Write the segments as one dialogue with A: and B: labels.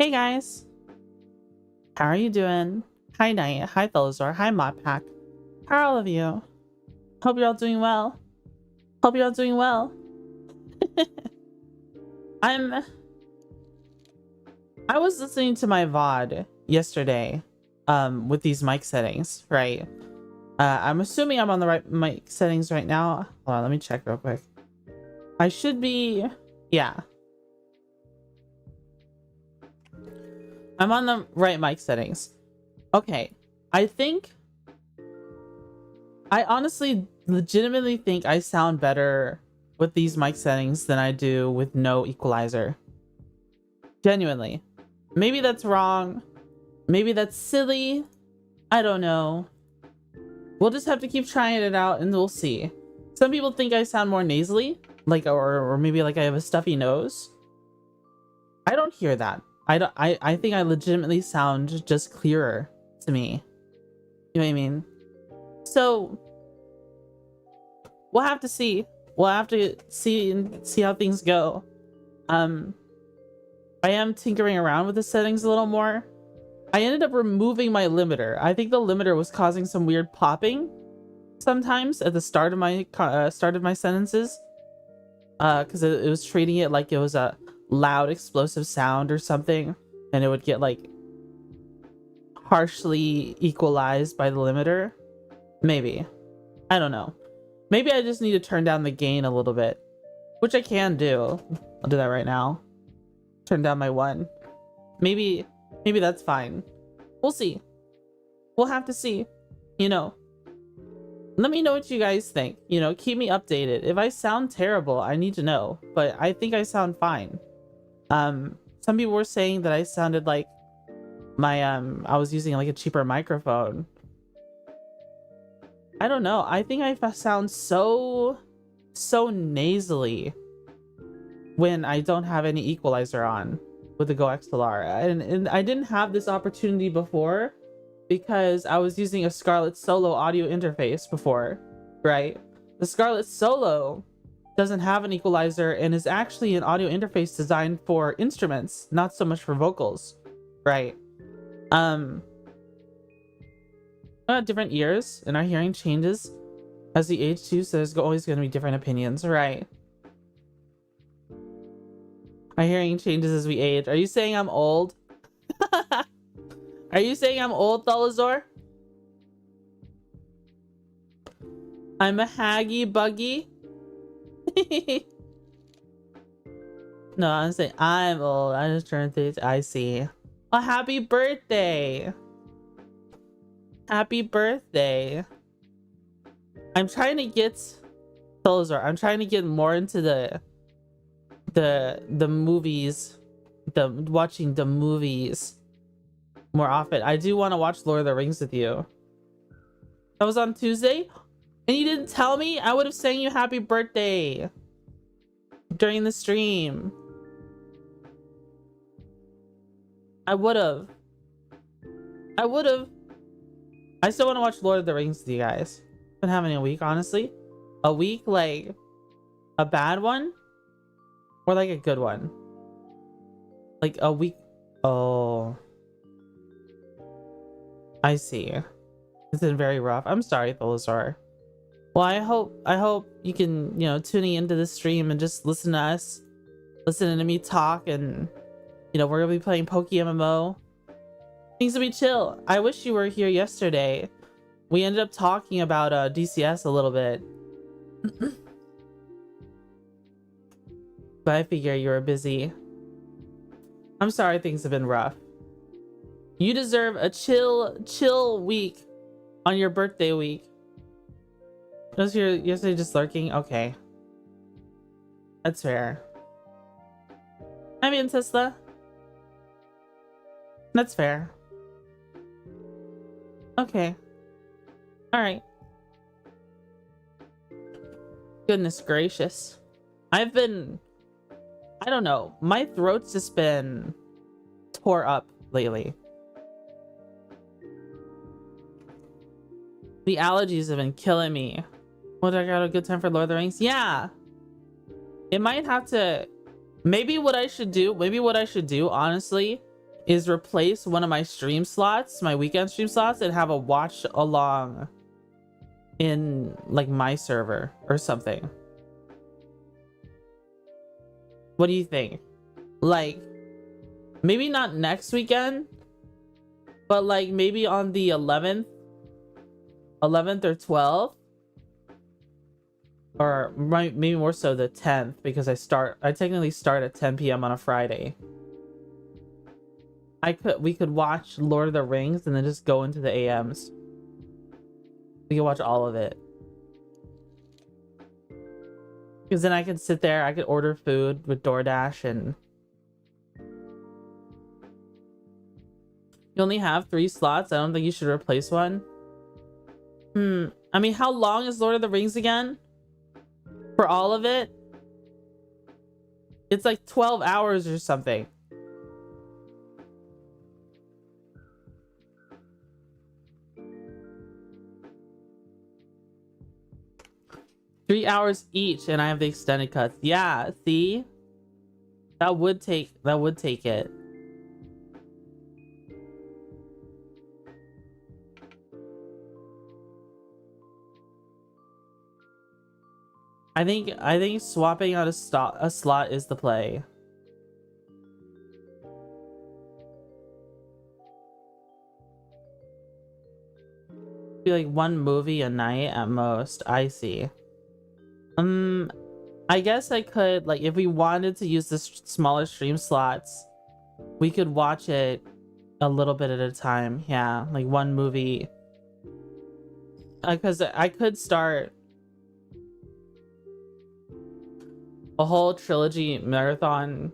A: Hey guys, how are you doing? Hi Night, hi Thelazor, hi Modpack. How are all of you? Hope you're all doing well. Hope you're all doing well. I was listening to my VOD yesterday with these mic settings, right? I'm assuming I'm on the right mic settings right now. Hold on, let me check real quick. I should be, yeah. I'm on the right mic settings. Okay, I honestly legitimately think I sound better with these mic settings than I do with no equalizer. Genuinely. Maybe that's wrong. Maybe that's silly. I don't know. We'll just have to keep trying it out and we'll see. Some people think I sound more nasally, like or maybe like I have a stuffy nose. I don't hear that. I think I legitimately sound just clearer to me. You know what I mean? So we'll have to see. We'll have to see how things go. I am tinkering around with the settings a little more. I ended up removing my limiter. I think the limiter was causing some weird popping sometimes at the start of my sentences. Because it was treating it like it was a loud explosive sound or something, and it would get like harshly equalized by the limiter. Maybe. I don't know. Maybe I just need to turn down the gain a little bit, which I can do. I'll do that right now. Turn down my 1. Maybe that's fine. We'll see. We'll have to see. You know, let me know what you guys think. You know, keep me updated. If I sound terrible, I need to know, but I think I sound fine. Some people were saying that I sounded like my I was using like a cheaper microphone. I don't know. I think I sound so nasally when I don't have any equalizer on with the Go XLR. And I didn't have this opportunity before because I was using a Scarlett Solo audio interface before, right? The Scarlett Solo doesn't have an equalizer and is actually an audio interface designed for instruments, not so much for vocals, right? Different ears and our hearing changes as we age too, so there's always going to be different opinions, right? Our hearing changes as we age. Are you saying I'm old? Are you saying I'm old, Thalazor? I'm a haggy buggy? No, I'm saying I'm old. I just turned 30. I see. Oh, happy birthday! Happy birthday! I'm trying to get Thalazor. I'm trying to get more into the movies, watching the movies more often. I do want to watch Lord of the Rings with you. That was on Tuesday, and you didn't tell me. I would have sang you happy birthday during the stream. I would have. I still want to watch Lord of the Rings with you guys. Been having a week, honestly. A week, like a bad one or like a good one. Like a week. Oh, I see. It's been very rough. I'm sorry, Thalazor. Well, I hope you can, you know, tuning into the stream and just listen to us, listening to me talk, and you know, we're gonna be playing PokeMMO. Things will be chill. I wish you were here yesterday. We ended up talking about DCS a little bit. But I figure you were busy. I'm sorry things have been rough. You deserve a chill week on your birthday week. Was your yesterday just lurking? Okay. That's fair. I mean, Tesla. That's fair. Okay. Alright. Goodness gracious. I don't know. My throat's just been tore up lately. The allergies have been killing me. What, I got a good time for Lord of the Rings? Yeah. It might have to... Maybe what I should do, honestly, is replace one of my stream slots, my weekend stream slots, and have a watch along in like my server or something. What do you think? Like, maybe not next weekend, but like maybe on the 11th or 12th, or maybe more so the 10th, because I technically start at 10 p.m. on a Friday. We could watch Lord of the Rings and then just go into the AMs. We could watch all of it. Because then I could sit there, I could order food with DoorDash, and you only have 3 slots. I don't think you should replace one. I mean, how long is Lord of the Rings again? For all of it? It's like 12 hours or something. Three hours each, and I have the extended cuts. Yeah, see? That would take it. I think swapping out a slot is the play. Be like 1 movie a night at most. I see. I guess I could, like, if we wanted to use the smaller stream slots, we could watch it a little bit at a time. Yeah, like 1 movie. Because I could start a whole trilogy marathon.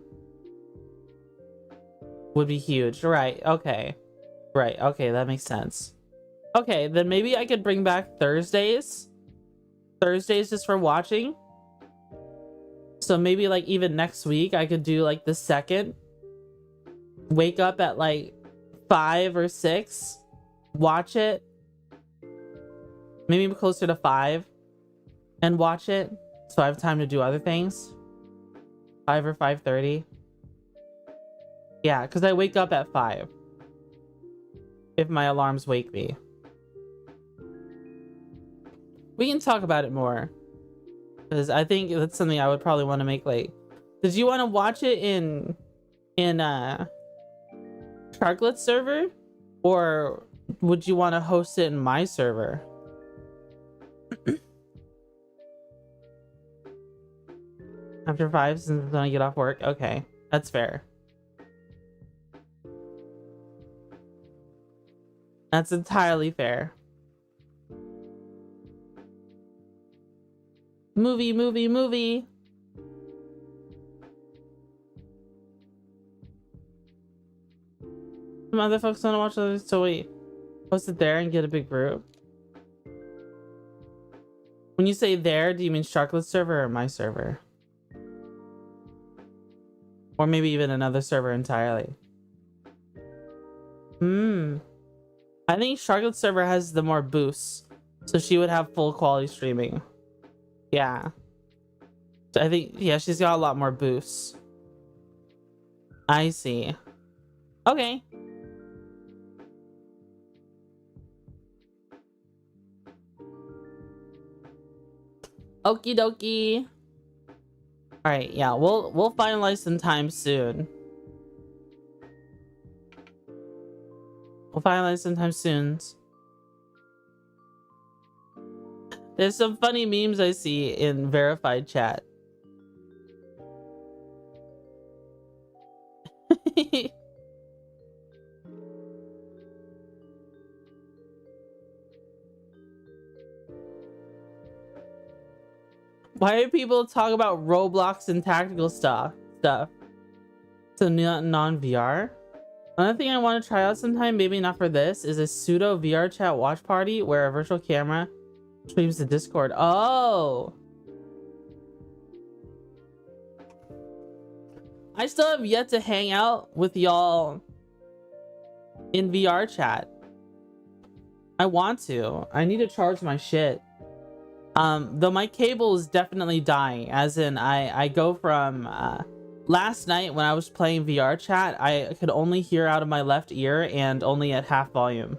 A: Would be huge. Right, okay. Right, okay, that makes sense. Okay, then maybe I could bring back Thursdays just for watching. So maybe like even next week I could do like the 2nd, wake up at like 5 or 6, watch it, maybe closer to 5, and watch it so I have time to do other things. 5 or 5:30. Yeah, because I wake up at 5 if my alarms wake me. We can talk about it more, because I think that's something I would probably want to make late. Did you want to watch it in Sharklet's server, or would you want to host it in my server? After 5, since when I get off work. Okay, that's fair. That's entirely fair. Movie. Some other folks want to watch others, so wait, post it there and get a big group. When you say there, do you mean Sharklet's server or my server? Or maybe even another server entirely. I think Sharklet's server has the more boosts, so she would have full quality streaming. Yeah. So I think, yeah, she's got a lot more boosts. I see. Okay. Okie dokie. All right, yeah, we'll finalize some time soon. We'll finalize sometime soon. There's some funny memes I see in verified chat. Why do people talk about Roblox and tactical stuff? So non-VR? Another thing I want to try out sometime, maybe not for this, is a pseudo VR chat watch party where a virtual camera streams to Discord. Oh! I still have yet to hang out with y'all in VR chat. I want to. I need to charge my shit. Though my cable is definitely dying, as in I go from Last night when I was playing VR chat, I could only hear out of my left ear and only at half volume.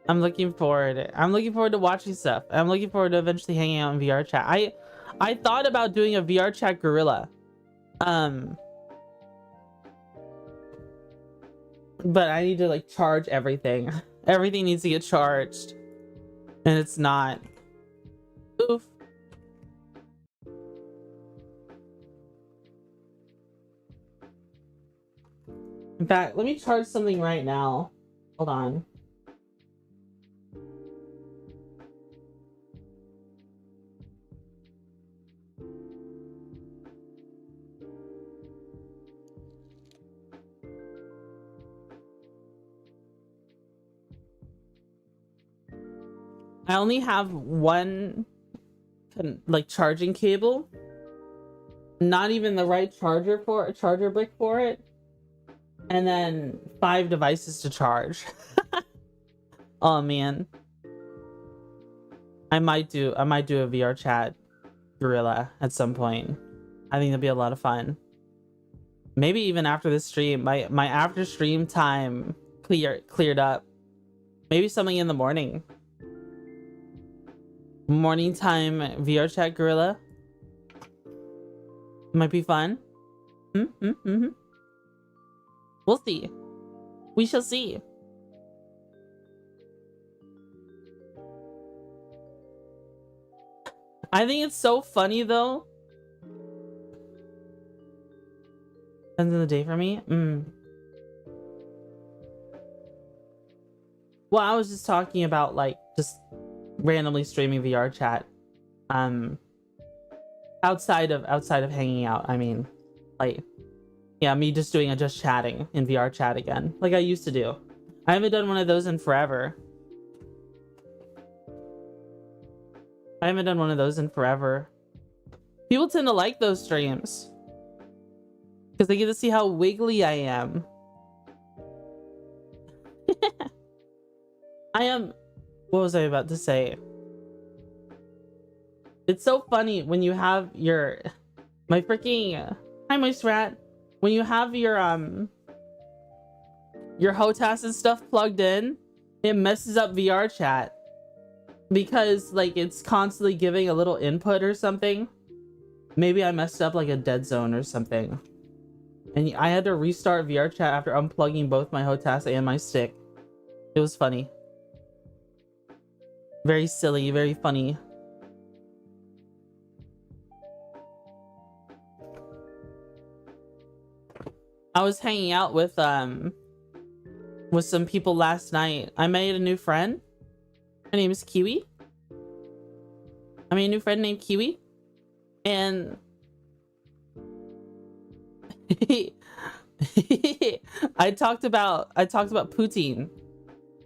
A: I'm looking forward to watching stuff. I'm looking forward to eventually hanging out in VR chat. I thought about doing a VR chat gorilla. But I need to like charge everything. Everything needs to get charged. And it's not. Oof. In fact, let me charge something right now. Hold on. I only have one like charging cable. Not even the right charger brick for it. And then 5 devices to charge. Oh man. I might do a VR chat gorilla at some point. I think that'd be a lot of fun. Maybe even after this stream, my after stream time cleared up. Maybe something in the morning. Morning time VR chat gorilla. Might be fun. We'll see. We shall see. I think it's so funny though. End of the day for me. Well, I was just talking about like just randomly streaming VR chat. Outside of hanging out. I mean, like, yeah, me just doing just chatting in VR chat again, like I used to do. I haven't done one of those in forever. People tend to like those streams because they get to see how wiggly I am. What was I about to say? It's so funny when you have my freaking hi moist rat, when you have your HOTAS and stuff plugged in, it messes up VR chat because like it's constantly giving a little input or something. Maybe I messed up like a dead zone or something, and I had to restart VR chat after unplugging both my HOTAS and my stick. It was funny. Very silly, very funny. I was hanging out with some people last night. I made a new friend. Her name is Kiwi. I made a new friend named Kiwi. And I talked about poutine.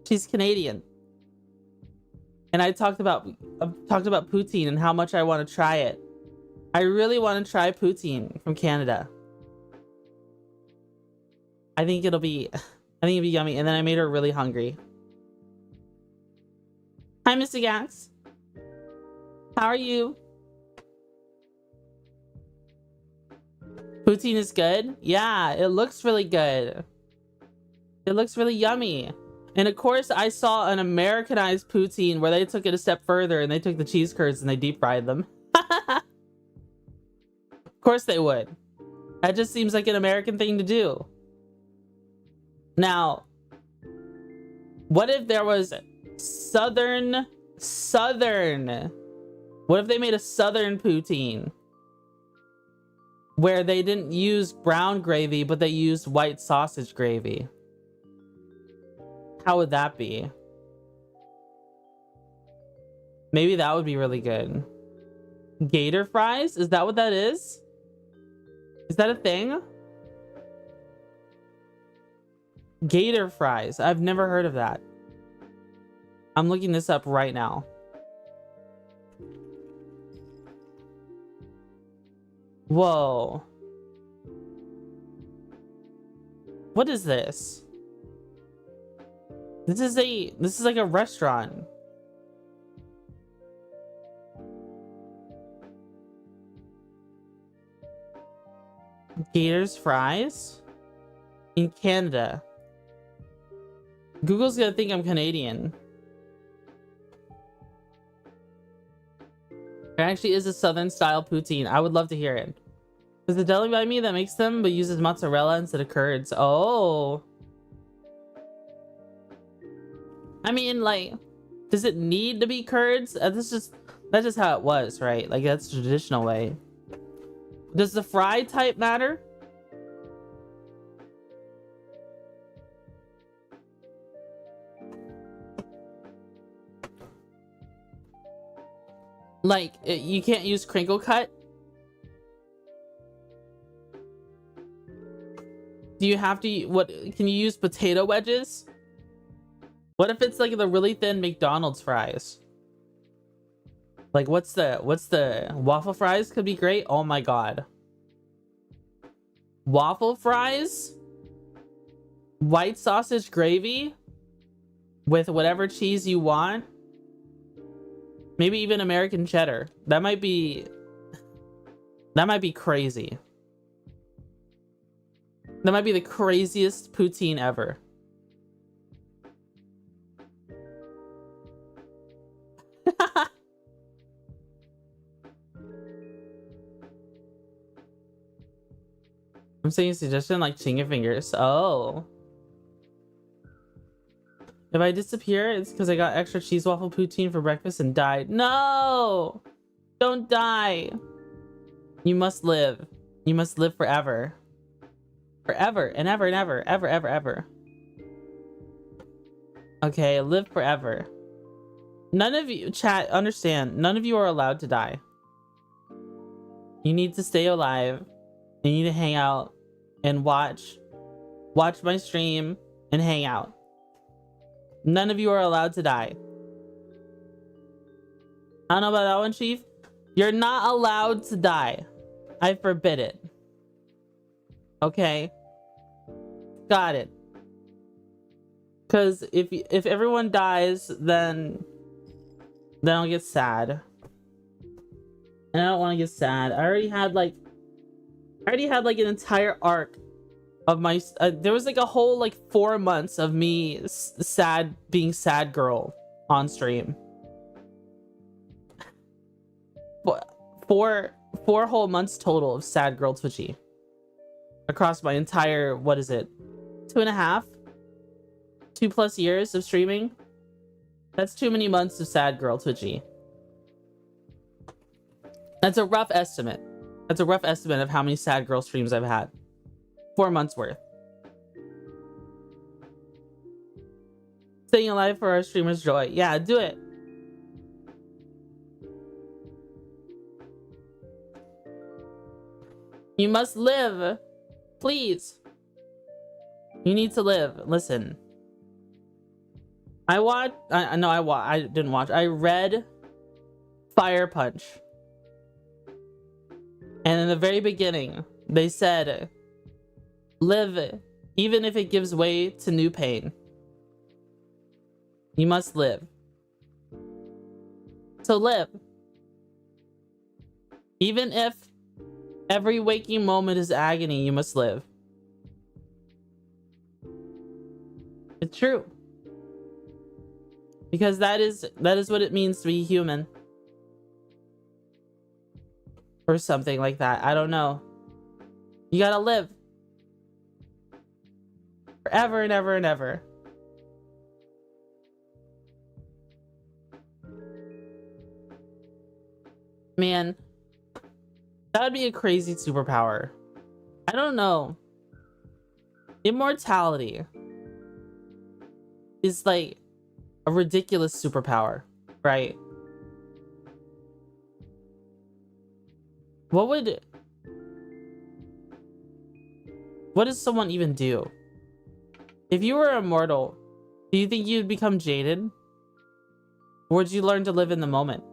A: She's Canadian. And I talked about poutine and how much I want to try it. I really want to try poutine from Canada. I think it'll be yummy. And then I made her really hungry. Hi, Mr. Gax. How are you? Poutine is good? Yeah, it looks really good. It looks really yummy. And of course, I saw an Americanized poutine where they took it a step further and they took the cheese curds and they deep fried them. Of course they would. That just seems like an American thing to do. Now, what if there was southern? What if they made a southern poutine where they didn't use brown gravy, but they used white sausage gravy? How would that be? Maybe that would be really good. Gator fries? Is that what that is? Is that a thing? Gator fries. I've never heard of that. I'm looking this up right now. Whoa. What is this? This is like a restaurant. Gators fries? In Canada. Google's gonna think I'm Canadian. There actually is a southern style poutine. I would love to hear it. There's a deli by me that makes them but uses mozzarella instead of curds. Oh. I mean, like, does it need to be curds? That's just how it was, right? Like, that's the traditional way. Does the fry type matter? Like, you can't use crinkle cut? Do you have to, what, can you use potato wedges? What if it's like the really thin McDonald's fries? Like, what's the waffle fries could be great. Oh my god. Waffle fries? White sausage gravy? With whatever cheese you want? Maybe even American cheddar. That might be crazy. That might be the craziest poutine ever. I'm saying a suggestion like chicken fingers. Oh. If I disappear, it's because I got extra cheese waffle poutine for breakfast and died. No! Don't die. You must live. You must live forever. Forever and ever and ever. Ever, ever, ever. Okay, live forever. None of you, chat, understand. None of you are allowed to die. You need to stay alive. You need to hang out and watch my stream and hang out. None of you are allowed to die. I don't know about that one, Chief. You're not allowed to die. I forbid it. Okay? Got it. Because if everyone dies, then I'll get sad. And I don't want to get sad. I already had like an entire arc of my there was like a whole like 4 months of me being sad girl on stream. Four whole months total of sad girl Twitchy across my entire, what is it, 2+ years of streaming. That's too many months of sad girl Twitchy. That's a rough estimate. That's a rough estimate of how many sad girl streams I've had. 4 months worth. Staying alive for our streamers' joy. Yeah, do it. You must live. Please. You need to live. Listen. I didn't watch. I read Fire Punch. And in the very beginning, they said, live, even if it gives way to new pain. You must live. So live. Even if every waking moment is agony, you must live. It's true. Because that is what it means to be human. Or something like that. I don't know. You gotta live. Forever and ever and ever. Man. That would be a crazy superpower. I don't know. Immortality is like a ridiculous superpower, right? What does someone even do? If you were immortal, do you think you'd become jaded? Or would you learn to live in the moment?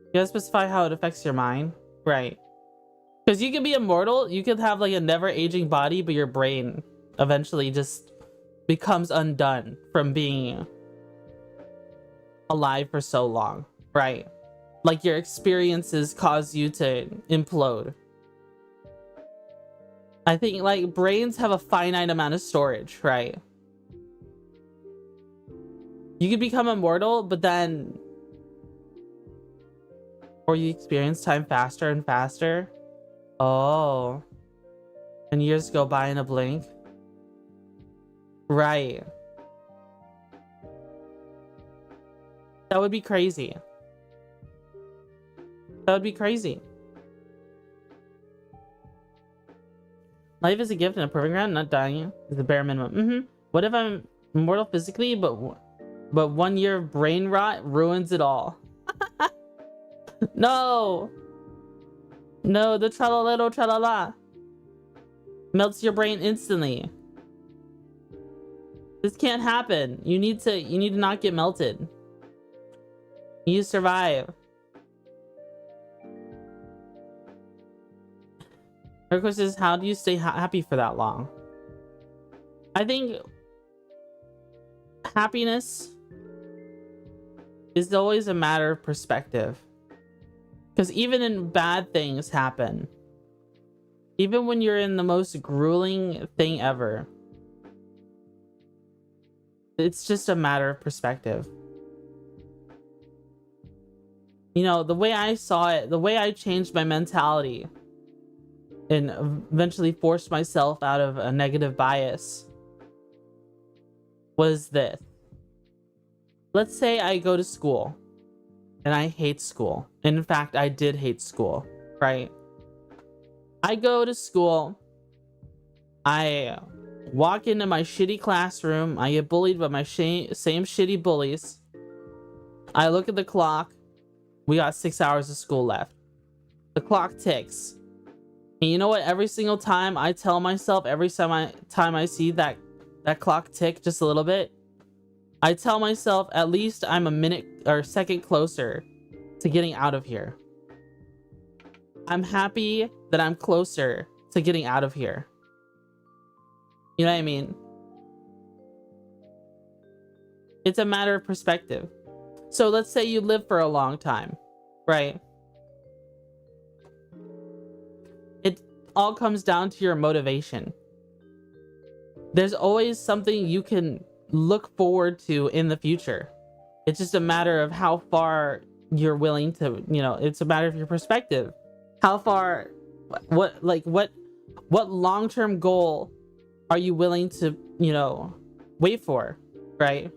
A: You gotta specify how it affects your mind. Right. Because you could be immortal, you could have like a never aging body, but your brain eventually just becomes undone from being alive for so long. Right. Like your experiences cause you to implode. I think like brains have a finite amount of storage, right? You could become immortal, but then, or you experience time faster and faster. Oh, and years go by in a blink. Right. That would be crazy. That would be crazy. Life is a gift and a proving ground. Not dying is the bare minimum. What if I'm immortal physically, but 1 year of brain rot ruins it all? No. No, the tra-la-little tra-la-la melts your brain instantly. This can't happen. You need to not get melted. You need to survive. Her question is, how do you stay happy for that long? I think happiness is always a matter of perspective. Because even in bad things happen, even when you're in the most grueling thing ever, it's just a matter of perspective. You know, the way I saw it, the way I changed my mentality and eventually forced myself out of a negative bias was this. Let's say I go to school and I hate school. In fact, I did hate school, right? I go to school, I walk into my shitty classroom, I get bullied by my same shitty bullies. I look at the clock, we got 6 hours of school left. The clock ticks. And you know what? Every single time I tell myself, every time I see that clock tick just a little bit, I tell myself at least I'm a minute or a second closer to getting out of here. I'm happy that I'm closer to getting out of here. You know what I mean? It's a matter of perspective. So let's say you live for a long time, right? It all comes down to your motivation. There's always something you can look forward to in the future. It's just a matter of how far you're willing to, you know, it's a matter of your perspective. How far, what long-term goal are you willing to, you know, wait for, right?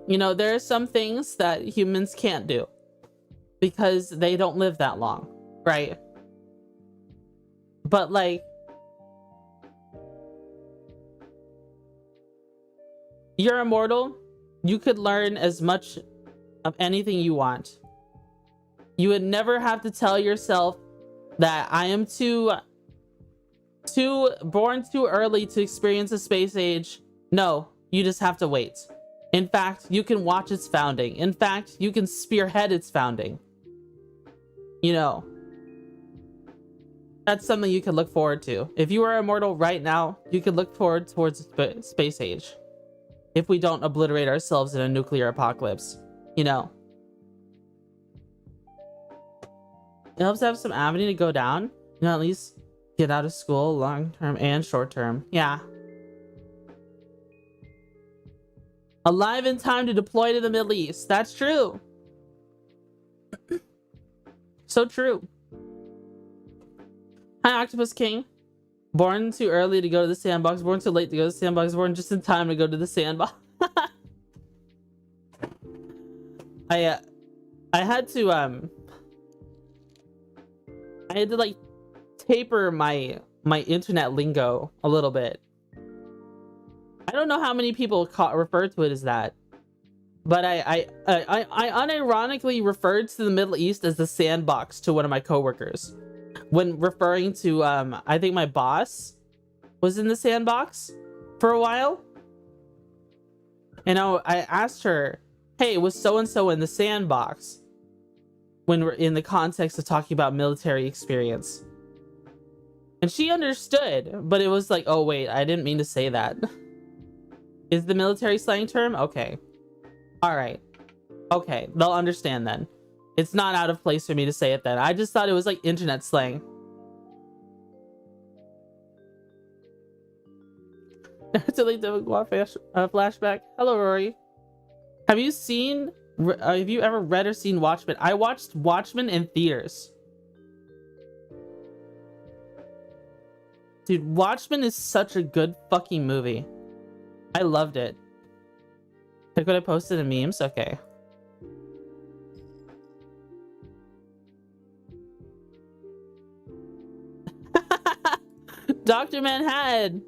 A: You know, there are some things that humans can't do because they don't live that long, right? But like, you're immortal. You could learn as much of anything you want. You would never have to tell yourself that I am born too early to experience a space age. No, you just have to wait. In fact, you can watch its founding. In fact, you can spearhead its founding. You know, that's something you can look forward to. If you were immortal right now, you could look forward towards space age. If we don't obliterate ourselves in a nuclear apocalypse, you know. It helps to have some avenue to go down. You know, at least get out of school long term and short term. Yeah. Alive in time to deploy to the Middle East. That's true. So true. Hi, Octopus King. Born too early to go to the sandbox. Born too late to go to the sandbox. Born just in time to go to the sandbox. I had to like taper my internet lingo a little bit. I don't know how many people refer to it as that, but I unironically referred to the Middle East as the sandbox to one of my coworkers when referring to I think my boss was in the sandbox for a while, and I asked her, hey, was so-and-so in the sandbox? When we're in the context of talking about military experience. And she understood, but it was like, oh wait, I didn't mean to say that. Is the military slang term? Okay. All right. Okay, they'll understand then. It's not out of place for me to say it then. I just thought it was like internet slang. Delete the flashback. Hello, Rory. Have you ever read or seen Watchmen? I watched Watchmen in theaters. Dude, Watchmen is such a good fucking movie. I loved it. Check what I posted in memes? Okay. Dr. Manhattan!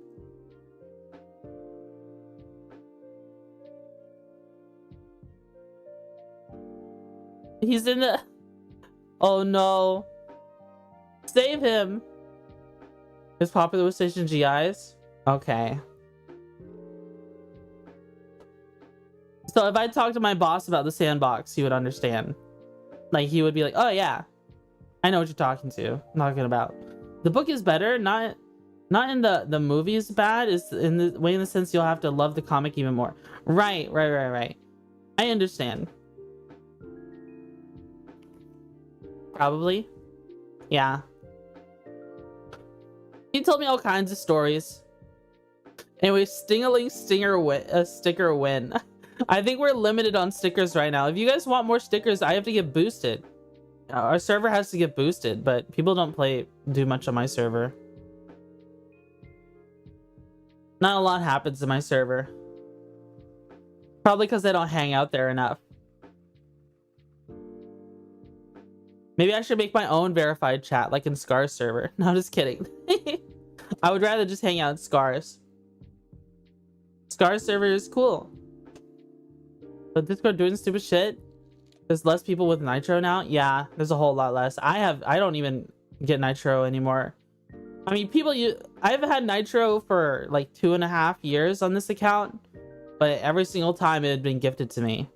A: He's in the... Oh no. Save him! Is popular with station GIs? Okay. So if I talked to my boss about the sandbox, he would understand. Like, he would be like, oh yeah, I know what you're talking about. The book is better, not in the movie is bad, is in the way, in the sense you'll have to love the comic even more. Right. I understand. Probably. Yeah. He told me all kinds of stories. Anyway, Stingaling sticker win. I think we're limited on stickers right now. If you guys want more stickers, I have to get boosted. Our server has to get boosted, but people don't do much on my server. Not a lot happens in my server. Probably because I don't hang out there enough. Maybe I should make my own verified chat, like in Scar's server. No, I'm just kidding. I would rather just hang out in Scar's. Scar's server is cool. But Discord doing stupid shit. There's less people with Nitro now. Yeah, there's a whole lot less. I don't even get Nitro anymore. I mean, I've had Nitro for like 2.5 years on this account, but every single time it had been gifted to me.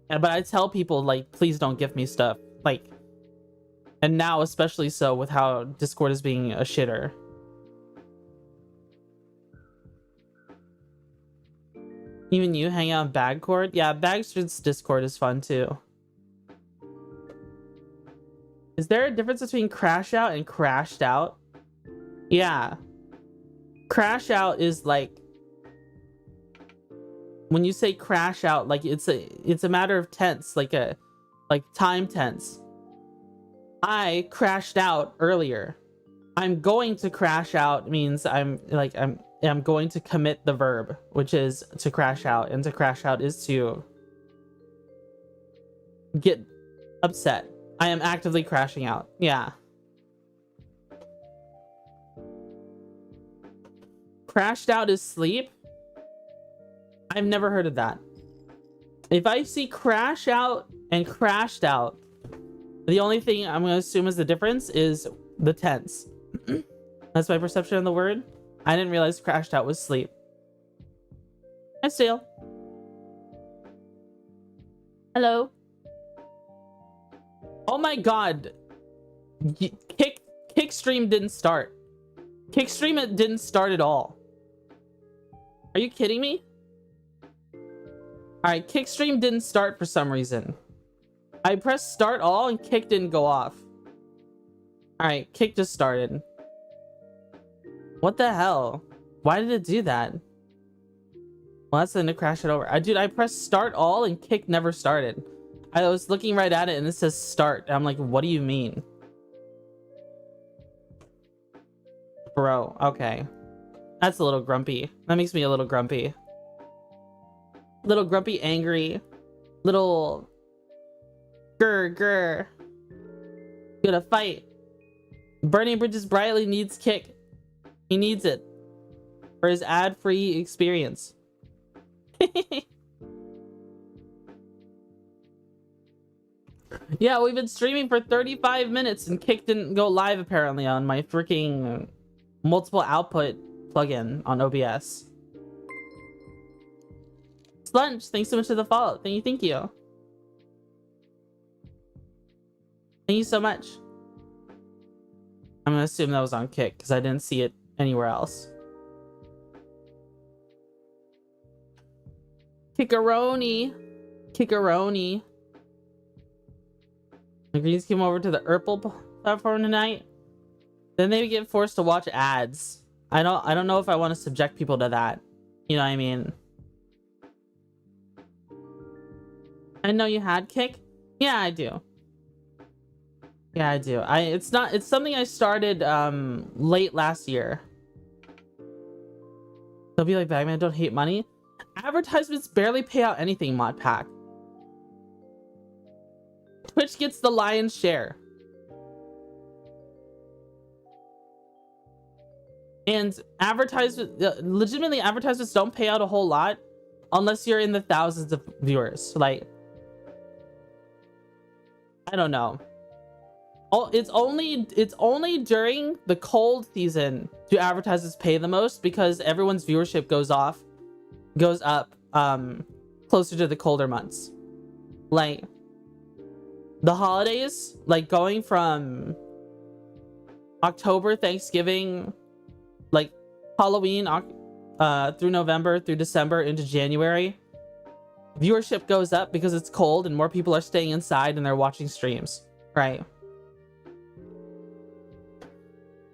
A: But I tell people, like, please don't gift me stuff. Like, and now especially so with how Discord is being a shitter. Even you hang out in Bagcord? Yeah, Bagstreet's Discord is fun too. Is there a difference between crash out and crashed out? Yeah. Crash out is like, when you say crash out, like it's a matter of tense, like time tense. I crashed out earlier. I'm going to crash out means I'm going to commit the verb, which is to crash out, and to crash out is to get upset. I am actively crashing out. Yeah. Crashed out is sleep? I've never heard of that. If I see crash out and crashed out, the only thing I'm going to assume is the difference is the tense. That's my perception of the word. I didn't realize crashed out was sleep. Hi, Steel. Hello. Oh my god. Kickstream didn't start. Kickstream didn't start at all. Are you kidding me? Alright, Kickstream didn't start for some reason. I pressed start all and Kick didn't go off. Alright, Kick just started. What the hell? Why did it do that? Well, that's gonna crash it over. Dude, I pressed start all and Kick never started. I was looking right at it and it says start. I'm like, what do you mean? Bro, okay. That's a little grumpy. That makes me a little grumpy. Little grumpy, angry. Little... Grr. Gonna fight. Burning Bridges brightly needs Kick. He needs it. For his ad-free experience. Yeah, we've been streaming for 35 minutes and Kick didn't go live apparently on my freaking multiple output plugin on OBS. Lunch, thanks so much for the follow. Thank you, thank you. Thank you so much. I'm gonna assume that was on Kick because I didn't see it anywhere else. Kickaroni. Kickaroni. The Greens came over to the Urple platform tonight. Then they would get forced to watch ads. I don't know if I want to subject people to that. You know what I mean? I know you had Kick. Yeah, I do. Yeah, I do. It's something I started late last year. They'll be like, Bagman, don't hate money. Advertisements barely pay out anything, Mod Pack. Twitch gets the lion's share. And legitimately advertisements don't pay out a whole lot unless you're in the thousands of viewers. Like, I don't know. It's only during the cold season do advertisers pay the most because everyone's viewership goes up closer to the colder months. Like the holidays, like going from October, Thanksgiving, like Halloween, through November, through December into January, viewership goes up because it's cold and more people are staying inside and they're watching streams, right?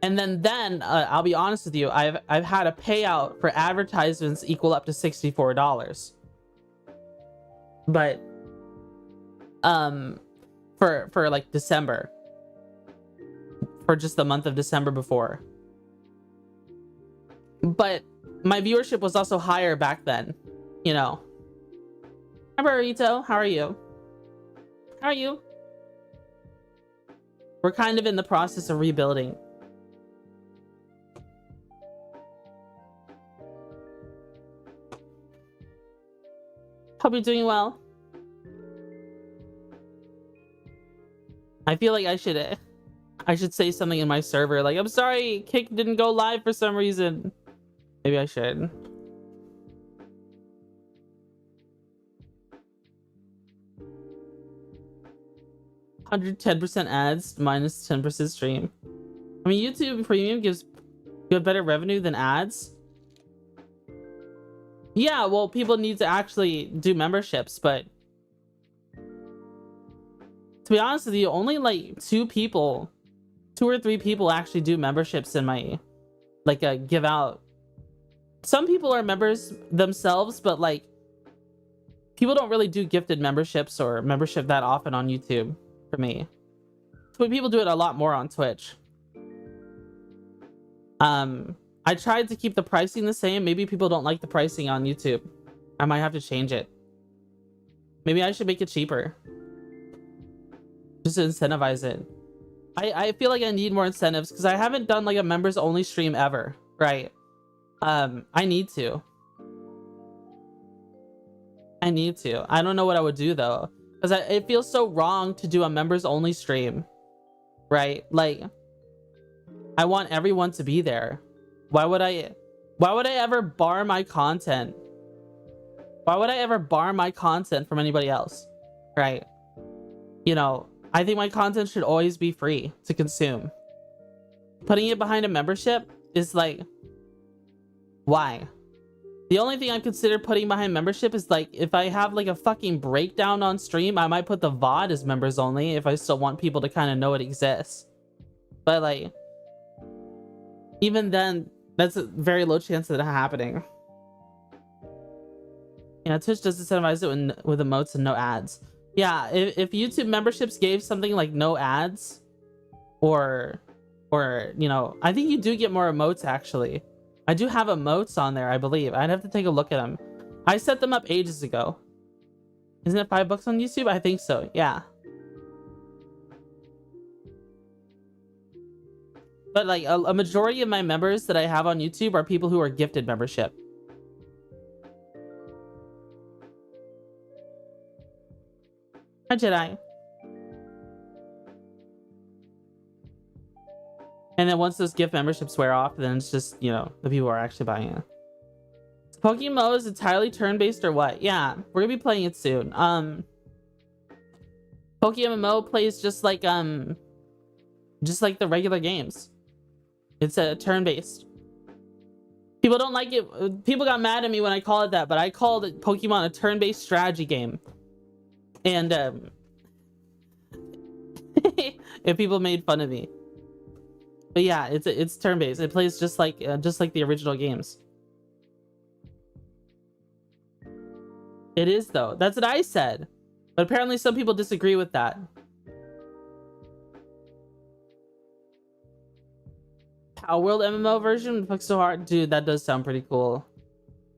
A: And then I'll be honest with you, I've had a payout for advertisements equal up to $64. But for like December, for just the month of December before. But my viewership was also higher back then, you know. Hi Burrito, how are you? How are you? We're kind of in the process of rebuilding. Hope you're doing well. I feel like I should say something in my server like, I'm sorry, Kick didn't go live for some reason. Maybe I should. $110% ads minus 10% stream. I mean, YouTube Premium gives you better revenue than ads. Yeah, well, people need to actually do memberships, but to be honest with you, only like 2 or 3 people actually do memberships in my, like, give out. Some people are members themselves, but like people don't really do gifted memberships or membership that often on YouTube for me. But people do it a lot more on Twitch. I tried to keep the pricing the same. Maybe people don't like the pricing on YouTube. I might have to change it. Maybe I should make it cheaper. Just to incentivize it. I feel like I need more incentives because I haven't done like a members only stream ever, right? I need to. I don't know what I would do though, because it feels so wrong to do a members only stream, right? Like, I want everyone to be there. Why would I ever bar my content? Why would I ever bar my content from anybody else? Right? You know, I think my content should always be free to consume. Putting it behind a membership is like, why? The only thing I've considered putting behind membership is like, if I have like a fucking breakdown on stream, I might put the VOD as members only if I still want people to kind of know it exists. But like, even then, that's a very low chance of it happening. Yeah, Twitch does incentivize it with emotes and no ads. Yeah, if YouTube memberships gave something like no ads, or you know, I think you do get more emotes actually. I do have emotes on there, I believe. I'd have to take a look at them. I set them up ages ago. Isn't it $5 on YouTube? I think so, yeah. But like a majority of my members that I have on YouTube are people who are gifted membership. Hi, Jedi. And then once those gift memberships wear off, then it's just, you know, the people are actually buying it. PokeMMO is entirely turn-based or what? Yeah, we're gonna be playing it soon. PokeMMO plays just like the regular games. It's a turn-based. People don't like it. People got mad at me when I called it that, but I called it Pokemon a turn-based strategy game. And and people made fun of me. But yeah, it's turn-based. It plays just like the original games. It is though. That's what I said. But apparently some people disagree with that. Power World MMO version looks so hard. Dude, that does sound pretty cool.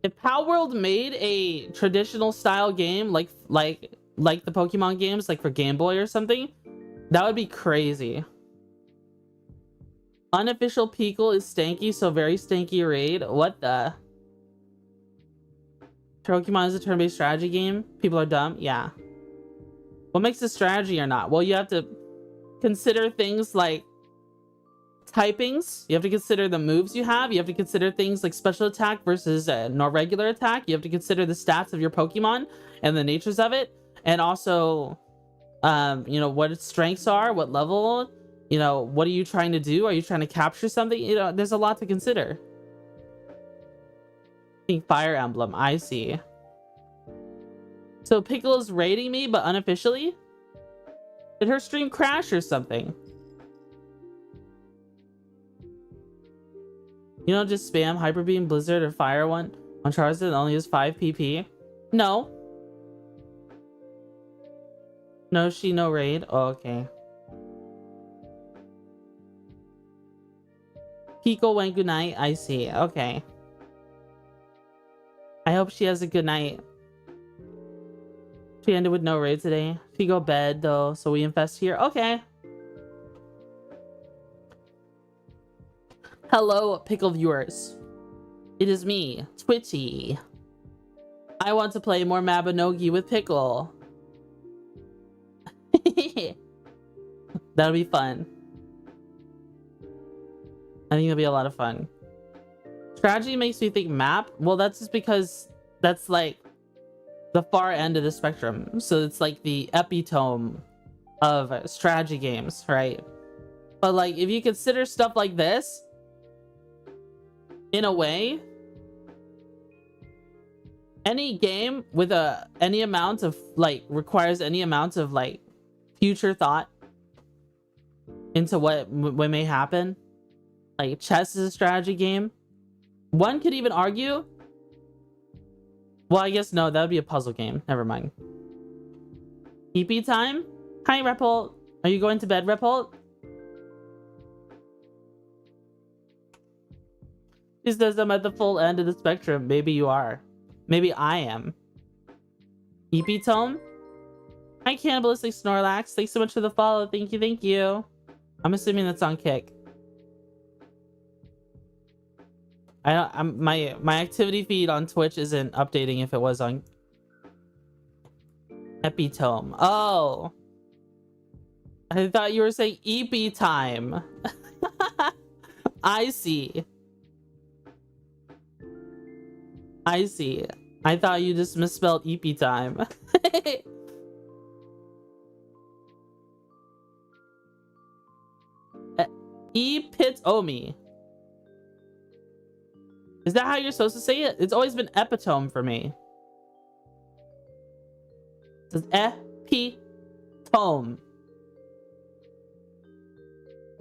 A: If Power World made a traditional style game like the Pokemon games, like for Game Boy or something, that would be crazy. Unofficial Peekle is stanky, so very stanky raid. What the? Pokemon is a turn-based strategy game. People are dumb. Yeah. What makes a strategy or not? Well, you have to consider things like typings. You have to consider the moves you have. You have to consider things like special attack versus no regular attack. You have to consider the stats of your Pokemon and the natures of it. And also, you know, what its strengths are, what level, you know, what are you trying to do? Are you trying to capture something? You know, there's a lot to consider. Fire Emblem, I see. So Pickle is raiding me, but unofficially? Did her stream crash or something? You don't just spam Hyper Beam, Blizzard, or Fire one on Charizard and only use 5 PP? No. No, no raid. Oh, okay. Pico went good night. I see. Okay. I hope she has a good night. She ended with no raid today. She go bed though, so we infest here. Okay. Hello, Pickle viewers. It is me, Twitchy. I want to play more Mabinogi with Pickle. That'll be fun. I think it'll be a lot of fun. Strategy makes me think map. Well, that's just because that's like the far end of the spectrum. So it's like the epitome of strategy games, right? But like if you consider stuff like this, in a way, any game with any amount of like requires any amount of like future thought into what may happen. Like chess is a strategy game. One could even argue, well, I guess no, that would be a puzzle game. Never mind. EP time? Hi, Repult. Are you going to bed, Repult? She says I'm at the full end of the spectrum. Maybe you are. Maybe I am. EP tome? Hi, Cannibalistic Snorlax. Thanks so much for the follow. Thank you, thank you. I'm assuming that's on Kick. My activity feed on Twitch isn't updating if it was on Epitome. Oh, I thought you were saying EP time. I see. I see. I thought you just misspelled EP time. Epitome. Is that how you're supposed to say it? It's always been epitome for me. It says epitome.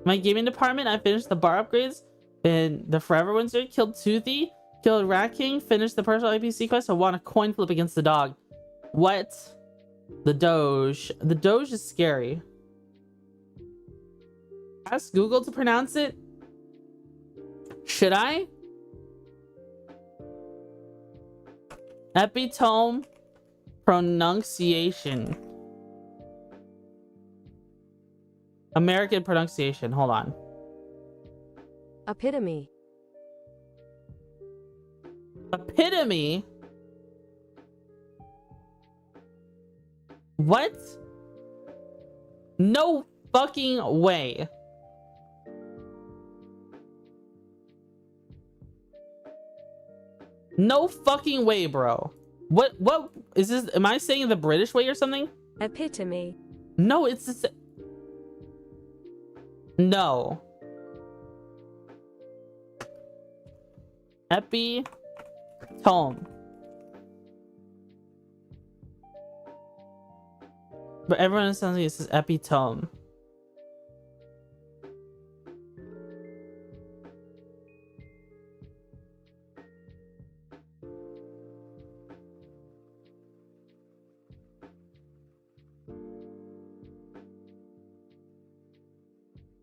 A: My gaming department, I finished the bar upgrades and the Forever Wizard, killed Toothy, killed Rat King, finished the personal IPC quest, I won a coin flip against the dog. What? The Doge. The Doge is scary. Ask Google to pronounce it? Should I? Epitome pronunciation. American pronunciation. Hold on.
B: Epitome.
A: Epitome? What? No fucking way. No fucking way, bro. What is this? Am I saying the British way or something?
B: Epitome.
A: No, it's the no. Epitome. But everyone sounds like it says epitome.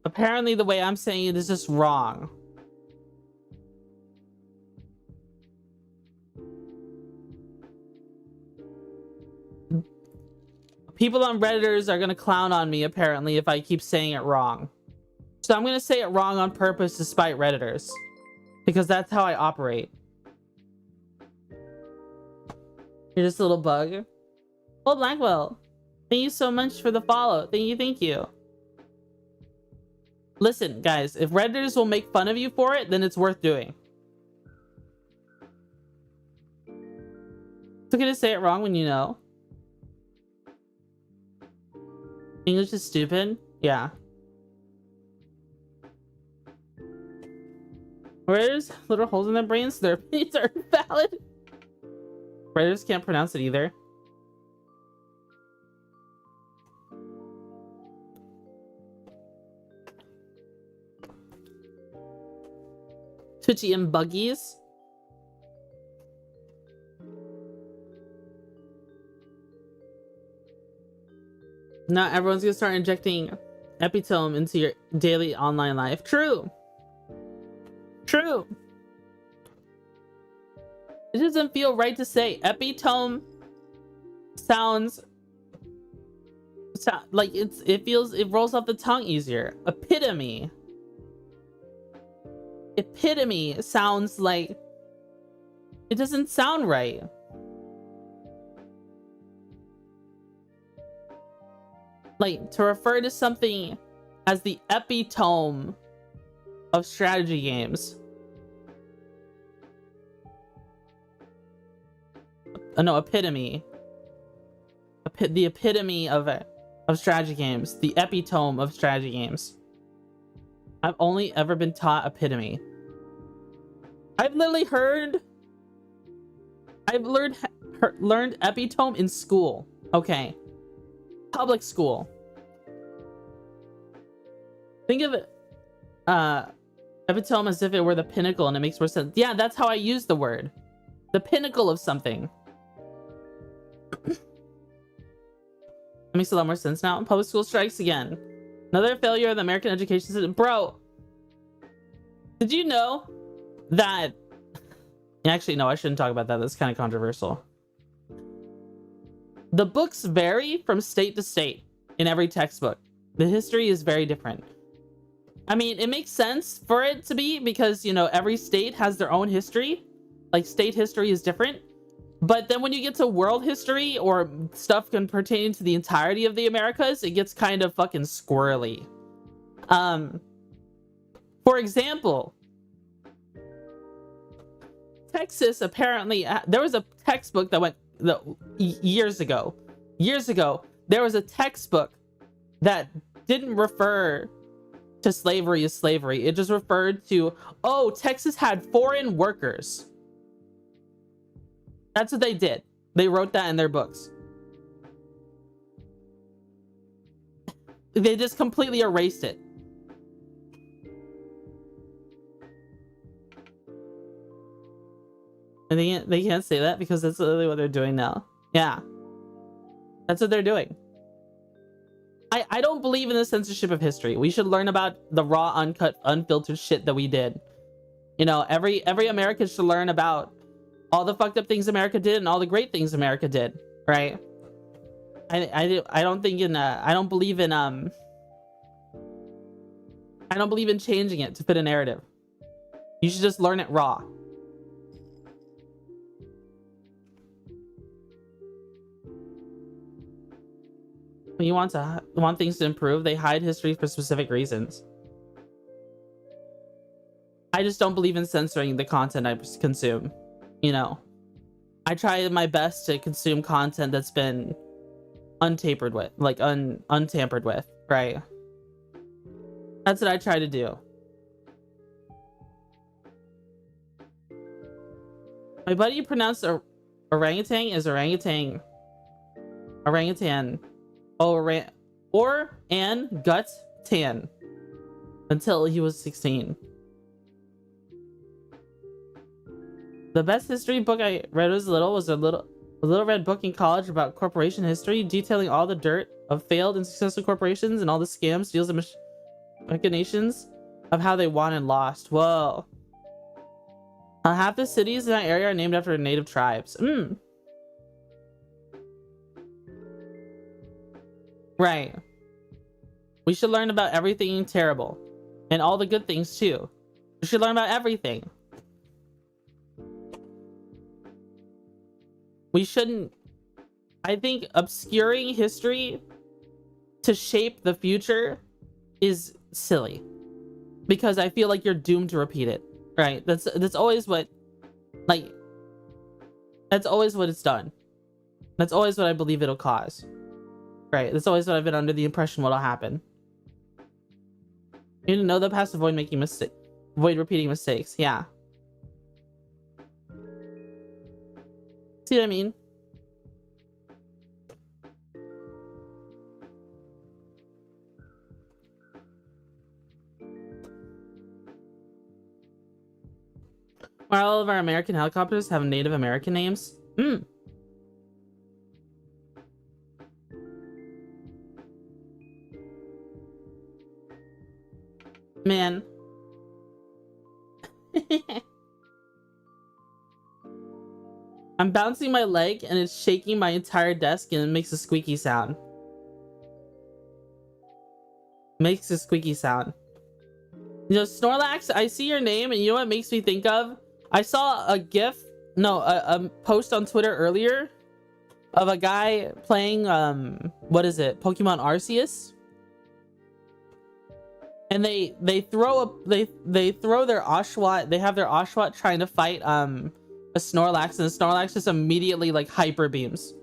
A: Apparently the way I'm saying it is just wrong. People on Redditors are gonna clown on me apparently if I keep saying it wrong. So I'm gonna say it wrong on purpose to spite Redditors. Because that's how I operate. You're just a little bug. Well, Blackwell, thank you so much for the follow. Thank you. Listen, guys, if Redditors will make fun of you for it, then it's worth doing. It's okay to say it wrong when you know. English is stupid? Yeah. Where's little holes in their brains? Their opinions are valid. Redditors can't pronounce it either. Twitchy and buggies. Now everyone's gonna start injecting epitome into your daily online life. True. True. It doesn't feel right to say. Epitome sounds like it rolls off the tongue easier. Epitome. Epitome sounds like it doesn't sound right. Like, to refer to something as the epitome of strategy games. No, epitome. The epitome of strategy games. The epitome of strategy games. I've only ever been taught epitome. I've literally learned epitome in school. Okay. Public school. Think of it epitome as if it were the pinnacle, and it makes more sense. Yeah, that's how I use the word. The pinnacle of something. It makes a lot more sense now. Public school strikes again. Another failure of the American education system. Bro, did you know that... Actually, no, I shouldn't talk about that. That's kind of controversial. The books vary from state to state in every textbook. The history is very different. I mean, it makes sense for it to be because, you know, every state has their own history. Like, state history is different. But then when you get to world history or stuff pertaining to the entirety of the Americas, it gets kind of fucking squirrely. For example, Texas apparently... There was a textbook that went... years ago, there was a textbook that didn't refer to slavery as slavery. It just referred to, oh, Texas had foreign workers. That's what they did. They wrote that in their books. They just completely erased it. And they can't say that because that's literally what they're doing now. Yeah. That's what they're doing. I don't believe in the censorship of history. We should learn about the raw, uncut, unfiltered shit that we did. You know, every American should learn about all the fucked up things America did and all the great things America did, right? I don't think in I don't believe in changing it to fit a narrative. You should just learn it raw. When you want things to improve, they hide history for specific reasons. I just don't believe in censoring the content I consume. you know, I try my best to consume content that's been untapered with, like untampered with, right? That's what I try to do. My buddy pronounced orangutan is orangutan. Orangutan. Or and gut tan until he was 16. The best history book I read as little was a little red book in college about corporation history, detailing all the dirt of failed and successful corporations and all the scams, deals, and machinations of how they won and lost. Whoa. Half the cities in that area are named after native tribes. Right. We should learn about everything terrible. And all the good things too. We should learn about everything. We shouldn't... I think obscuring history to shape the future is silly. Because I feel like you're doomed to repeat it. Right? That's always what... Like... That's always what it's done. That's always what I believe it'll cause. Right? That's always what I've been under the impression what'll happen. You didn't know the past, avoid making mistakes. Avoid repeating mistakes. Yeah. See what I mean? Why all of our American helicopters have Native American names? Man. I'm bouncing my leg and it's shaking my entire desk and it makes a squeaky sound. Makes a squeaky sound. You know, Snorlax, I see your name and you know what it makes me think of? I saw a GIF, no, a post on Twitter earlier of a guy playing, what is it? Pokemon Arceus? And they throw their Oshawott, they have their Oshawott trying to fight, a Snorlax, and the Snorlax just immediately like hyper beams,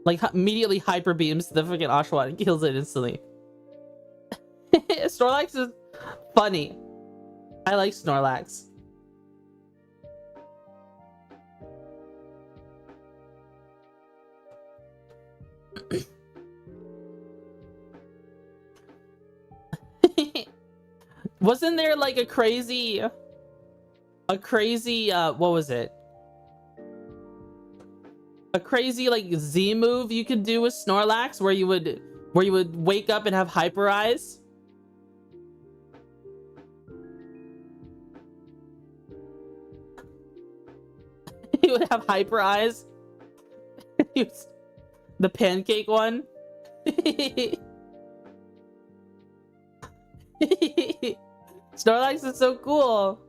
A: the freaking Oshawott and kills it instantly. Snorlax is funny. I like Snorlax. Wasn't there like a crazy what was it? A crazy like Z move you could do with Snorlax where you would wake up and have hyper eyes? He would have hyper eyes. The pancake one. Snorlax is so cool.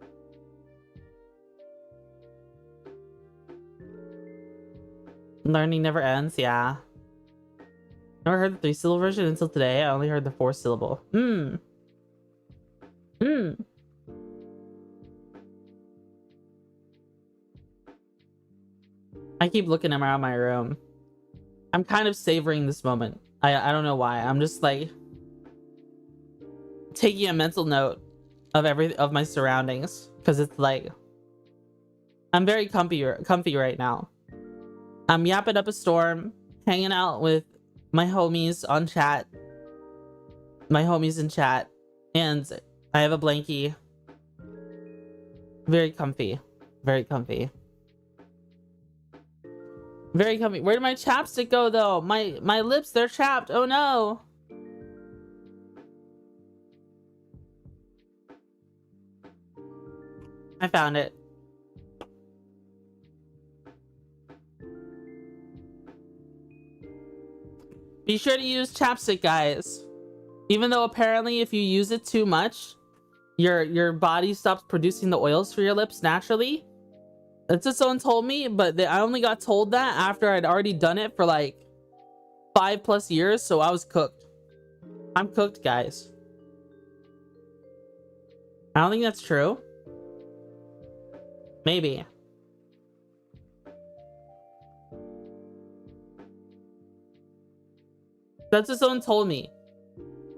A: Learning never ends, yeah. Never heard the 3-syllable version until today. I only heard the 4-syllable. I keep looking around my room. I'm kind of savoring this moment. I don't know why. I'm just like taking a mental note of my surroundings, because it's like I'm very comfy right now. I'm yapping up a storm, hanging out with my homies on chat. My homies in chat, and I have a blankie. Very comfy. Very comfy. Very comfy. Where did my chapstick go though? My lips, they're chapped. Oh no. I found it. Be sure to use chapstick, guys. Even though apparently if you use it too much, your body stops producing the oils for your lips naturally. That's what someone told me, but I only got told that after I'd already done it for like 5+ years, so I was cooked. I'm cooked, guys. I don't think that's true. Maybe. That's what someone told me.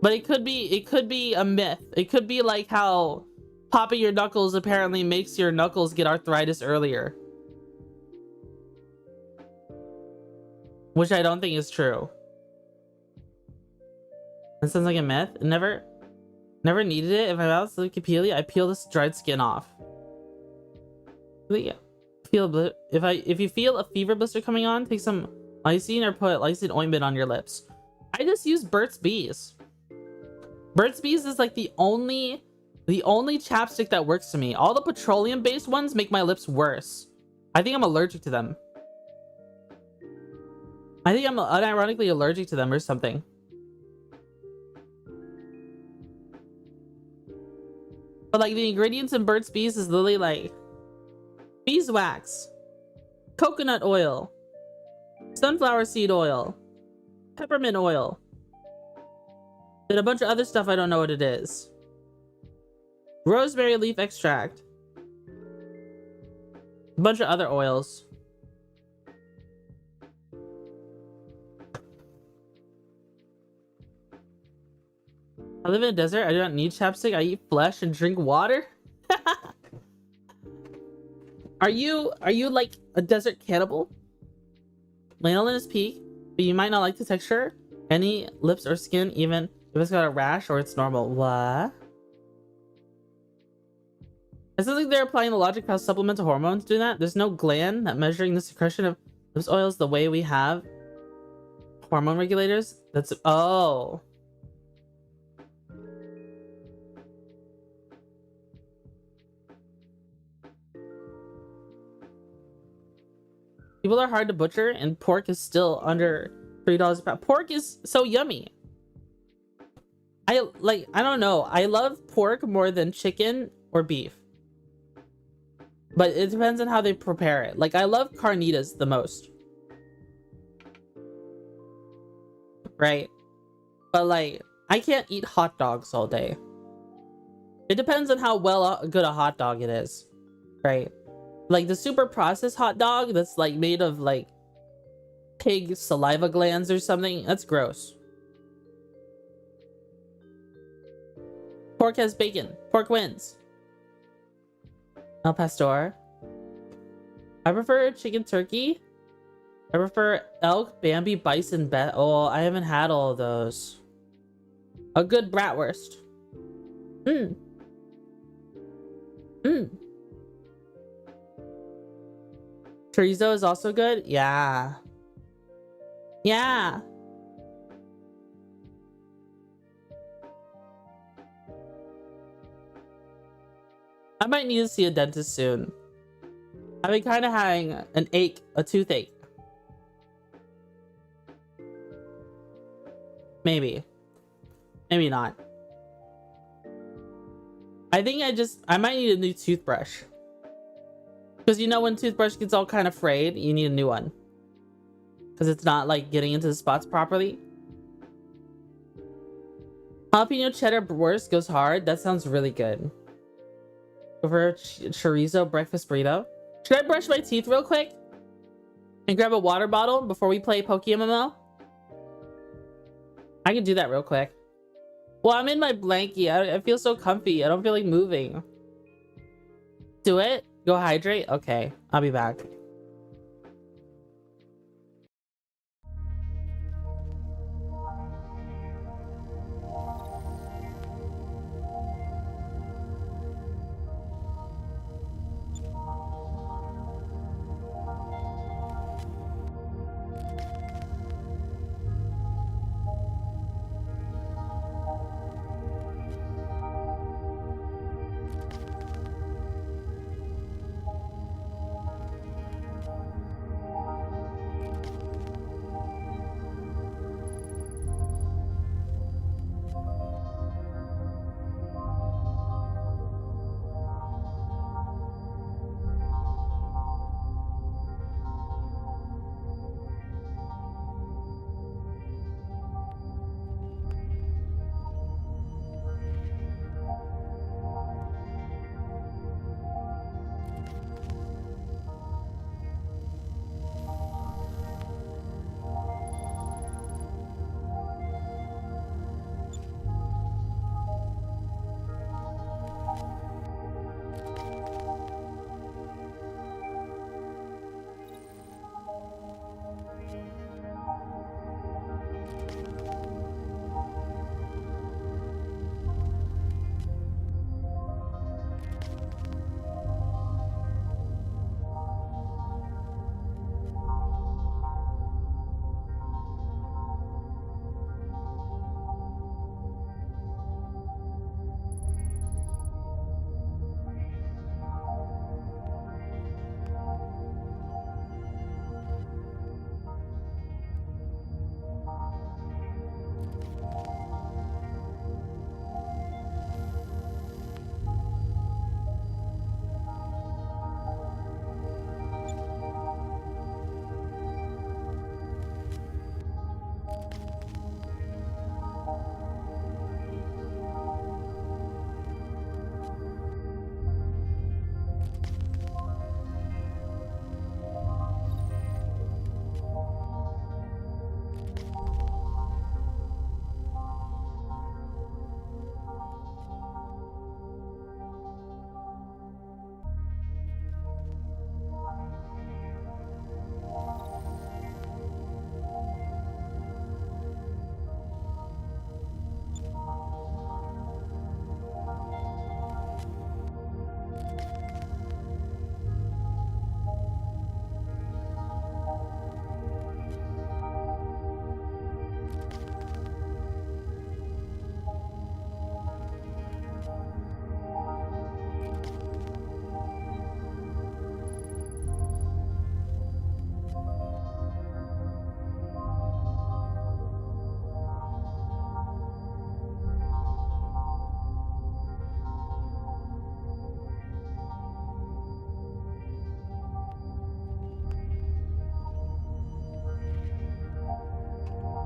A: But it could be a myth. It could be like how popping your knuckles apparently makes your knuckles get arthritis earlier. Which I don't think is true. That sounds like a myth. Never needed it. If my mouth's leukopenia, I peel this dried skin off. Yeah. If you feel a fever blister coming on, take some lysine or put lysine ointment on your lips. I just use Burt's Bees. Burt's Bees is like the only chapstick that works to me. All the petroleum based ones make my lips worse. I think I'm allergic to them. I think I'm unironically allergic to them or something. But like the ingredients in Burt's Bees is literally like beeswax, coconut oil, sunflower seed oil, peppermint oil, and a bunch of other stuff I don't know what it is. Rosemary leaf extract. A bunch of other oils. I live in a desert. I do not need chapstick. I eat flesh and drink water. Are you like a desert cannibal? Lanolin is peak, but you might not like the texture. Any lips or skin, even if it's got a rash or it's normal. What? It sounds like they're applying the logic of how supplemental hormones do that. There's no gland that measuring the secretion of lips oils the way we have hormone regulators. That's oh. People are hard to butcher, and pork is still under $3 a pound. Pork is so yummy. I don't know. I love pork more than chicken or beef. But it depends on how they prepare it. Like, I love carnitas the most. Right? But, like, I can't eat hot dogs all day. It depends on how good a hot dog it is. Right? Like the super processed hot dog that's like made of like pig saliva glands or something, that's gross. Pork has bacon. Pork wins. El Pastor. I prefer chicken turkey. I prefer elk, Bambi, bison, oh, I haven't had all of those. A good bratwurst. Chorizo is also good. Yeah. Yeah. I might need to see a dentist soon. I've been kind of having a toothache. Maybe. Maybe not. I think I might need a new toothbrush. Because you know when toothbrush gets all kind of frayed, you need a new one. Because it's not like getting into the spots properly. Jalapeno cheddar wurst goes hard. That sounds really good. Over chorizo breakfast burrito. Should I brush my teeth real quick? And grab a water bottle before we play PokeMMO? I can do that real quick. Well, I'm in my blankie. I feel so comfy. I don't feel like moving. Do it? Go hydrate? Okay, I'll be back.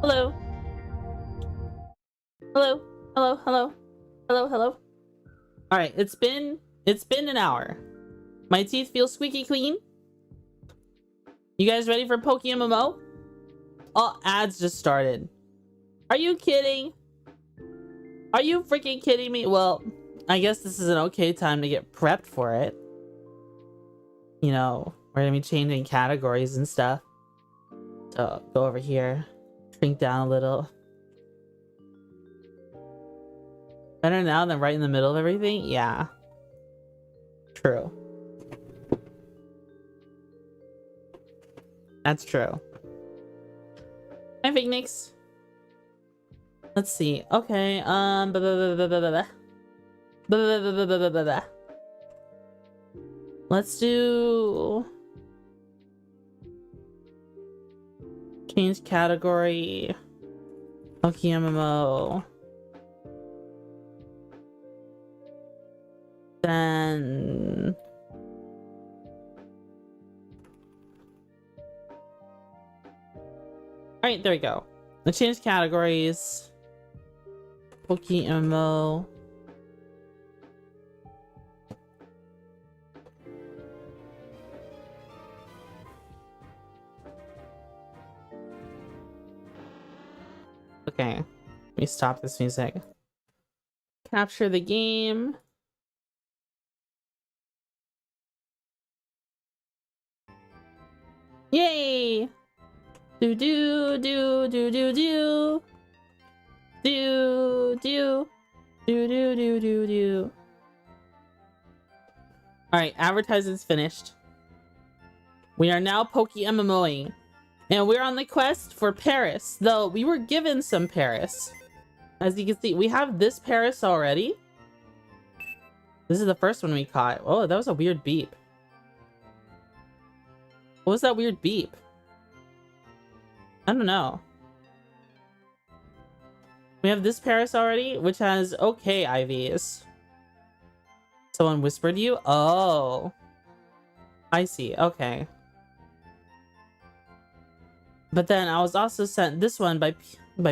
A: Hello. Hello. Hello. Hello. Hello. Hello. All right. It's been an hour. My teeth feel squeaky clean. You guys ready for PokeMMO? Oh, ads just started. Are you kidding? Are you freaking kidding me? Well, I guess this is an okay time to get prepped for it. You know, we're gonna be changing categories and stuff. So go over here, shrink down a little. Better now than right in the middle of everything? Yeah. True. That's true. Hi, Phoenix. Let's see. Okay, let's do... change category. PokeMMO. Then... Alright, there we go. Let's change categories. PokeMMO. Okay, let me stop this music. Capture the game. Yay! Do do do do do do do do do do do do do. All right, advertisements finished. We are now PokeMMOing, and we're on the quest for Paris. Though we were given some Paris, as you can see, we have this Paris already. This is the first one we caught. Oh, that was a weird beep. What was that weird beep? I don't know. We have this Paris already, which has okay IVs. Someone whispered you? Oh. I see. Okay. But then I was also sent this one by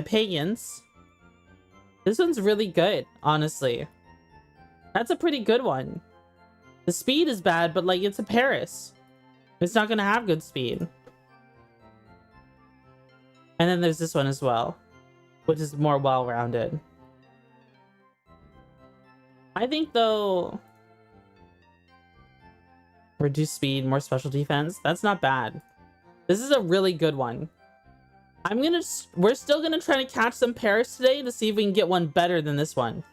A: pagans. This one's really good, honestly. That's a pretty good one. The speed is bad, but like it's a Paris. It's not gonna have good speed. And then there's this one as well, which is more well-rounded. I think though, reduce speed, more special defense, that's not bad. This is a really good one. We're still gonna try to catch some Paris today to see if we can get one better than this one.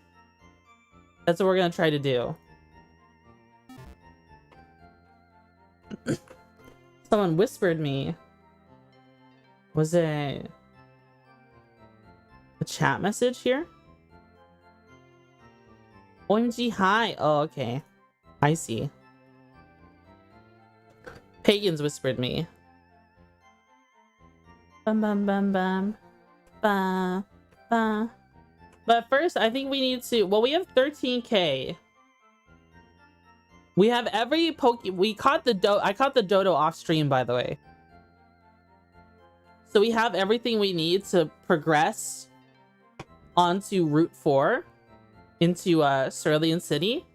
A: That's what we're gonna try to do. Someone whispered me. Was it a chat message here? OMG, hi. Oh, okay. I see. Pagans whispered me. Bum bum bum bum. Ba ba. But first, I think we need to... Well, we have 13k. We have every we caught the I caught the dodo off stream, by the way. So we have everything we need to progress onto Route 4 into Cerulean City.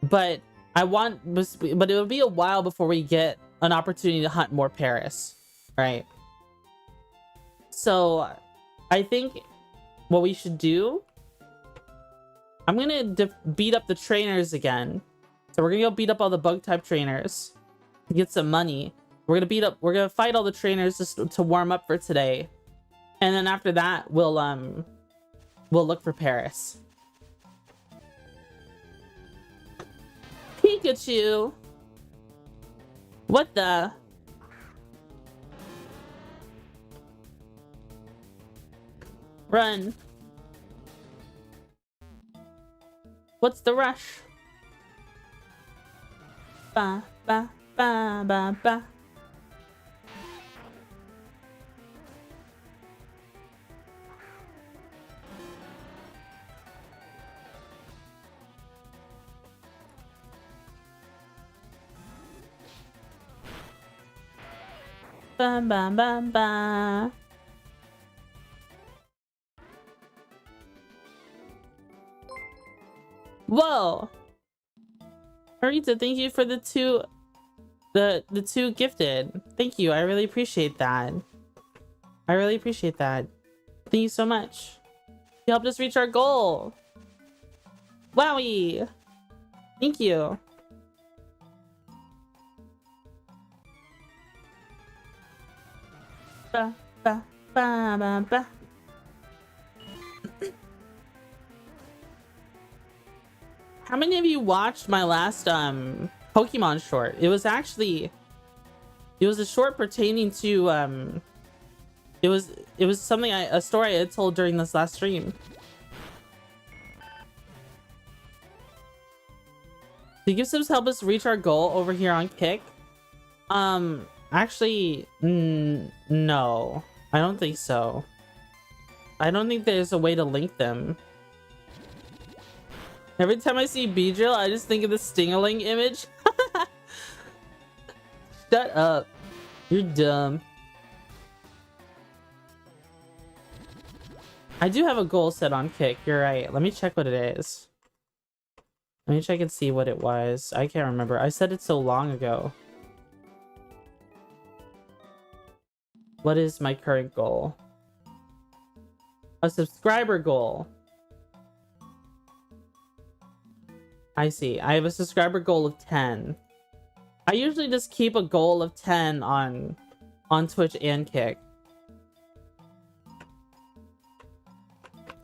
A: But but it'll be a while before we get an opportunity to hunt more Paris, right? So I think what we should do, I'm gonna beat up the trainers again. So we're gonna go beat up all the bug type trainers to get some money. We're gonna fight all the trainers just to warm up for today. And then after that, we'll look for Paris. Pikachu! What the? Run. What's the rush? Ba ba ba ba ba. Ba ba ba ba. Whoa! Marita, thank you for the two gifted. Thank you. I really appreciate that. I really appreciate that. Thank you so much. You helped us reach our goal. Wowie! Thank you. Ba, ba, ba, ba, ba. How many of you watched my last Pokemon short? It was a short pertaining to it was something a story I had told during this last stream. The gift subs help us reach our goal over here on Kick. Actually, no, I don't think so. I don't think there's a way to link them. Every time I see Beedrill, I just think of the Stingaling image. Shut up. You're dumb. I do have a goal set on Kick. You're right. Let me check what it is. Let me check and see what it was. I can't remember. I said it so long ago. What is my current goal? A subscriber goal. I see. I have a subscriber goal of 10. I usually just keep a goal of 10 on Twitch and Kick.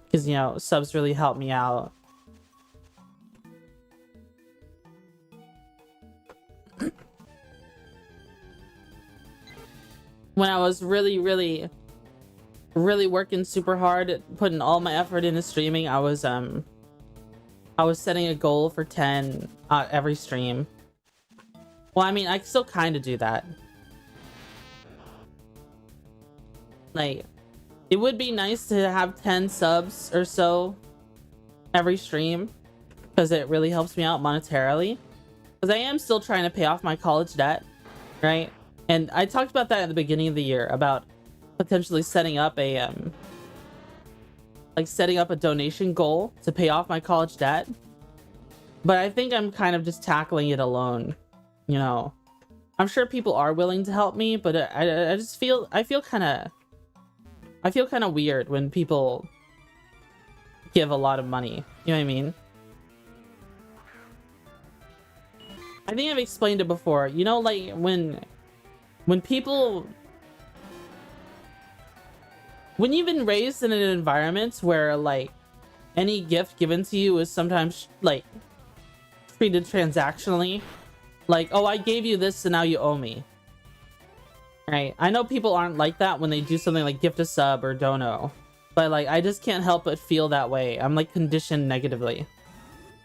A: Because, you know, subs really help me out. When I was really working super hard, putting all my effort into streaming, I was setting a goal for 10 every stream. Well, I mean, I still kind of do that. Like, it would be nice to have 10 subs or so every stream, because it really helps me out monetarily. Because I am still trying to pay off my college debt, right? And I talked about that at the beginning of the year, about potentially setting up a donation goal to pay off my college debt. But I think I'm kind of just tackling it alone, you know. I'm sure people are willing to help me, but I feel kind of weird when people give a lot of money. You know what I mean? I think I've explained it before. You know, like when you've been raised in an environment where like any gift given to you is sometimes like treated transactionally, like, oh, I gave you this, so now you owe me, right? I know people aren't like that when they do something like gift a sub or dono, but like I just can't help but feel that way. I'm like conditioned negatively.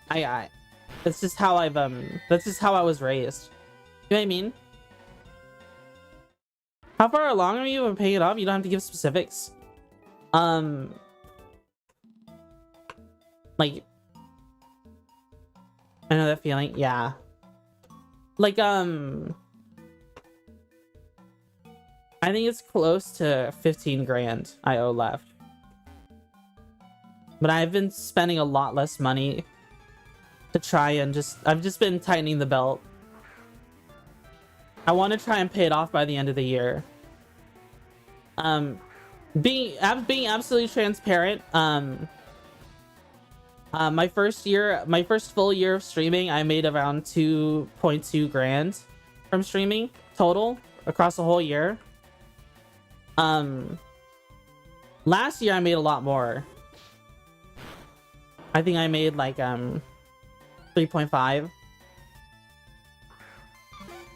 A: That's just how that's just how I was raised. You know what I mean? How far along are you in paying it off? You don't have to give specifics. Like, I know that feeling. Yeah. Like, I think it's close to 15 grand I owe left. But I've been spending a lot less money to try and I've just been tightening the belt. I want to try and pay it off by the end of the year. Being absolutely transparent, my first full year of streaming, I made around 2.2 grand from streaming total across the whole year. Last year I made a lot more. I think I made like 3.5.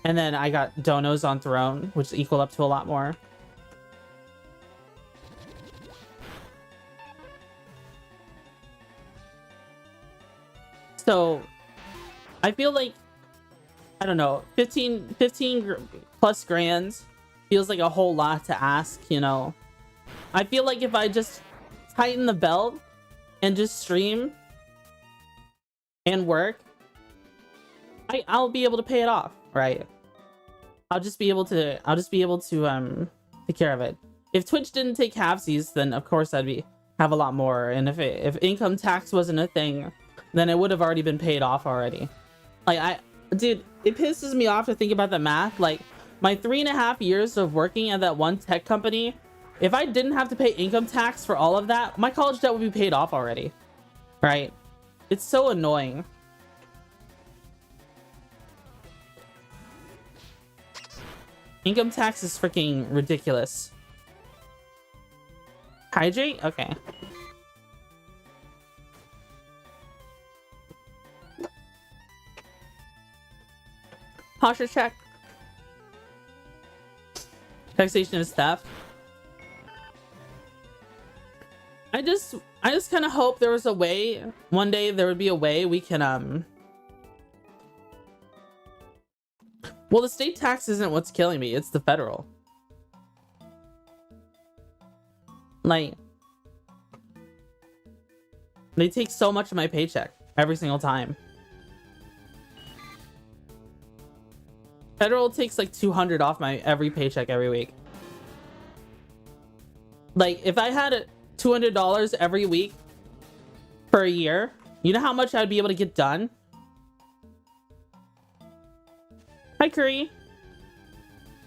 A: And then I got donos on Throne, which equal up to a lot more. So I feel like, I don't know, 15 plus grand feels like a whole lot to ask, you know. I feel like if I just tighten the belt and just stream and work, I'll be able to pay it off, right? I'll just be able to take care of it. If Twitch didn't take halvesies, then of course I'd have a lot more. And if income tax wasn't a thing, then it would have already been paid off already. Like, dude, it pisses me off to think about the math. Like, my 3.5 years of working at that one tech company, if I didn't have to pay income tax for all of that, my college debt would be paid off already, right? It's so annoying. Income tax is freaking ridiculous. Hydrate? Okay. Posture check. Taxation is theft. I just kind of hope there was a way, one day there would be a way we can well, the state tax isn't what's killing me, it's the federal. Like, they take so much of my paycheck every single time. Federal takes like $200 off my every paycheck every week. Like, if I had $200 every week for a year, you know how much I'd be able to get done? Hi, Curry.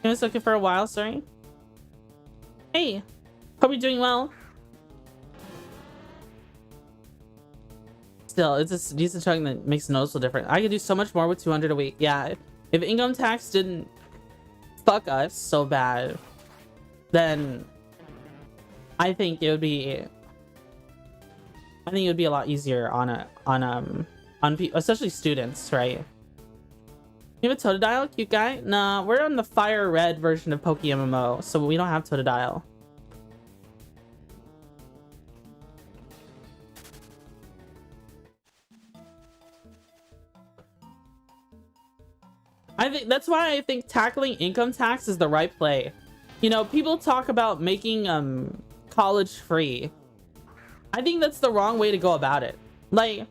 A: I was looking for a while, sorry. Hey, hope you're doing well. Still, it's just decent chunk that makes a noticeable difference. I could do so much more with 200 a week. Yeah, if income tax didn't fuck us so bad, then I think it would be. I think it would be a lot easier on especially students, right? You have a Totodile, cute guy? Nah, we're on the fire red version of PokeMMO, so we don't have Totodile. I think that's why I think tackling income tax is the right play. You know, people talk about making college free. I think that's the wrong way to go about it. Like,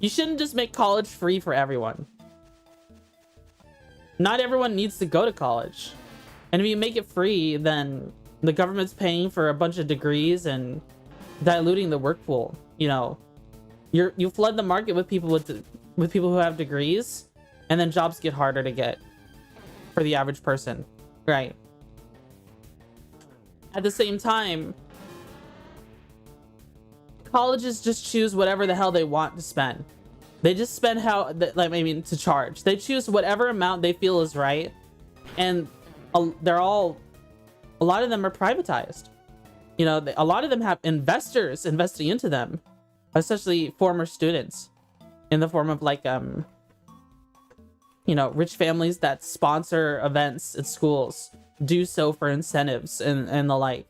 A: you shouldn't just make college free for everyone. Not everyone needs to go to college. And if you make it free, then the government's paying for a bunch of degrees and diluting the work pool. You know, you flood the market with people with people who have degrees, and then jobs get harder to get for the average person, right? At the same time, colleges just choose whatever the hell they want to spend. They just spend to charge. They choose whatever amount they feel is right, and a lot of them are privatized. You know, a lot of them have investors investing into them, especially former students, in the form of like you know, rich families that sponsor events at schools, do so for incentives and the like.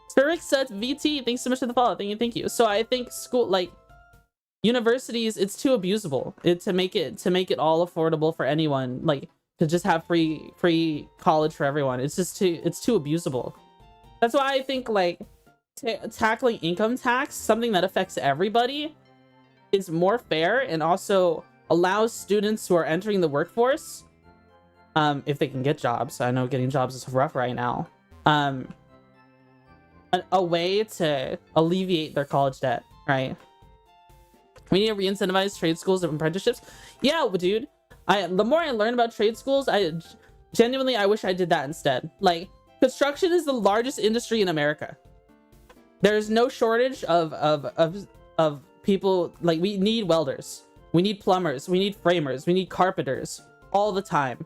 A: Spirit said VT, thanks so much for the follow. Thank you. So I think school, like universities, it's too abusable to make it all affordable for anyone, like to just have free college for everyone. It's too abusable. That's why I think like tackling income tax, something that affects everybody, is more fair and also allows students who are entering the workforce, if they can get jobs. I know getting jobs is rough right now. A way to alleviate their college debt, right? We need to re-incentivize trade schools and apprenticeships. Yeah, dude. The more I learn about trade schools, I wish I did that instead. Like, construction is the largest industry in America. There's no shortage of people. Like, we need welders, we need plumbers, we need framers, we need carpenters all the time.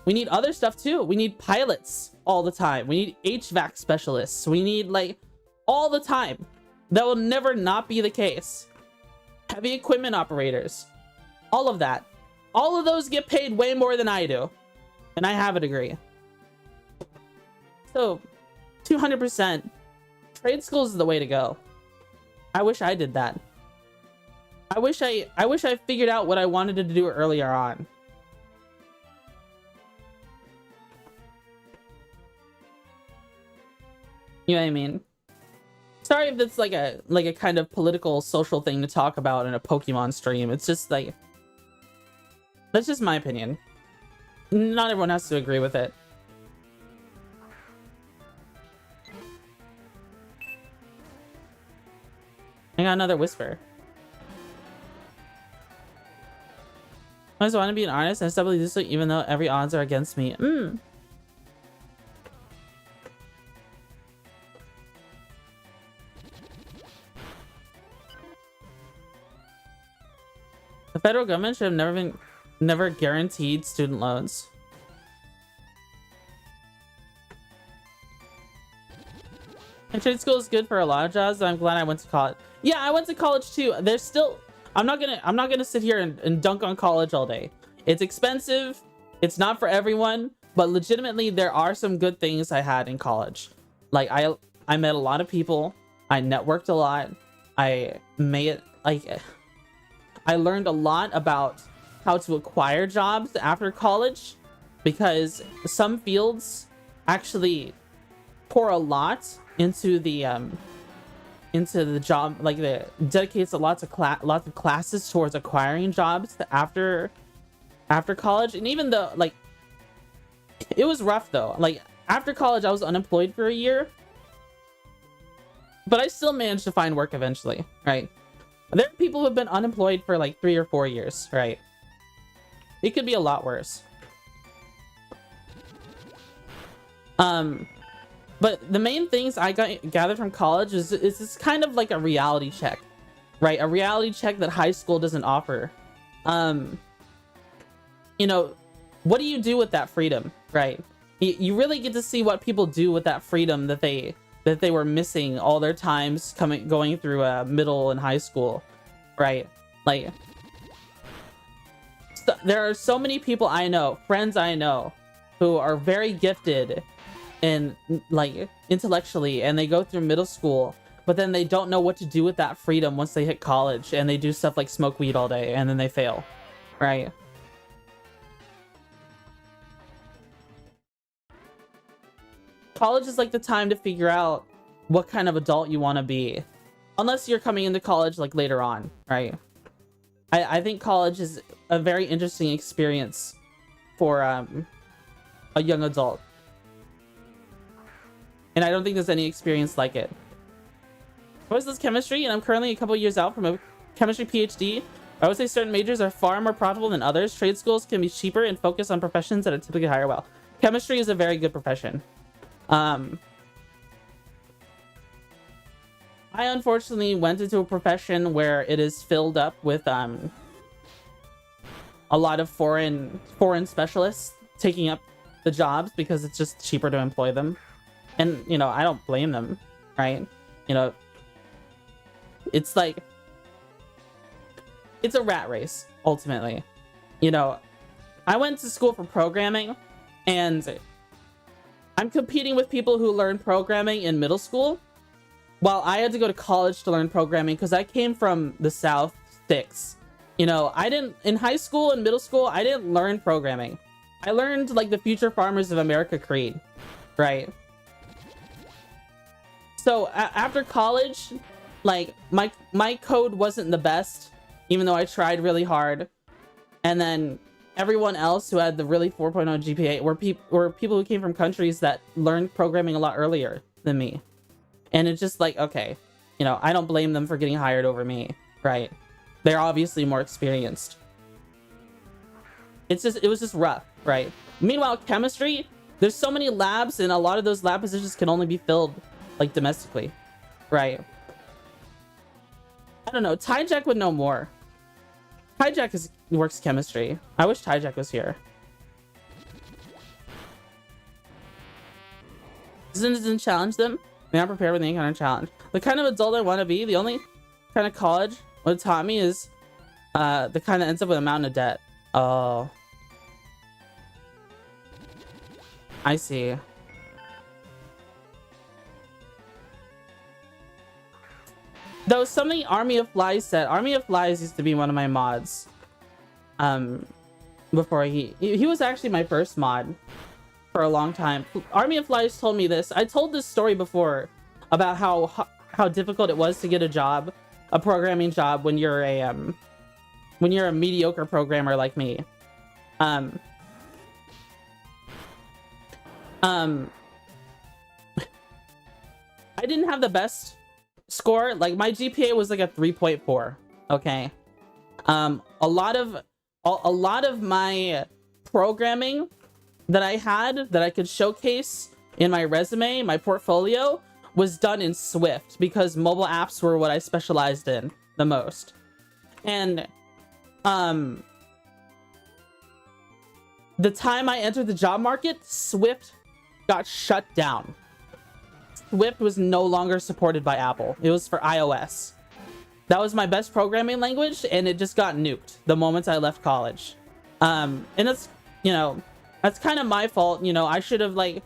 A: We need other stuff too. We need pilots all the time. We need HVAC specialists. We need, like, all the time. That will never not be the case. Heavy equipment operators. All of that. All of those get paid way more than I do. And I have a degree. So, 200%. Trade schools is the way to go. I wish I did that. I wish I figured out what I wanted to do earlier on. You know what I mean? Sorry if it's like a kind of political, social thing to talk about in a Pokemon stream. It's just like, that's just my opinion. Not everyone has to agree with it. I got another whisper. I just want to be an artist and stubbornly do so even though every odds are against me. The federal government should have never guaranteed student loans. And trade school is good for a lot of jobs, but I'm glad I went to college. Yeah, I went to college too. There's still, I'm not gonna sit here and dunk on college all day. It's expensive. It's not for everyone, but legitimately there are some good things I had in college. Like I met a lot of people. I networked a lot. I learned a lot about how to acquire jobs after college, because some fields actually pour a lot into the job, like the dedicates lots of classes towards acquiring jobs after college. And even though like it was rough though, like after college I was unemployed for a year, but I still managed to find work eventually, right? There are people who have been unemployed for like 3 or 4 years, right? It could be a lot worse. But the main things I gathered from college is it's kind of like a reality check, right? A reality check that high school doesn't offer. You know, what do you do with that freedom, right? You really get to see what people do with that freedom that they were missing all their times going through middle and high school, right? Like, there are so many people I know, friends I know, who are very gifted and like intellectually, and they go through middle school, but then they don't know what to do with that freedom once they hit college, and they do stuff like smoke weed all day and then they fail, right? College is like the time to figure out what kind of adult you want to be, unless you're coming into college like later on, right? I think college is a very interesting experience for a young adult, and I don't think there's any experience like it. What is this chemistry? And I'm currently a couple years out from a chemistry PhD. I would say certain majors are far more profitable than others. Trade schools can be cheaper and focus on professions that are typically higher. Well, chemistry is a very good profession. I unfortunately went into a profession where it is filled up with a lot of foreign specialists taking up the jobs because it's just cheaper to employ them. And, you know, I don't blame them, right? You know, it's like, it's a rat race, ultimately. You know, I went to school for programming, and I'm competing with people who learn programming in middle school, while I had to go to college to learn programming because I came from the South sticks. You know, in high school and middle school, I didn't learn programming. I learned like the Future Farmers of America creed, right? So after college, like my code wasn't the best, even though I tried really hard. And then everyone else who had the really 4.0 GPA were people who came from countries that learned programming a lot earlier than me. And it's just like, okay, you know, I don't blame them for getting hired over me, right? They're obviously more experienced. It was just rough, right? Meanwhile, chemistry, there's so many labs, and a lot of those lab positions can only be filled like domestically, right? I don't know. Tyjack would know more. Tyjack works chemistry. I wish Tyjack was here. Doesn't challenge them. May not prepare with any kind of challenge. The kind of adult I want to be, the only kind of college what it taught me is the kind that ends up with a mountain of debt. Oh, I see. Though something Army of Flies said. Army of Flies used to be one of my mods. Before he was actually my first mod for a long time. Army of Flies told me this. I told this story before about how difficult it was to get a job, a programming job, when you're a mediocre programmer like me. I didn't have the best score, like my GPA was like a 3.4. Okay. A lot of my programming that I had that I could showcase in my resume, my portfolio, was done in Swift because mobile apps were what I specialized in the most. And the time I entered the job market, Swift got shut down. Swift was no longer supported by Apple. It was for iOS. That was my best programming language, and it just got nuked the moment I left college. And that's, you know, that's kind of my fault. You know, I should have like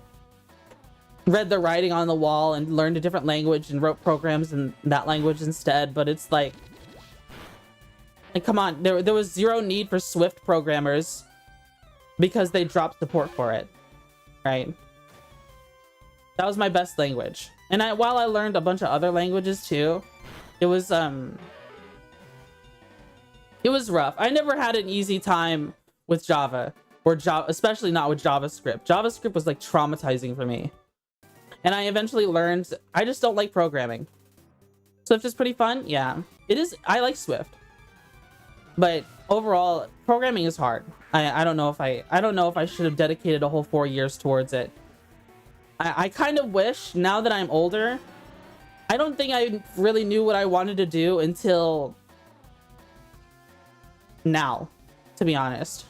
A: read the writing on the wall and learned a different language and wrote programs in that language instead. But it's like come on, there was zero need for Swift programmers because they dropped support for it, right? That was my best language. And while I learned a bunch of other languages too, it was rough. I never had an easy time with Java, or Java, especially not with JavaScript. JavaScript was like traumatizing for me. And I eventually learned I just don't like programming. Swift is pretty fun. Yeah, it is. I like Swift. But overall, programming is hard. I don't know if I should have dedicated a whole 4 years towards it. I kind of wish, now that I'm older, I don't think I really knew what I wanted to do until now, to be honest.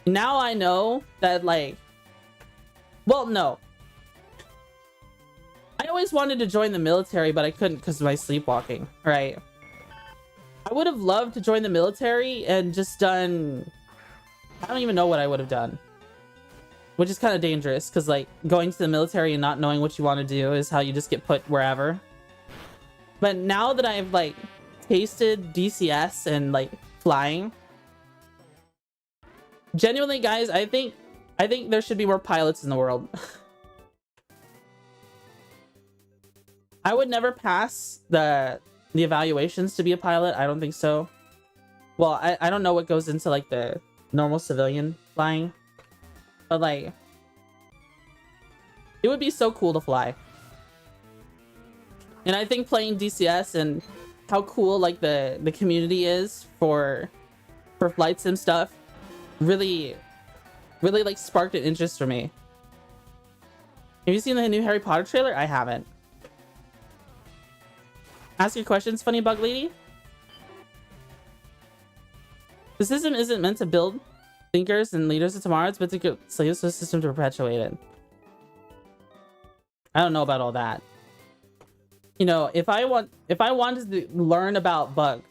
A: Now I know that, like, well, no. I always wanted to join the military, but I couldn't because of my sleepwalking, right? I would have loved to join the military and just done... I don't even know what I would have done. Which is kind of dangerous, because like going to the military and not knowing what you want to do is how you just get put wherever. But now that I've like tasted DCS and like flying, genuinely guys, I think there should be more pilots in the world. I would never pass the evaluations to be a pilot. I don't think so. Well, I don't know what goes into like the normal civilian flying, but like it would be so cool to fly. And I think playing DCS and how cool like the community is for flight sim stuff really like sparked an interest for me. Have you seen the new Harry Potter trailer? I haven't. Ask your questions, funny bug lady. The system isn't meant to build thinkers and leaders of tomorrow. It's meant to get slaves to the system to perpetuate it. I don't know about all that. You know, if I wanted to learn about bugs,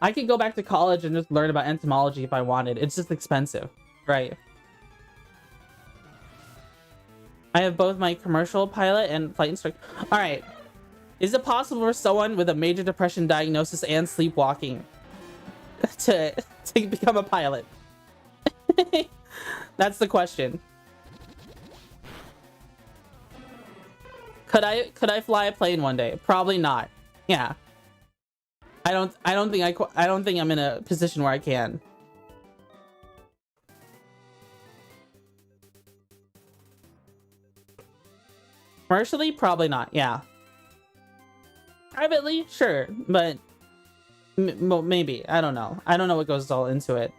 A: I could go back to college and just learn about entomology if I wanted. It's just expensive, right? I have both my commercial pilot and flight instructor. All right. Is it possible for someone with a major depression diagnosis and sleepwalking to become a pilot? That's the question. Could I fly a plane one day? Probably not. Yeah. I don't think I'm in a position where I can. Commercially, probably not. Yeah. Privately, sure, but maybe. I don't know. I don't know what goes all into it.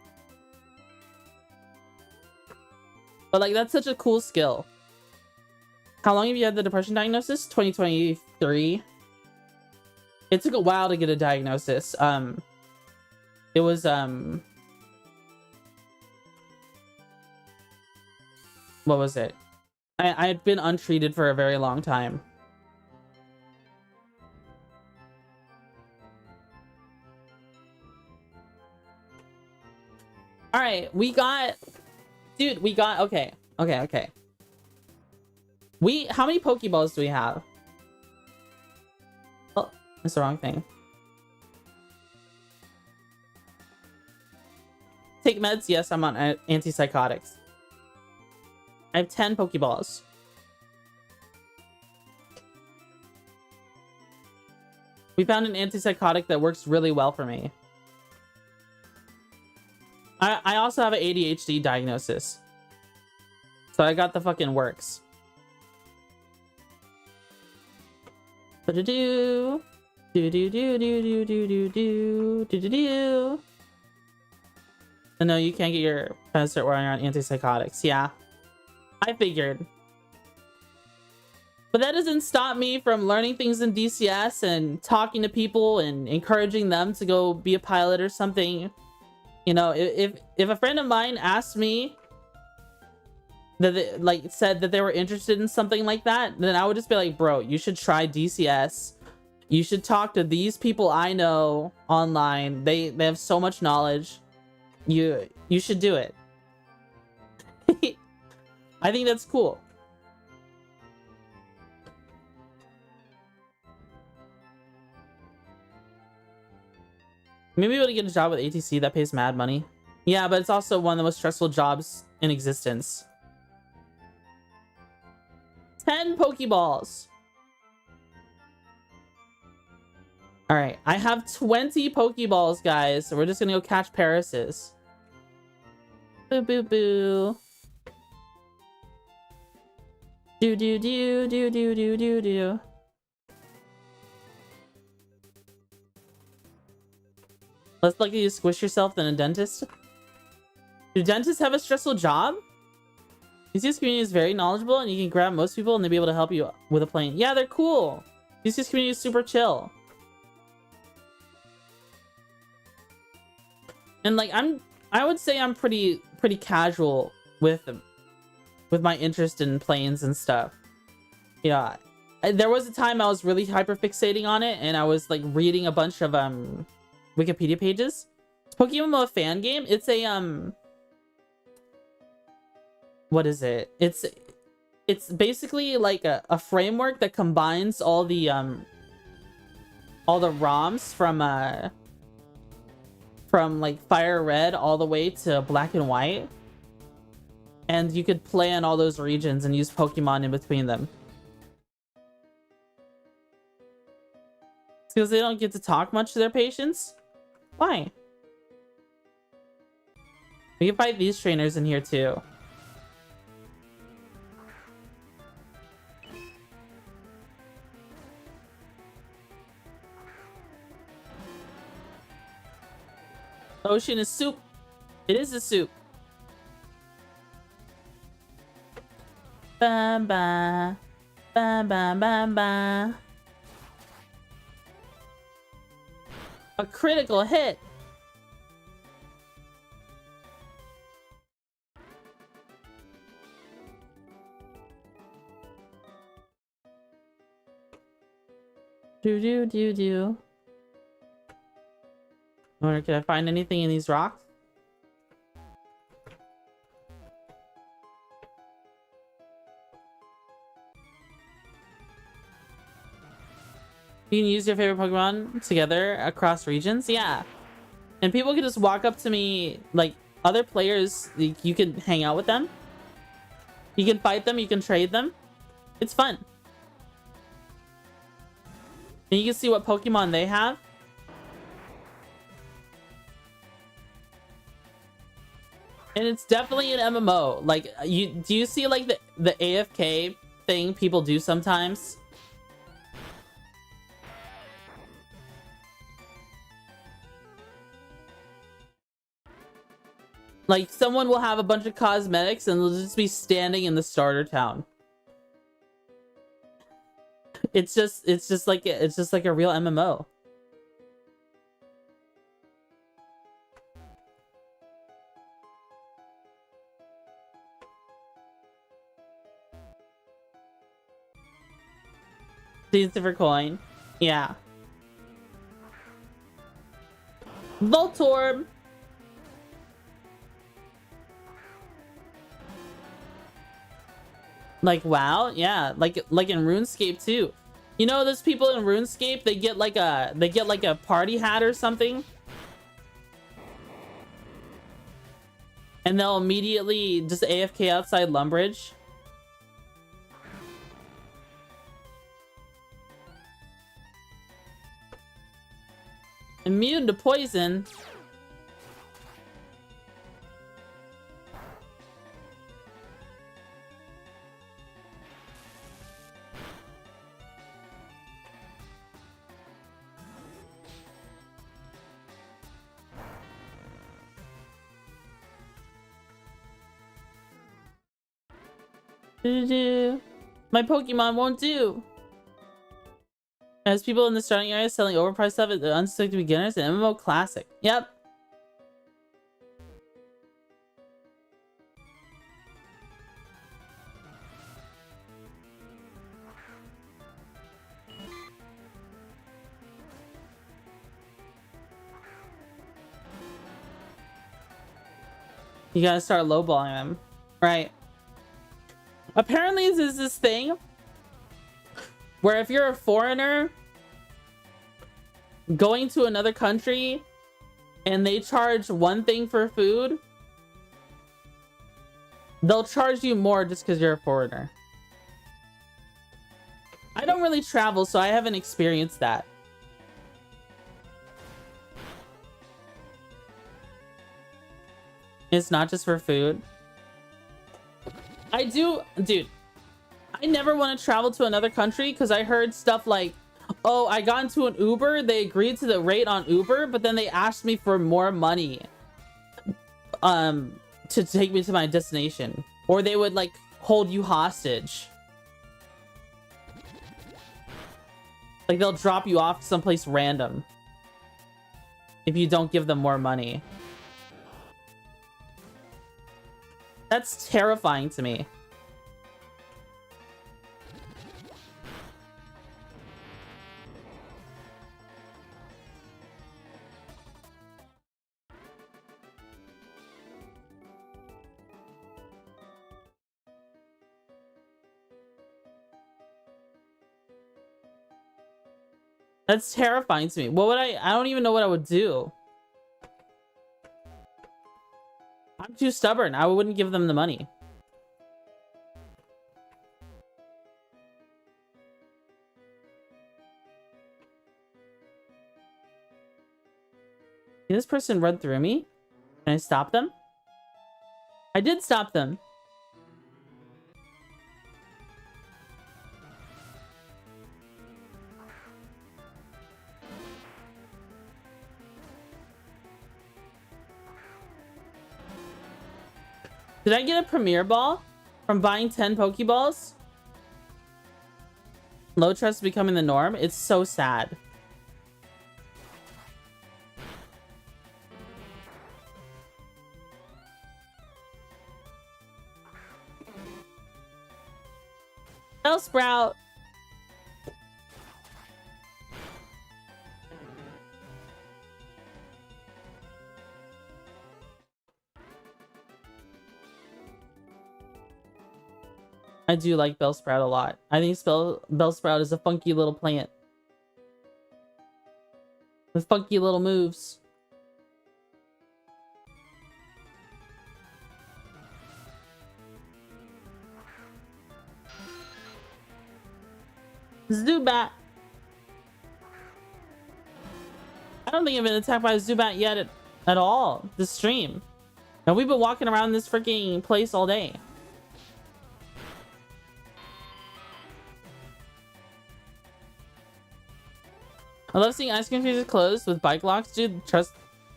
A: But like, that's such a cool skill. How long have you had the depression diagnosis? 2023. It took a while to get a diagnosis. It was what was it? I had been untreated for a very long time. All right, we got, dude, we got, okay. How many Pokeballs do we have? Oh, that's the wrong thing. Take meds? Yes, I'm on antipsychotics. I have 10 Pokeballs. We found an antipsychotic that works really well for me. I also have an ADHD diagnosis. So I got the fucking works. Do do do do do do do do do do do do. No, you can't get your pets while you're on antipsychotics. Yeah, I figured. But that doesn't stop me from learning things in DCS and talking to people and encouraging them to go be a pilot or something. You know, if a friend of mine asked me that they, said that they were interested in something like that, then I would just be like, bro, you should try DCS. You should talk to these people I know online. They have so much knowledge. You should do it. I think that's cool. Maybe we'll get a job with ATC that pays mad money. Yeah, but it's also one of the most stressful jobs in existence. 10 Pokeballs. All right, I have 20 Pokeballs, guys. So we're just gonna go catch Parasis. Boo boo boo. Do do do do do do do do. Less likely to squish yourself than a dentist. Do dentists have a stressful job? DCS community is very knowledgeable and you can grab most people and they'll be able to help you with a plane. Yeah, they're cool. DCS community is super chill. And like I would say I'm pretty casual with my interest in planes and stuff. Yeah. There was a time I was really hyper fixating on it and I was like reading a bunch of Wikipedia pages. Is PokeMMO a fan game? It's a what is it? It's basically like a framework that combines all the ROMs from like Fire Red all the way to Black and White. And you could play in all those regions and use Pokemon in between them. It's because they don't get to talk much to their patients? Why? We can fight these trainers in here too. Ocean is soup. It is a soup. Ba ba ba ba ba ba. A critical hit. Do do do do. I wonder, can I find anything in these rocks? You can use your favorite Pokemon together across regions? Yeah. And people can just walk up to me, like, other players, you can hang out with them. You can fight them, you can trade them. It's fun. And you can see what Pokemon they have. And it's definitely an MMO. Like, do you see like the AFK thing people do sometimes? Like, someone will have a bunch of cosmetics and they'll just be standing in the starter town. It's just like a real MMO. For coin. Yeah. Voltorb. Like, wow, yeah, like in RuneScape too. You know, those people in RuneScape, they get like a party hat or something, and they'll immediately just AFK outside Lumbridge. Immune to poison. My Pokemon won't do. As people in the starting area selling overpriced stuff at the unsuspecting beginners, an MMO classic. Yep. You gotta start lowballing them. Right. Apparently there's this thing where if you're a foreigner going to another country and they charge one thing for food, they'll charge you more just because you're a foreigner. I don't really travel, so I haven't experienced that. It's not just for food. I do, dude. I never want to travel to another country because I heard stuff like, oh, I got into an Uber, they agreed to the rate on Uber, but then they asked me for more money to take me to my destination. Or they would like hold you hostage. Like they'll drop you off someplace random if you don't give them more money. That's terrifying to me. That's terrifying to me. What would I don't even know what I would do. I'm too stubborn. I wouldn't give them the money. Did this person run through me? Can I stop them? I did stop them. Did I get a Premier Ball from buying 10 Pokeballs? Low trust becoming the norm? It's so sad. Sprout. I do like Bellsprout a lot. I think Bellsprout is a funky little plant with funky little moves. Zubat. I don't think I've been attacked by a Zubat yet at all this stream. And we've been walking around this freaking place all day. I love seeing ice cream freezers closed with bike locks, dude.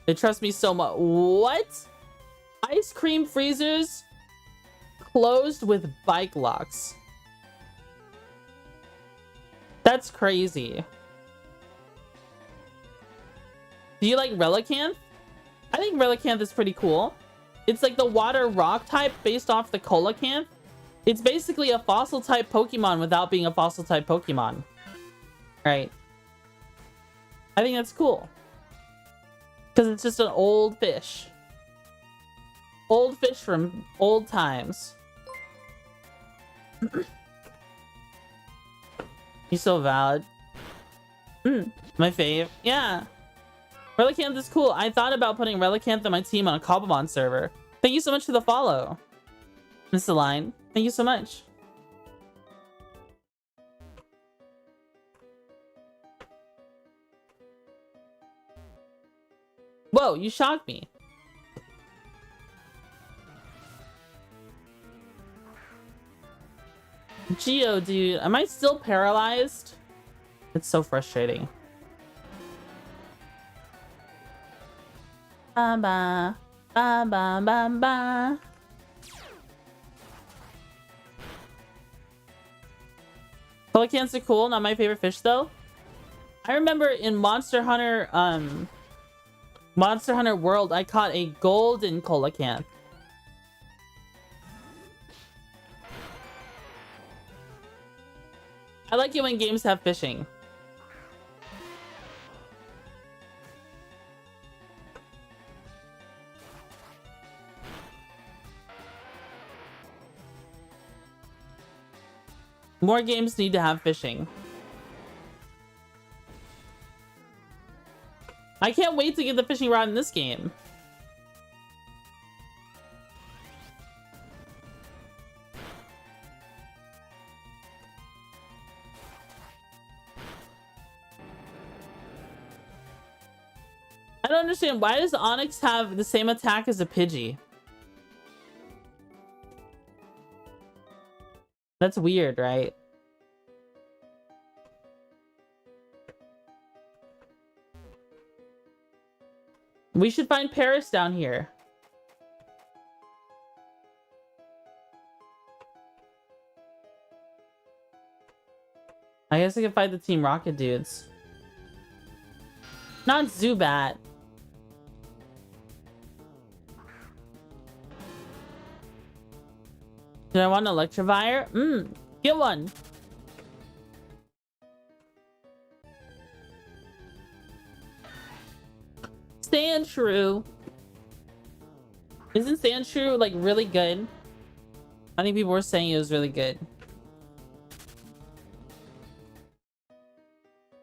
A: They trust me so much. What? Ice cream freezers closed with bike locks? That's crazy. Do you like Relicanth? I think Relicanth is pretty cool. It's like the water rock type based off the Coelacanth. It's basically a fossil type Pokemon without being a fossil type Pokemon. Right. I think that's cool. Because it's just an old fish. Old fish from old times. He's so valid. My fave. Yeah. Relicanth is cool. I thought about putting Relicanth on my team on a Cobblemon server. Thank you so much for the follow, Mr. Line. Thank you so much. Whoa, you shocked me. Geo, dude, am I still paralyzed? It's so frustrating. Ba ba ba ba ba ba. Coelacanths are cool, not my favorite fish though. I remember in Monster Hunter World, I caught a golden coelacanth. I like it when games have fishing. More games need to have fishing. I can't wait to get the fishing rod in this game. I don't understand. Why does Onyx have the same attack as a Pidgey? That's weird, right? We should find Paris down here. I guess I can fight the Team Rocket dudes. Not Zubat. Do I want an Electivire? Get one. Sandshrew. Isn't Sandshrew like really good? I think people were saying it was really good.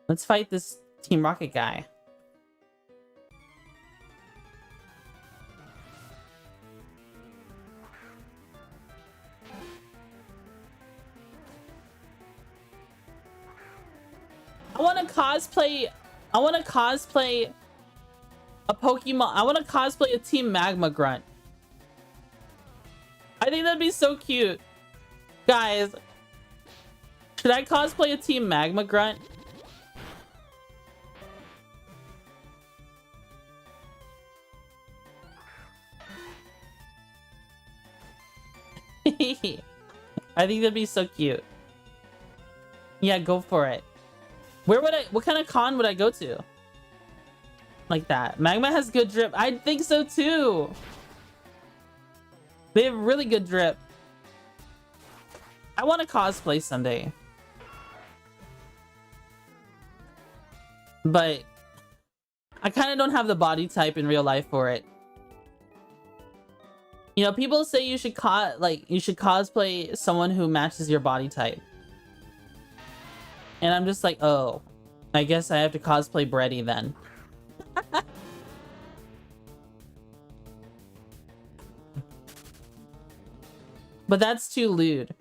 A: Let's fight this Team Rocket guy. I want to cosplay a Pokemon. I want to cosplay a Team Magma Grunt. I think that'd be so cute. Guys, should I cosplay a Team Magma Grunt? I think that'd be so cute. Yeah, go for it. What kind of con would I go to? Like that. Magma has good drip. I think so too. They have really good drip. I want to cosplay someday. But I kind of don't have the body type in real life for it. You know, people say you should cosplay someone who matches your body type. And I'm just like, oh, I guess I have to cosplay Breddy then. But that's too lewd.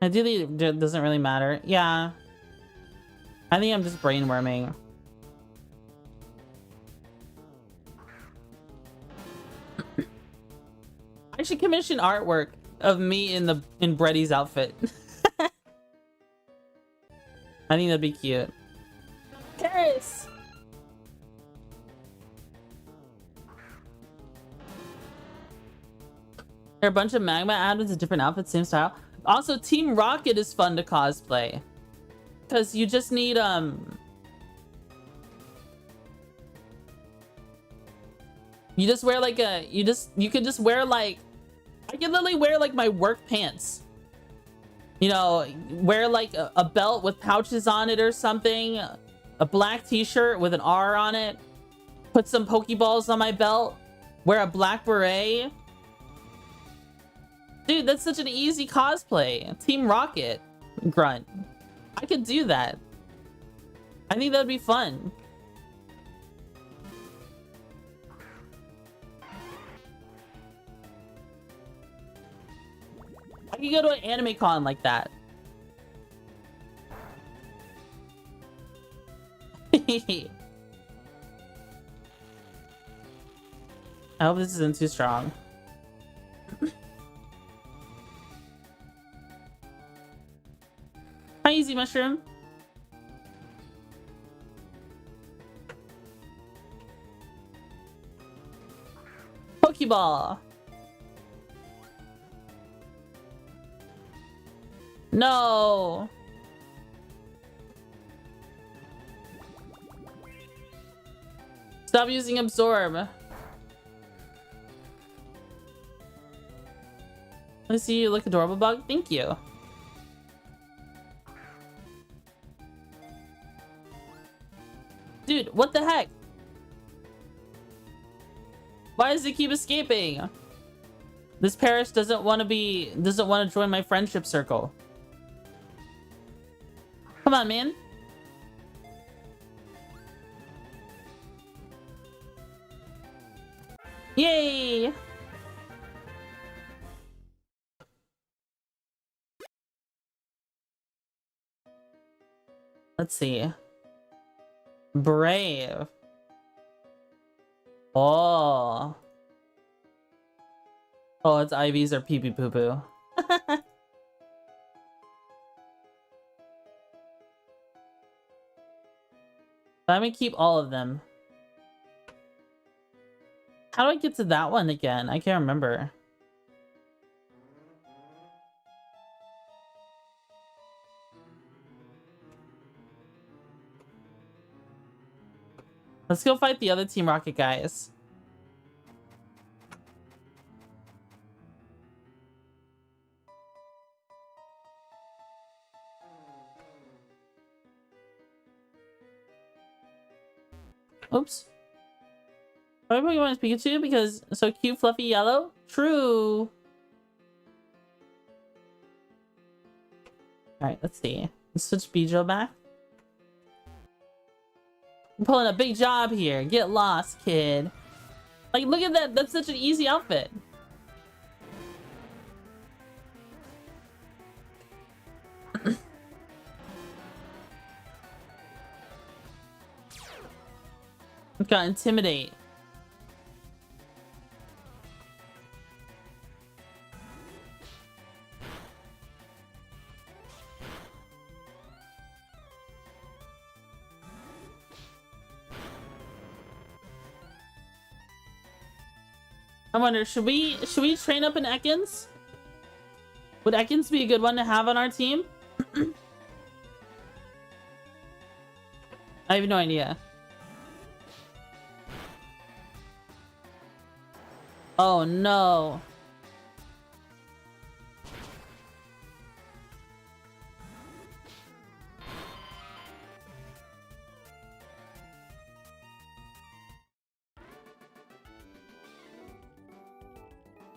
A: Ideally, it doesn't really matter. Yeah. I think I'm just brainworming. I should commission artwork of me in Breddy's outfit. I think that'd be cute. Paris! There are a bunch of Magma add-ons in different outfits, same style. Also, Team Rocket is fun to cosplay. Because you just need, you just wear like a, you could just wear like, I can literally wear like my work pants. You know, wear like a belt with pouches on it or something. A black t-shirt with an R on it. Put some Pokeballs on my belt. Wear a black beret. Dude, that's such an easy cosplay. Team Rocket Grunt. I could do that. I think that'd be fun. I could go to an anime con like that. I hope this isn't too strong. Hi, Easy Mushroom. Pokeball. No! Stop using absorb. I see you look adorable, Bug. Thank you. Dude, what the heck? Why does it keep escaping? This Paris doesn't want to join my friendship circle. Come on, man. Yay! Let's see. Brave. Oh. Oh, it's IVs or pee pee poo poo. I'm gonna keep all of them. How do I get to that one again? I can't remember. Let's go fight the other Team Rocket guys. Oops. My Pokemon is Pikachu because so cute, fluffy, yellow? True. Alright, let's see. Let's switch Beedrill back. I'm pulling a big job here. Get lost, kid. Like, look at that. That's such an easy outfit. Got intimidate. I wonder, should we train up an Ekans? Would Ekans be a good one to have on our team? I have no idea. Oh no.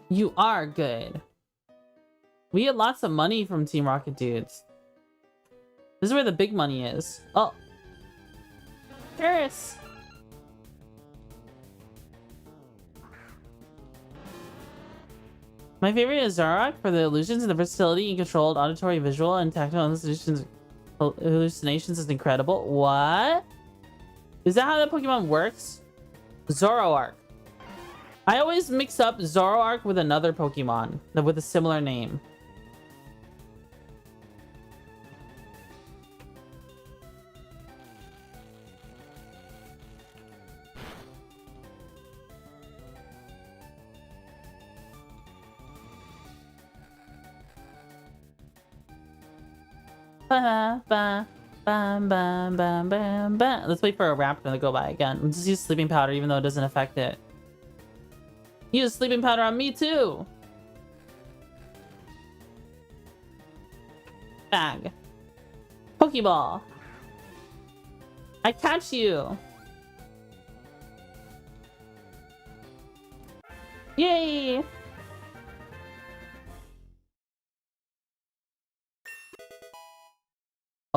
A: You are good. We get lots of money from Team Rocket dudes. This is where the big money is. Oh. Paris. My favorite is Zarok for the illusions and the versatility and controlled auditory, visual, and tactile hallucinations is incredible. What? Is that how that Pokemon works? Zoroark. I always mix up Zoroark with another Pokemon with a similar name. Ba, ba, bam, bam, bam, bam, bam. Let's wait for a Raptor to go by again. Let's just use sleeping powder even though it doesn't affect it. Use sleeping powder on me too. Bag. Pokeball. I catch you. Yay.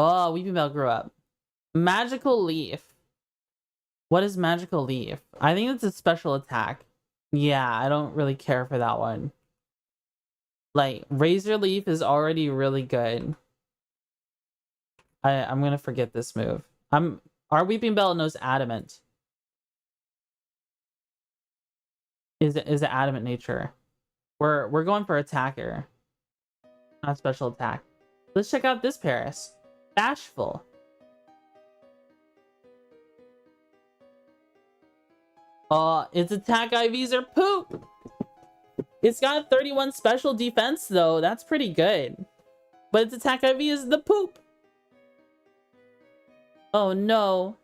A: Oh, Weeping Bell grew up. Magical Leaf. What is Magical Leaf? I think it's a special attack. Yeah, I don't really care for that one. Like, Razor Leaf is already really good. I'm gonna forget this move. Our Weeping Bell knows Adamant. Is an Adamant nature. We're going for attacker. Not special attack. Let's check out this Paris. Bashful. Its attack IVs are poop. It's got 31 special defense though. That's pretty good. But its attack IV is the poop. Oh no.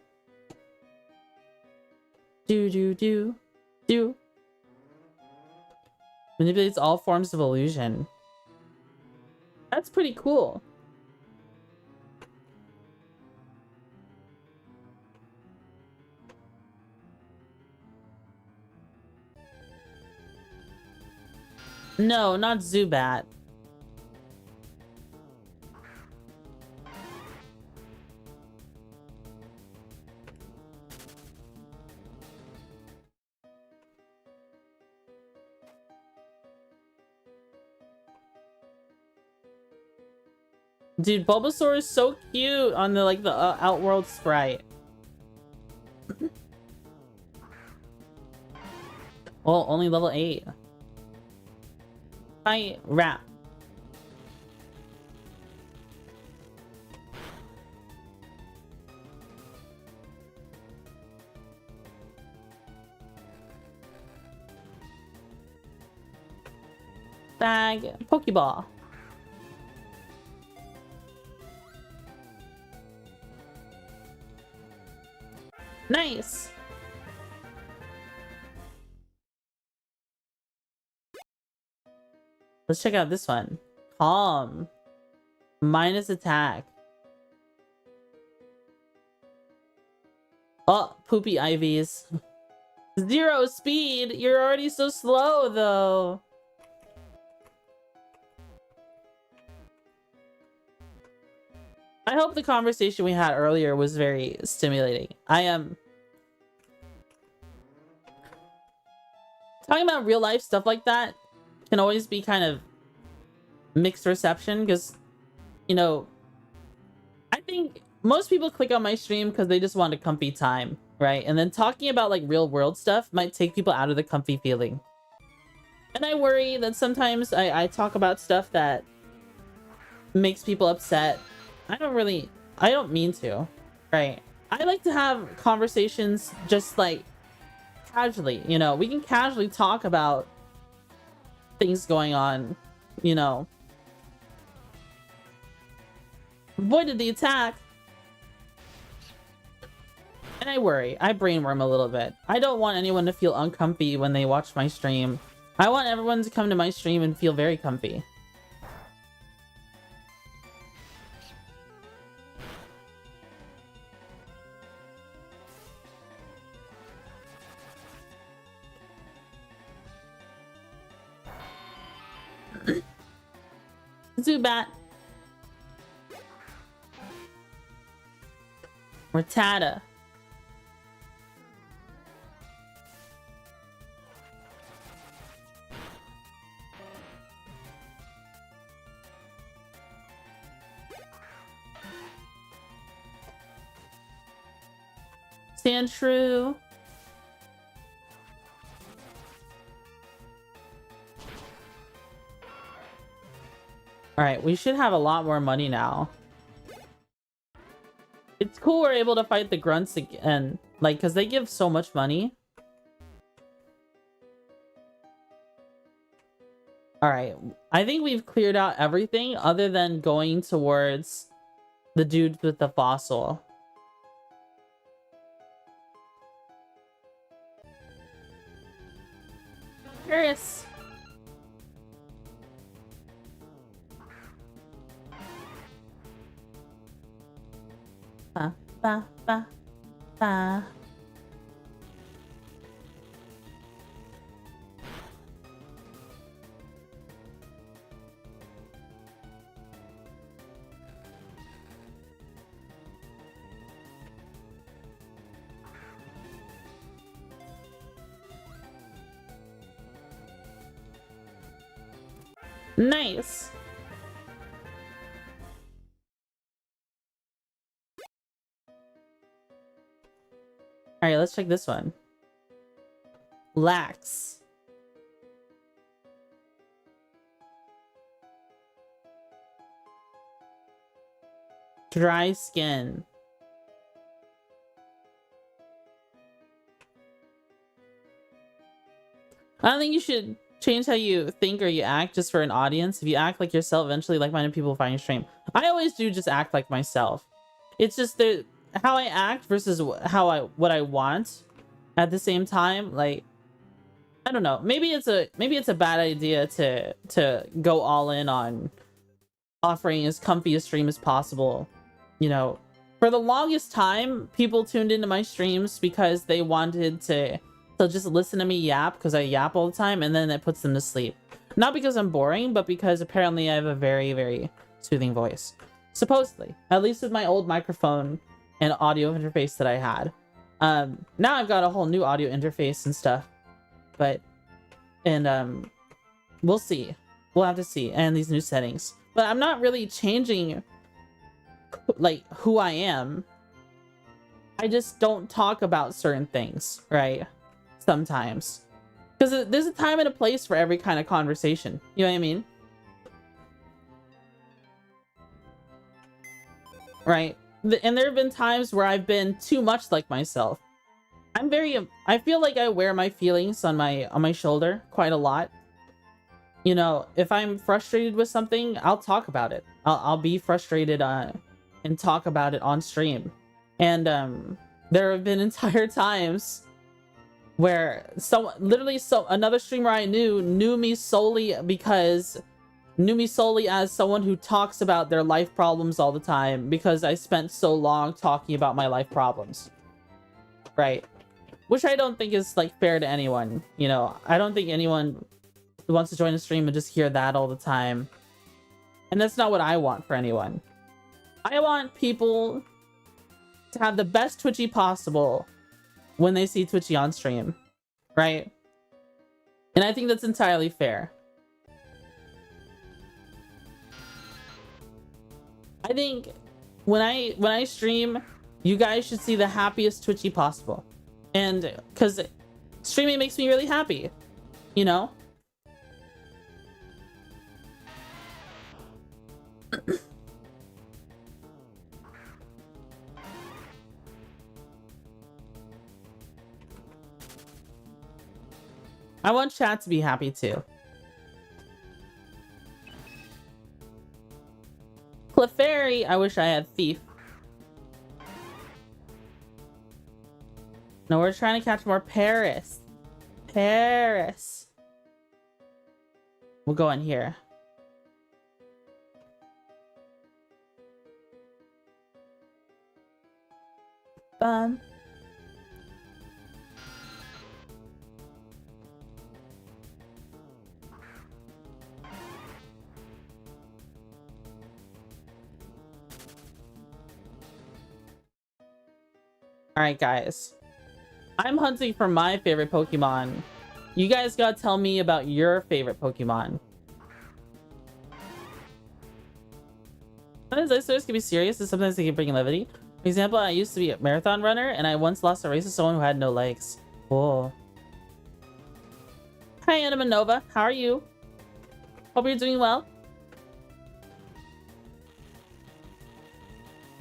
A: Do. Manipulates all forms of illusion. That's pretty cool. No, not Zubat. Dude, Bulbasaur is so cute on the like the Outworld sprite. Well, only level 8. Fight Rap. Bag Pokeball. Nice. Let's check out this one. Calm. Minus attack. Oh, poopy IVs. 0 speed. You're already so slow though. I hope the conversation we had earlier was very stimulating. I am talking about real life stuff like that can always be kind of mixed reception because, you know, I think most people click on my stream because they just want a comfy time, right? And then talking about like real world stuff might take people out of the comfy feeling. And I worry that sometimes I talk about stuff that makes people upset. I don't mean to, right? I like to have conversations just like casually, you know, we can casually talk about things going on, you know. Avoided the attack. And I worry, I brainworm a little bit. I don't want anyone to feel uncomfy when they watch my stream. I want everyone to come to my stream and feel very comfy. Zubat. Rattata. Sandshrew. Alright, we should have a lot more money now. It's cool we're able to fight the grunts again, like, because they give so much money. Alright, I think we've cleared out everything other than going towards the dude with the fossil. Curious. Ba. Nice. All right, let's check this one. Lax. Dry skin. I don't think you should change how you think or you act just for an audience. If you act like yourself, eventually like-minded people will find your stream. I always do just act like myself. It's just how I act versus what I want at the same time. Like, I don't know. Maybe it's a bad idea to go all in on offering as comfy a stream as possible. You know, for the longest time, people tuned into my streams because they wanted to just listen to me yap, because I yap all the time, and then it puts them to sleep. Not because I'm boring, but because apparently I have a very, very soothing voice. Supposedly. At least with my old microphone and audio interface that I had. Now I've got a whole new audio interface and stuff. But, and, we'll see. We'll have to see. And these new settings. But I'm not really changing, like, who I am. I just don't talk about certain things, right? Sometimes. Because there's a time and a place for every kind of conversation. You know what I mean? Right? And there have been times where I've been too much like myself. I feel like I wear my feelings on my shoulder quite a lot. You know, if I'm frustrated with something, I'll talk about it. I'll be frustrated and talk about it on stream. And there have been entire times where another streamer I knew me solely as someone who talks about their life problems all the time because I spent so long talking about my life problems. Right? Which I don't think is, like, fair to anyone. You know, I don't think anyone who wants to join a stream and just hear that all the time. And that's not what I want for anyone. I want people to have the best Twitchy possible when they see Twitchy on stream. Right? And I think that's entirely fair. I think when I stream, you guys should see the happiest Twitchy possible. And because streaming makes me really happy, you know? I want chat to be happy too. Clefairy, I wish I had Thief. No, we're trying to catch more Paris. Paris. We'll go in here. Bum. Alright, guys. I'm hunting for my favorite Pokemon. You guys gotta tell me about your favorite Pokemon. Sometimes ice stories can be serious and sometimes they can bring levity. For example, I used to be a marathon runner and I once lost a race to someone who had no legs. Whoa. Hi, Anima Nova. How are you? Hope you're doing well.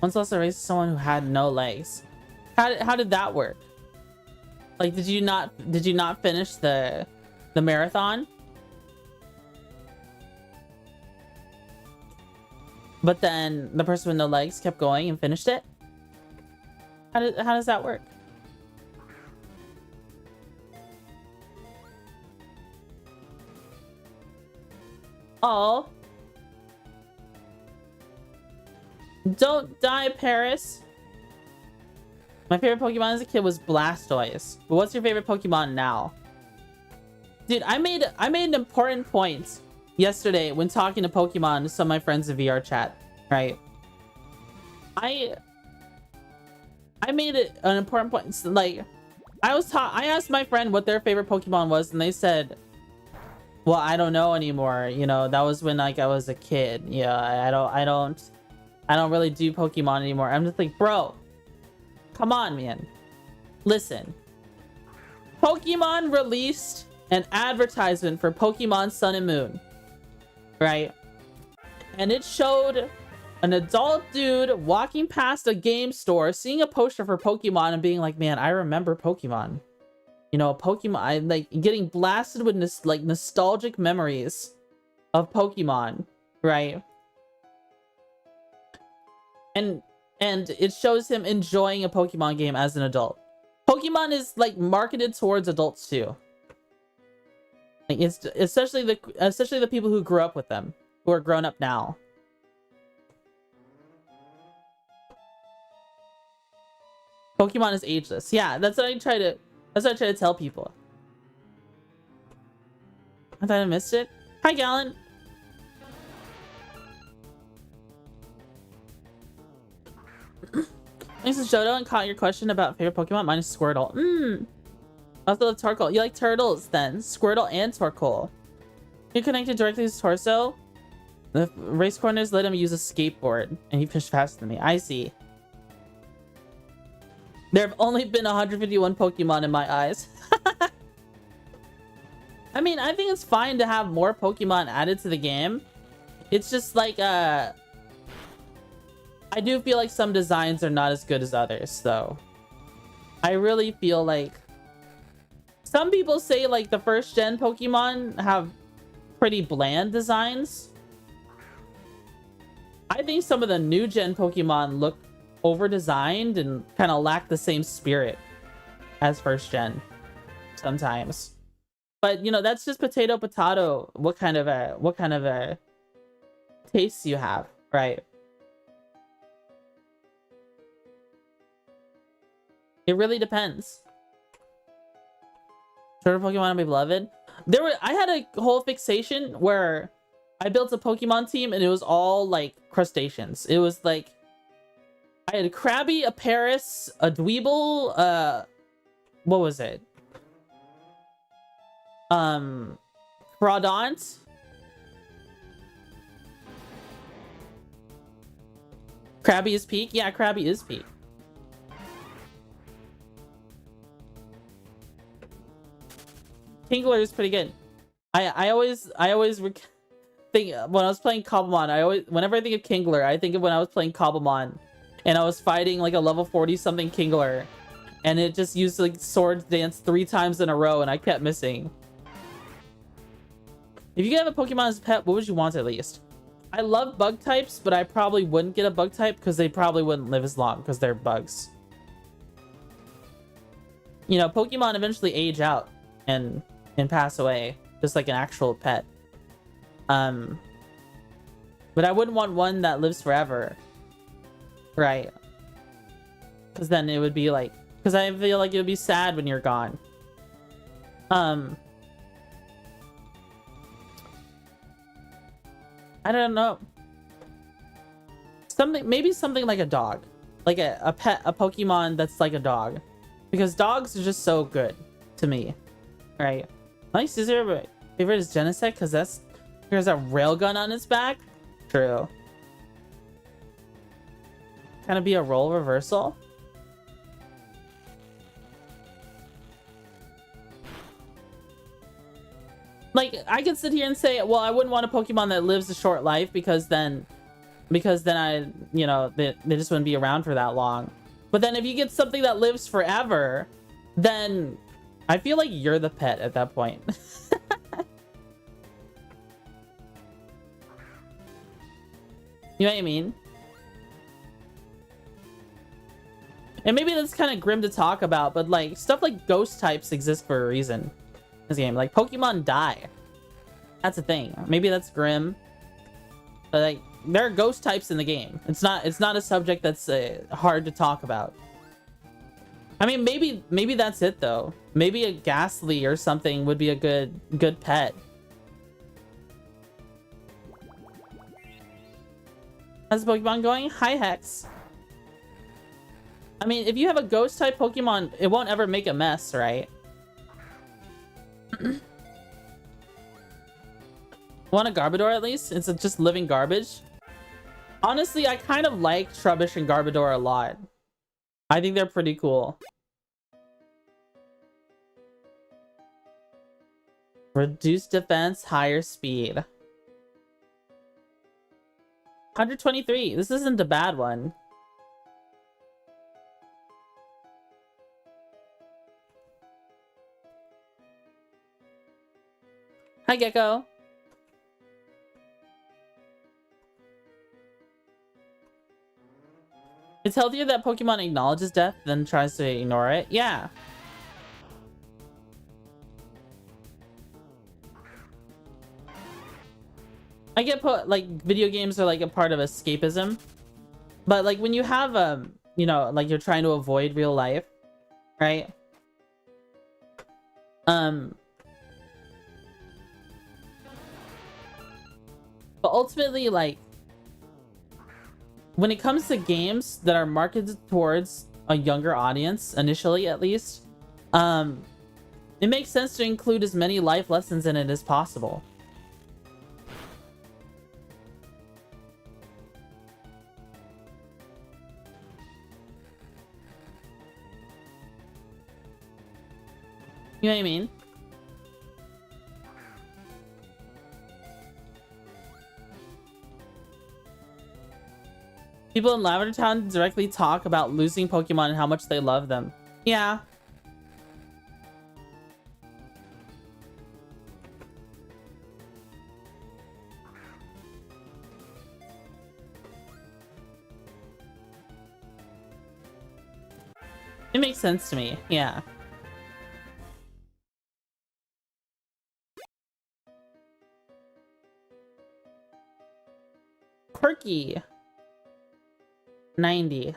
A: Once lost a race to someone who had no legs. How did that work? Like, did you not finish the marathon? But then the person with no legs kept going and finished it? How does that work? Oh. Don't die, Paris. My favorite Pokemon as a kid was Blastoise. But what's your favorite Pokemon now? Dude, I made an important point yesterday when talking to Pokemon to some of my friends in VR chat, right? I made it an important point. Like, I asked my friend what their favorite Pokemon was, and they said, well, I don't know anymore. You know, that was when, like, I was a kid. Yeah, I don't really do Pokemon anymore. I'm just like, bro, come on, man. Listen. Pokemon released an advertisement for Pokemon Sun and Moon. Right? And it showed an adult dude walking past a game store, seeing a poster for Pokemon and being like, man, I remember Pokemon. you know, Pokemon. I like getting blasted with nostalgic memories of Pokemon, right? And it shows him enjoying a Pokemon game as an adult. Pokemon is like marketed towards adults too. Like it's especially the people who grew up with them, who are grown up now. Pokemon is ageless. Yeah, that's what I try to tell people. I thought I missed it. Hi, Gallon. This is Jodo and caught your question about favorite Pokemon. Mine is Squirtle. I also love Torkoal. You like turtles then? Squirtle and Torkoal. You're connected directly to his torso. The race corners let him use a skateboard, and he pushed faster than me. I see. There have only been 151 Pokemon in my eyes. I mean, I think it's fine to have more Pokemon added to the game. It's just like, I do feel like some designs are not as good as others, though. I really feel like... Some people say, like, the first-gen Pokemon have pretty bland designs. I think some of the new-gen Pokemon look over-designed and kind of lack the same spirit as first-gen sometimes. But, you know, that's just potato what kind of a taste you have, right? It really depends. Turtle Pokemon are my beloved. I had a whole fixation where I built a Pokemon team and it was all like crustaceans. It was like I had a Krabby, a Paris, a Dweeble, what was it? Crawdont. Krabby is peak? Yeah, Krabby is peak. Kingler is pretty good. I always think when I was playing Cobblemon, whenever I think of Kingler, I think of when I was playing Cobblemon and I was fighting like a level 40 something Kingler and it just used like sword dance 3 times in a row and I kept missing. If you could have a Pokemon as a pet, what would you want at least? I love bug types, but I probably wouldn't get a bug type because they probably wouldn't live as long because they're bugs. You know, Pokemon eventually age out and pass away, just like an actual pet. But I wouldn't want one that lives forever, right? Because then it would be like, because I feel like it would be sad when you're gone. I don't know. Maybe something like a dog, like a Pokemon that's like a dog, because dogs are just so good to me, right? My scissor favorite is Genesect because there's a railgun on its back. True. Kind of be a role reversal. Like, I could sit here and say, well, I wouldn't want a Pokemon that lives a short life because then I, you know, they just wouldn't be around for that long. But then if you get something that lives forever, then I feel like you're the pet at that point. You know what I mean? And maybe that's kind of grim to talk about, but like stuff like ghost types exist for a reason in this game. Like Pokemon die. That's a thing. Maybe that's grim, but like there are ghost types in the game. It's not a subject that's hard to talk about. I mean, maybe that's it though. Maybe a Ghastly or something would be a good pet. How's the Pokemon going? Hi, Hex. I mean, if you have a ghost type Pokemon, it won't ever make a mess, right? Want a Garbodor at least? It's just living garbage. Honestly, I kind of like Trubbish and Garbodor a lot. I think they're pretty cool. Reduced defense, higher speed. 123. This isn't a bad one. Hi, Gecko. It's healthier that Pokemon acknowledges death than tries to ignore it. Yeah. I get like video games are like a part of escapism, but like when you have you know, like you're trying to avoid real life, right? But ultimately, like when it comes to games that are marketed towards a younger audience, initially at least, it makes sense to include as many life lessons in it as possible. You know what I mean? People in Lavender Town directly talk about losing Pokemon and how much they love them. Yeah. It makes sense to me. Yeah. Quirky. 90.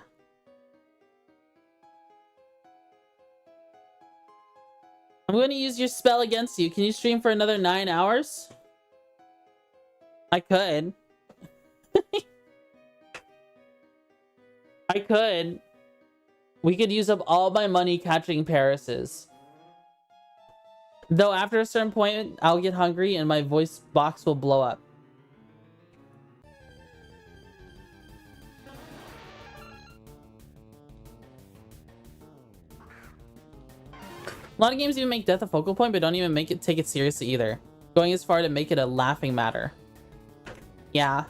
A: I'm going to use your spell against you. Can you stream for another 9 hours? I could. I could. We could use up all my money catching Parases. Though after a certain point, I'll get hungry and my voice box will blow up. A lot of games even make death a focal point, but don't even take it seriously either. Going as far to make it a laughing matter. Yeah.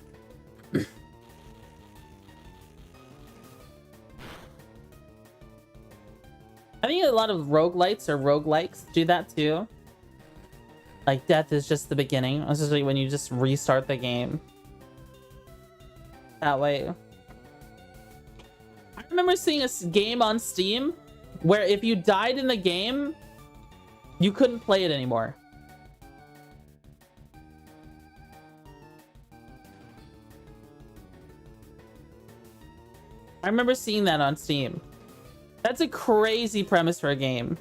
A: I think a lot of roguelites or roguelikes do that too. Like, death is just the beginning. Especially when you just restart the game. That way. I remember seeing a game on Steam where if you died in the game, you couldn't play it anymore. I remember seeing that on Steam. That's a crazy premise for a game.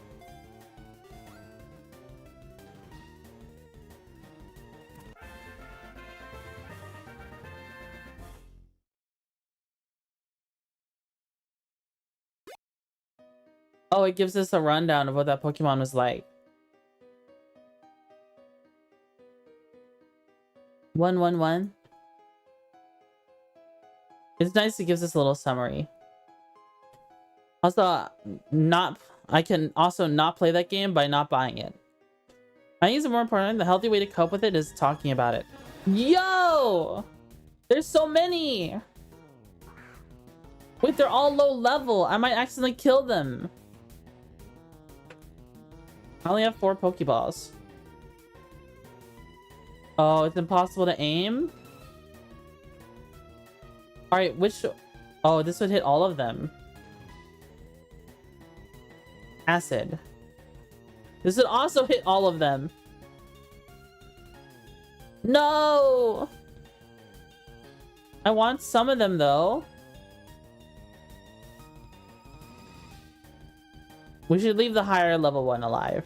A: Oh, it gives us a rundown of what that Pokemon was like. 111. It's nice. It gives us a little summary. Also, I can also not play that game by not buying it. I think it's more important. The healthy way to cope with it is talking about it. Yo! There's so many! Wait, they're all low level. I might accidentally kill them. I only have 4 Pokeballs. Oh, it's impossible to aim? Alright, which... Oh, this would hit all of them. Acid. This would also hit all of them. No! I want some of them, though. We should leave the higher level one alive.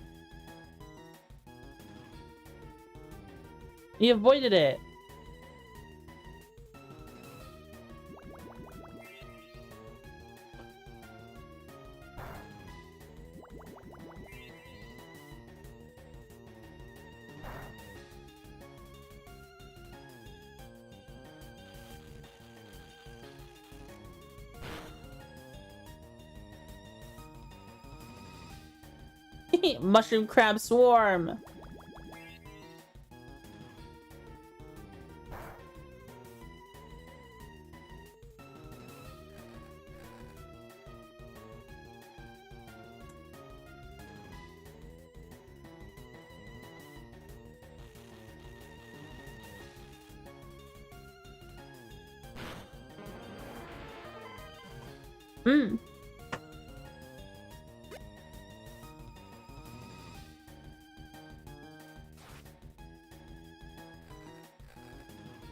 A: You avoided it. Mushroom crab swarm. Hmm.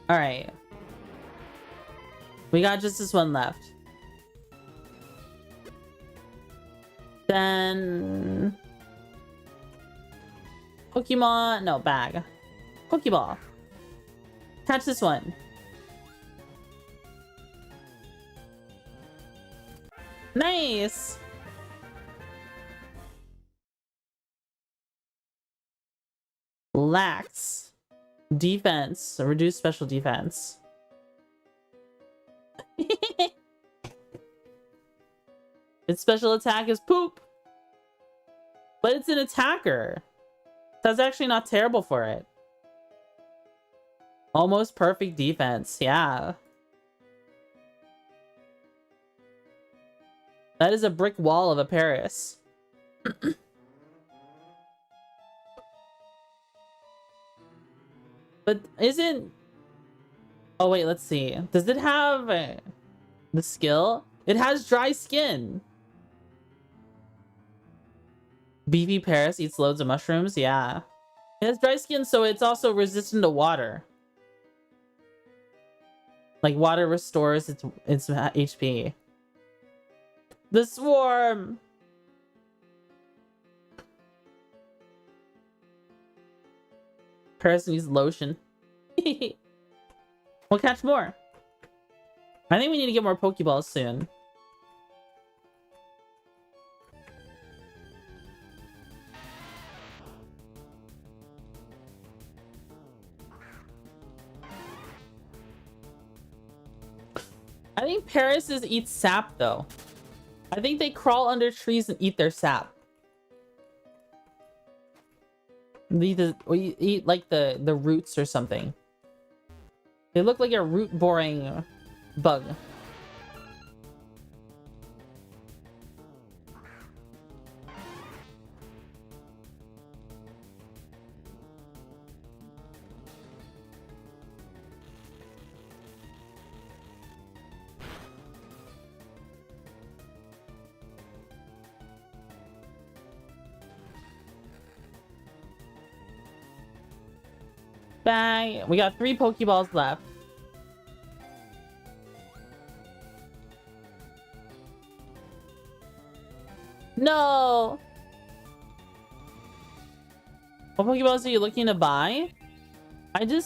A: Alright. We got just this one left. Then... Pokemon... No, bag. Pokeball. Catch this one. Nice! Lax. Defense. Reduce special defense. Its special attack is poop. But it's an attacker. That's actually not terrible for it. Almost perfect defense. Yeah. That is a brick wall of a Paris. But isn't... Oh, wait, let's see. Does it have the skill? It has dry skin. Beefy Paris eats loads of mushrooms. Yeah. It has dry skin, so it's also resistant to water. Like, water restores its HP. The swarm! Paris needs lotion. We'll catch more. I think we need to get more Pokeballs soon. I think Paris's eat sap, though. I think they crawl under trees and eat their sap. They eat like the roots or something. They look like a root-boring bug. Bang! We got 3 Pokeballs left. No! What Pokeballs are you looking to buy?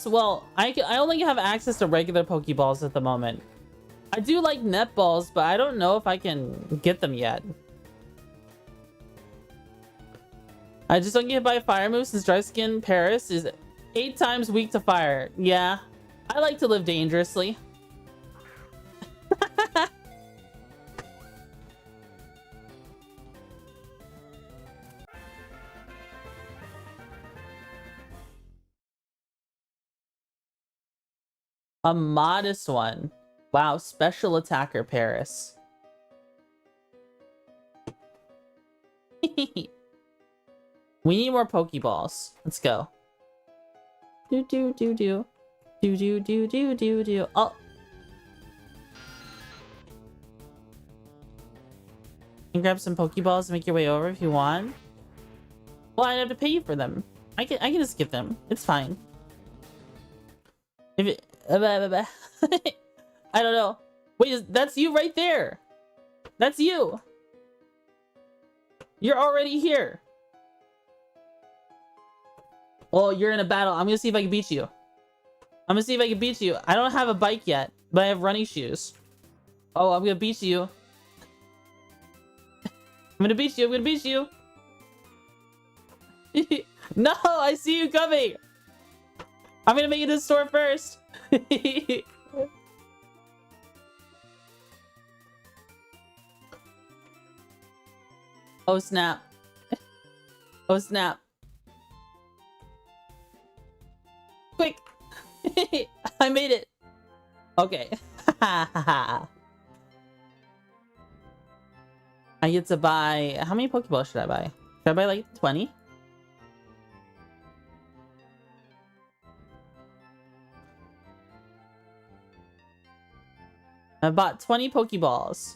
A: Well, I only have access to regular Pokeballs at the moment. I do like netballs, but I don't know if I can get them yet. I just don't get by fire moves since Dry Skin Paris is 8 times weak to fire. Yeah, I like to live dangerously. A modest one. Wow, special attacker Paris. We need more Pokeballs. Let's go. Do do do do. Do do do do do do. Oh. You can grab some Pokeballs and make your way over if you want. Well, I'd have to pay you for them. I can just give them. It's fine. If it I don't know. Wait, that's you right there. That's you. You're already here. Oh, you're in a battle. I'm gonna see if I can beat you. I'm gonna see if I can beat you. I don't have a bike yet, but I have running shoes. Oh, I'm gonna beat you. I'm gonna beat you. I'm gonna beat you. No, I see you coming. I'm gonna make it to the store first. Oh snap. Oh snap. Quick. I made it. Okay. I get to buy... How many Pokeballs should I buy? Should I buy like 20? I bought 20 Pokeballs.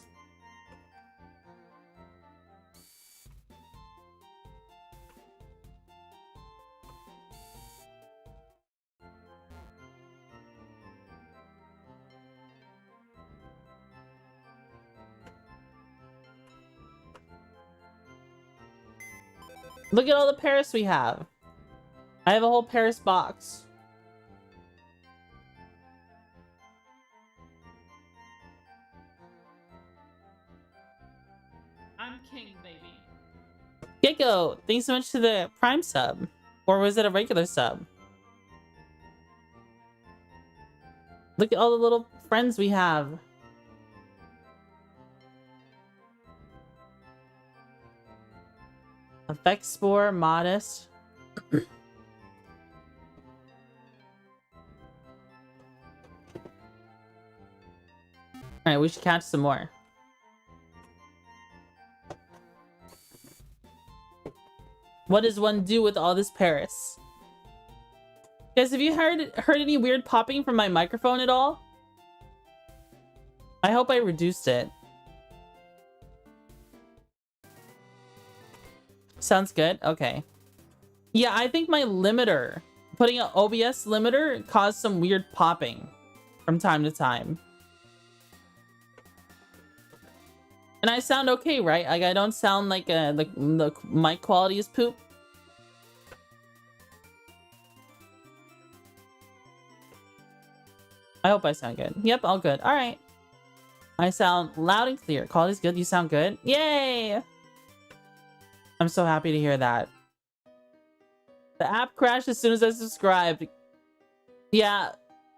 A: Look at all the Paris we have. I have a whole Paris box. I'm king, baby. Gecko, thanks so much to the Prime sub. Or was it a regular sub? Look at all the little friends we have. Effect Spore, Modest. Alright, we should catch some more. What does one do with all this Paris? Guys, have you heard any weird popping from my microphone at all? I hope I reduced it. Sounds good? Okay. Yeah, I think my limiter, putting an OBS limiter, caused some weird popping from time to time. And I sound okay, right? Like, I don't sound like the mic quality is poop. I hope I sound good. Yep, all good. All right. I sound loud and clear. Quality's good. You sound good. Yay! I'm so happy to hear that. The app crashed as soon as I subscribed. Yeah,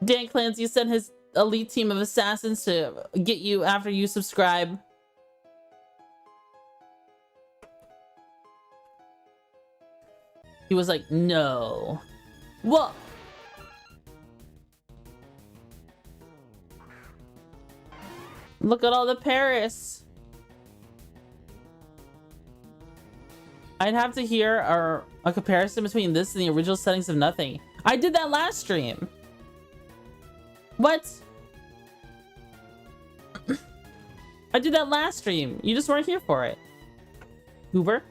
A: Dan Clancy sent his elite team of assassins to get you after you subscribe. He was like, no. What? Look at all the Paris. I'd have to hear a comparison between this and the original settings of nothing. I did that last stream. What? I did that last stream. You just weren't here for it. Uber?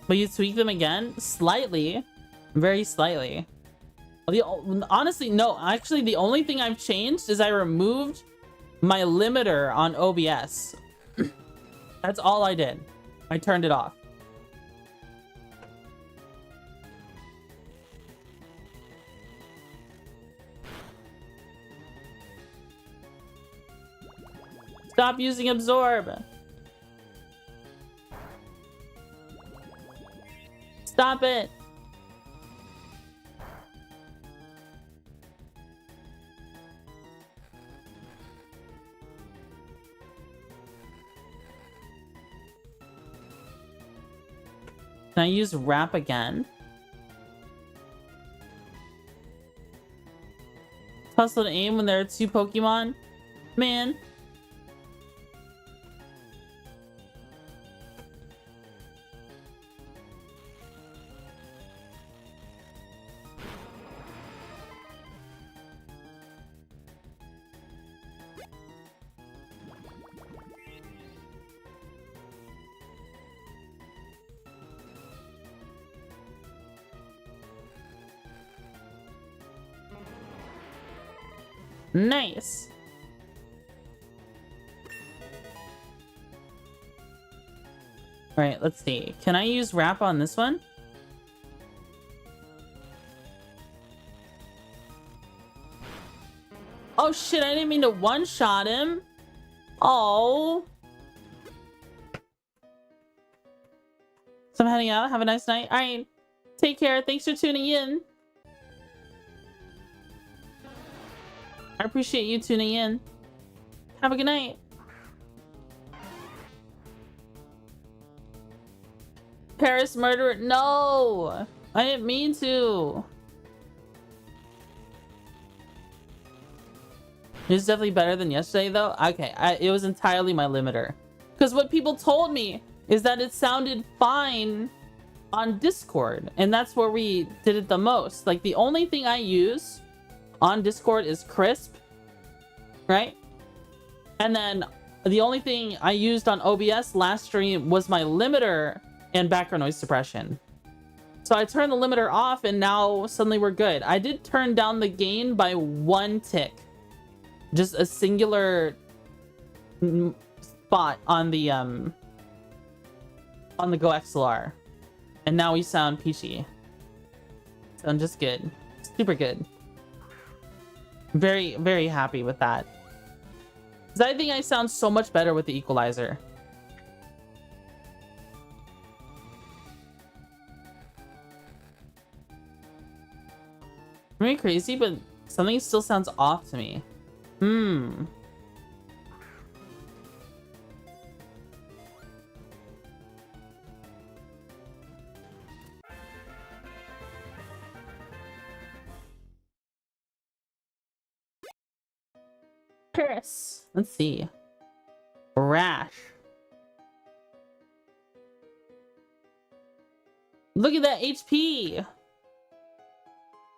A: But you tweak them again? Slightly. Very slightly. Honestly, no. Actually, the only thing I've changed is I removed my limiter on OBS. That's all I did. I turned it off. Stop using absorb. Stop it. Can I use wrap again? Hustle to aim when there are two Pokemon? Man. Nice. All right, let's see. Can I use wrap on this one? Oh shit, I didn't mean to one-shot him. Oh. So I'm heading out. Have a nice night. All right. Take care. Thanks for tuning in. I appreciate you tuning in. Have a good night. Paris murderer. No! I didn't mean to. It's definitely better than yesterday, though. Okay, it was entirely my limiter. Because what people told me is that it sounded fine on Discord. And that's where we did it the most. Like, the only thing I use on Discord is crisp, right? And then the only thing I used on OBS last stream was my limiter and background noise suppression. So I turned the limiter off and now suddenly we're good. I did turn down the gain by 1 tick. Just a singular spot on the Go XLR. And now we sound peachy. Sound just good. Super good. Very, very happy with that. Because I think I sound so much better with the equalizer. Maybe crazy, but something still sounds off to me. Paris. Let's see. Rash. Look at that HP.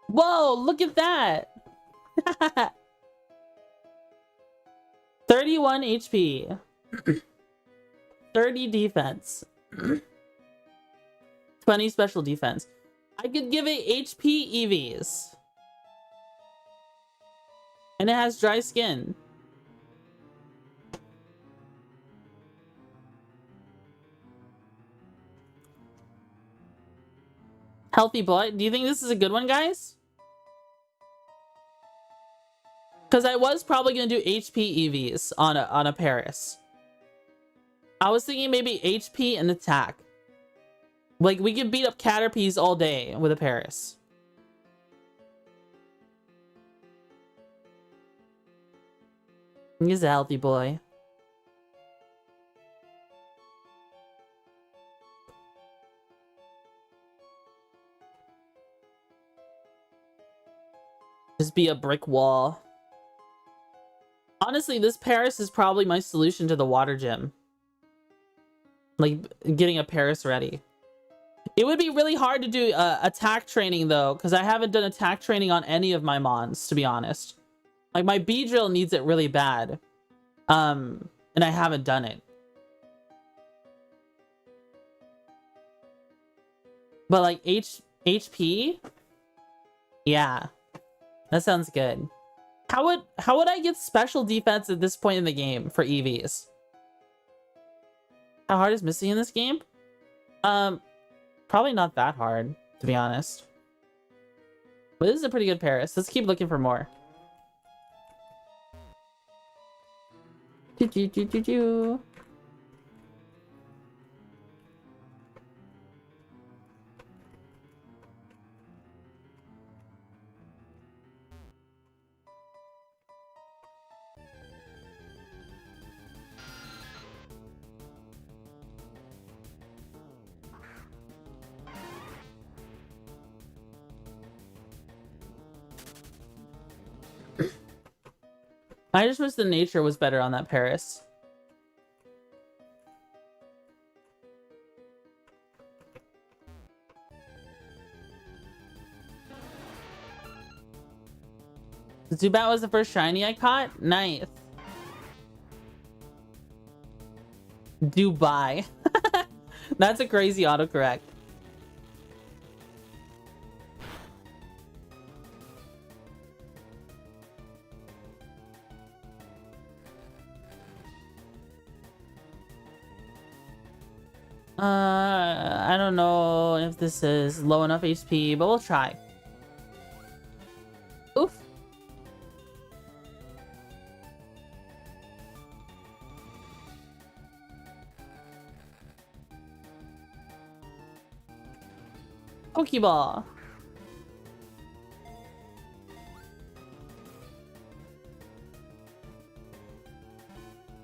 A: Whoa, look at that. 31 HP. 30 defense. 20 special defense. I could give it HP EVs. And it has dry skin. Healthy blood. Do you think this is a good one, guys? Because I was probably going to do HP EVs on a Paris. I was thinking maybe HP and attack. Like, we could beat up Caterpies all day with a Paris. He's a healthy boy. Just be a brick wall. Honestly, this Paris is probably my solution to the water gym. Like, getting a Paris ready. It would be really hard to do attack training, though, because I haven't done attack training on any of my mons, to be honest. Like, my B-drill needs it really bad. And I haven't done it. But, like, HP? Yeah. That sounds good. How would I get special defense at this point in the game for EVs? How hard is Missy in this game? Probably not that hard, to be honest. But this is a pretty good Paris. Let's keep looking for more. I just wish the nature was better on that Paris. Zubat was the first shiny I caught? Nice. Dubai. That's a crazy autocorrect. I don't know if this is low enough HP, but we'll try. Oof. Pokeball.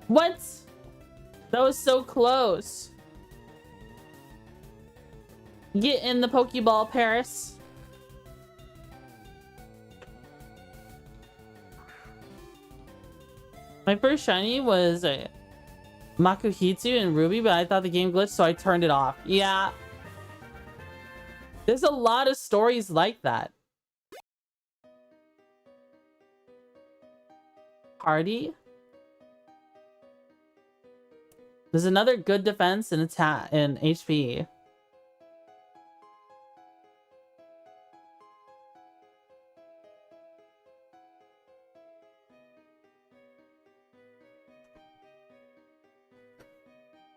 A: What? That was so close. Get in the Pokeball, Paris. My first shiny was Makuhitsu and Ruby, but I thought the game glitched, so I turned it off. Yeah. There's a lot of stories like that. Hardy. There's another good defense and attack and HP.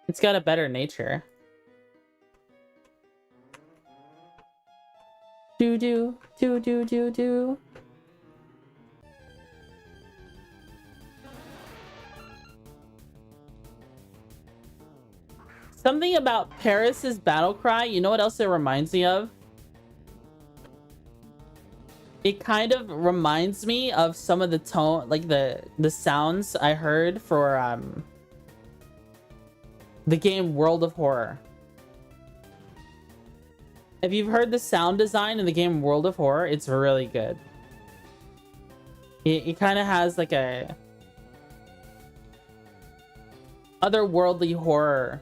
A: It's got a better nature. Do do do do do do. Something about Paris's battle cry, you know what else it reminds me of? It kind of reminds me of some of the tone, like the sounds I heard for the game World of Horror. If you've heard the sound design in the game World of Horror, it's really good. It kind of has like a otherworldly horror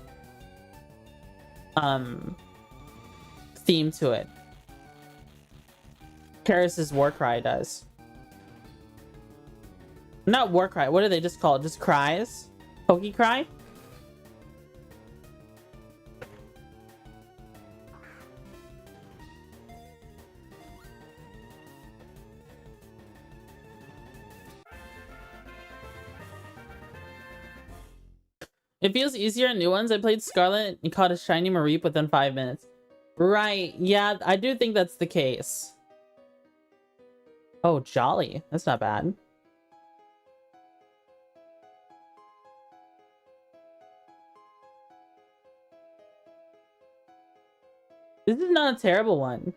A: theme to it. Paris's war cry does. Not war cry, what do they just call it? Just cries? Poke cry? It feels easier in new ones. I played Scarlet and caught a shiny Mareep within 5 minutes. Right, yeah, I do think that's the case. Oh, Jolly. That's not bad. This is not a terrible one.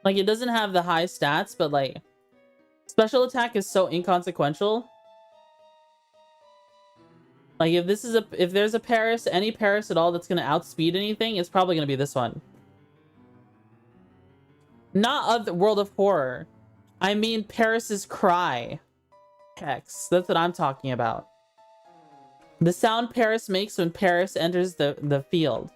A: Like, it doesn't have the high stats, but like, special attack is so inconsequential. Like, if there's a Paris, any Paris at all that's gonna outspeed anything, it's probably gonna be this one. Not of the World of Horror. I mean Paris's cry. Hex. That's what I'm talking about. The sound Paris makes when Paris enters the field.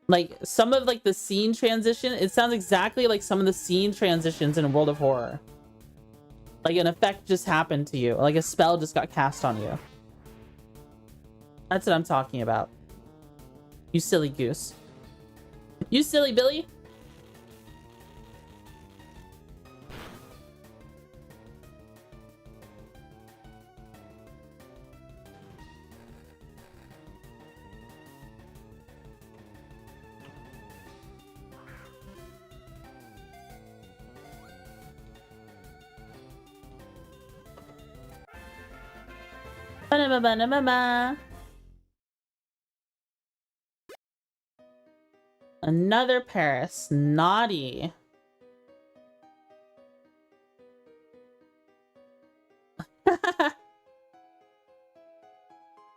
A: Like, some of like the scene transition, it sounds exactly like some of the scene transitions in World of Horror. Like an effect just happened to you. Like a spell just got cast on you. That's what I'm talking about. You silly goose. You silly Billy. Ba-da-ba-ba-da-ba-ba. Another Paris. Naughty.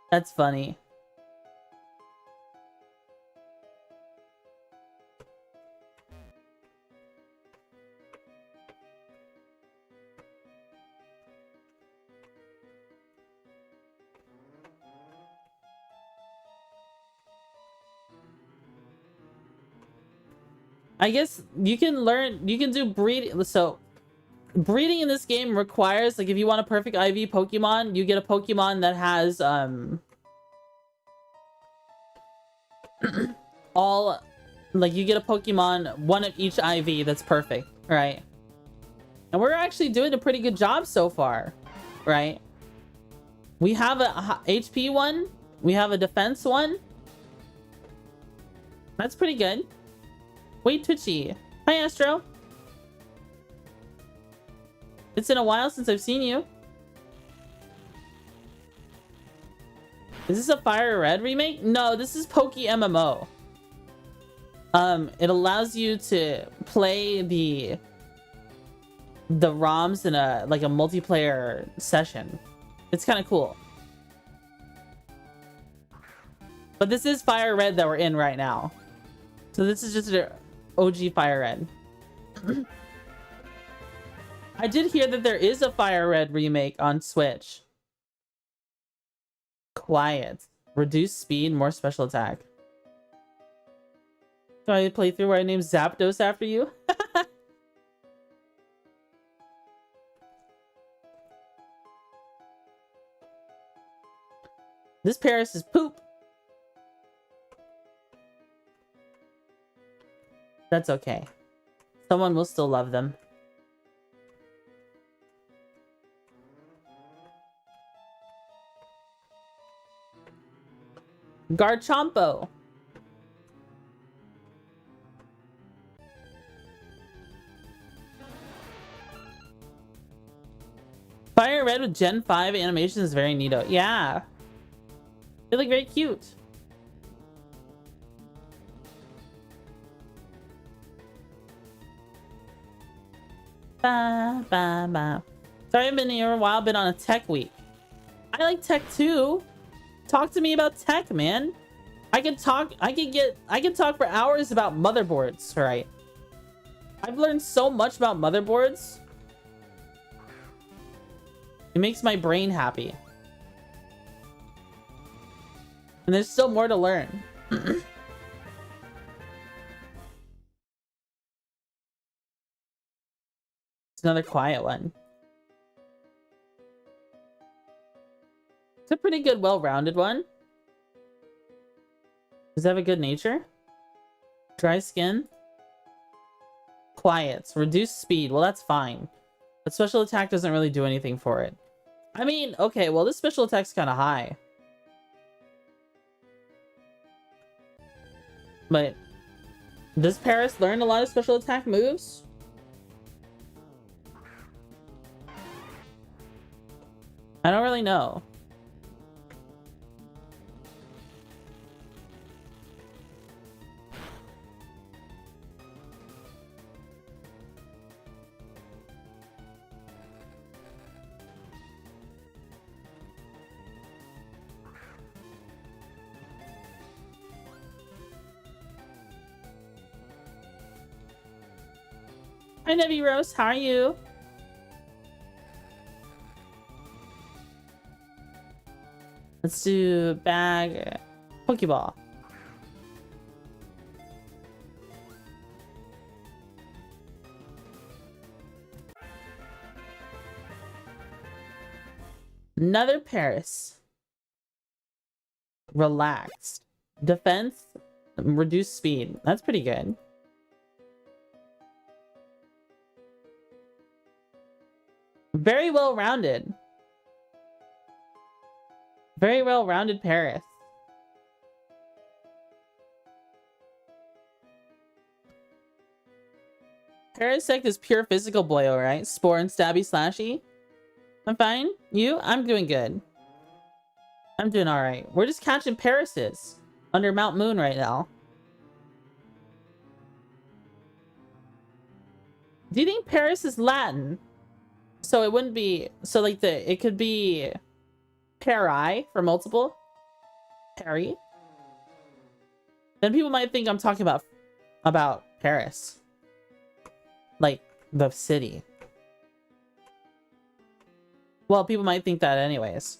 A: That's funny. I guess you can do breeding. So breeding in this game requires, like, if you want a perfect IV Pokemon, you get a Pokemon that has all, like, you get a Pokemon, one of each IV that's perfect, right? And we're actually doing a pretty good job so far, right? We have a HP one, we have a defense one. That's pretty good. Wait, Twitchy. Hi, Astro. It's been a while since I've seen you. Is this a Fire Red remake? No, this is PokeMMO. It allows you to play the ROMs in a multiplayer session. It's kind of cool. But this is Fire Red that we're in right now. So this is just an OG Fire Red. I did hear that there is a Fire Red remake on Switch. Quiet. Reduced speed, more special attack. Do I play through where I named Zapdos after you? This Paris is poop. That's okay. Someone will still love them. Garchompo. Fire Red with Gen 5 animation is very neato. Yeah. They look very cute. Ba, ba, ba. Sorry I've been here a while, been on a tech week. I like tech too. Talk to me about tech, man. I can talk for hours about motherboards, right? I've learned so much about motherboards. It makes my brain happy. And there's still more to learn. It's another quiet one. It's a pretty good, well-rounded one. Does it have a good nature? Dry skin? Quiet. Reduced speed. Well, that's fine. But special attack doesn't really do anything for it. I mean, okay, well, this special attack's kind of high. But does Paris learn a lot of special attack moves? I don't really know. Hi, Nebby Rose. How are you? Let's do bag Pokeball. Another Paris. Relaxed. Defense. Reduced speed. That's pretty good. Very well-rounded. Very well-rounded Paris. Parasect is pure physical boy, alright? Spore and stabby slashy. I'm fine. You? I'm doing good. I'm doing alright. We're just catching Parises under Mount Moon right now. Do you think Paris is Latin? So it wouldn't be, so like it could be Pari for multiple. Perry. Then people might think I'm talking about Paris. Like the city. Well, people might think that anyways.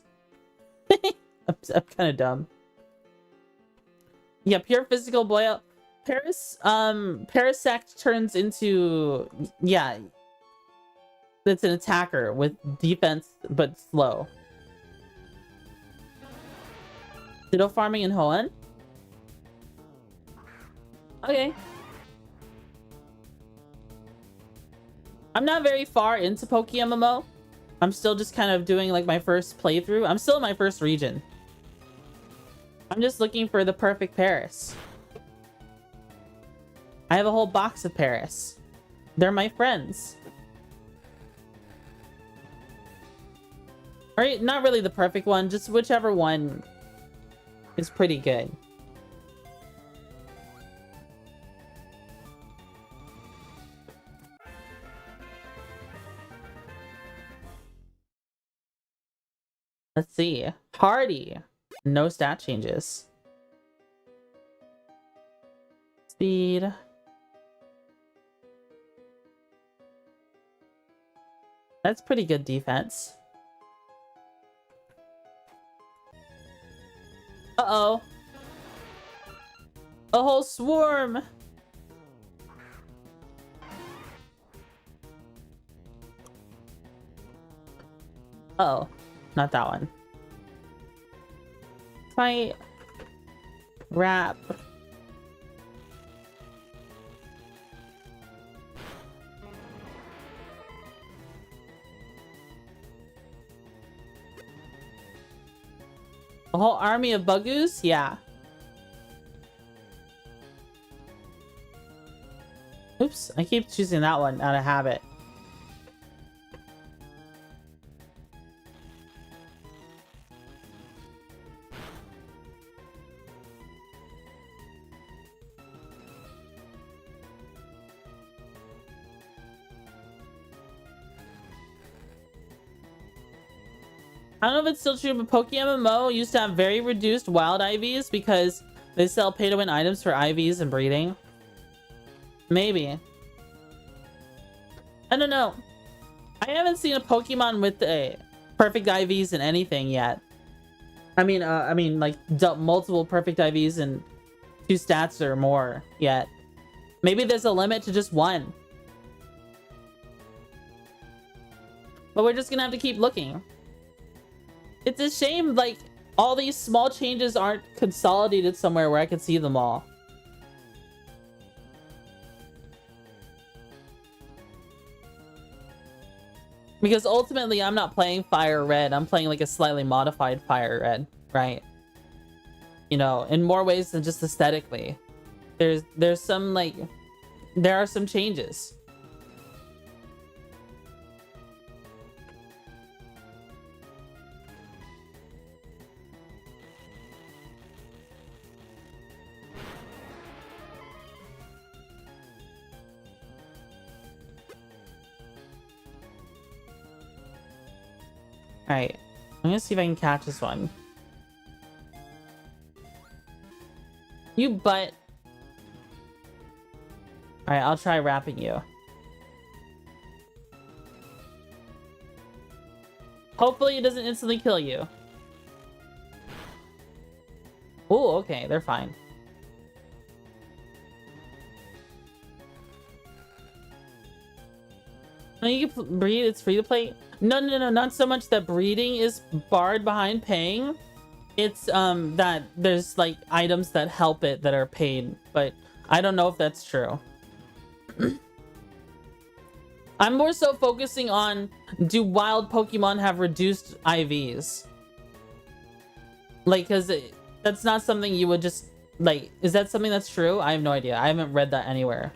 A: I'm kind of dumb. Yeah, pure physical boy. Parasect turns into, yeah. It's an attacker with defense, but slow. Ditto farming in Hoenn? Okay. I'm not very far into PokeMMO. I'm still just kind of doing like my first playthrough. I'm still in my first region. I'm just looking for the perfect Paris. I have a whole box of Paris. They're my friends. Or not really the perfect one, just whichever one is pretty good. Let's see. Hardy. No stat changes. Speed. That's pretty good defense. Uh-oh. A whole swarm. Uh-oh. Not that one. Fight. Wrap. A whole army of Bugoos? Yeah. Oops, I keep choosing that one out of habit. I don't know if it's still true, but PokeMMO used to have very reduced wild IVs because they sell pay-to-win items for IVs and breeding. Maybe. I don't know. I haven't seen a Pokemon with perfect IVs in anything yet. I mean, like multiple perfect IVs and 2 stats or more yet. Maybe there's a limit to just 1. But we're just gonna have to keep looking. It's a shame, like, all these small changes aren't consolidated somewhere where I can see them all. Because ultimately, I'm not playing Fire Red. I'm playing, like, a slightly modified Fire Red, right? You know, in more ways than just aesthetically. There's some, like... There are some changes. Alright, I'm gonna see if I can catch this one. You butt. Alright, I'll try wrapping you. Hopefully it doesn't instantly kill you. Oh, okay, they're fine. No, you can breed, it's free to play. No, not so much that breeding is barred behind paying. It's that there's like items that help it that are paid, but I don't know if that's true. I'm more so focusing on, do wild Pokemon have reduced IVs? Like, cause that's not something you would just like, is that something that's true? I have no idea. I haven't read that anywhere.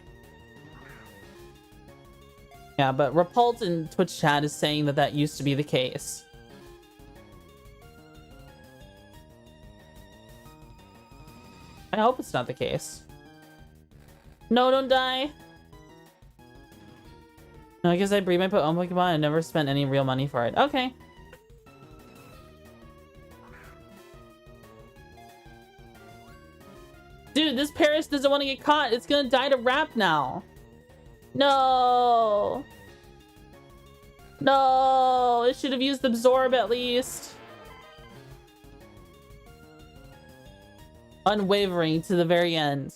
A: Yeah, but Repult in Twitch chat is saying that that used to be the case. I hope it's not the case. No, don't die. No, I guess I breed my own Pokemon and never spent any real money for it. Okay. Dude, this Paris doesn't want to get caught. It's gonna die to rap now. No. No, it should have used Absorb at least. Unwavering to the very end.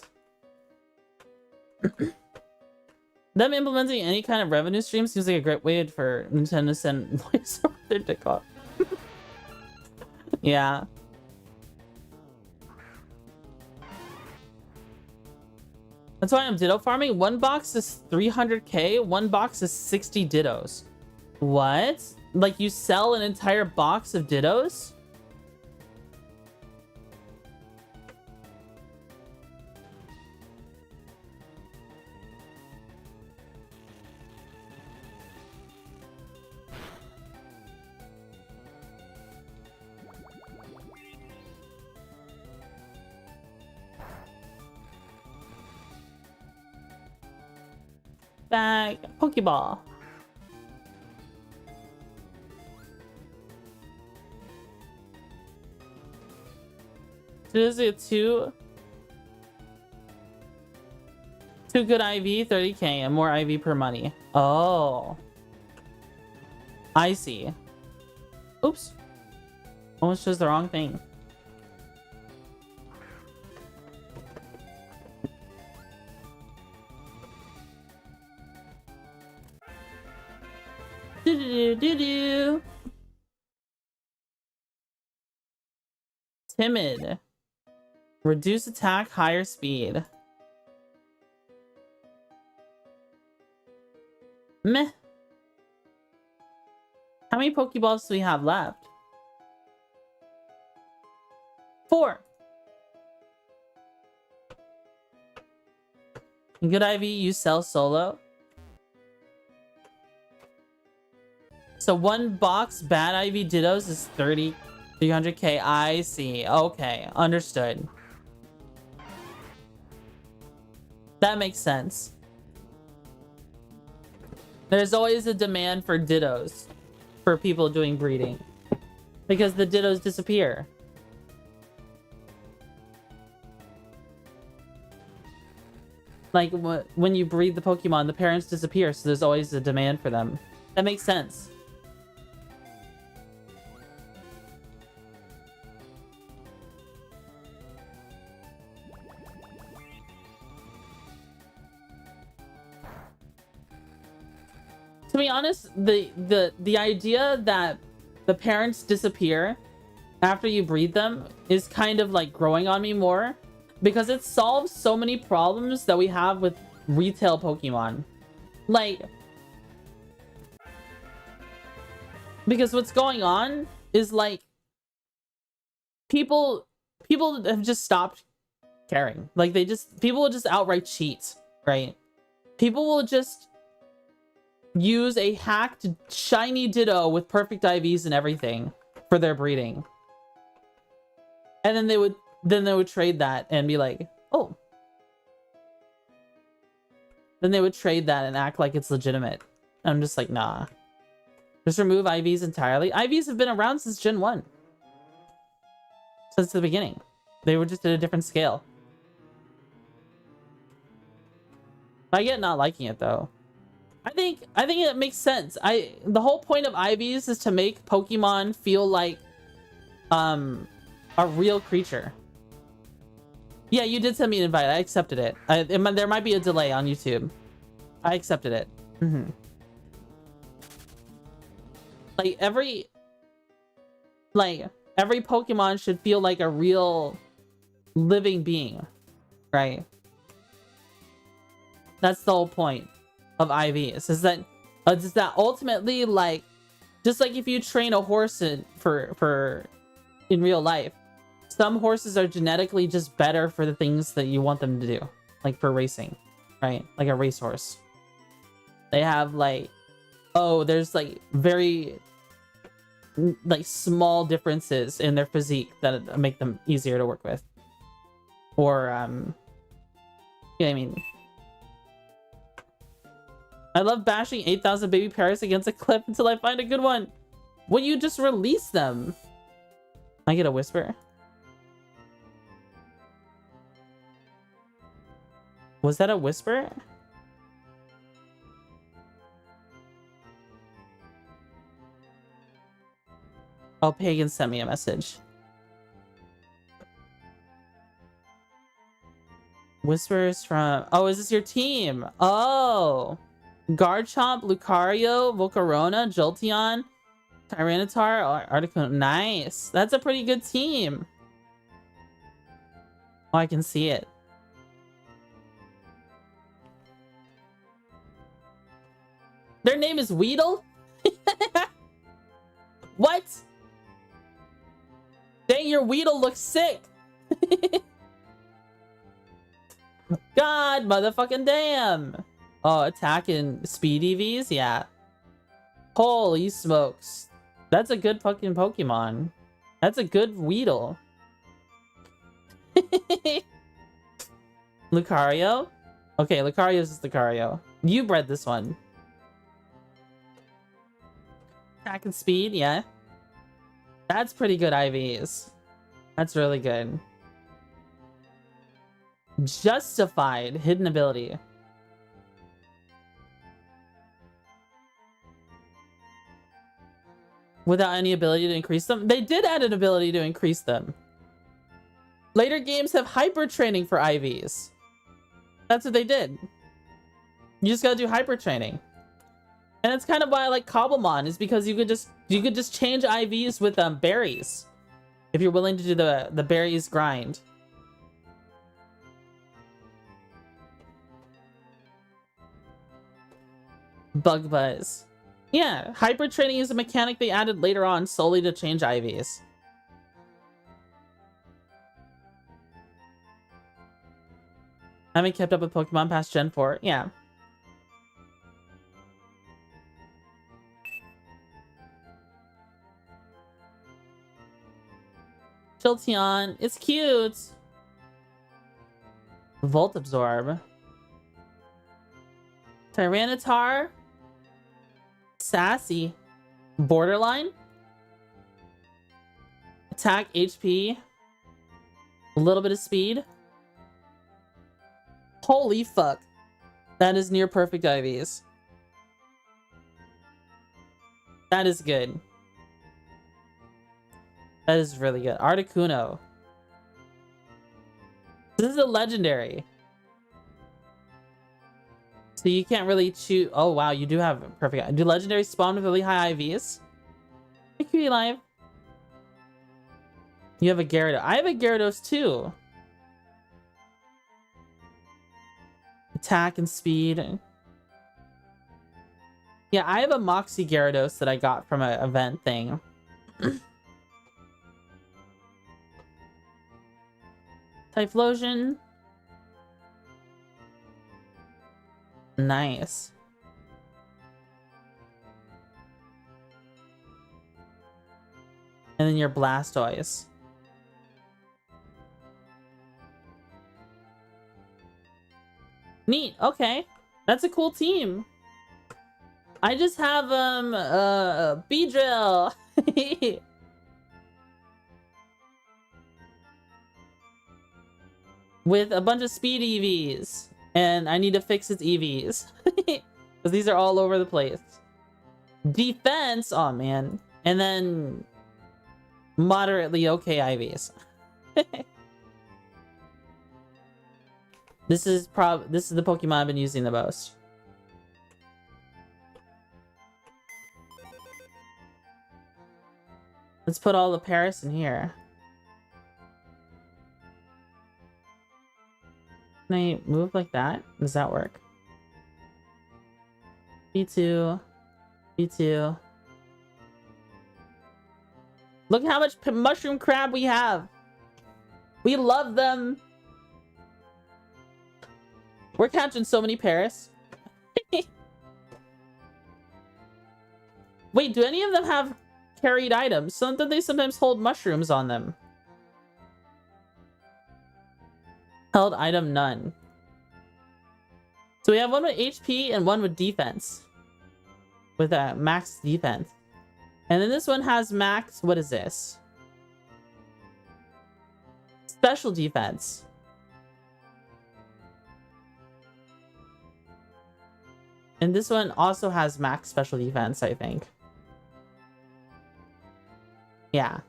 A: Them implementing any kind of revenue stream seems like a great way for Nintendo to send employees over their dick off. Yeah. That's why I'm Ditto farming. 1 box is 300k, 1 box is 60 Dittos. What? Like you sell an entire box of Dittos? Bag, Pokeball. So is it two good IV, 30k, and more IV per money. Oh. I see. Oops. Almost chose the wrong thing. Do-do-do-do-do. Timid. Reduce attack, higher speed. Meh. How many Pokeballs do we have left? 4. Good IV you sell solo. So one box bad IV Dittos is 300k. I see. Okay, understood. That makes sense. There's always a demand for Dittos for people doing breeding because the Dittos disappear. Like when you breed the Pokemon, the parents disappear, so there's always a demand for them. That makes sense. To be honest, the idea that the parents disappear after you breed them is kind of like growing on me more, because it solves so many problems that we have with retail Pokemon. Like, because what's going on is like people have just stopped caring. Like people will just outright cheat, right? People will just use a hacked shiny Ditto with perfect IVs and everything for their breeding. And then they would trade that and be like, oh. Then they would trade that and act like it's legitimate. I'm just like, nah. Just remove IVs entirely. IVs have been around since Gen 1. Since the beginning. They were just at a different scale. I get not liking it though. I think it makes sense. The whole point of IVs is to make Pokemon feel like a real creature. Yeah, you did send me an invite. I accepted it. There might be a delay on YouTube. I accepted it. Like every Pokemon should feel like a real living being, right? That's the whole point of IVs, is that ultimately, like, just like if you train a horse in real life, some horses are genetically just better for the things that you want them to do, like for racing, right? Like a racehorse, they have like, oh, there's like very like small differences in their physique that make them easier to work with, or yeah, I mean, I love bashing 8,000 baby parrots against a cliff until I find a good one. Will you just release them? I get a whisper. Was that a whisper? Oh, Pagan sent me a message. Whispers from... Oh, is this your team? Oh. Garchomp, Lucario, Volcarona, Jolteon, Tyranitar, Articuno. Nice. That's a pretty good team. Oh, I can see it. Their name is Weedle? What? Dang, your Weedle looks sick. God motherfucking damn. Oh, attack and speed EVs? Yeah. Holy smokes. That's a good fucking Pokemon. That's a good Weedle. Lucario? Okay, Lucario's is Lucario. You bred this one. Attack and speed, yeah. That's pretty good IVs. That's really good. Justified hidden ability. Without any ability to increase them? They did add an ability to increase them. Later games have hyper training for IVs. That's what they did. You just gotta do hyper training. And that's kind of why I like Cobblemon, is because you could just change IVs with berries. If you're willing to do the berries grind. Bug Buzz. Yeah, hyper training is a mechanic they added later on solely to change IVs. I haven't kept up with Pokemon past Gen 4. Yeah. Jolteon, it's cute. Volt Absorb. Tyranitar. Sassy. Borderline. Attack, HP. A little bit of speed. Holy fuck. That is near perfect IVs. That is good. That is really good. Articuno. This is a legendary. So you can't really choose. Oh wow, you do have perfect. Do legendaries spawn with really high IVs? Hey, Cutie Live. You have a Gyarados. I have a Gyarados too. Attack and speed. Yeah, I have a Moxie Gyarados that I got from an event thing. Typhlosion. Nice. And then your Blastoise. Neat. Okay. That's a cool team. I just have Beedrill. With a bunch of speed EVs. And I need to fix its EVs. Because these are all over the place. Defense. Oh man. And then moderately okay IVs. This is the Pokemon I've been using the most. Let's put all the Paris in here. Can I move like that? Does that work? B2. B2. Look how much mushroom crab we have. We love them. We're catching so many Paris. Wait, do any of them have carried items? Don't they sometimes hold mushrooms on them? Held item none. So we have one with HP and one with defense. With a max defense. And then this one has max, what is this? Special defense. And this one also has max special defense, I think. Yeah.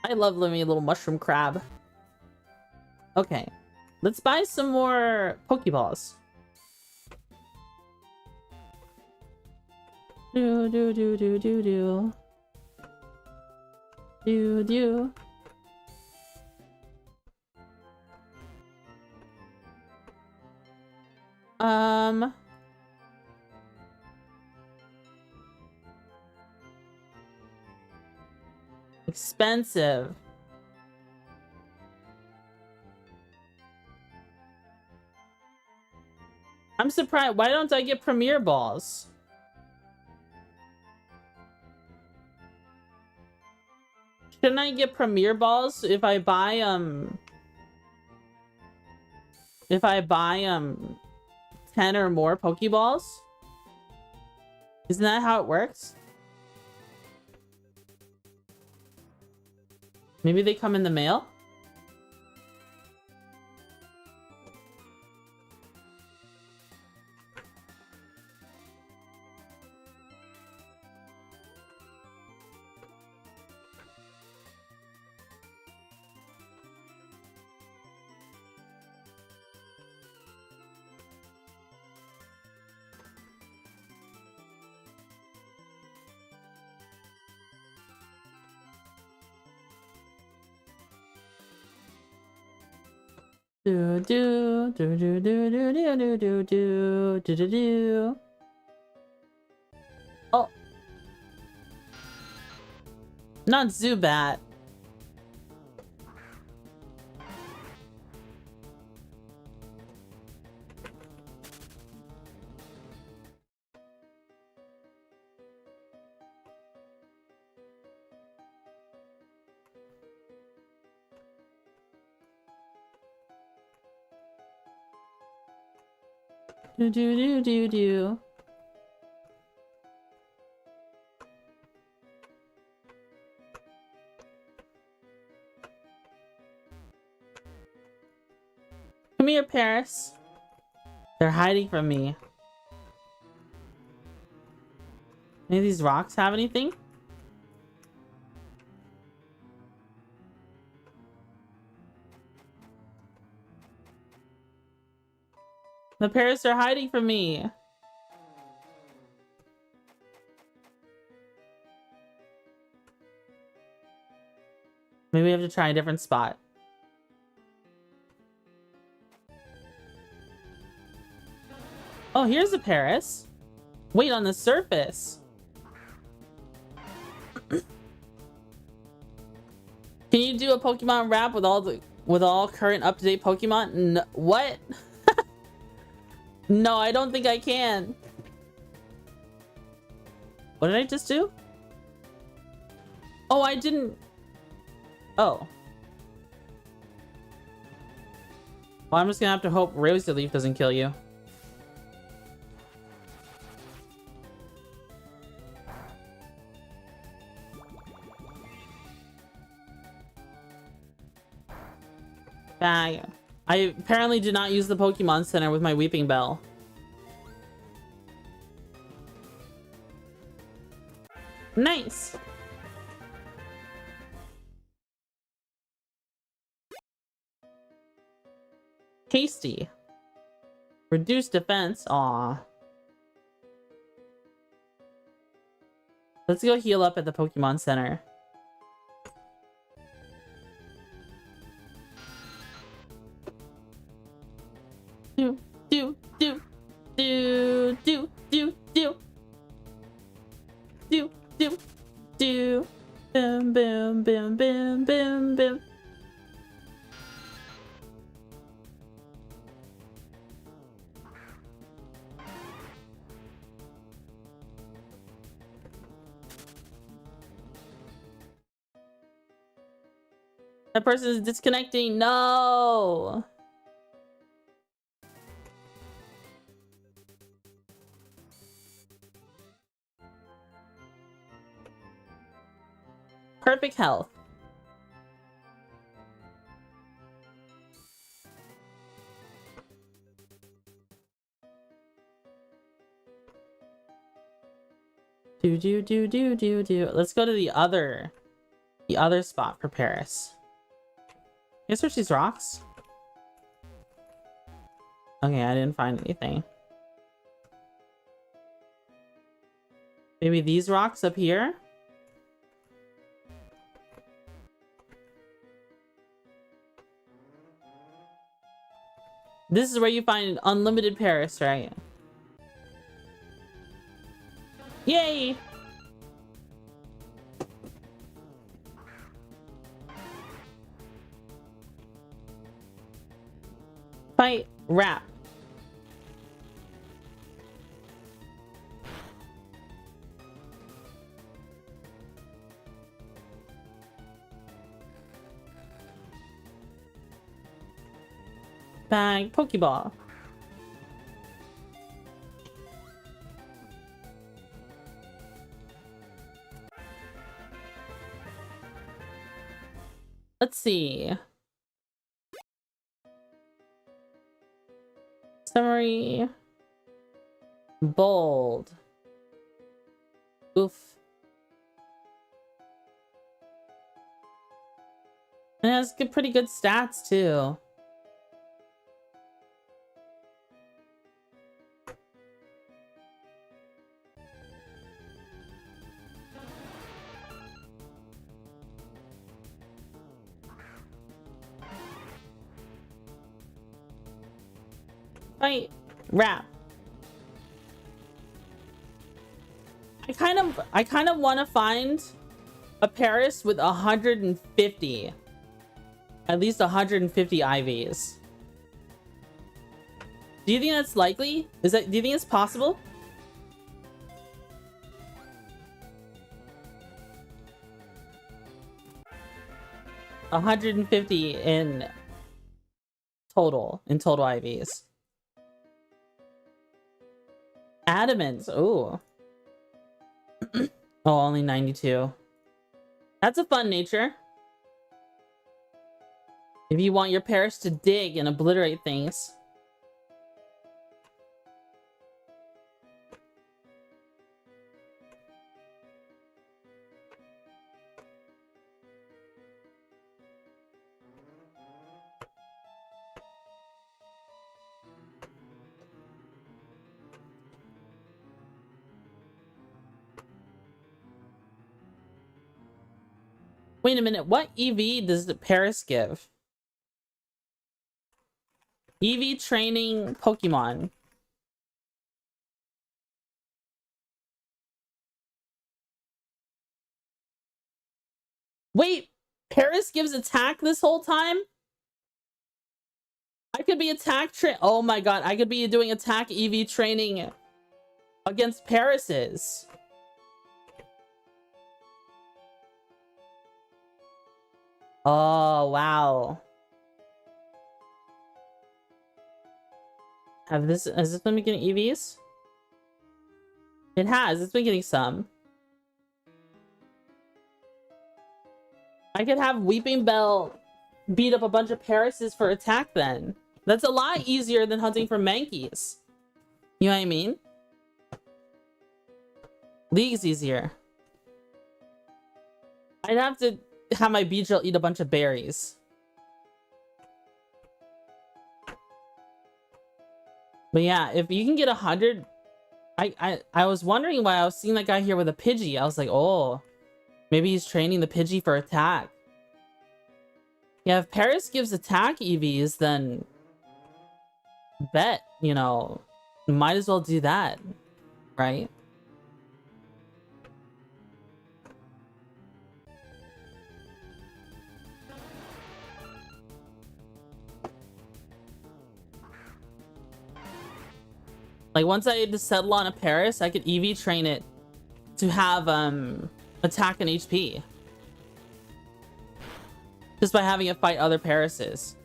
A: I love living a little mushroom crab. Okay. Let's buy some more Pokeballs. Do do do do do do. Do do. Expensive. I'm surprised. Why don't I get Premier Balls? Shouldn't I get Premier Balls if I buy 10 or more Pokeballs? Isn't that how it works? Maybe they come in the mail? Do do do do do do do do do do do do do. Oh, not Zubat. Do do do do do. Come here, Paris. They're hiding from me. Any of these rocks have anything? The Paris are hiding from me. Maybe we have to try a different spot. Oh, here's a Paris. Wait, on the surface. Can you do a Pokemon rap with all current up-to-date Pokemon? No, what? No, I don't think I can. What did I just do? Oh, I didn't. Oh. Well, I'm just gonna have to hope Rosy Leaf doesn't kill you. Bag. I apparently did not use the Pokemon Center with my Weeping Bell. Nice. Tasty. Reduced defense. Aw. Let's go heal up at the Pokemon Center. Do, do, do, do, do, do, do. Do, do, do. Boom, boom, boom, boom, boom, boom. That person is disconnecting. No. Perfect health. Do do do do do do. Let's go to the other spot for Paris. Can I search these rocks? Okay, I didn't find anything. Maybe these rocks up here? This is where you find unlimited Paris, right? Yay! Fight, rap. Bag, Pokeball. Let's see. Summary. Bold. Oof. It has pretty good stats too. Fight, rap. I kind of want to find a Paris with 150, at least 150 IVs. Do you think that's likely? Do you think it's possible? $150 in total IVs. Adamant. Oh. Oh, only 92. That's a fun nature. If you want your Paris to dig and obliterate things. Wait a minute, what EV does the Paris give? EV training Pokemon. Wait, Paris gives attack this whole time? I could be attack oh my god, I could be doing attack EV training against Paris's. Oh, wow. Has this been getting EVs? It has, it's been getting some. I could have Weeping Bell beat up a bunch of Paris's for attack then. That's a lot easier than hunting for Mankeys. You know what I mean? League's easier. I'd have to have my Beedrill eat a bunch of berries. But yeah, if you can get 100... I was wondering why I was seeing that guy here with a Pidgey. I was like, oh, maybe he's training the Pidgey for attack. Yeah, if Paris gives attack EVs, then bet, you know, might as well do that, right? Like, once I had to settle on a Paris, I could EV train it to have attack and HP. Just by having it fight other Parises.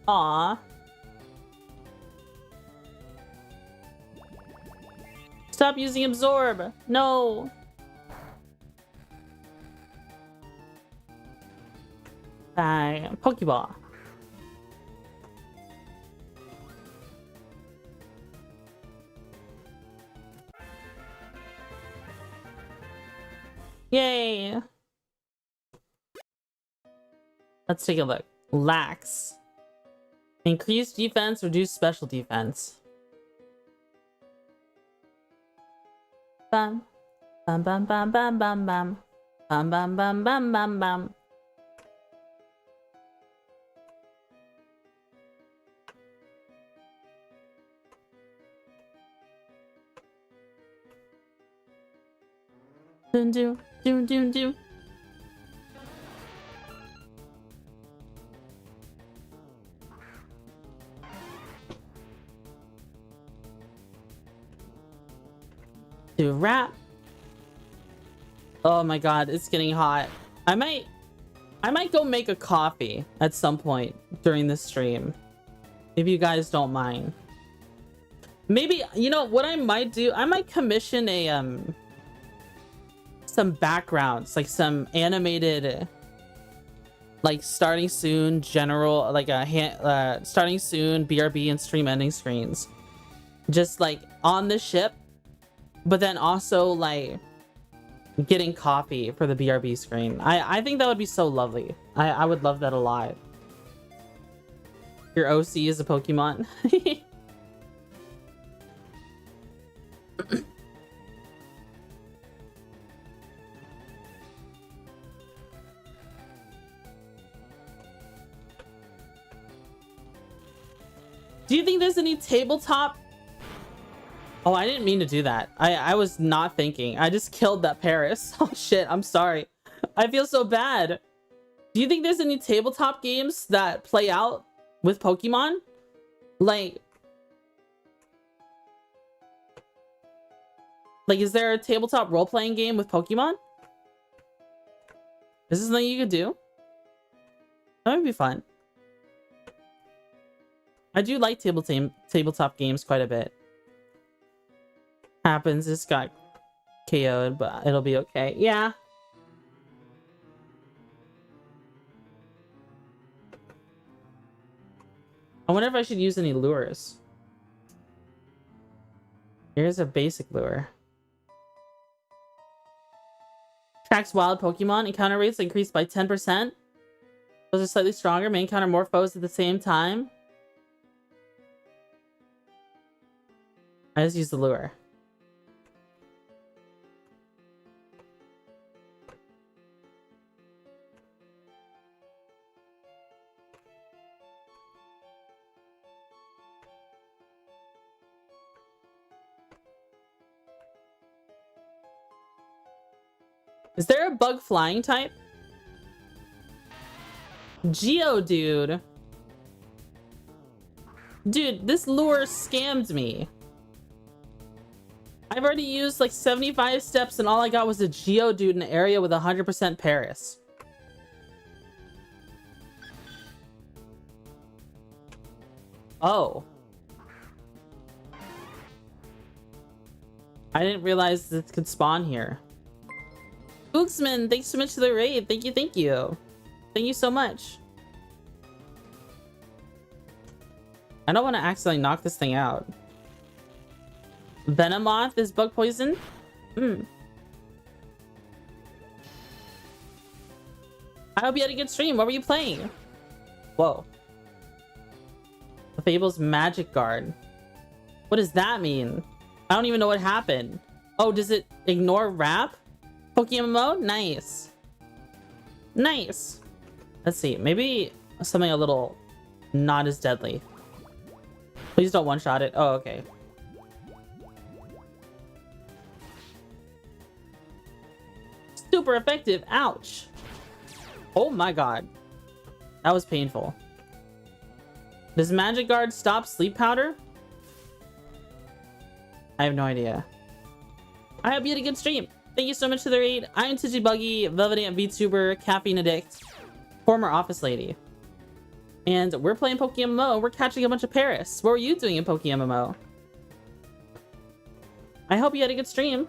A: Aww. Stop using absorb. No. Pokeball. Yay. Let's take a look. Lax. Increase defense, reduce special defense. Bam. Bam bam bam bam bam bam. Bam bam bam bam bam bam. Dun dun dun dun dun. To wrap. Oh my god, it's getting hot. I might go make a coffee at some point during the stream, if you guys don't mind. Maybe, you know what I might do? I might commission a some backgrounds, like some animated, like starting soon general, like a starting soon BRB and stream ending screens, just like on the ship. But then also, like, getting coffee for the BRB screen. I think that would be so lovely. I would love that a lot. Your OC is a Pokemon. Do you think there's any tabletop? Oh, I didn't mean to do that. I was not thinking. I just killed that Paris. Oh shit, I'm sorry. I feel so bad. Do you think there's any tabletop games that play out with Pokemon? Like... Like, is there a tabletop role-playing game with Pokemon? Is this something you could do? That would be fun. I do like tabletop games quite a bit. Happens, just got KO'd, but it'll be okay. Yeah. I wonder if I should use any lures. Here's a basic lure. Tracks wild Pokemon. Encounter rates increased by 10%. Those are slightly stronger. May encounter more foes at the same time. I just used the lure. Is there a bug flying type? Geodude. Dude, this lure scammed me. I've already used like 75 steps and all I got was a Geodude in an area with 100% Paris. Oh. I didn't realize this could spawn here. Booksman, thanks so much for the raid. Thank you, thank you. Thank you so much. I don't want to accidentally knock this thing out. Venomoth is bug poison? I hope you had a good stream. What were you playing? Whoa. The Fable's Magic Guard. What does that mean? I don't even know what happened. Oh, does it ignore rap? PokeMMO? Nice. Nice. Let's see. Maybe something a little not as deadly. Please don't one-shot it. Oh, okay. Super effective. Ouch. Oh my god. That was painful. Does Magic Guard stop sleep powder? I have no idea. I hope you had a good stream. Thank you so much for the raid. I'm Twitchy Buggy, Velvet Ant VTuber, Caffeine Addict, former office lady. And we're playing PokeMMO. We're catching a bunch of Paris. What were you doing in PokeMMO? I hope you had a good stream.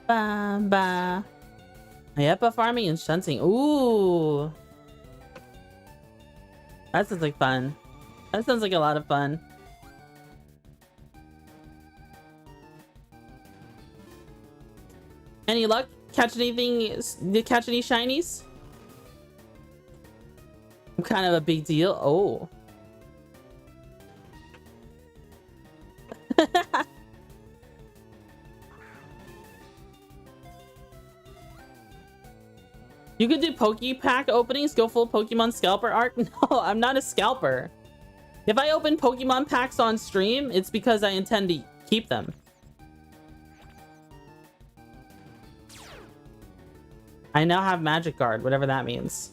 A: Ba. Yep, farming and shunting. Ooh. That sounds like fun. That sounds like a lot of fun. Any luck? Catch anything? Catch any shinies? Kind of a big deal. Oh. You could do Poke Pack openings, go full Pokemon Scalper arc. No, I'm not a scalper. If I open Pokemon packs on stream, it's because I intend to keep them. I now have Magic Guard, whatever that means.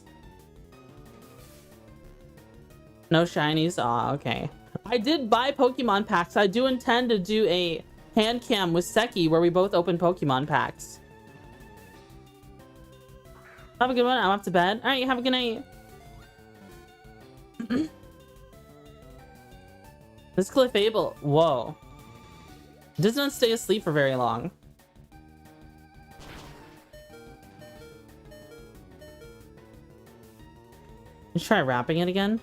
A: No shinies? Aw, okay. I did buy Pokemon packs. I do intend to do a hand cam with Seki where we both open Pokemon packs. Have a good one. I'm off to bed. All right, have a good night. This Clefable. Whoa. It does not stay asleep for very long. Let's try wrapping it again.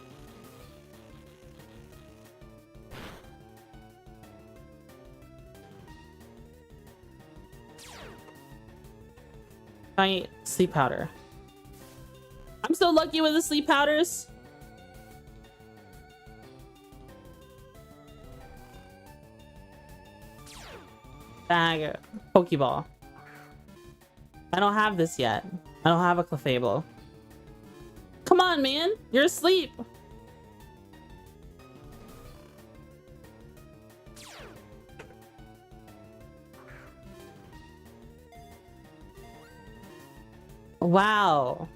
A: Try sleep powder. I'm so lucky with the sleep powders. Bag. Pokeball. I don't have this yet. I don't have a Clefable. Come on, man. You're asleep. Wow.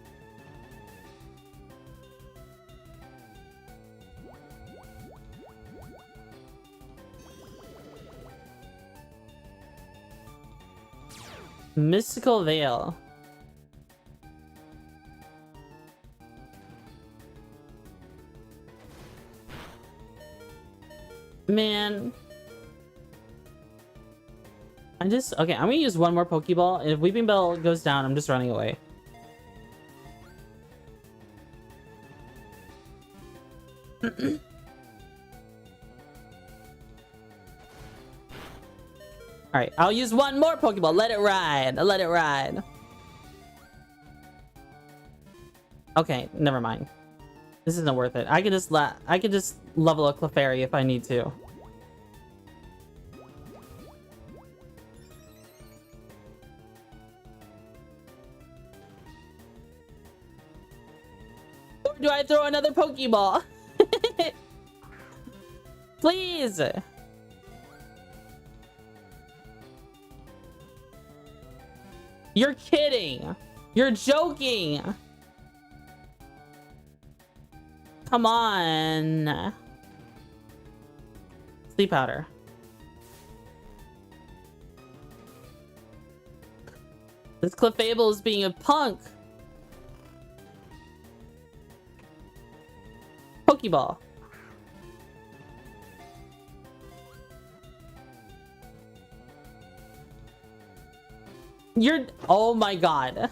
A: Mystical Veil. Man. Okay, I'm gonna use one more Pokeball. If Weeping Bell goes down, I'm just running away. Alright, I'll use one more Pokeball. Let it ride. Let it ride. Okay, never mind. This isn't worth it. I could just level a Clefairy if I need to. Or do I throw another Pokeball? Please! You're kidding! You're joking! Come on! Sleep powder. This Clefable is being a punk! Pokeball. You're... Oh my god.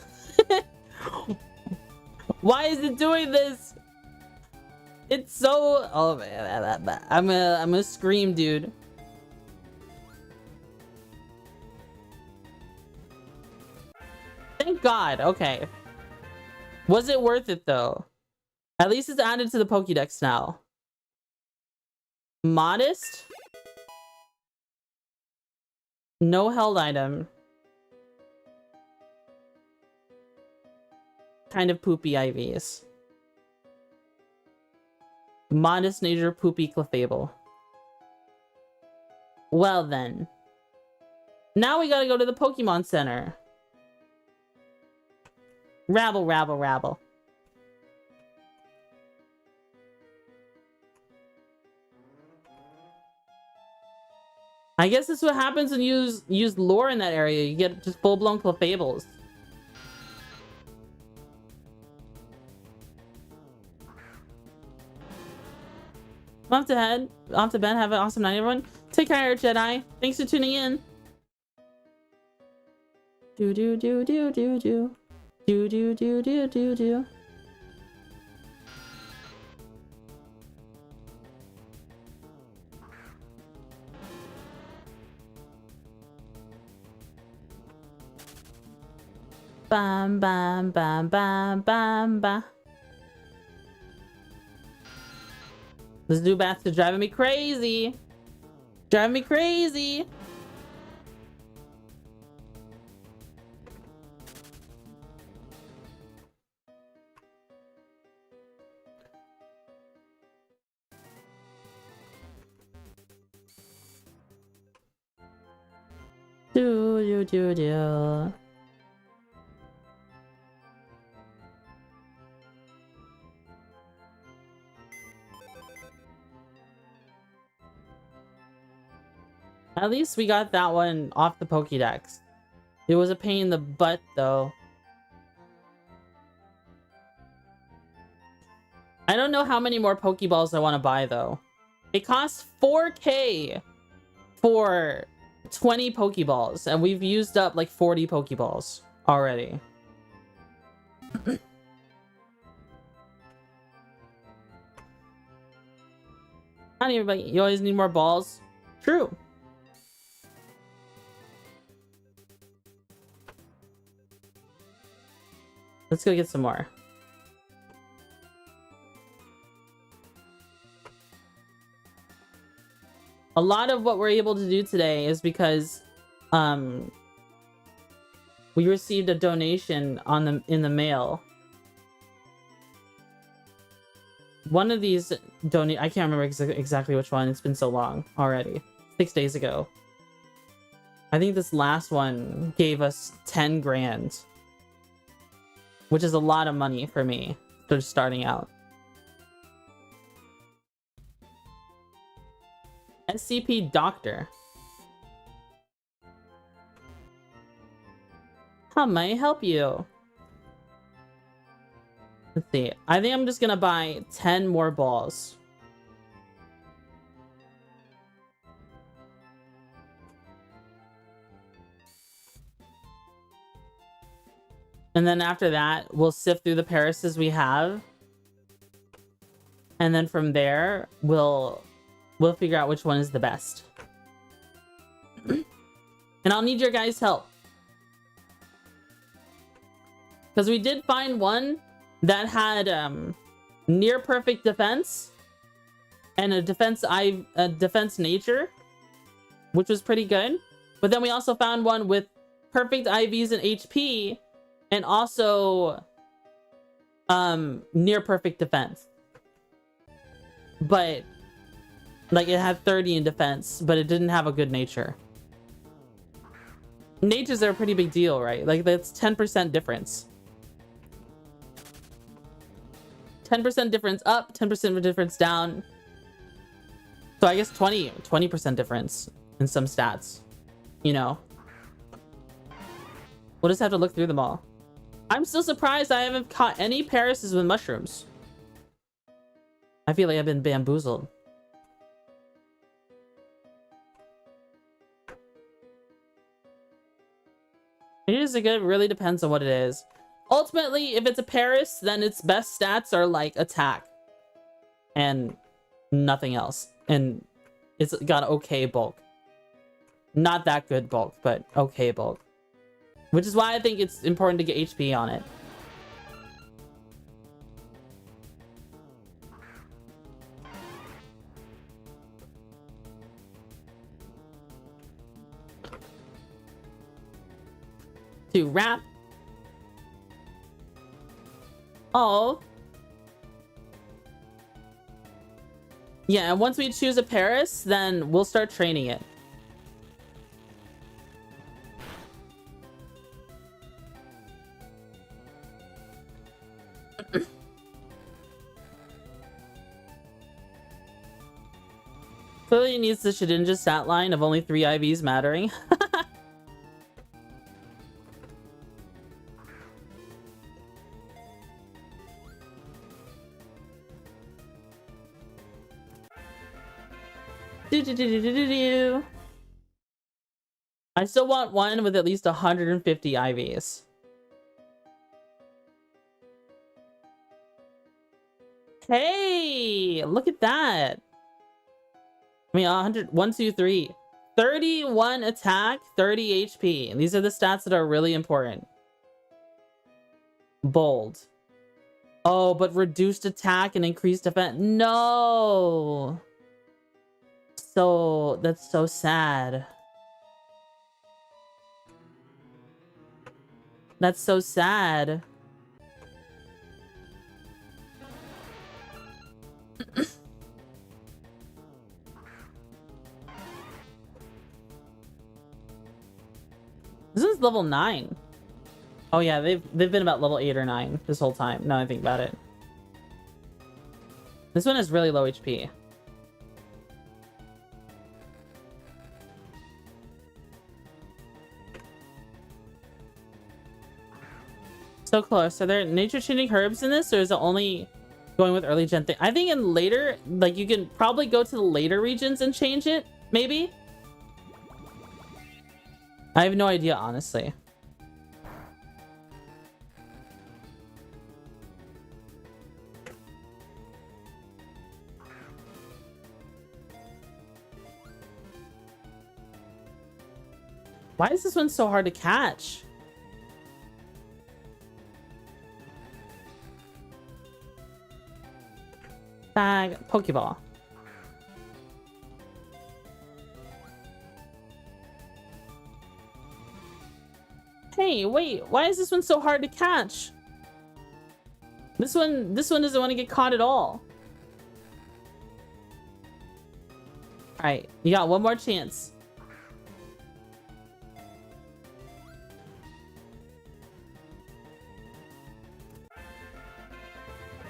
A: Why is it doing this? It's so... Oh man, I'm gonna scream, dude. Thank god. Okay. Was it worth it though? At least it's added to the Pokédex now. Modest? No held item. Kind of poopy IVs. Modest nature poopy Clefable. Well then. Now we gotta go to the Pokemon Center. Rabble, rabble, rabble. I guess this is what happens when you use lore in that area. You get just full-blown Clefables. I'm off to head. Off to bed. Have an awesome night, everyone. Take care, Jedi. Thanks for tuning in. Do do do do do do. Do do do do do do. Bam bam bam bam bam bam. This new bath is driving me crazy. Driving me crazy. Do do do do. At least we got that one off the Pokédex. It was a pain in the butt, though. I don't know how many more Pokeballs I want to buy, though. It costs 4K for 20 Pokeballs, and we've used up like 40 Pokeballs already. Not everybody. You always need more balls. True. Let's go get some more. A lot of what we're able to do today is because we received a donation in the mail. One of these I can't remember exactly which one. It's been so long already. 6 days ago. I think this last one gave us 10 grand. Which is a lot of money for me, just starting out. SCP Doctor. How may I help you? Let's see. I think I'm just gonna buy 10 more balls. And then after that, we'll sift through the Parises we have. And then from there, we'll figure out which one is the best. And I'll need your guys' help. Because we did find one that had near perfect defense and a defense nature, which was pretty good. But then we also found one with perfect IVs and HP and also near perfect defense. But like it had 30 in defense, but it didn't have a good nature. Natures are a pretty big deal, right? Like that's 10% difference. 10% difference up, 10% difference down. So I guess 20% difference in some stats, you know. We'll just have to look through them all. I'm still surprised I haven't caught any Parises with mushrooms. I feel like I've been bamboozled. It is a good, really depends on what it is. Ultimately, if it's a Paris, then its best stats are like attack and nothing else. And it's got okay bulk. Not that good bulk, but okay bulk. Which is why I think it's important to get HP on it. To wrap. Oh. Yeah, and once we choose a Paris, then we'll start training it. Clearly it needs the Shedinja stat line of only 3 IVs mattering. I still want one with at least 150 IVs. Hey, look at that. I mean, 100, 1, 2, 3. 31 attack, 30 HP. These are the stats that are really important. Bold. Oh, but reduced attack and increased defense. No. So, that's so sad. That's so sad. This is level 9. Oh yeah, they've been about level 8 or 9 this whole time. Now I think about it. This one has really low HP. So close. Are there nature changing herbs in this, or is it only going with early gen thing? I think in later, like you can probably go to the later regions and change it, maybe. I have no idea, honestly. Why is this one so hard to catch? Bag, Pokeball. Hey, wait, why is this one so hard to catch? This one doesn't want to get caught at all. Alright, you got one more chance.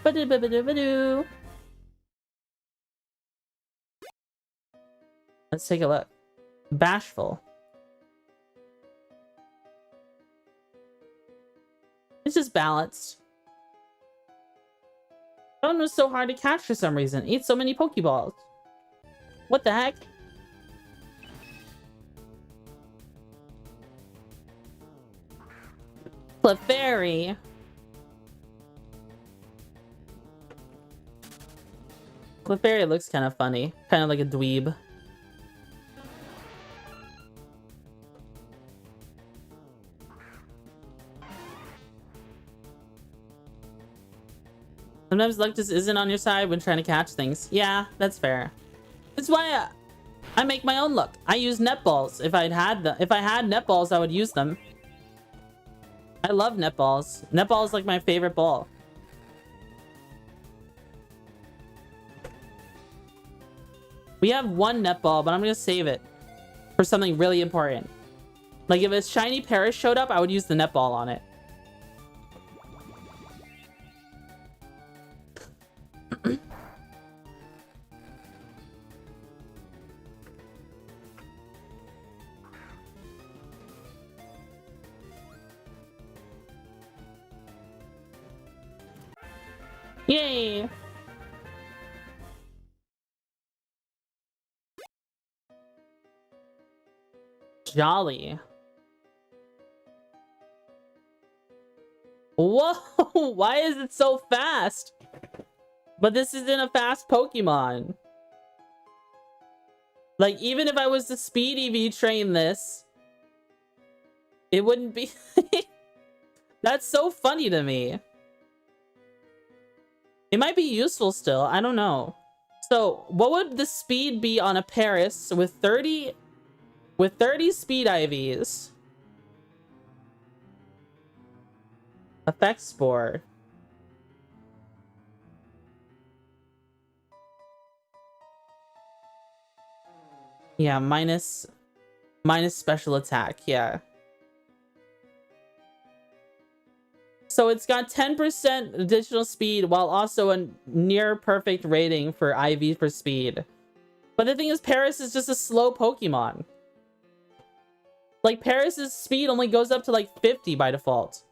A: Ba-do-ba-ba-do-ba-do. Let's take a look. Bashful. is balanced. That one was so hard to catch for some reason. Ate so many Pokeballs. What the heck? Clefairy. Clefairy looks kind of funny. Kind of like a dweeb. Sometimes luck just isn't on your side when trying to catch things. Yeah, that's fair. That's why I make my own luck. I use netballs. If I had netballs, I would use them. I love netballs. Netball is like my favorite ball. We have one netball, but I'm gonna save it for something really important. Like if a shiny Paris showed up, I would use the netball on it. Yay! Jolly. Whoa! Why is it so fast? But this isn't a fast Pokemon. Like, even if I was to speed EV train this, it wouldn't be... That's so funny to me. It might be useful still. I don't know. So, what would the speed be on a Paris with 30 speed IVs? Effect Spore. Yeah, minus special attack. Yeah. So it's got 10% additional speed while also a near perfect rating for IV for speed. But the thing is, Paris is just a slow Pokemon. Like, Paris's speed only goes up to like 50 by default.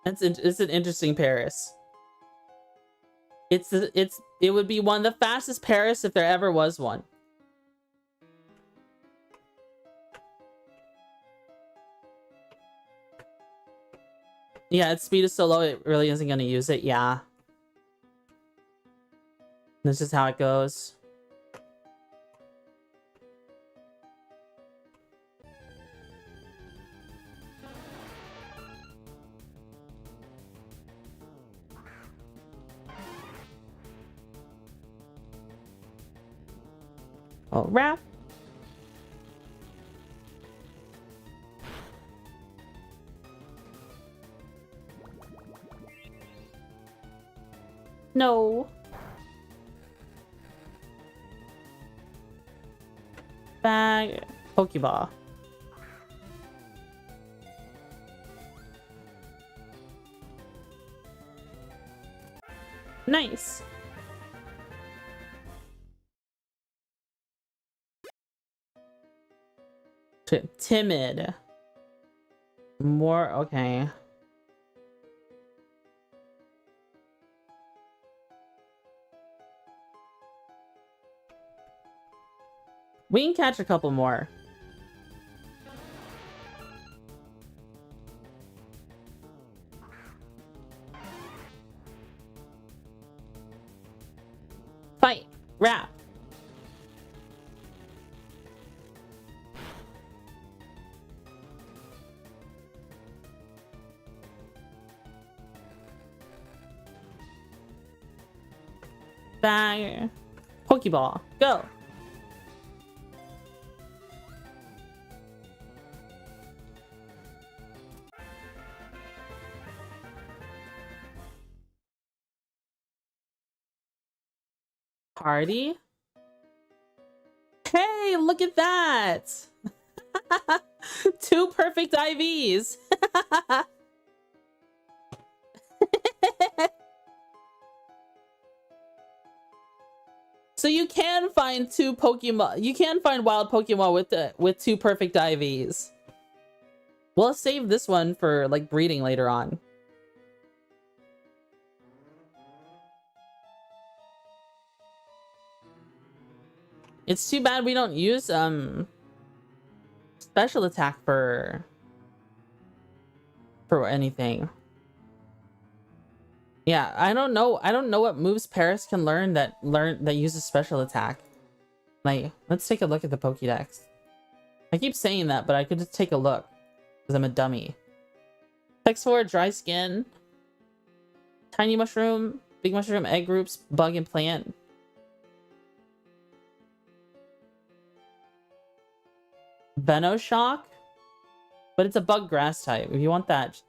A: It's an interesting Paris. It would be one of the fastest Paris if there ever was one. Yeah, its speed is so low, it really isn't going to use it. Yeah. This is how it goes. Oh, wrap. No. Bag. Pokeball. Nice. Timid. More, okay. We can catch a couple more. Fight. Wrap. Bag. Pokeball. Go. Party. Hey, look at that. 2 perfect IVs. So you can find two Pokemon. You can find wild Pokemon with two perfect IVs. We'll save this one for like breeding later on. It's too bad we don't use special attack for anything. Yeah, I don't know what moves Paris can learn that uses special attack. Like, let's take a look at the Pokédex. I keep saying that, but I could just take a look because I'm a dummy. Text 4, dry skin, tiny mushroom, big mushroom, egg groups, bug and plant. Venoshock, but it's a bug grass type. If you want that,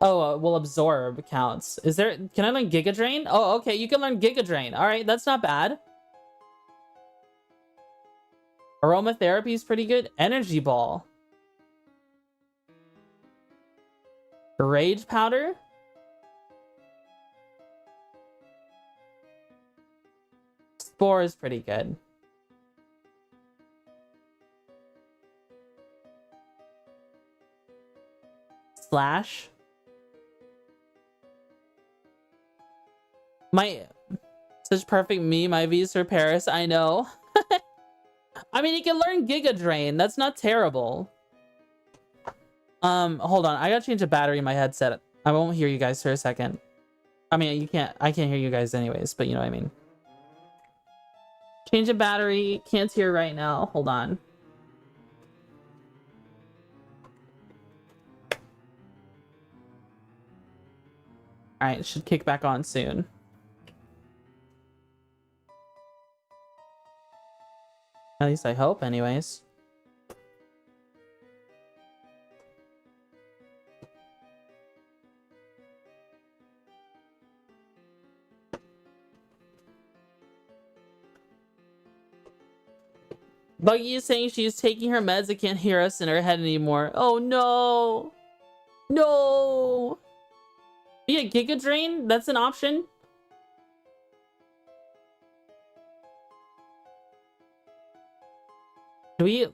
A: oh, will absorb counts. Is there? Can I learn Giga Drain? Oh, okay, you can learn Giga Drain. All right, that's not bad. Aromatherapy is pretty good. Energy Ball, Rage Powder, Spore is pretty good. Slash. Such perfect meme IVs for Paris, I know. I mean, you can learn Giga Drain. That's not terrible. Hold on. I gotta change the battery in my headset. I won't hear you guys for a second. I mean, I can't hear you guys anyways, but you know what I mean. Change the battery. Can't hear right now. Hold on. Alright, it should kick back on soon. At least I hope, anyways. Buggy is saying she's taking her meds and can't hear us in her head anymore. Oh no! No! Yeah, Giga Drain? That's an option?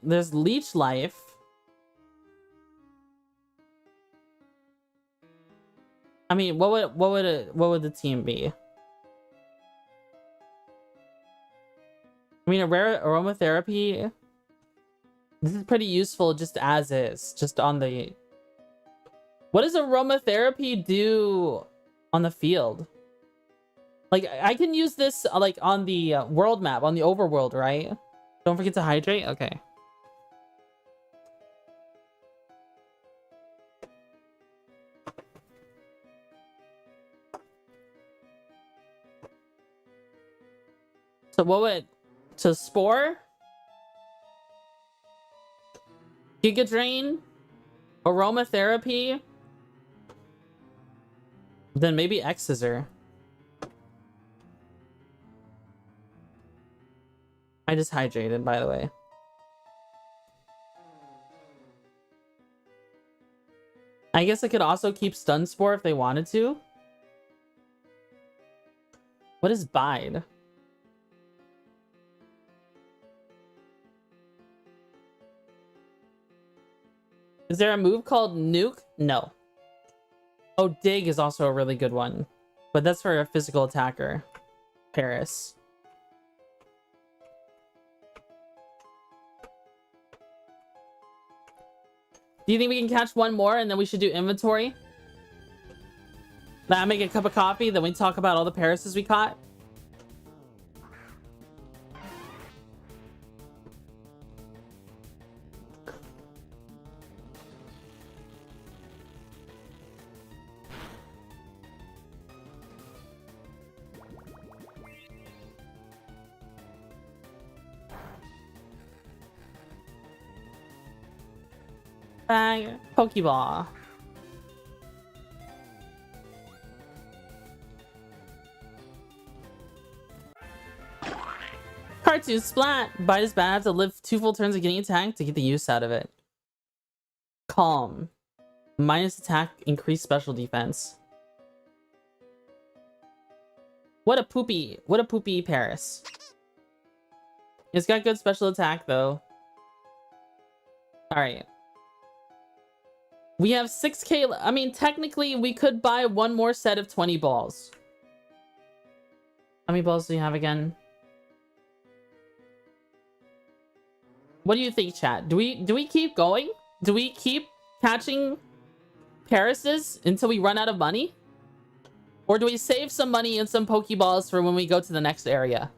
A: There's Leech Life. I mean, what would the team be? I mean, a rare aromatherapy. This is pretty useful just as is, just on the. What does aromatherapy do on the field? Like, I can use this like on the world map, on the overworld, right? Don't forget to hydrate. Okay. So what would... So Spore? Giga Drain? Aromatherapy? Then maybe X-Scissor. I just hydrated, by the way. I guess I could also keep Stun Spore if they wanted to. What is Bide? Is there a move called Nuke? No. Oh, Dig is also a really good one. But that's for a physical attacker. Paris. Do you think we can catch one more and then we should do inventory? Then I make a cup of coffee, then we talk about all the Parises we caught? Pokeball. Cartoon Splat. Bite is bad. I have to live 2 full turns of getting attacked to get the use out of it. Calm. Minus attack, increased special defense. What a poopy Paris. It's got good special attack, though. Alright. We have 6k. I mean, technically, we could buy one more set of 20 balls. How many balls do you have again? What do you think, chat? Do we keep going? Do we keep catching Parases until we run out of money? Or do we save some money and some Pokeballs for when we go to the next area?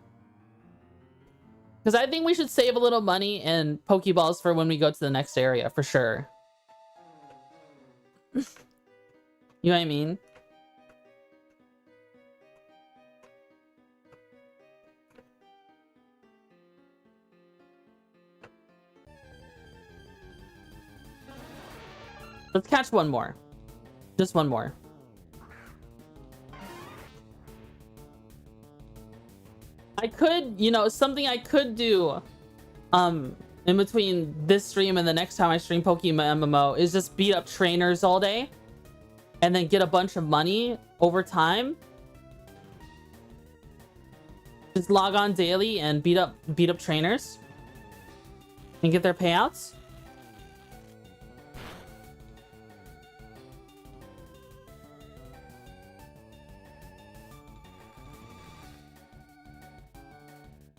A: Because I think we should save a little money and Pokeballs for when we go to the next area, for sure. You know what I mean? Let's catch one more. Just one more. I could, you know, something I could do in between this stream and the next time I stream PokeMMO is just beat up trainers all day and then get a bunch of money over time. Just log on daily and beat up trainers and get their payouts.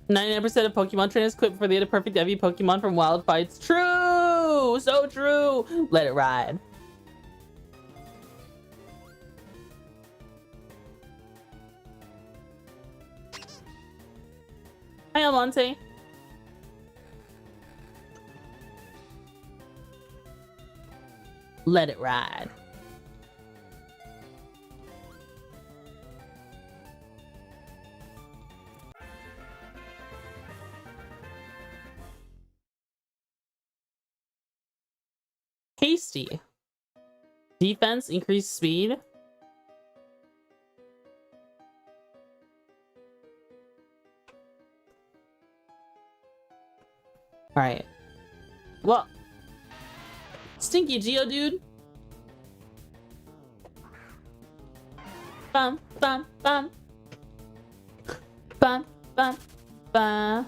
A: %99% of Pokemon trainers quit before they get a perfect EV Pokemon from wild fights. True! So true! Let it ride. Hi, Almonte. Let it ride. Hasty. Defense, increased speed. Alright. Well. Stinky Geodude. Bum, bum, bum. Bum, bum, bum.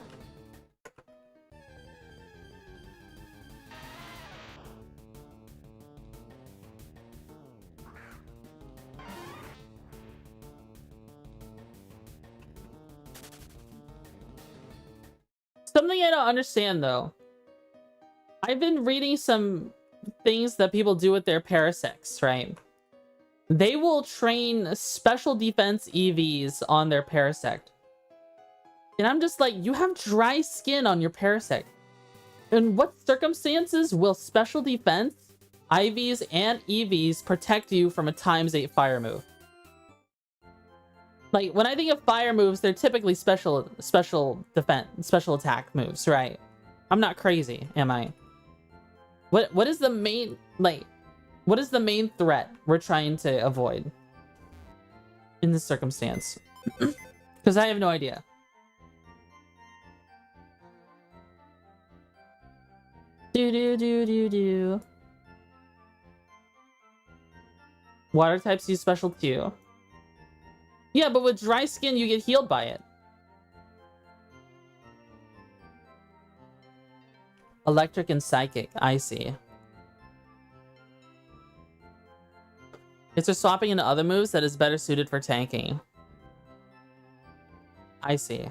A: Something I don't understand, though. I've been reading some things that people do with their Parasects, right? They will train special defense EVs on their Parasect. And I'm just like, you have dry skin on your Parasect. In what circumstances will special defense, IVs, and EVs protect you from a ×8 fire move? Like, when I think of fire moves, they're typically special defense, special attack moves, right? I'm not crazy, am I? What is the main, like, what is the main threat we're trying to avoid in this circumstance? Because I have no idea. Do. Water types use special too. Yeah, but with dry skin, you get healed by it. Electric and psychic. I see. It's just swapping into other moves that is better suited for tanking. I see.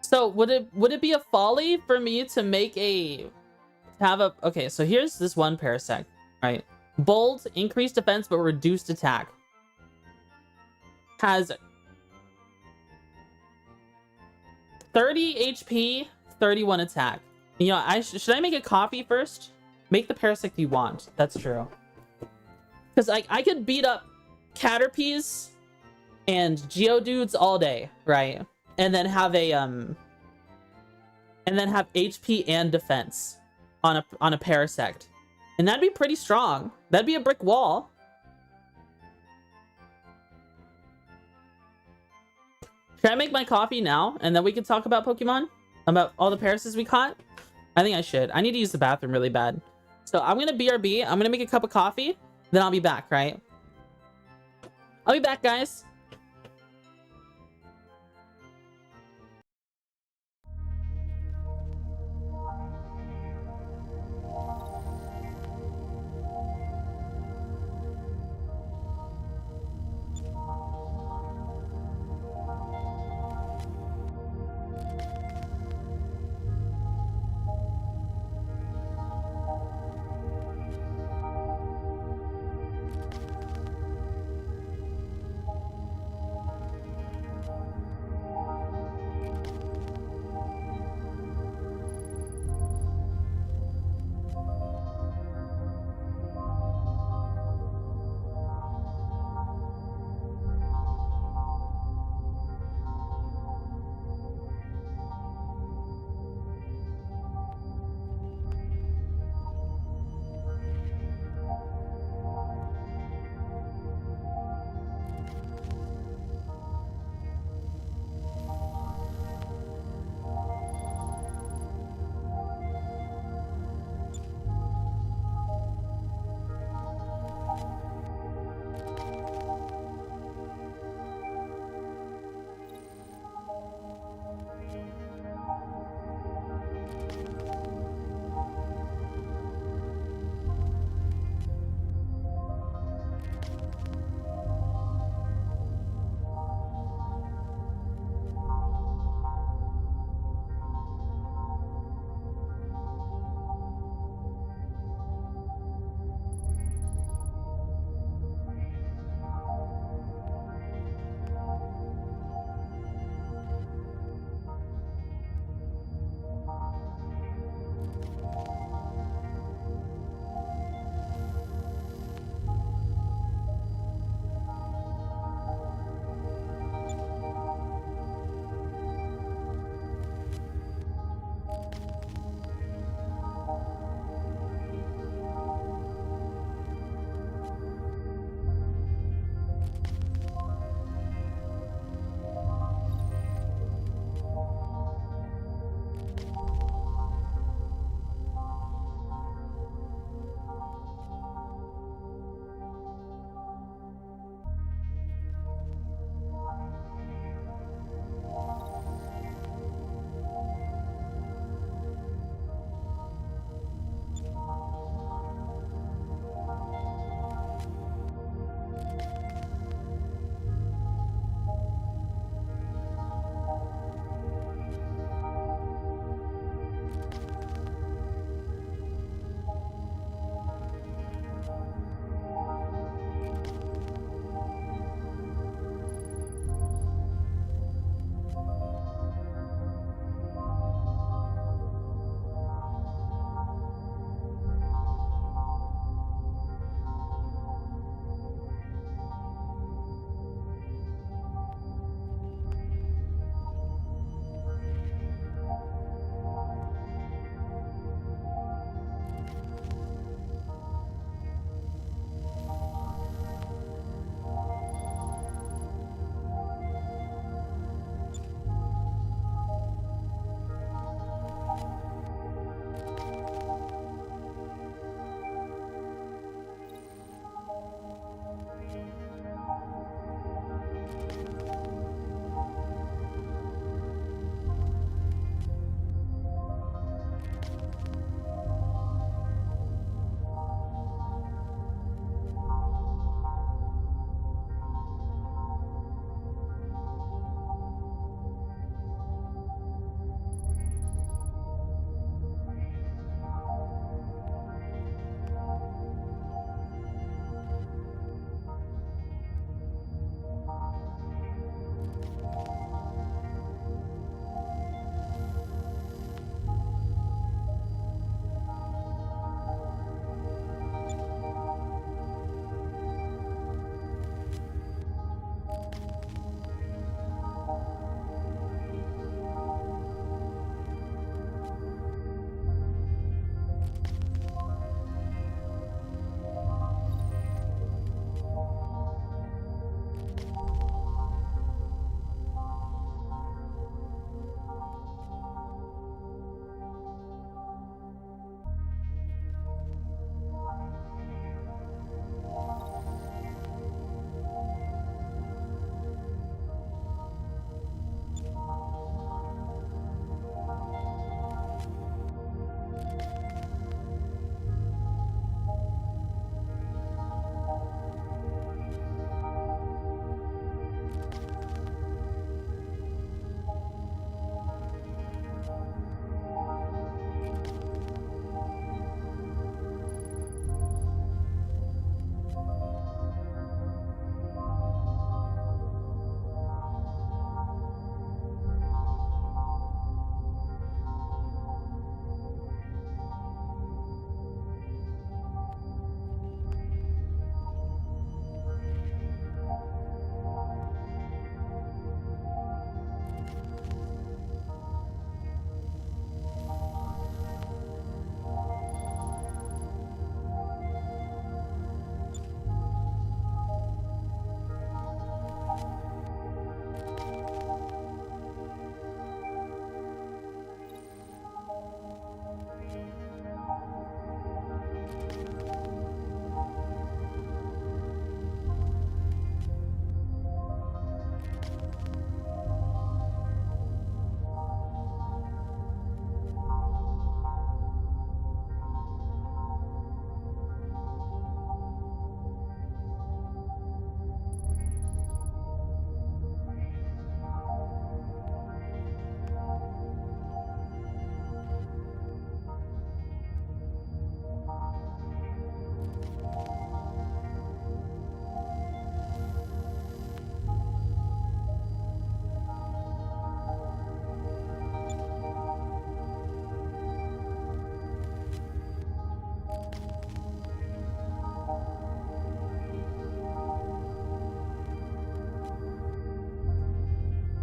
A: So would it be a folly for me to make okay, so here's this one Parasect, right? Bold, increased defense but reduced attack. Has 30 HP, 31 attack. You know, should I make a copy first? Make the Parasect you want. That's true. Because like I could beat up Caterpies and Geodudes all day, right? And then have a HP and defense on a Parasect. And that'd be pretty strong. That'd be a brick wall. Should I make my coffee now and then we can talk about Pokemon? About all the Parases we caught? I think I should. I need to use the bathroom really bad. So I'm gonna BRB. I'm gonna make a cup of coffee. Then I'll be back, right? I'll be back, guys.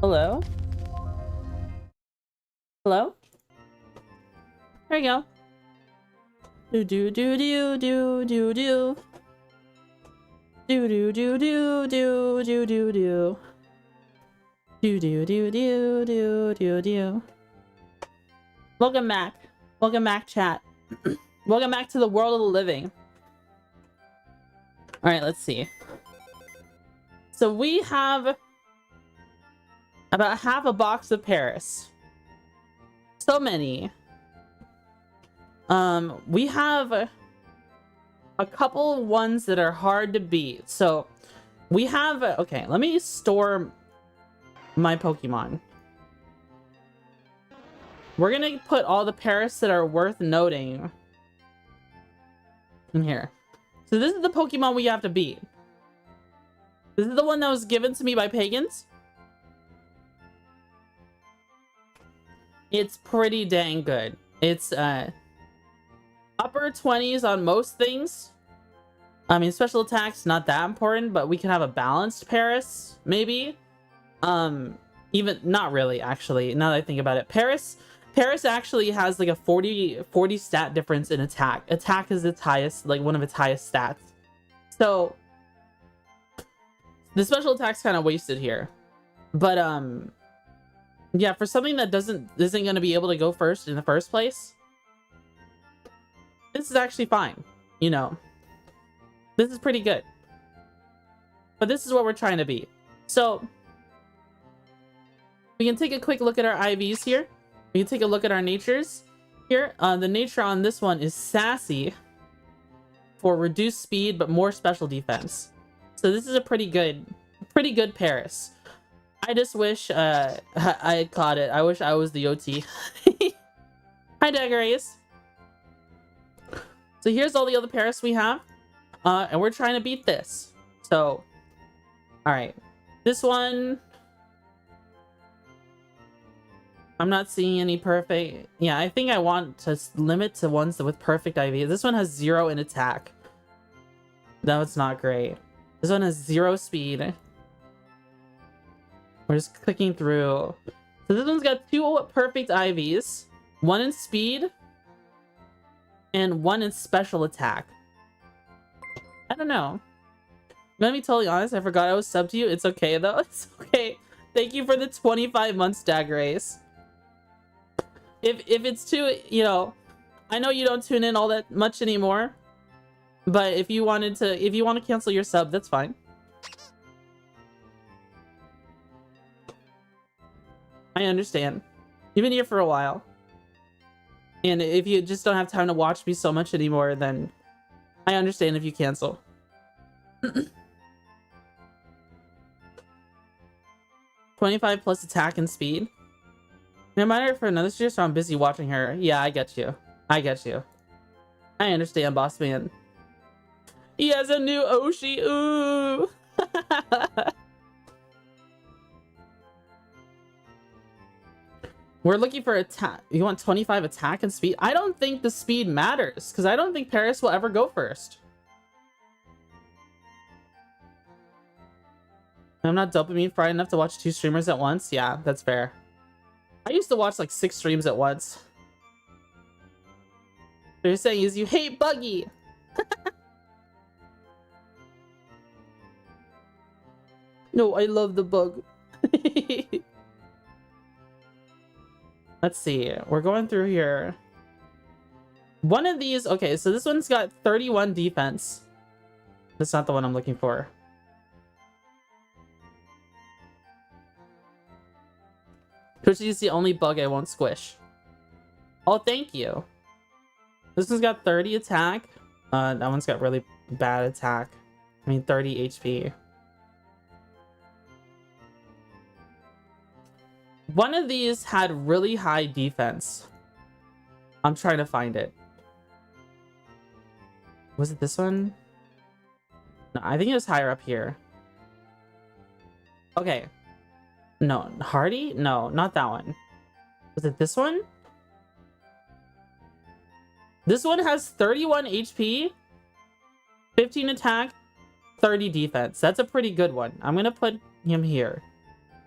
A: Hello? Hello? There you go. Do do do do do do do. Do do do do do do do do. Do do do do do do do. Welcome back. Welcome back, chat. Welcome back to the world of the living. Alright, let's see. So we have about half a box of Paris. So many. We have a couple ones that are hard to beat. So we have okay, let me store my Pokemon. We're gonna put all the Paris that are worth noting in here. So this is the Pokemon we have to beat. This is the one that was given to me by pagans. It's pretty dang good. It's upper 20s on most things. I mean, special attacks not that important, but we can have a balanced Paris, maybe. Even not really, actually, now that I think about it. Paris actually has like a 40 stat difference in attack. Attack is its highest, like one of its highest stats. So the special attack's kind of wasted here. But yeah, for something that isn't going to be able to go first in the first place, this is actually fine. You know, this is pretty good. But this is what we're trying to beat. So we can take a quick look at our IVs here. We can take a look at our natures here. The nature on this one is Sassy for reduced speed but more special defense. So this is a pretty good Paris. I just wish I had caught it. I wish I was the OT. Hi, Dagarace. So here's all the other Paris we have. And we're trying to beat this. So, alright. This one, I'm not seeing any perfect. Yeah, I think I want to limit to ones with perfect IV. This one has 0 in attack. No, it's not great. This one has 0 speed. We're just clicking through. So this one's got 2 perfect IVs. 1 in speed. And 1 in special attack. I don't know. I'm gonna be totally honest, I forgot I was subbed to you. It's okay though. It's okay. Thank you for the 25 months, Dagarace. If it's too, you know, I know you don't tune in all that much anymore, but if you want to cancel your sub, that's fine. I understand. You've been here for a while. And if you just don't have time to watch me so much anymore, then I understand if you cancel. 25 plus attack and speed. No matter for another year, so I'm busy watching her. Yeah, I get you. I get you. I understand, boss man. He has a new Oshi. Ooh. We're looking for attack. You want 25 attack and speed? I don't think the speed matters, because I don't think Paris will ever go first. I'm not dopamine fried enough to watch 2 streamers at once. Yeah, that's fair. I used to watch like 6 streams at once. What you're saying is you hate Buggy. No, I love the bug. Let's see. We're going through here. One of these... Okay, so this one's got 31 defense. That's not the one I'm looking for. Twitchy is the only bug I won't squish. Oh, thank you. This one's got 30 attack. That one's got really bad attack. I mean, 30 HP. One of these had really high defense. I'm trying to find it. Was it this one? No, I think it was higher up here. Okay. No, Hardy? No, not that one. Was it this one? This one has 31 HP, 15 attack, 30 defense. That's a pretty good one. I'm gonna put him here.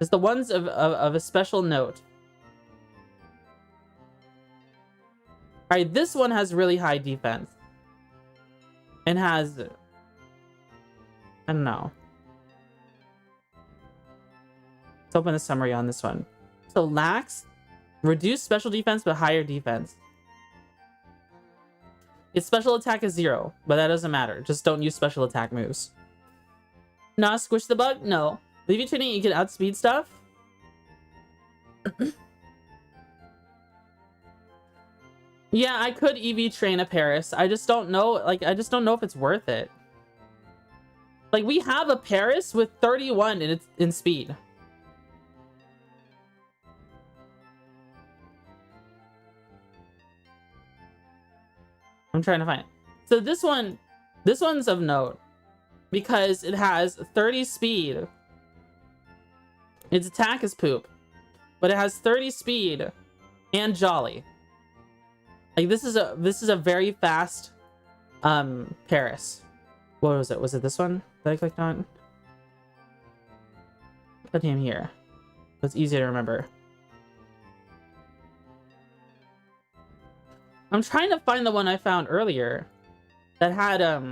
A: It's the ones of a special note. All right, this one has really high defense. And has... I don't know. Let's open a summary on this one. So lacks reduced special defense but higher defense. Its special attack is 0, but that doesn't matter. Just don't use special attack moves. Nah, squish the bug? No. Leave you training, you can outspeed stuff? Yeah, I could EV train a Paris. I just don't know, like, I just don't know if it's worth it. Like, we have a Paris with 31 in speed. I'm trying to find it. So this one's of note because it has 30 speed. Its attack is poop, but it has 30 speed and jolly. Like this is a very fast Paris. What was it? Was it this one that I clicked on? Put him here. It's easy to remember. I'm trying to find the one I found earlier that had I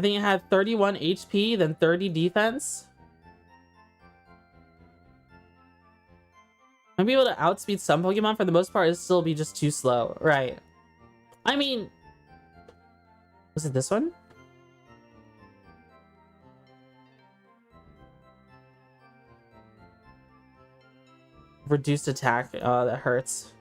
A: think it had 31 HP, then 30 defense. I'd be able to outspeed some Pokemon. For the most part, it'd still be just too slow. Right. I mean, was it this one? Reduced attack. Oh, that hurts.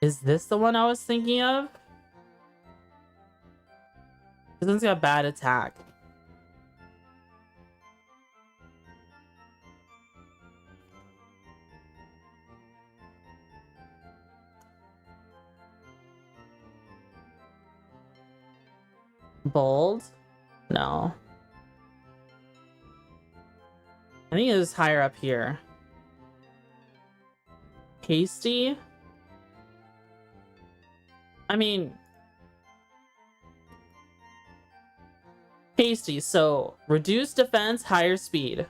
A: Is this the one I was thinking of? This one's got bad attack. Bold? No. I think it is higher up here. Hasty? I mean... Hasty, so reduced defense, higher speed.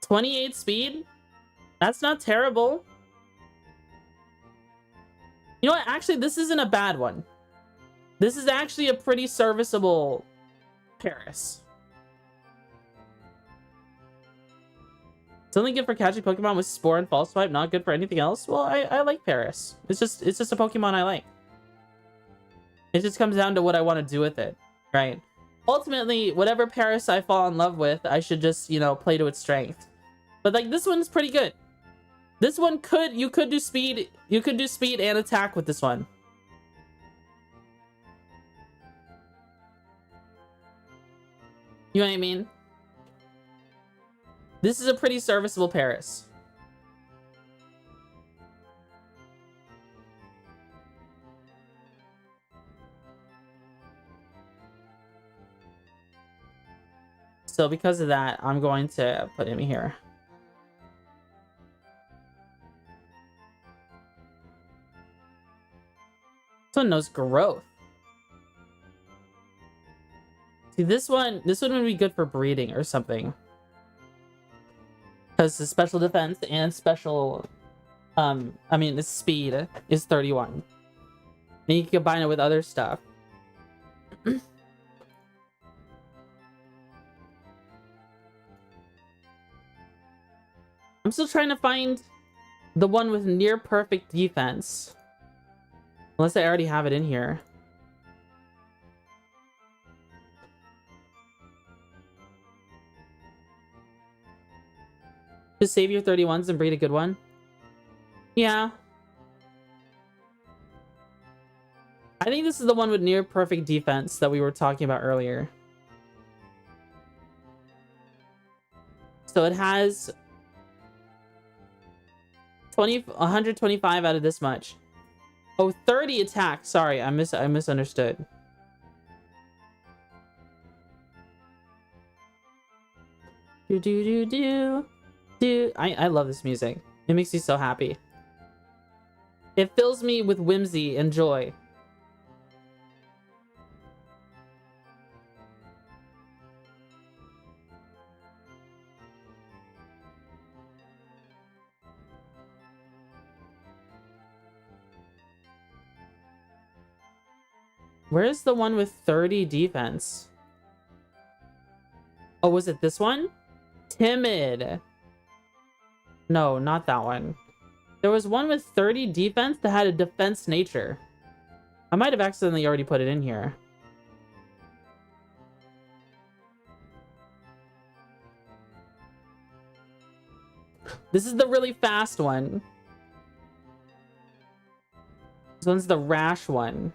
A: 28 speed? That's not terrible. You know what? Actually, this isn't a bad one. This is actually a pretty serviceable Paris. It's only good for catching Pokemon with Spore and False Swipe, not good for anything else. Well, I like Paris. It's just a Pokemon I like. It just comes down to what I want to do with it, right? Ultimately, whatever Paris I fall in love with, I should just, you know, play to its strength. But like this one's pretty good. This one you could do speed and attack with this one. You know what I mean? This is a pretty serviceable Paris. So because of that, I'm going to put him here. This one knows growth. See, this one would be good for breeding or something. Because the special defense and special, I mean, the speed is 31. And you can combine it with other stuff. I'm still trying to find the one with near perfect defense. Unless I already have it in here. Just save your 31s and breed a good one. Yeah. I think this is the one with near perfect defense that we were talking about earlier. So it has 125 out of this much. Oh, 30 attack. Sorry, I misunderstood. I love this music. It makes me so happy. It fills me with whimsy and joy. Where's the one with 30 defense? Oh, was it this one? Timid. No, not that one. There was one with 30 defense that had a defense nature. I might have accidentally already put it in here. This is the really fast one. This one's the rash one.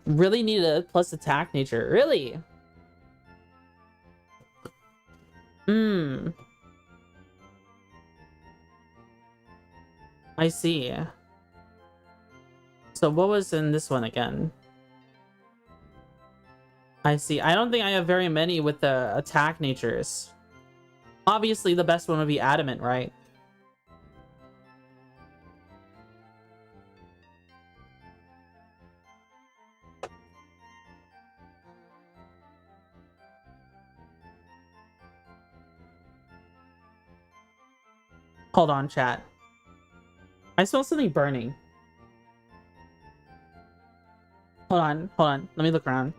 A: Really need a plus attack nature. Really? I see. So what was in this one again? I see. I don't think I have very many with the attack natures. Obviously, the best one would be adamant, right? Hold on, chat. I smell something burning. Hold on, hold on. Let me look around.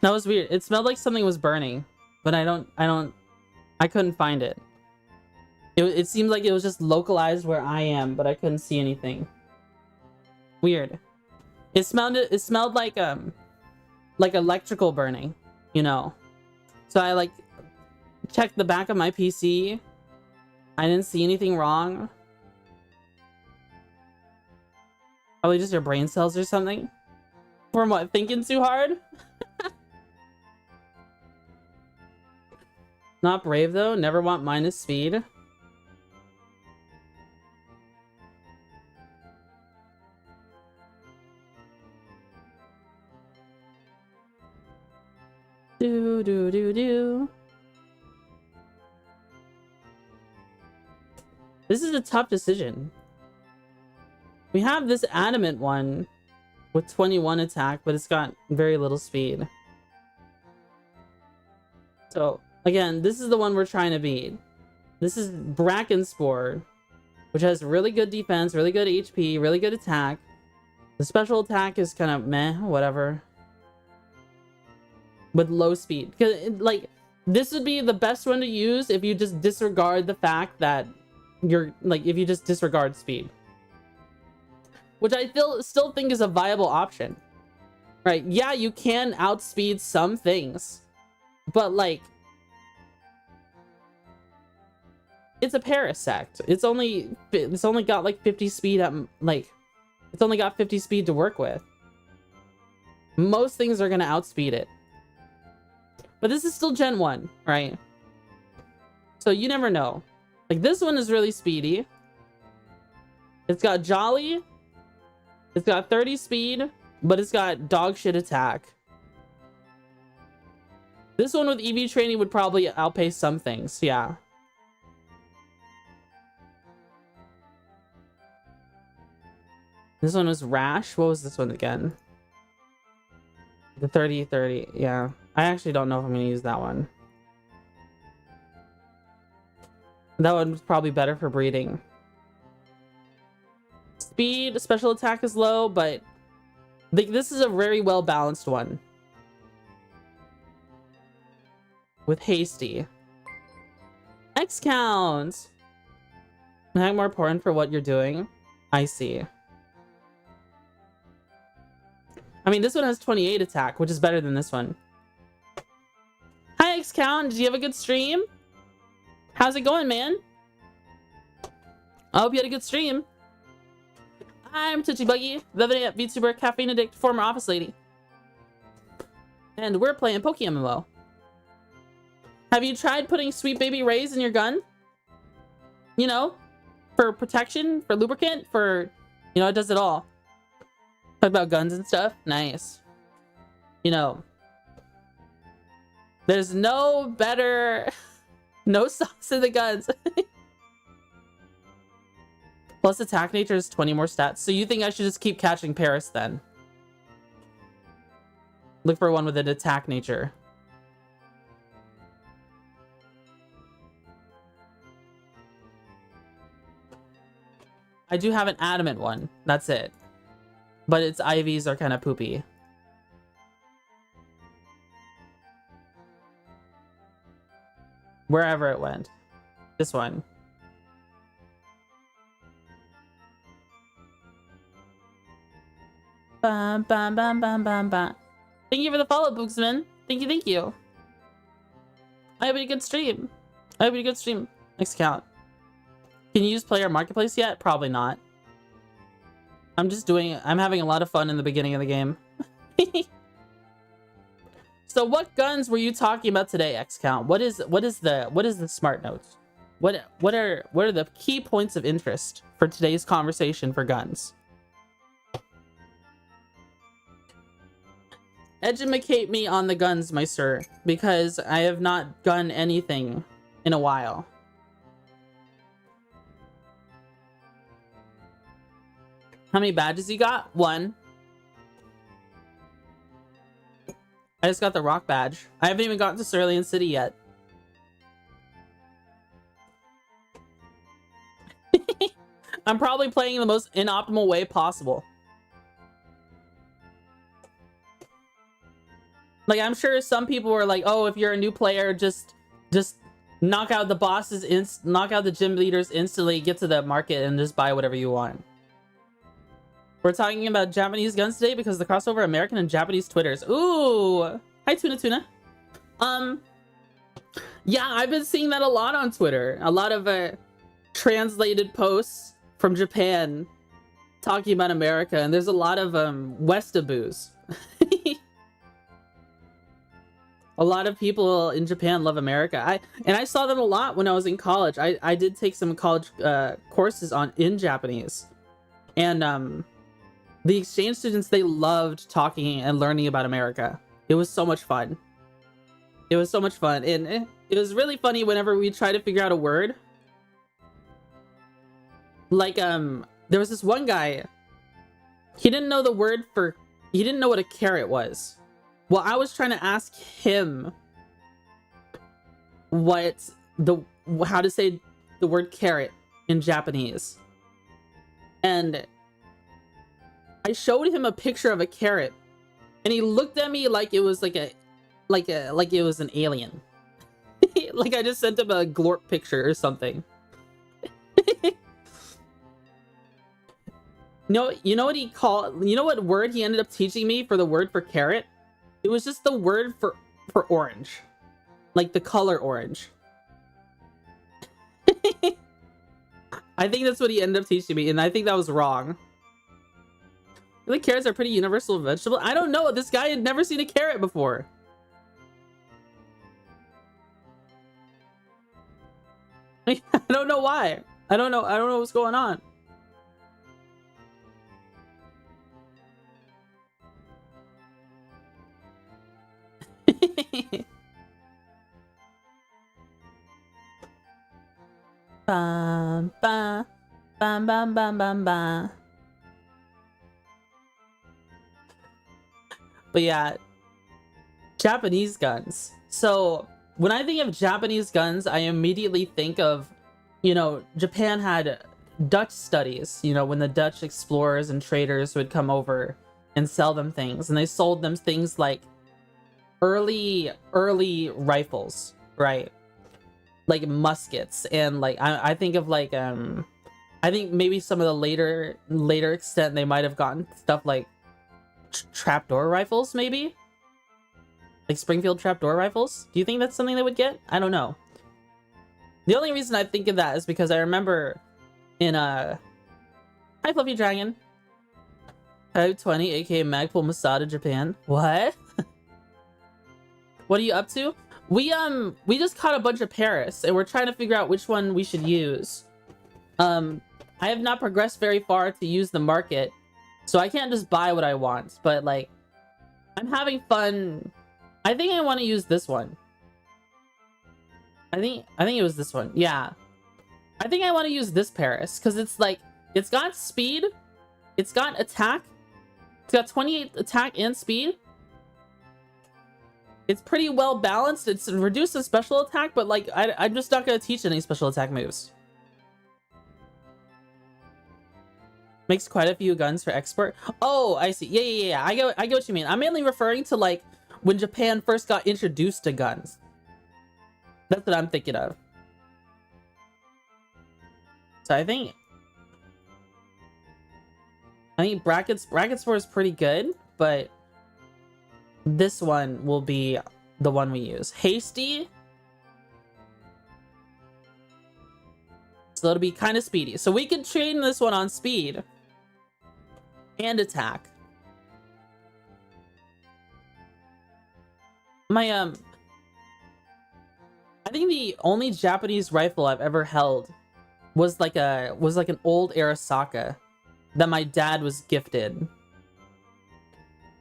A: That was weird. It smelled like something was burning, but I couldn't find it. It seemed like it was just localized where I am, but I couldn't see anything. Weird. It smelled like electrical burning, you know. So I like checked the back of my PC. I didn't see anything wrong. Probably just your brain cells or something. From what, thinking too hard? Not brave though, never want minus speed. Do do do do. This is a tough decision. We have this adamant one with 21 attack, but it's got very little speed. So again, this is the one we're trying to beat. This is Brackenspore, which has really good defense, really good HP, really good attack. The special attack is kind of meh, whatever. With low speed. Because, like, this would be the best one to use if you just disregard the fact that you're, like, if you just disregard speed. Which I still think is a viable option. Right? Yeah, you can outspeed some things. But, like, it's a parasect. It's only got like 50 speed at, like, it's only got 50 speed to work with. Most things are gonna outspeed it. But this is still Gen 1, right? So you never know. Like, this one is really speedy. It's got Jolly. It's got 30 speed, but it's got dog shit attack. This one with EV training would probably outpace some things, yeah. This one was Rash. What was this one again? The 30-30, yeah. I actually don't know if I'm gonna use that one. That one's probably better for breeding. Speed, special attack is low, but this is a very well balanced one. With hasty. X count. Not more important for what you're doing. I see. I mean, this one has 28 attack, which is better than this one. Hi, X count. Did you have a good stream? How's it going, man? I hope you had a good stream. I'm Twitchy Buggy, the VTuber, caffeine addict, former office lady. And we're playing PokeMMO. Have you tried putting Sweet Baby Rays in your gun? You know, for protection, for lubricant, for, you know, it does it all. Talk about guns and stuff. Nice. You know, there's no better, no sauce in the guns. Plus attack nature is 20 more stats. So you think I should just keep catching Paris then? Look for one with an attack nature. I do have an adamant one. That's it. But its IVs are kind of poopy. Wherever it went. This one. Bam, bam, bam, bam, bam, bam. Thank you for the follow, Booksman. Thank you, thank you. I hope you had a good stream. I hope you had a good stream. Next account. Can you use player marketplace yet? Probably not. I'm having a lot of fun in the beginning of the game. So what guns were you talking about today, X-Count? What is the smart notes? What are the key points of interest for today's conversation for guns? Educate me on the guns, my sir, because I have not gunned anything in a while. How many badges you got? 1. I just got the rock badge. I haven't even gotten to Cerulean City yet. I'm probably playing in the most inoptimal way possible. Like, I'm sure some people were like, oh, if you're a new player, just knock out the bosses, knock out the gym leaders instantly, get to the market, and just buy whatever you want. We're talking about Japanese guns today because the crossover American and Japanese Twitters. Ooh! Hi, Tuna. Yeah, I've been seeing that a lot on Twitter. A lot of translated posts from Japan talking about America, and there's a lot of Westaboos. A lot of people in Japan love America. I saw them a lot when I was in college. I did take some college courses in Japanese, and the exchange students, they loved talking and learning about America. It was so much fun. It was so much fun, and it was really funny whenever we try to figure out a word. Like there was this one guy. He didn't know the word for. He didn't know what a carrot was. Well, I was trying to ask him how to say the word carrot in Japanese. And I showed him a picture of a carrot, and he looked at me like it was like it was an alien. Like I just sent him a glorp picture or something. You know what he called? You know what word he ended up teaching me for the word for carrot? It was just the word for orange. Like the color orange. I think that's what he ended up teaching me, and I think that was wrong. I think carrots are pretty universal vegetable. I don't know. This guy had never seen a carrot before. I don't know why. I don't know what's going on. Bam, bam, bam, bam, bam, bam, bam. But yeah, Japanese guns. So when I think of Japanese guns, I immediately think of you know, Japan had Dutch studies, you know, when the Dutch explorers and traders would come over and sell them things, and they sold them things like early rifles, right? Like muskets, and like I think of like I think maybe some of the later extent they might have gotten stuff like trapdoor rifles, maybe like Springfield trapdoor rifles. Do you think that's something they would get? I don't know. The only reason I think of that is because I remember in hi Fluffy Dragon, Type 20 aka Magpul Masada Japan. What? What are you up to? We just caught a bunch of Paris and we're trying to figure out which one we should use. I have not progressed very far to use the market, so I can't just buy what I want, but like I'm having fun. I think I want to use this one. I think it was this one. Yeah. I think I want to use this Paris because it's like it's got speed, it's got attack, it's got 28 attack and speed. It's pretty well balanced. It's reduced the special attack, but like I'm just not gonna teach any special attack moves. Makes quite a few guns for export. Oh, I see. Yeah. I get what you mean. I'm mainly referring to like when Japan first got introduced to guns. That's what I'm thinking of. So I think brackets 4 is pretty good, but this one will be the one we use. Hasty. So it'll be kind of speedy. So we can train this one on speed and attack. My I think the only Japanese rifle I've ever held was like an old Arasaka that my dad was gifted.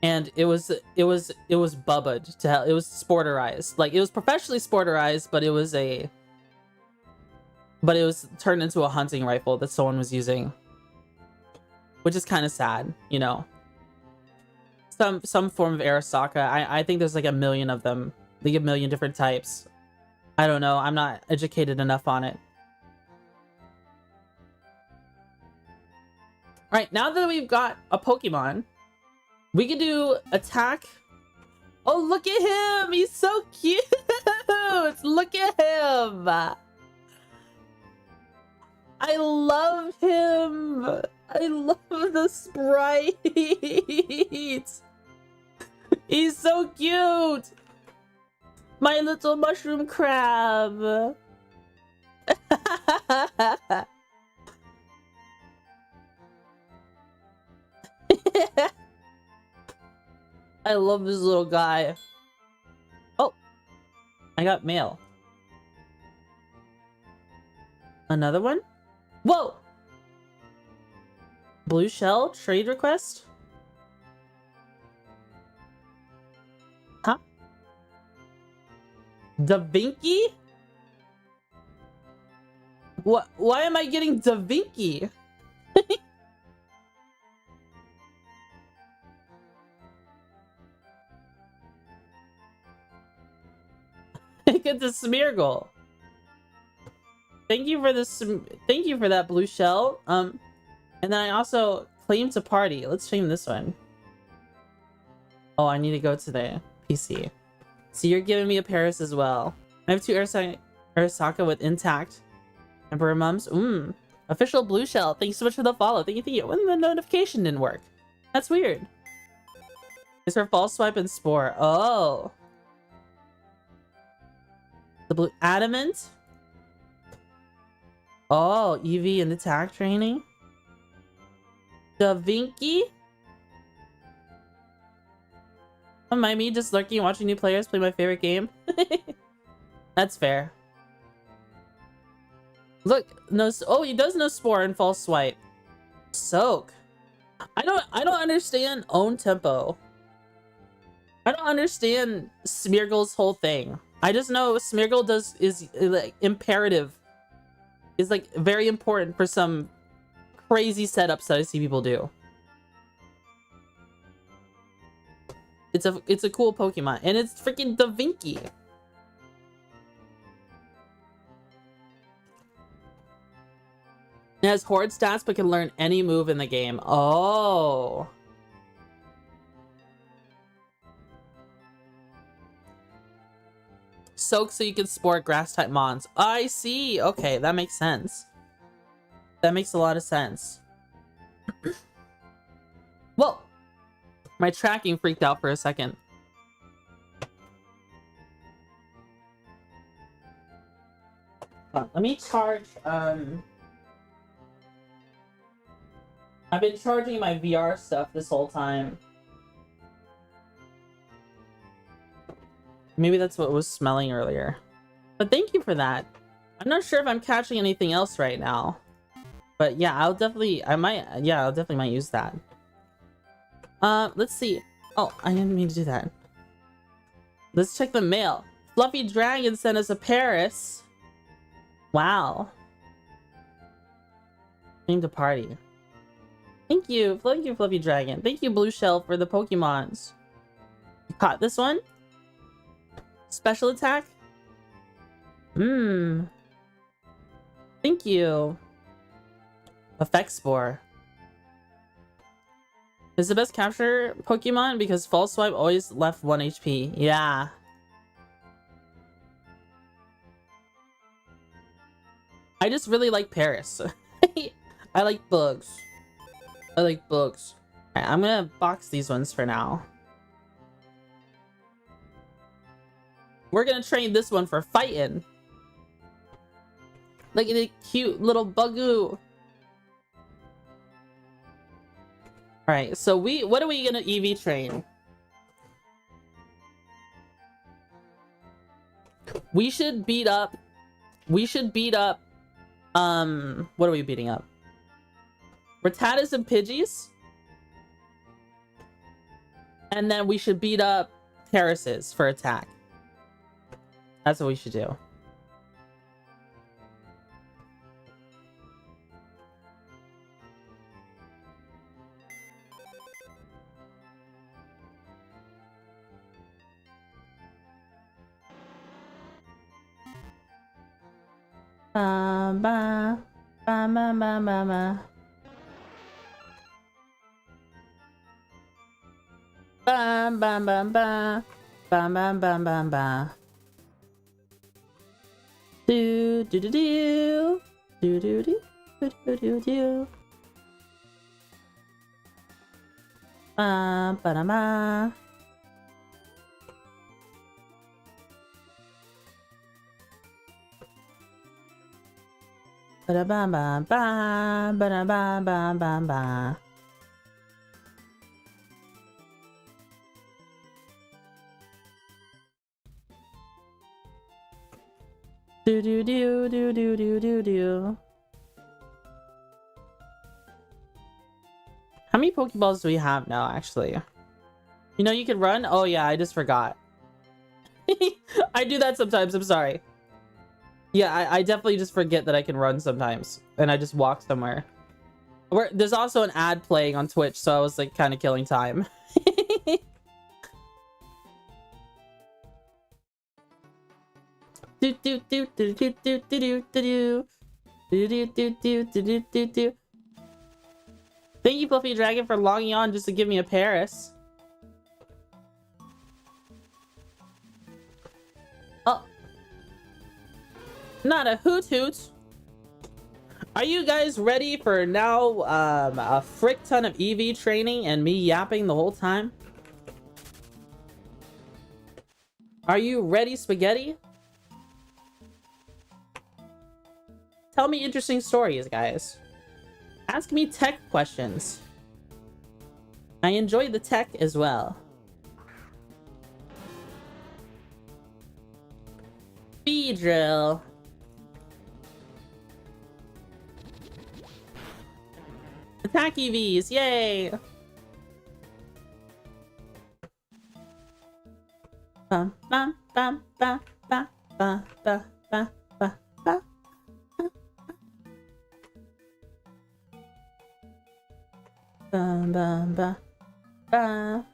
A: And it was bubbaed to hell. It was sporterized. Like it was professionally sporterized, but it was turned into a hunting rifle that someone was using. Which is kind of sad, you know. Some form of Arasaka. I think there's like a million of them. Like a million different types. I don't know. I'm not educated enough on it. Alright, now that we've got a Pokemon, we can do attack. Oh, look at him! He's so cute! Look at him! I love him! I love the sprite! He's so cute! My little mushroom crab! I love this little guy. Oh, I got mail. Another one? Whoa! Blue shell trade request? Huh? Da Vinci? What? Why am I getting Da Vinci? Get the Smeargle. Thank you for this. Thank you for that blue shell. And then I also claim to party. Let's claim this one. Oh, I need to go to the PC. So you're giving me a Paris as well. I have 2 Arasaka with intact Emperor Mums. Official blue shell. Thank you so much for the follow. Thank you. When the notification didn't work. That's weird. Is her false swipe and spore? Oh. The blue adamant. Oh, EV and attack training. Da Vinci. Don't mind me just lurking and watching new players play my favorite game. That's fair. Look, no. Oh, he does no spore and false swipe. Soak. I don't understand own tempo. I don't understand Smeargle's whole thing. I just know Smeargle is like imperative. Is like very important for some crazy setups that I see people do. It's a cool Pokemon, and it's freaking Da Vinci. It has horde stats but can learn any move in the game. Oh. Soak so you can sport grass type mons. I see. Okay, that makes sense. That makes a lot of sense. Whoa. My tracking freaked out for a second. Let me charge, I've been charging my VR stuff this whole time. Maybe that's what was smelling earlier. But thank you for that. I'm not sure if I'm catching anything else right now. But yeah, I'll definitely might use that. Let's see. Oh, I didn't mean to do that. Let's check the mail. Fluffy Dragon sent us a Paris. Wow. Came to party. Thank you, Fluffy Dragon. Thank you, Blue Shell, for the Pokemons. You caught this one? Special attack? Thank you. Effect Spore. Is the best capture Pokemon because False Swipe always left 1 HP. Yeah. I just really like Paris. I like bugs. I like bugs. Alright, I'm gonna box these ones for now. We're gonna train this one for fighting. Look at the cute little bugoo. Alright, so what are we gonna EV train? We should beat up, what are we beating up? Rattatas and Pidgeys? And then we should beat up Terraces for attack. That's what we should do. Ba ba ba ba ba ba ba. Ba ba ba ba ba ba ba ba ba. Do do do do do do do do do do. Ba ba ba. Ba ba ba ba ba ba ba ba ba. Do do do do do do do do. How many Pokeballs do we have now, actually? You know you can run? Oh yeah, I just forgot. I do that sometimes, I'm sorry. Yeah, I definitely just forget that I can run sometimes. And I just walk somewhere. There's also an ad playing on Twitch, so I was like kind of killing time. Do do do do do do do do do do do do do do do. Thank you, Fluffy Dragon, for logging on just to give me a Paris. Oh, not a hoot hoot. Are you guys ready for now a frick ton of EV training and me yapping the whole time? Are you ready, spaghetti? Tell me interesting stories, guys. Ask me tech questions. I enjoy the tech as well. Beedrill. Attack EVs, yay! Bum bum bum bum bum bum bum bum bum bum. Bum bum bum bum.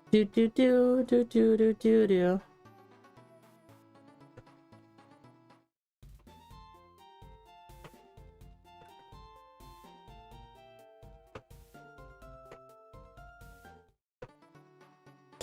A: Do do do do do do do do.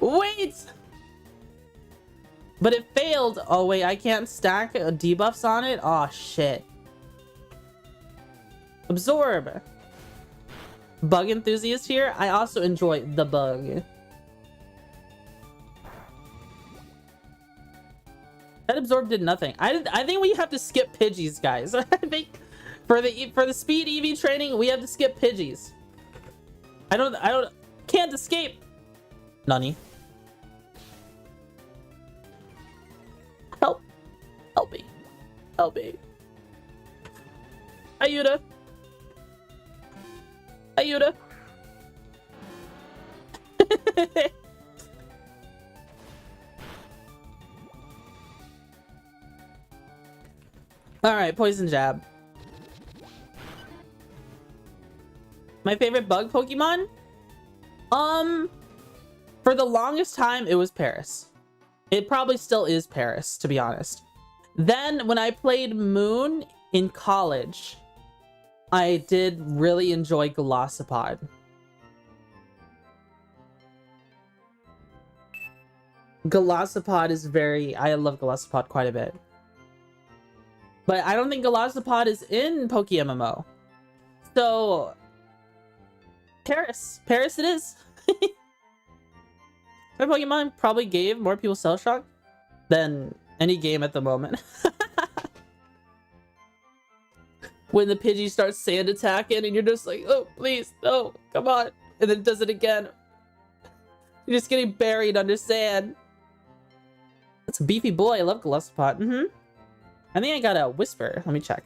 A: Wait! But it failed. Oh, wait, I can't stack debuffs on it? Oh, shit. Absorb. Bug enthusiast here. I also enjoy the bug. That absorb did nothing. I think we have to skip Pidgeys, guys. I think for the speed EV training, we have to skip Pidgeys. Can't escape. Nani. Help. Help me. Help me. Ayuda. Ayuda. Alright, poison jab. My favorite bug Pokemon? For the longest time, it was Paris. It probably still is Paris, to be honest. Then, when I played Moon in college, I did really enjoy Golisopod. Golisopod is I love Golisopod quite a bit. But I don't think Golisopod is in PokeMMO. So, Paris. Paris it is. My Pokemon probably gave more people Cell Shock than any game at the moment. When the Pidgey starts sand attacking and you're just like, oh, please, no, come on. And then it does it again. You're just getting buried under sand. That's a beefy boy. I love Golisopod. I think I got a Whisper. Let me check.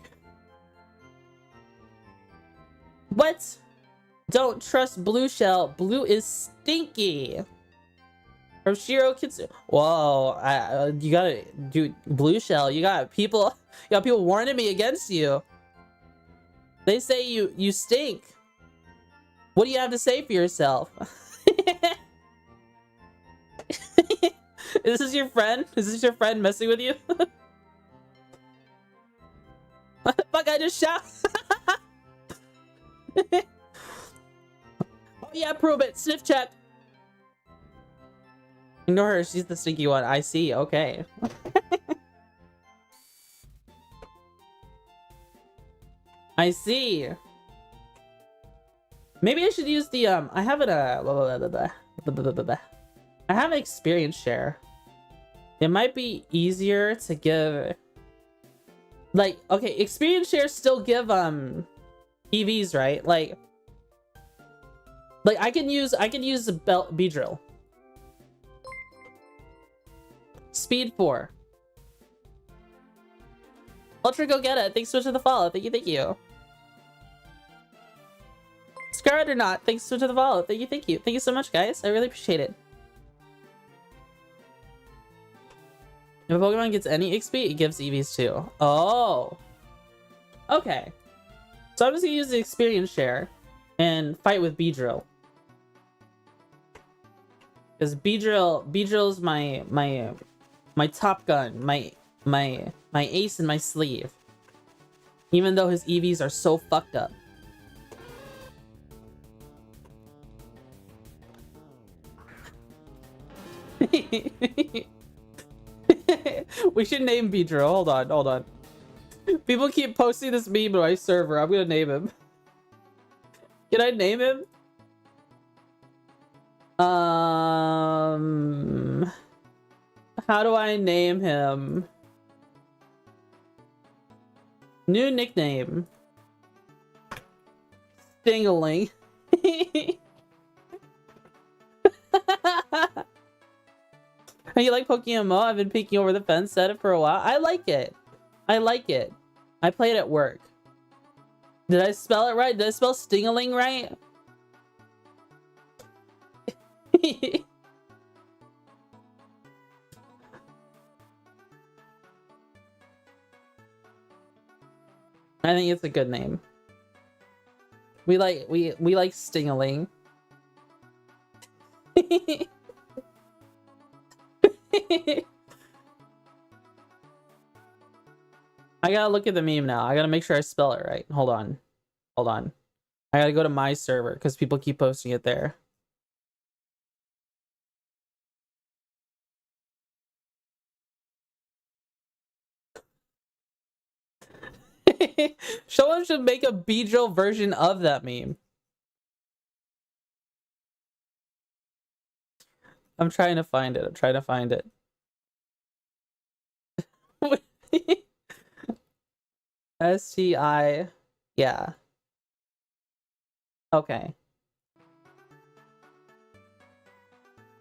A: What? Don't trust Blue Shell. Blue is stinky. From Shiro Kitsu. Whoa, you gotta do Blue Shell. You got people warning me against you. They say you stink. What do you have to say for yourself? Is this your friend? Is this your friend messing with you? What the fuck? I just shot. Oh yeah, prove it. Sniff check. Ignore her. She's the stinky one. I see. Okay. I see. Maybe I should use the I have an experience share. It might be easier to give, like, okay, experience shares still give EVs, right? Like I can use the Beedrill. Speed 4. Ultra, go get it. Thanks so much for the follow. Thank you. Scarlet or not, thanks so much for the follow. Thank you. Thank you so much, guys. I really appreciate it. If a Pokemon gets any XP, it gives EVs too. Oh. Okay. So I'm just gonna use the experience share and fight with Beedrill. Because Beedrill's my top gun, my ace in my sleeve. Even though his EVs are so fucked up. We should name Beedrill. Hold on. People keep posting this meme on my server. I'm gonna name him. Can I name him? How do I name him? New nickname. Stingling. You like PokeMMO? I've been peeking over the fence at it for a while. I like it. I play it at work. Did I spell it right? Did I spell Stingling right? I think it's a good name. We like Stingling. I gotta look at the meme now. I gotta make sure I spell it right. Hold on. I gotta go to my server because people keep posting it there. Someone should make a Beedrill version of that meme. I'm trying to find it. I'm trying to find it. STI. Yeah. Okay.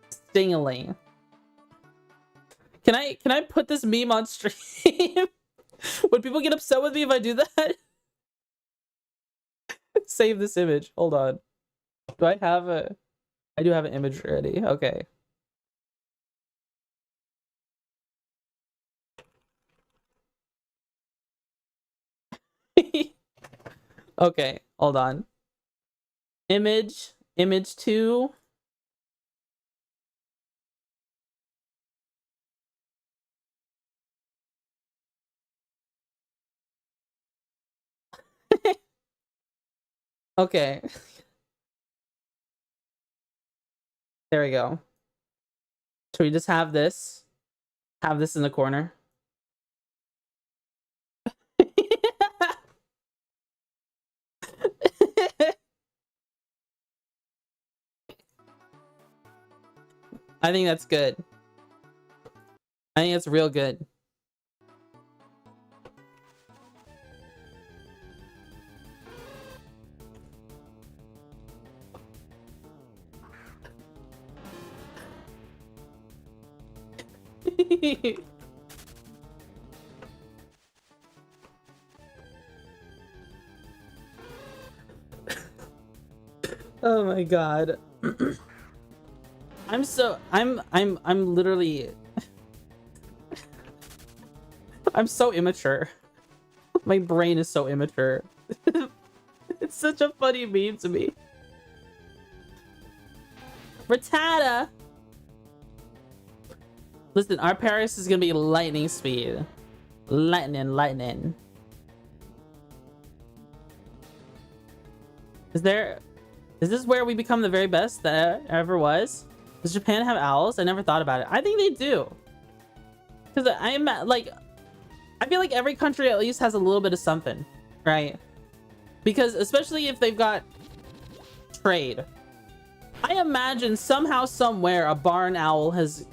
A: Stingling. Can I put this meme on stream? Would people get upset with me if I do that? Save this image. Hold on. Do I have a... I do have an image ready. Okay. Okay, hold on. Image 2. Okay. There we go. Should we just have this? Have this in the corner? I think that's good. I think it's real good. Oh my god. I'm literally I'm so immature. My brain is so immature. It's such a funny meme to me. Rattata! Listen, our Paris is gonna be lightning speed. Lightning. Is this where we become the very best that ever was? Does Japan have owls? I never thought about it. I think they do. Because I'm like, I feel like every country at least has a little bit of something, right? Because especially if they've got trade. I imagine somehow, somewhere, a barn owl has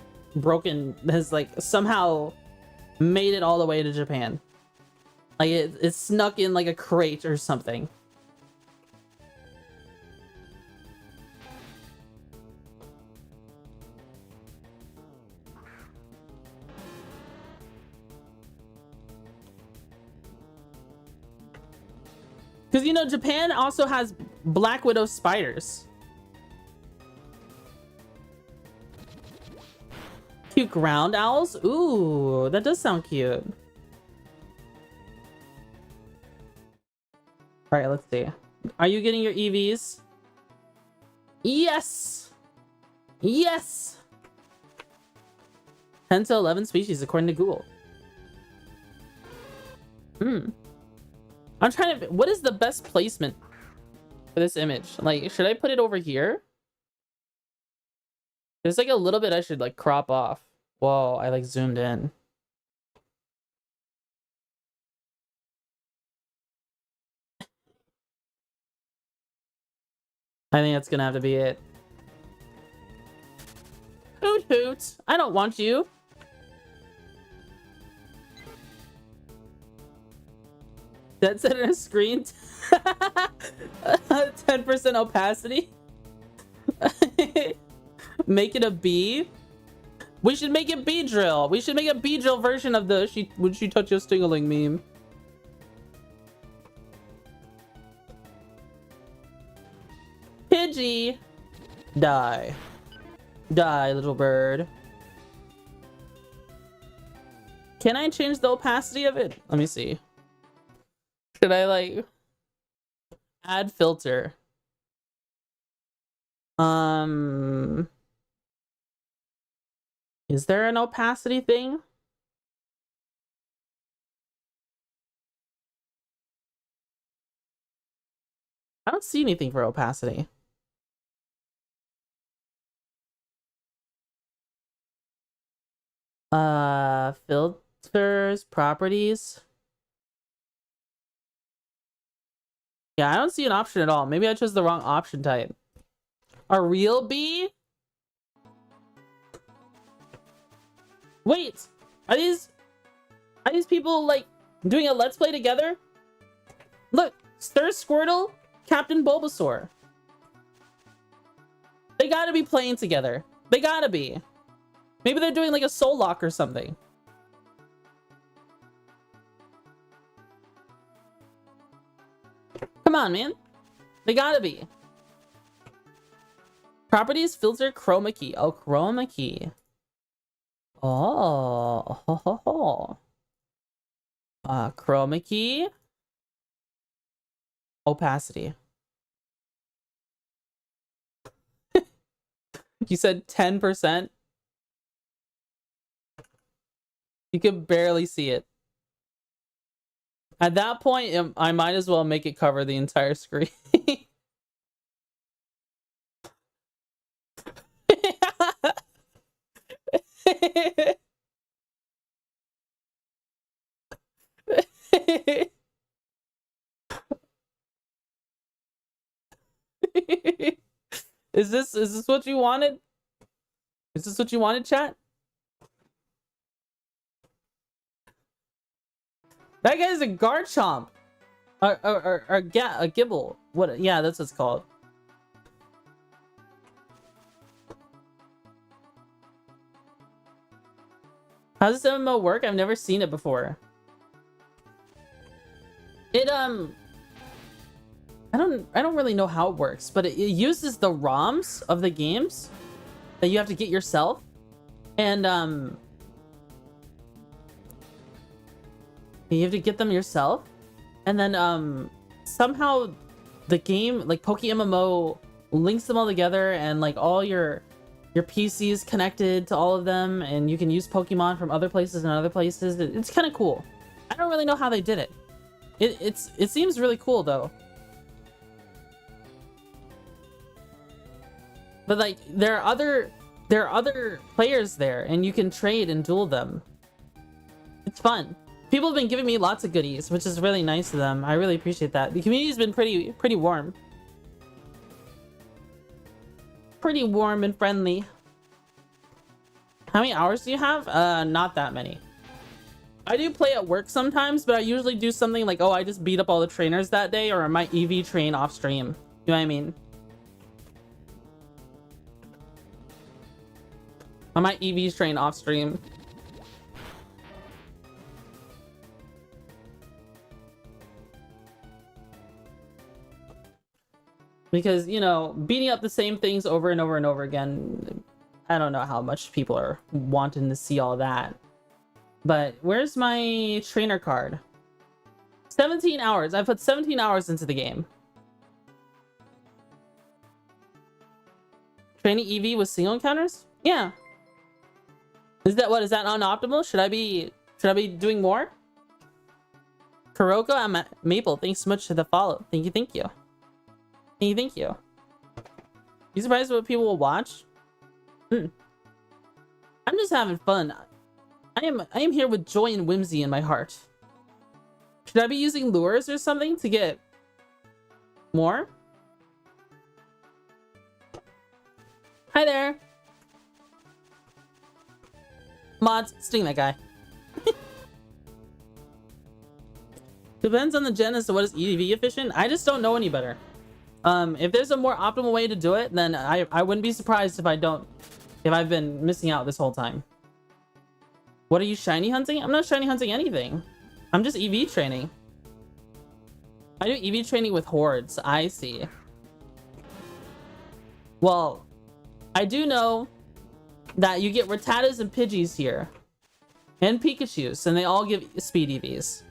A: like somehow made it all the way to Japan. Like it snuck in like a crate or something. Because, you know, Japan also has Black Widow spiders. Cute ground owls? Ooh, that does sound cute. All right, let's see. Are you getting your EVs? Yes! Yes! 10 to 11 species, according to Google. I'm trying to... What is the best placement for this image? Like, should I put it over here? There's like a little bit I should like crop off. Whoa, I like zoomed in. I think that's gonna have to be it. Hoot hoot! I don't want you. Dead center on a screen. 10% opacity. Make it a bee. We should make it Beedrill. We should make a Beedrill version of the would she touch your stingling meme. Pidgey. Die. Die, little bird. Can I change the opacity of it? Let me see. Should I like add filter? Is there an opacity thing? I don't see anything for opacity. Filters, properties. Yeah, I don't see an option at all. Maybe I chose the wrong option type. A real bee? Wait, are these people like doing a let's play together? Look, Stir Squirtle, Captain Bulbasaur. They gotta be playing together. They gotta be. Maybe they're doing like a soul lock or something. Come on, man. They gotta be. Properties, filter, chroma key. Oh, chroma key. Oh, ho, ho, ho. Chroma key. Opacity. You said 10%? You could barely see it. At that point, I might as well make it cover the entire screen. Is this what you wanted? Is this what you wanted, chat? That guy's a Garchomp. A Gibble. What? Yeah, that's what it's called. How does this MMO work? I've never seen it before. It I don't really know how it works, but it uses the ROMs of the games that you have to get yourself, and you have to get them yourself, and then somehow the game, like PokeMMO, links them all together, and like all your PCs connected to all of them, and you can use Pokemon from other places and other places. It's kind of cool. I don't really know how they did it. It seems really cool though. But like there are other players there, and you can trade and duel them. It's fun. People have been giving me lots of goodies, which is really nice of them. I really appreciate that. The community's been pretty warm. Pretty warm and friendly. How many hours do you have? Not that many. I do play at work sometimes, but I usually do something like, oh, I just beat up all the trainers that day, or I might EV train off stream. You know what I mean? I might EV train off stream. Because, you know, beating up the same things over and over and over again, I don't know how much people are wanting to see all that. But where's my trainer card? 17 hours. I put 17 hours into the game. Training EV with single encounters? Yeah. Is that non-optimal? Should I be doing more? Kuroko, I'm at Maple. Thanks so much for the follow. Thank you. Thank you. You surprised what people will watch? I'm just having fun. I am here with joy and whimsy in my heart. Should I be using lures or something to get more? Hi there. Mods, sting that guy. Depends on the gen as to what is EV efficient. I just don't know any better. If there's a more optimal way to do it, then I wouldn't be surprised if I've been missing out this whole time. What are you shiny hunting? I'm not shiny hunting anything. I'm just EV training. I do EV training with hordes. I see. Well, I do know that you get Rattatas and Pidgeys here. And Pikachus, and they all give speed EVs.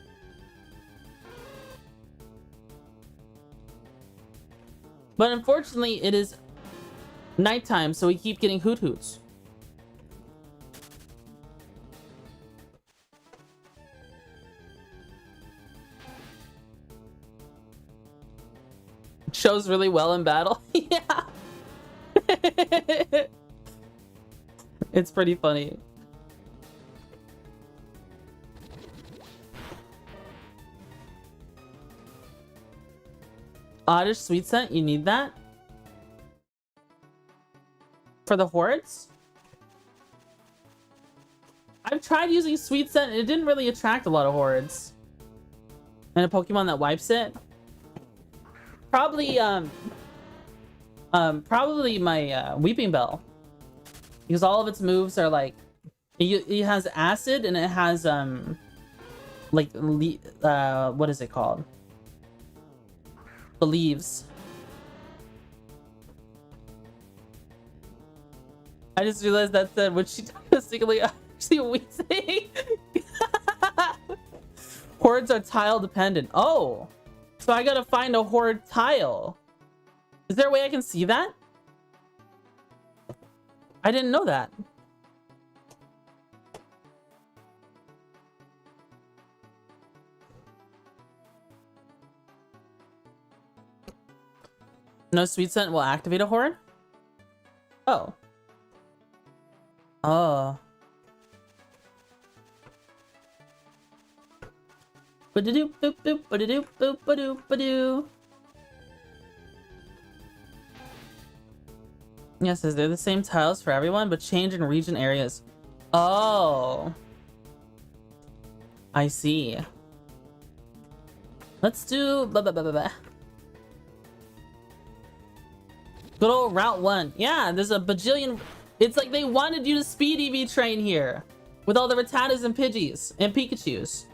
A: But unfortunately, it is nighttime, so we keep getting Hoot Hoots. Shows really well in battle. Yeah. It's pretty funny. Oddish Sweet Scent, you need that? For the hordes? I've tried using Sweet Scent and it didn't really attract a lot of hordes. And a Pokemon that wipes it? Probably, probably my Weeping Bell. Because all of its moves are like... It has acid and it has, like, what is it called? The leaves. I just realized that said what she diagnostically actually wheezing. Hordes are tile dependent. Oh, so I gotta find a horde tile. Is there a way I can see that? I didn't know that. No Sweet Scent will activate a horde? Oh. Oh. Ba-da-doop, boop, boop, ba-da-doop, boop, ba-doop, ba-doo. Yes, they're the same tiles for everyone, but change in region areas. Oh. I see. Let's do blah blah blah blah blah. Good old Route 1. Yeah, there's a bajillion. It's like they wanted you to speed EV train here with all the Rattatas and Pidgeys and Pikachus.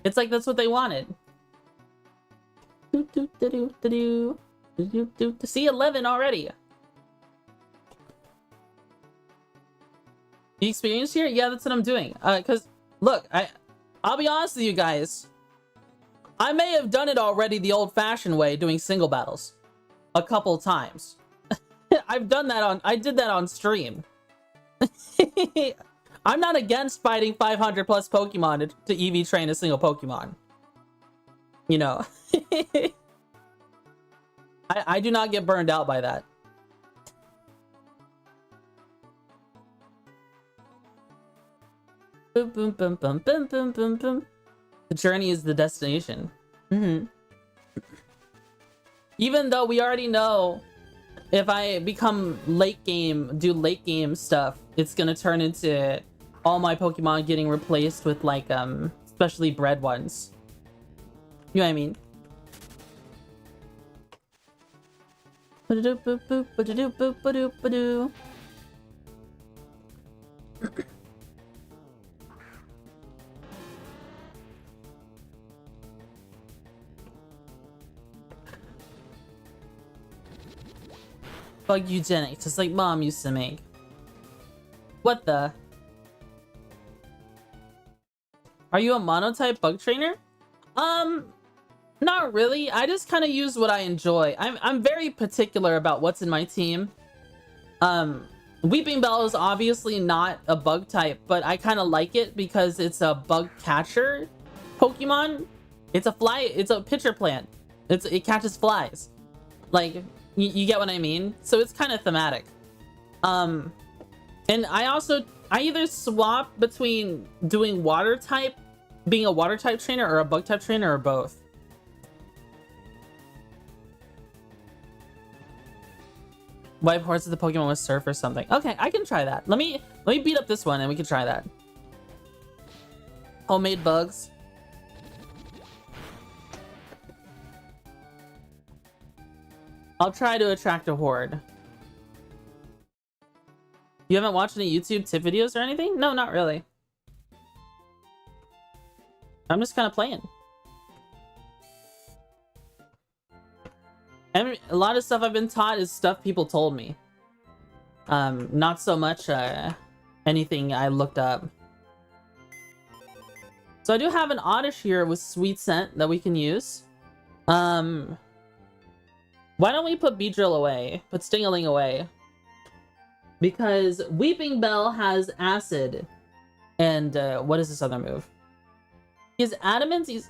A: It's like that's what they wanted. See, 11 already. The experience here? Yeah, that's what I'm doing. Cause look, I'll be honest with you guys. I may have done it already the old-fashioned way, doing single battles a couple times. I've done that on, I did that on stream. I'm not against fighting 500 plus Pokemon to EV train a single Pokemon. You know. I do not get burned out by that. Boom, boom, boom, boom, boom, boom, boom, boom. The journey is the destination. Even though we already know if I become late game, do late game stuff, it's gonna turn into all my Pokemon getting replaced with like specially bred ones. You know what I mean? Ba-da-doop, boop, boop, ba-da-doop, boop, ba-doop, ba-doo. Bug eugenics, just like mom used to make. What the? Are you a monotype bug trainer? Not really. I just kind of use what I enjoy. I'm very particular about what's in my team. Weeping Bell is obviously not a bug type, but I kind of like it because it's a bug catcher Pokemon. It's a fly, it's a pitcher plant. It catches flies. Like, you get what I mean? So it's kind of thematic. And I either swap between doing water type, being a water type trainer, or a bug type trainer, or both. Wipe hordes of the Pokemon with surf or something. Okay, I can try that. Let me beat up this one and we can try that. Homemade bugs. I'll try to attract a horde. You haven't watched any YouTube tip videos or anything? No, not really. I'm just kind of playing. And a lot of stuff I've been taught is stuff people told me. Not so much anything I looked up. So I do have an Oddish here with Sweet Scent that we can use. Why don't we put Beedrill away? Put Stingaling away. Because Weeping Bell has Acid. And what is this other move? He has Adamant, he's...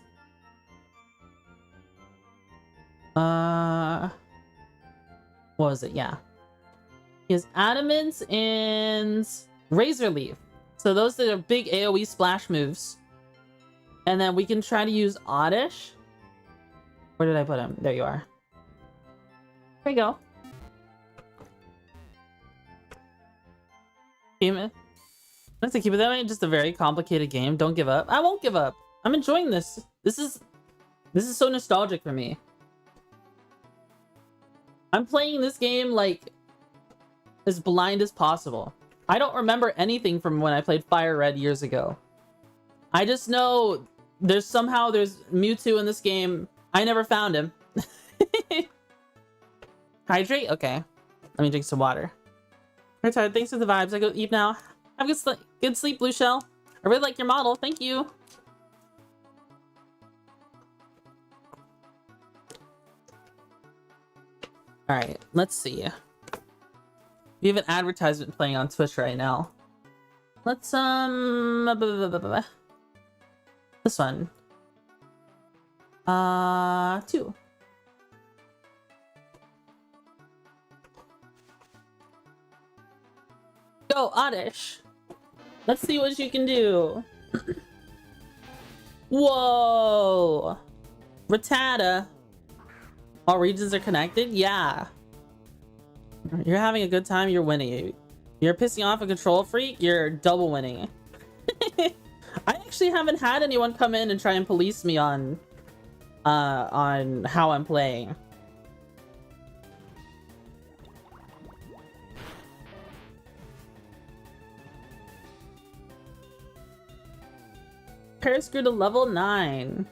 A: what was it? Yeah. He has Adamant and Razor Leaf. So those are big AoE splash moves. And then we can try to use Oddish. Where did I put him? There you are. There you go. Game. Let's keep it that way. Just a very complicated game. Don't give up. I won't give up. I'm enjoying this. This is so nostalgic for me. I'm playing this game like as blind as possible. I don't remember anything from when I played Fire Red years ago. I just know there's Mewtwo in this game. I never found him. Hydrate? Okay. Let me drink some water. I'm tired. Thanks for the vibes. I go eat now. Have a good sleep, Blue Shell. I really like your model. Thank you. Alright, let's see. We have an advertisement playing on Twitch right now. Let's, this one. 2. Go, Oddish. Let's see what you can do. Whoa. Rattata. All regions are connected? Yeah. You're having a good time, you're winning. You're pissing off a control freak, you're double winning. I actually haven't had anyone come in and try and police me on how I'm playing. Paris grew to level 9.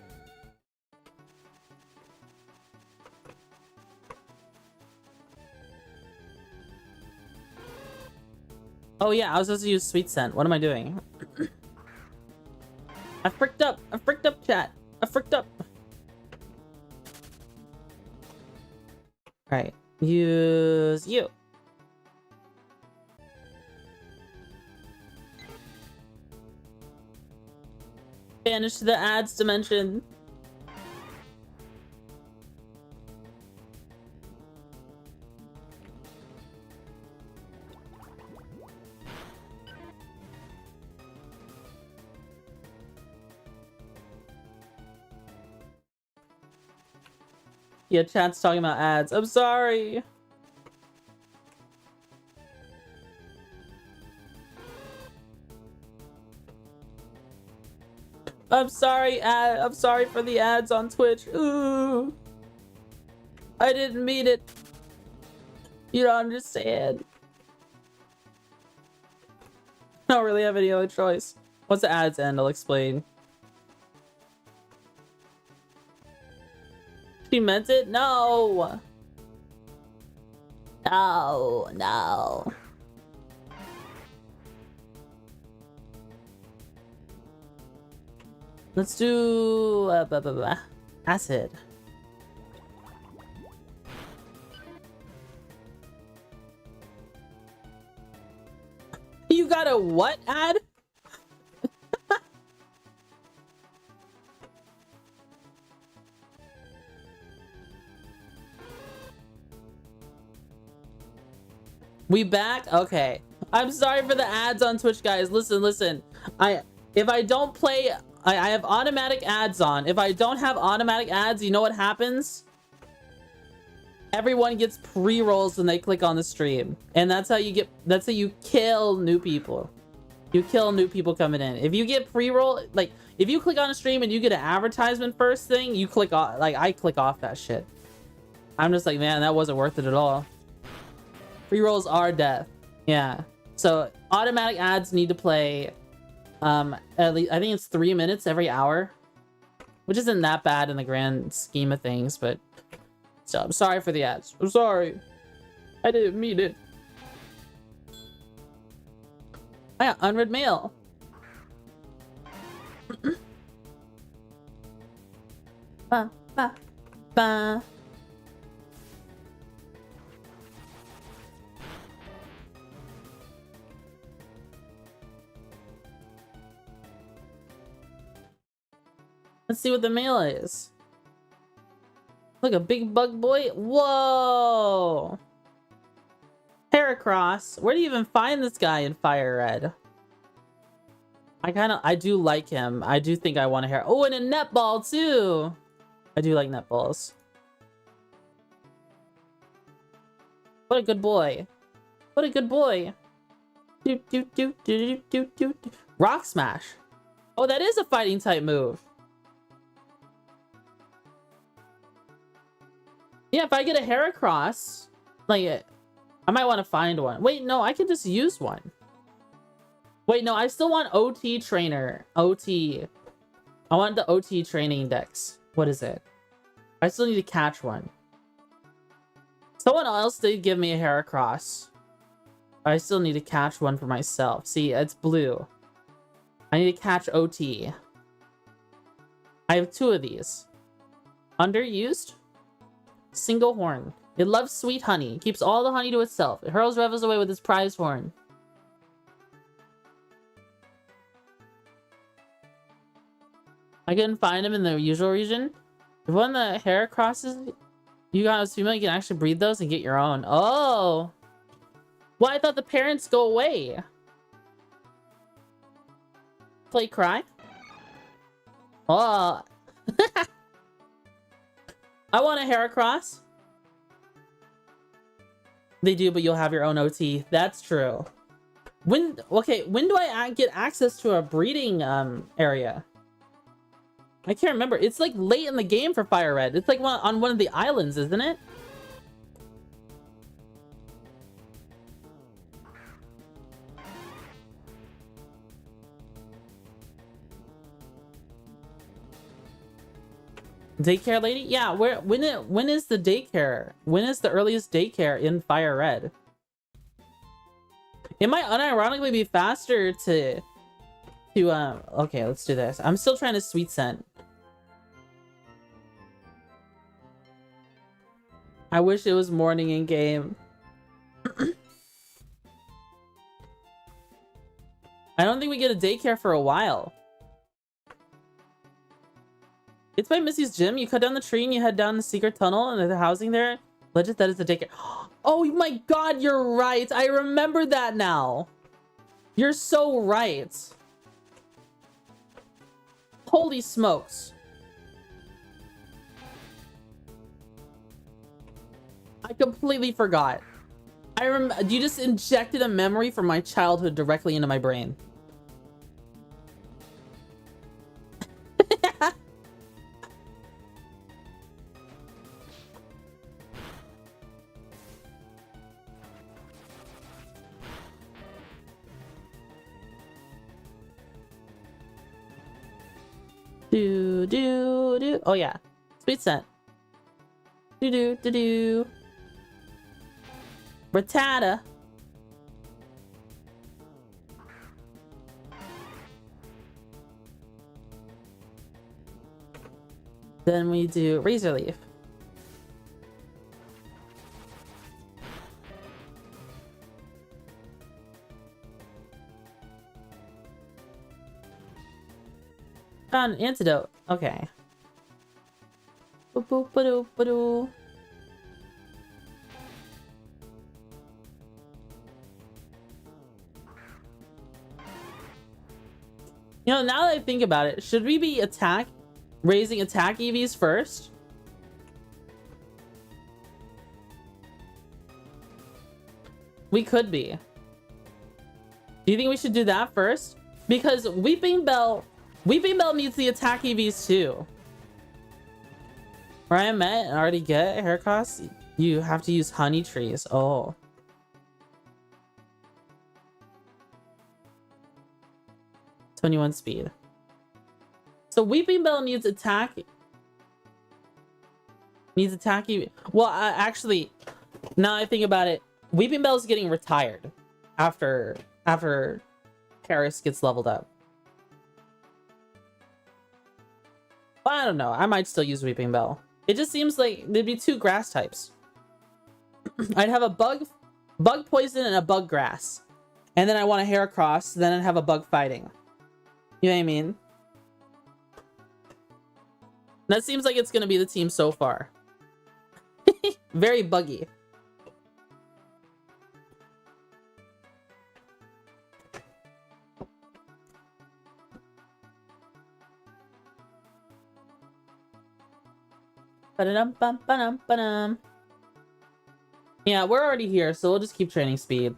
A: Oh yeah, I was supposed to use Sweet Scent. What am I doing? I fricked up. I fricked up, chat. I fricked up. Alright. Use you. Vanish to the ads dimension. Yeah, chat's talking about ads. I'm sorry. I'm sorry, I'm sorry for the ads on Twitch. Ooh. I didn't mean it. You don't understand. I don't really have any other choice. Once the ads end, I'll explain. She meant it? No. No, no. Let's do acid. You got a what ad? We back? Okay. I'm sorry for the ads on Twitch, guys. Listen. If I don't play, I have automatic ads on. If I don't have automatic ads, you know what happens? Everyone gets pre-rolls when they click on the stream. And that's how you kill new people. You kill new people coming in. If you get pre-roll, like, if you click on a stream and you get an advertisement first thing, you click off, like, I click off that shit. I'm just like, man, that wasn't worth it at all. Pre-rolls are death. Yeah. So automatic ads need to play at least, I think it's 3 minutes every hour, which isn't that bad in the grand scheme of things, but so I'm sorry for the ads. I'm sorry. I didn't mean it. I got unread mail. Ba, ba, ba. Let's see what the mail is. Look, a big bug boy. Whoa. Heracross. Where do you even find this guy in Fire Red? I do like him. I do think I want a hair. Oh, and a netball too. I do like netballs. What a good boy. What a good boy. Do, do, do, do, do, do, do. Rock Smash. Oh, that is a fighting type move. Yeah, if I get a Heracross, like, I might want to find one. Wait, no, I can just use one. Wait, no, I still want OT trainer. OT. I want the OT training dex. What is it? I still need to catch one. Someone else did give me a Heracross. I still need to catch one for myself. See, it's blue. I need to catch OT. I have 2 of these. Underused. Single horn. It loves sweet honey. Keeps all the honey to itself. It hurls revels away with its prize horn. I couldn't find him in the usual region. If one of the Heracrosses you got as female, you can actually breed those and get your own. Oh! Well, I thought the parents go away. Play cry? Oh. I want a Heracross. They do, but you'll have your own OT. That's true. When do I get access to a breeding area? I can't remember. It's like late in the game for Fire Red. It's like on one of the islands, isn't it? Daycare lady? Yeah, when is the daycare? When is the earliest daycare in Fire Red? It might unironically be faster to okay, let's do this. I'm still trying to sweet scent. I wish it was morning in game. I don't think we get a daycare for a while. It's by Missy's gym. You cut down the tree and you head down the secret tunnel and there's a housing there. Legend that is a daycare. Oh my god, you're right. I remember that now. You're so right. Holy smokes. I completely forgot. You just injected a memory from my childhood directly into my brain. Do. Oh yeah, sweet scent. Do. Rattata. Then we do Razor Leaf. Found an antidote. Okay. Boop, boop, ba-doo, ba-doo. You know, now that I think about it, should we be raising attack EVs first? We could be. Do you think we should do that first? Because Weeping Bell needs the attack EVs too. Where I'm at and already get Heracross, you have to use honey trees. Oh. #21 speed. So Weeping Bell needs attack. Well, actually, now I think about it, Weeping Bell's getting retired after Paris gets leveled up. Well, I don't know. I might still use Weeping Bell. It just seems like there'd be 2 grass types. I'd have a bug poison and a bug grass. And then I want a Heracross, then I'd have a bug fighting. You know what I mean? That seems like it's gonna be the team so far. Very buggy. Ba-da-dum-bum-ba-dum-ba-dum. Yeah, we're already here, so we'll just keep training speed.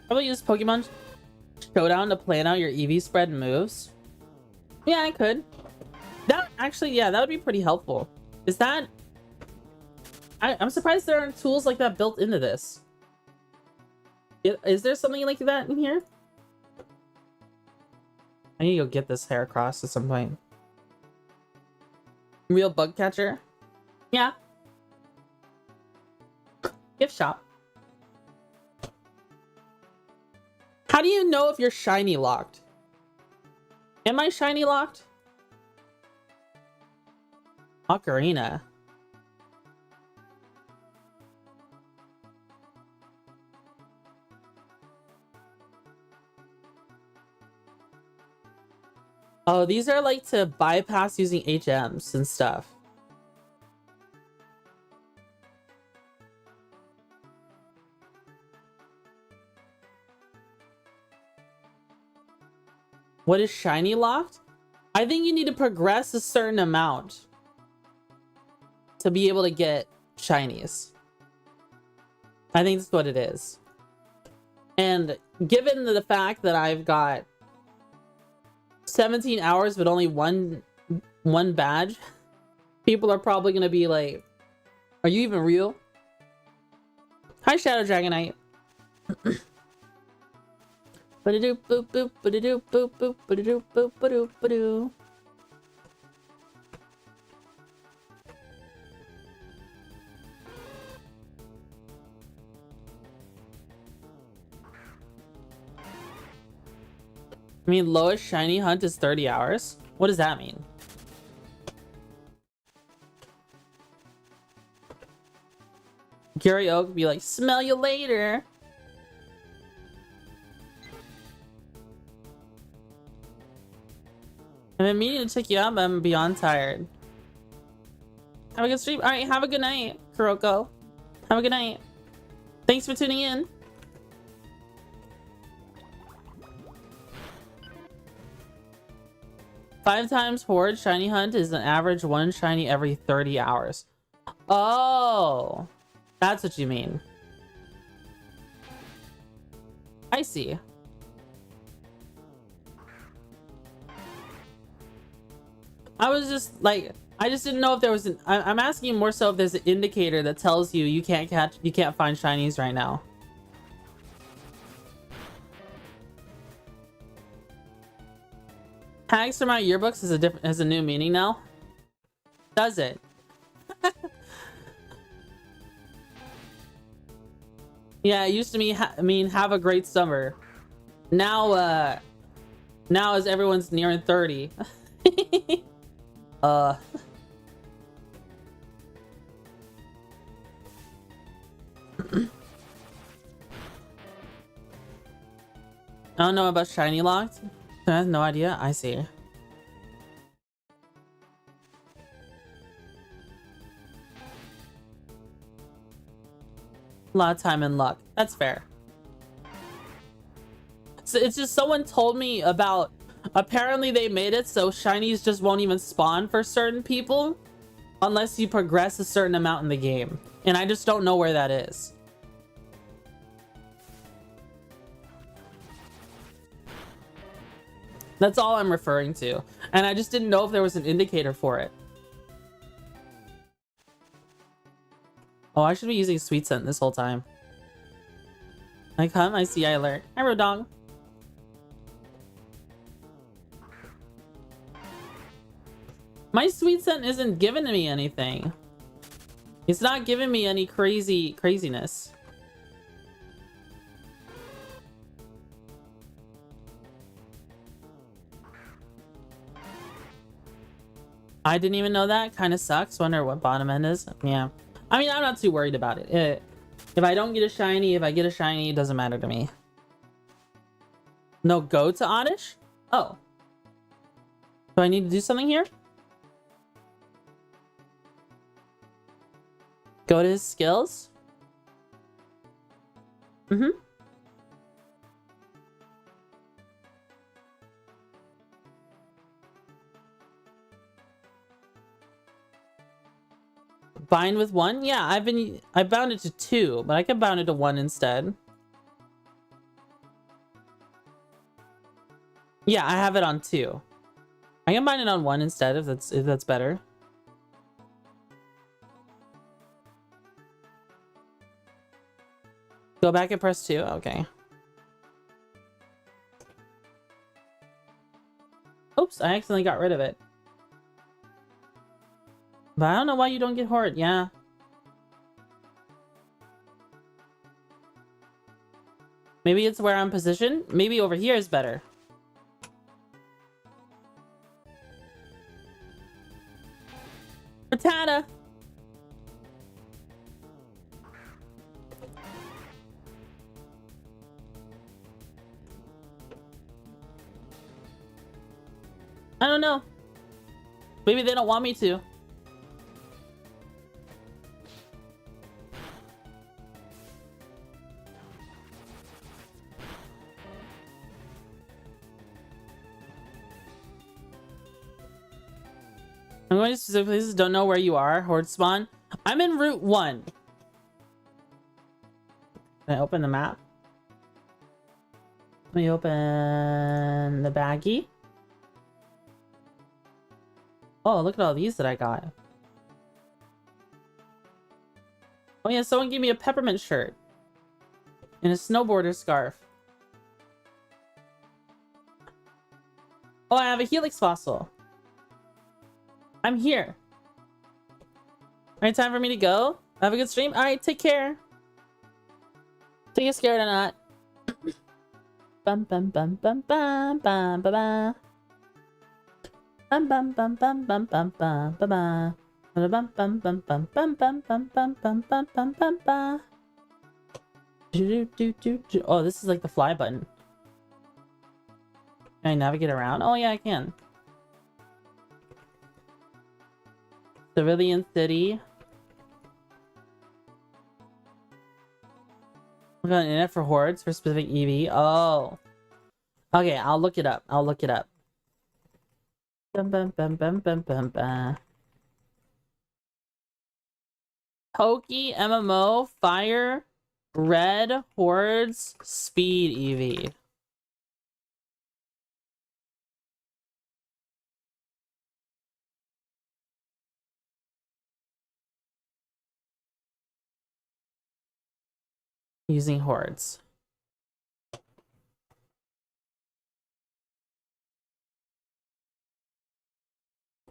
A: Probably use Pokemon Showdown to plan out your EV spread and moves. Yeah, I could. That actually, yeah, that would be pretty helpful. Is that... I'm surprised there aren't tools like that built into this. Is there something like that in here? I need to go get this Heracross at some point. Real bug catcher? Yeah. Gift shop. How do you know if you're shiny locked? Am I shiny locked? Ocarina. Oh, these are like to bypass using HMs and stuff. What is shiny locked? I think you need to progress a certain amount to be able to get shinies. I think that's what it is. And given the fact that I've got 17 hours but only one badge, people are probably gonna be like, are you even real? Hi, Shadow Dragonite. Ba-da-doop boop boop, ba-da-doop boop boop, ba-da-doop boop ba-doop ba-doo. I mean, lowest shiny hunt is 30 hours. What does that mean? Gary Oak be like, smell you later. I've been meaning to check you out, but I'm beyond tired. Have a good stream. All right, have a good night, Kuroko. Have a good night. Thanks for tuning in. Five times Horde shiny hunt is an average one shiny every 30 hours. Oh, that's what you mean. I see. I was just like, I just didn't know if there was an... I'm asking more so if there's an indicator that tells you you can't find shinies right now. Tags from my yearbooks has a new meaning now. Does it? Yeah, it used to mean have a great summer. Now now as everyone's nearing 30. I don't know about shiny locked. I have no idea. I see. A lot of time and luck. That's fair. So it's just someone told me about, apparently they made it so shinies just won't even spawn for certain people unless you progress a certain amount in the game. And I just don't know where that is. That's all I'm referring to. And I just didn't know if there was an indicator for it. Oh, I should be using Sweet Scent this whole time. I come, I see, I alert. Hi, Rodong. My Sweet Scent isn't giving me anything. It's not giving me any craziness. I didn't even know that. Kind of sucks. Wonder what bottom end is. Yeah. I mean, I'm not too worried about it. If I don't get a shiny, if I get a shiny, it doesn't matter to me. No, go to Oddish? Oh. Do I need to do something here? Go to his skills? Mm-hmm. Bind with 1? Yeah, I bound it to 2, but I can bound it to 1 instead. Yeah, I have it on 2. I can bind it on 1 instead if that's better. Go back and press 2. Okay. Oops, I accidentally got rid of it. But I don't know why you don't get horde. Yeah. Maybe it's where I'm positioned. Maybe over here is better. Frittata! I don't know. Maybe they don't want me to. I'm going to specific places. Don't know where you are. Horde spawn. I'm in Route 1. Can I open the map? Let me open the baggie. Oh, look at all these that I got. Oh yeah, someone gave me a peppermint shirt. And a snowboarder scarf. Oh, I have a helix fossil. I'm here. Alright, time for me to go. Have a good stream. Alright, take care. Take you scared or not. Bum bum bum bum bum bum bum bum. Bum bum bum bum bum bum bum bum bum. Bum bum bum bum bum bum bum bum bum bum bum bum bum. Oh, this is like the fly button. Can I navigate around? Oh yeah, I can. Civilian city. We're going in it for hordes for specific EV. Oh. Okay, I'll look it up. I'll look it up. Bum, bum, bum, bum, bum, bum, bum. PokeMMO, fire, red, hordes, speed EV. Using hordes.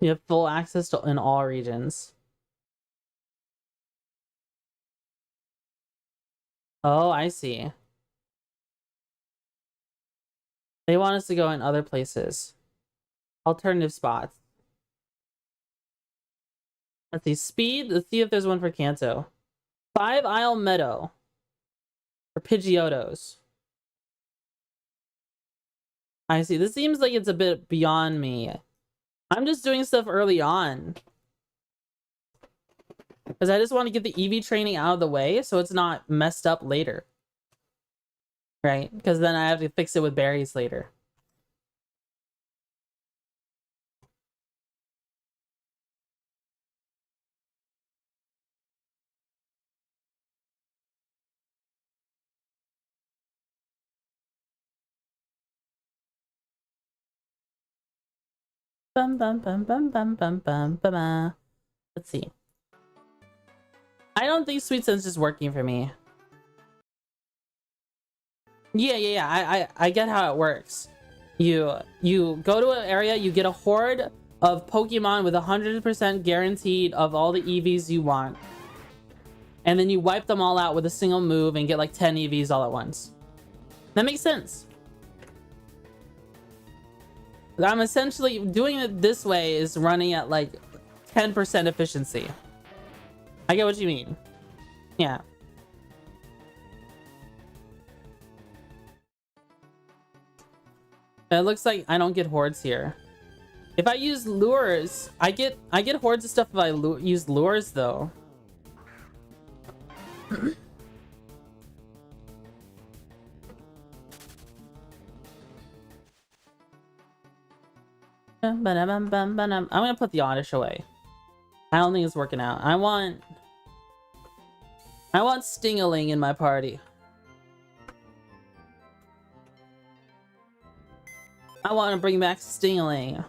A: You have full access to in all regions. Oh, I see. They want us to go in other places. Alternative spots. Let's see. Speed. Let's see if there's one for Kanto. 5 Isle Meadow. For Pidgeotos. I see. This seems like it's a bit beyond me. I'm just doing stuff early on. Because I just want to get the EV training out of the way so it's not messed up later. Right? Because then I have to fix it with berries later. Bum bum bum bum bum bum bum bum. Let's see. I don't think Sweet Sense is working for me. Yeah. I get how it works. You go to an area, you get a horde of Pokemon with 100% guaranteed of all the EVs you want. And then you wipe them all out with a single move and get like 10 EVs all at once. That makes sense. I'm essentially doing it this way is running at like 10% efficiency. I get what you mean. Yeah. It looks like I don't get hordes here. If I use lures, I get hordes of stuff if I use lures though. I'm gonna put the Oddish away. I don't think it's working out. I want Stingaling in my party. I want to bring back Stingaling.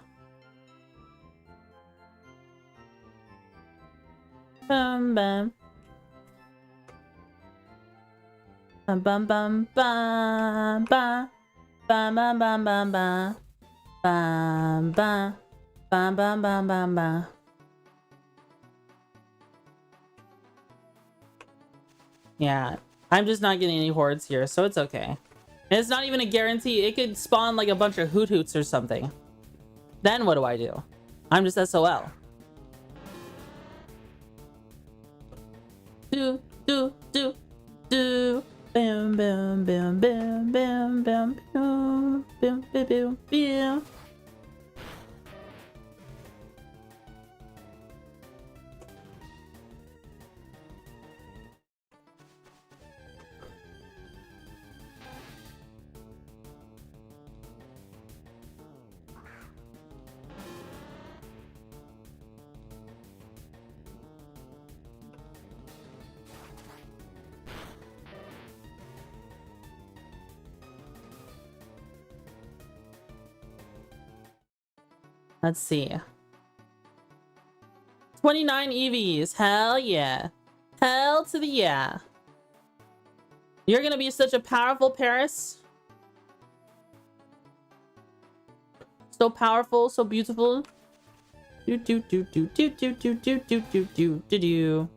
A: Bum bum. Bum bum bum bum bum bum bum bum bum bum bum bum bum bum bum bum. Yeah, I'm just not getting any hordes here, so it's okay. And it's not even a guarantee. It could spawn like a bunch of hoot hoots or something. Then what do I do? I'm just SOL. Do do do do. Bam bam bam bam bam bam bam bam bam bam. Let's see. 29 EVs. Hell yeah. Hell to the yeah. You're gonna be such a powerful Paris. So powerful, so beautiful. Do do do do do do do do do do do do do.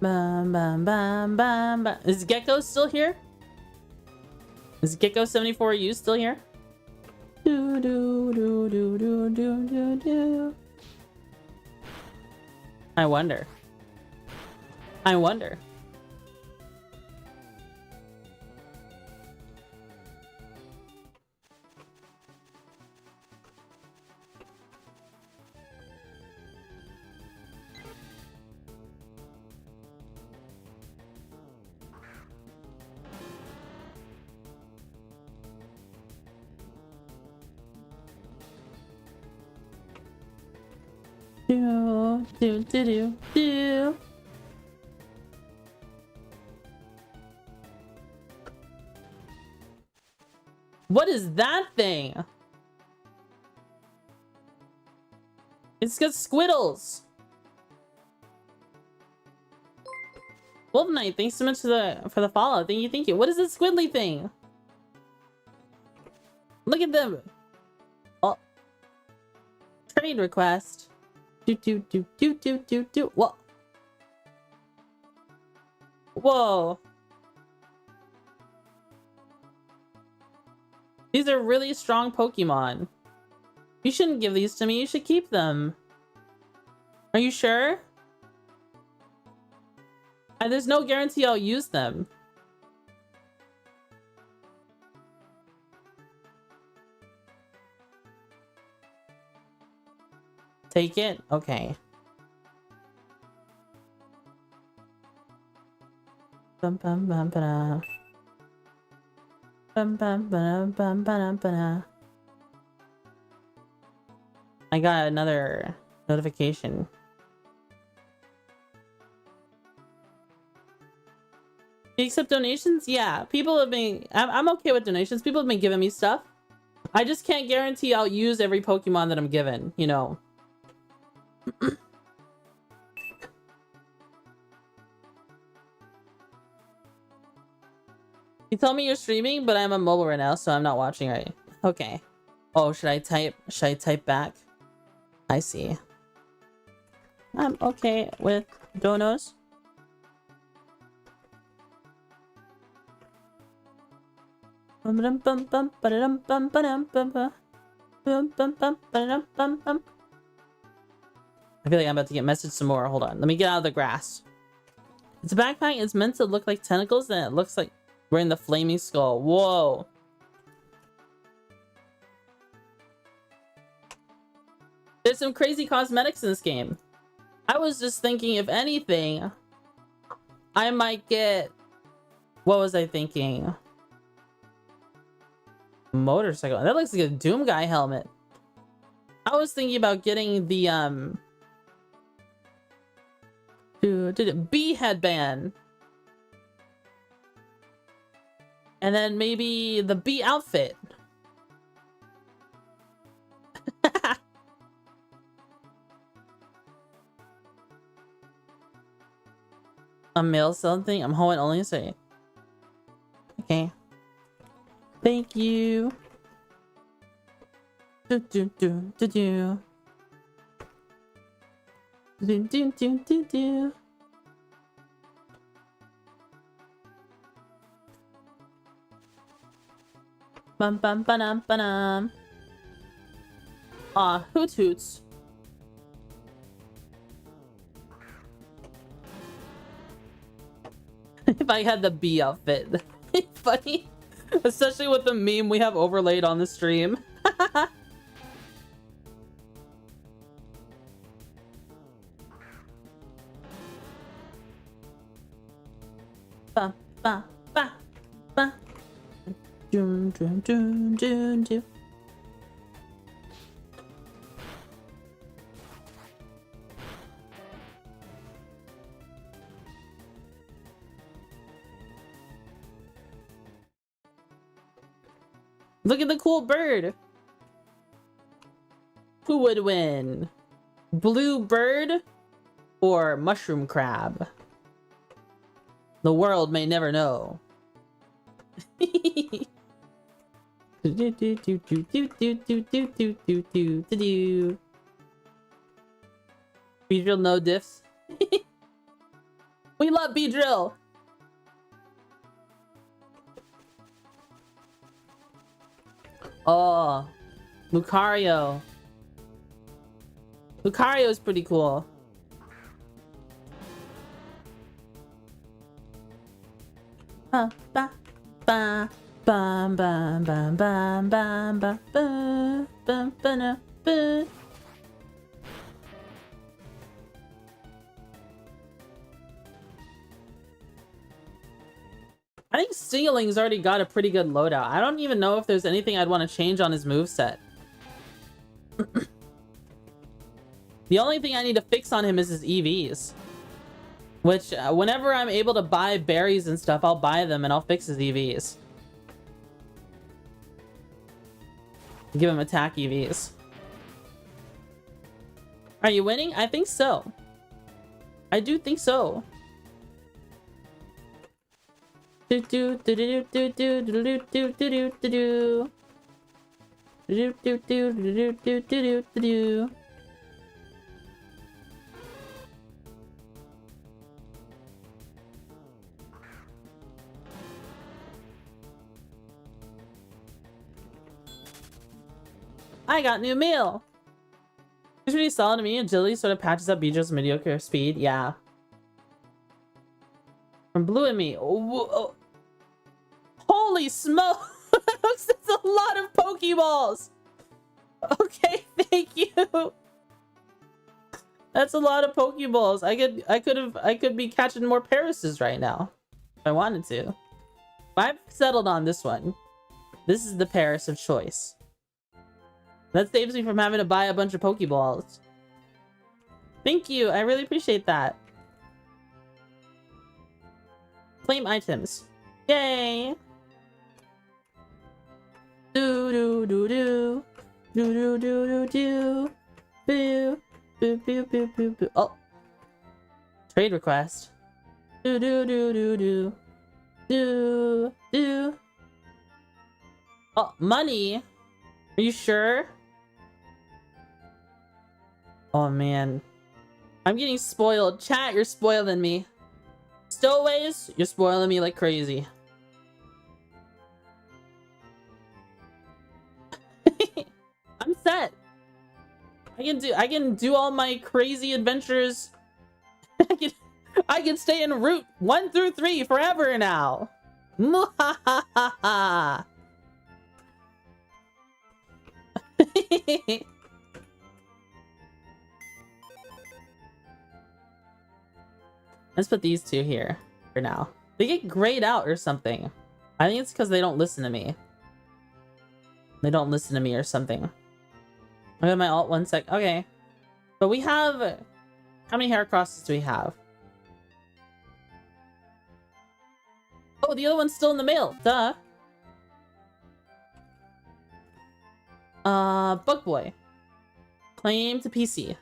A: Bam bam bam bam bam. Is Gecko still here? Is Gecko 74U still here? Do do do do do do do do. I wonder. I wonder. Do do do do do. What is that thing? It's got squiddles. Wolf Knight, thanks so much for the follow. Thank you. What is this squiddly thing? Look at them. Oh. Trade request. Do do do do do do do. Whoa. Whoa. These are really strong Pokemon. You shouldn't give these to me. You should keep them. Are you sure? There's no guarantee I'll use them. Take it? Okay. Bum bum bum ba. Bum bum ba bum ba ba. I got another notification. You accept donations? Yeah, people have been... I'm okay with donations. People have been giving me stuff. I just can't guarantee I'll use every Pokemon that I'm given, you know. You told me you're streaming, but I'm on mobile right now, so I'm not watching right. Okay. Oh, should I type back? I see. I'm okay with donos. I feel like I'm about to get messaged some more. Hold on. Let me get out of the grass. It's a backpack. It's meant to look like tentacles, and it looks like we're in the flaming skull. Whoa. There's some crazy cosmetics in this game. I was just thinking, if anything, I might get What was I thinking? Motorcycle. That looks like a Doom Guy helmet. I was thinking about getting the bee headband. And then maybe the bee outfit. A mail something? I'm home only say. Okay. Thank you. Do do do do do. Do do do do do. Bum bum ba-dum ba-dum. Aw, hoot hoots. If I had the bee outfit. Funny. Especially with the meme we have overlaid on the stream. Ba ba ba ba. Dun, dun, dun, dun, dun. Look at the cool bird. Who would win? Blue bird or mushroom crab? The world may never know. Beedrill no diffs. We love Beedrill. Oh, Lucario. Lucario is pretty cool. Ba ba ba bam bam bam bam bam bam bam bam bam bam. I think Stingling's already got a pretty good loadout. I don't even know if there's anything I'd want to change on his moveset. The only thing I need to fix on him is his EVs. Which, whenever I'm able to buy berries and stuff, I'll buy them and I'll fix his EVs. Give him attack EVs. Are you winning? I think so. I do think so. Do do do do do do do do do do do do do do do do do do do. I got new mail. It's really solid to me. Agility sort of patches up Beedrill's mediocre speed. Yeah. From Blue and me. Oh, holy smokes! That's a lot of Pokeballs. Okay, thank you. That's a lot of Pokeballs. I could be catching more Parases right now if I wanted to. I've settled on this one. This is the Paras of choice. That saves me from having to buy a bunch of Pokeballs. Thank you. I really appreciate that. Claim items. Yay! Do do do do do do do do do boo boo boo boo boo boo. Oh, trade request. Do do do do do do do. Oh, money. Are you sure? Oh man, I'm getting spoiled. Chat, you're spoiling me. Stowaways, you're spoiling me like crazy. I'm set. I can do all my crazy adventures. I can stay in Route 1 through 3 forever now. Muhahaha. Let's put these two here for now. They get grayed out or something. I think it's because they don't listen to me. They don't listen to me or something. I got my alt 1 sec. Okay. But we have... How many hair crosses do we have? Oh, the other one's still in the mail. Duh. Bug Boy. Claim to PC.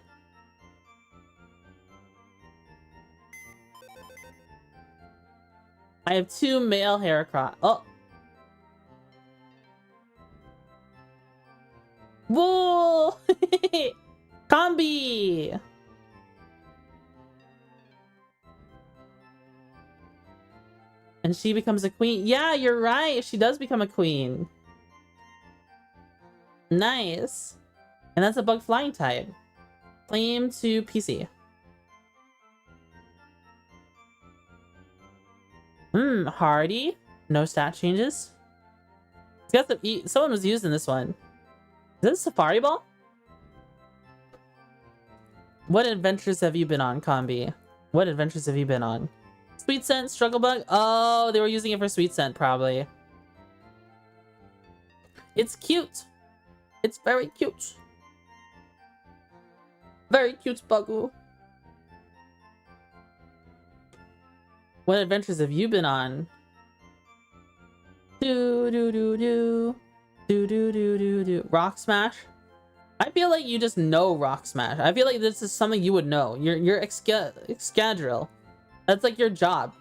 A: I have 2 male hair cross. Oh. Whoa! Combi! And she becomes a queen. Yeah, you're right. She does become a queen. Nice. And that's a bug flying type. Claim to PC. Hardy. No stat changes. It's got the someone was using this one. Is this a Safari Ball? What adventures have you been on, Combi? What adventures have you been on? Sweet Scent, Struggle Bug? Oh, they were using it for Sweet Scent, probably. It's cute. It's very cute. Very cute, Buggle. What adventures have you been on? Do do do do. Do do do do do. Rock Smash? I feel like you just know Rock Smash. I feel like this is something you would know. You're Excadrill. That's like your job.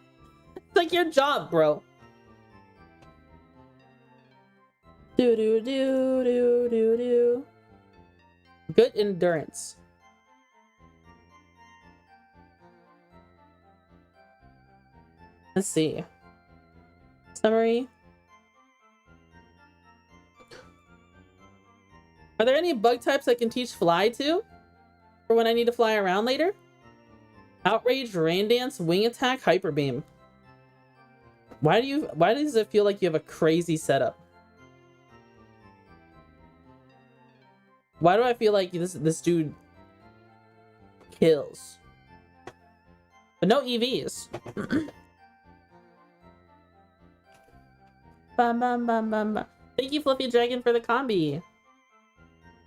A: It's like your job, bro. Do do do do do do. Good endurance. Let's see. Summary. Are there any bug types I can teach fly to? For when I need to fly around later? Outrage, Rain Dance, Wing Attack, Hyper Beam. Why does it feel like you have a crazy setup? Why do I feel like this dude kills? But no EVs. Bum, bum, bum, bum, bum. Thank you, Fluffy Dragon, for the combi.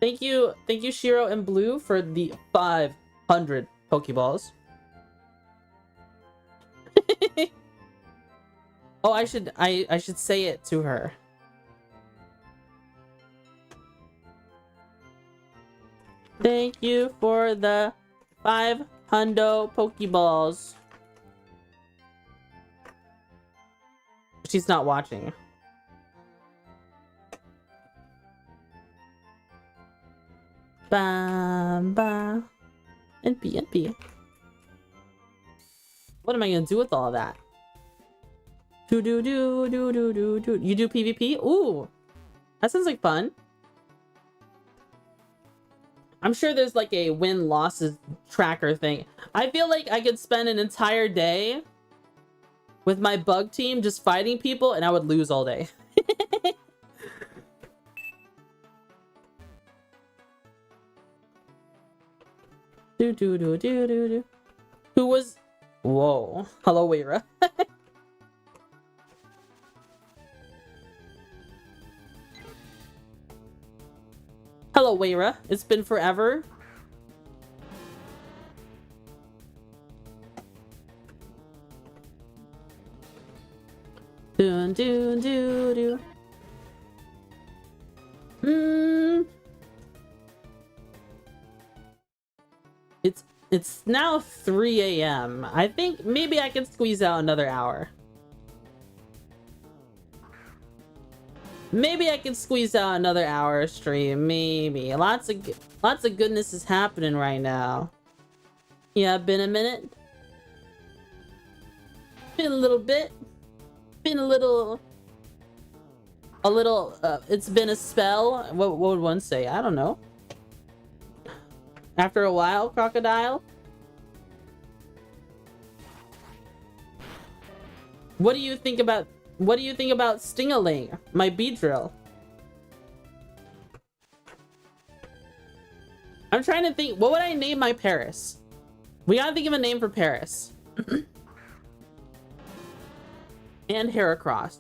A: Thank you, Shiro and Blue, for the 500 Pokeballs. Oh, I should say it to her. Thank you for the 500 Pokeballs. She's not watching. Bam, bam. NP. What am I gonna do with all of that? Do. You do PvP? Ooh, that sounds like fun. I'm sure there's like a win-losses tracker thing. I feel like I could spend an entire day with my bug team just fighting people and I would lose all day. Do. Who was... Whoa. Hello, Weira. Hello, Weira. It's been forever. Do. It's now 3 a.m. I think maybe I can squeeze out another hour. Maybe I can squeeze out another hour of stream. Maybe. Lots of goodness is happening right now. Yeah, been a minute. Been a little bit. Been a little. It's been a spell. What would one say? I don't know. After a while, Crocodile. What do you think about Stingaling, my Beedrill? I'm trying to think, what would I name my Paris? We gotta think of a name for Paris. And Heracross.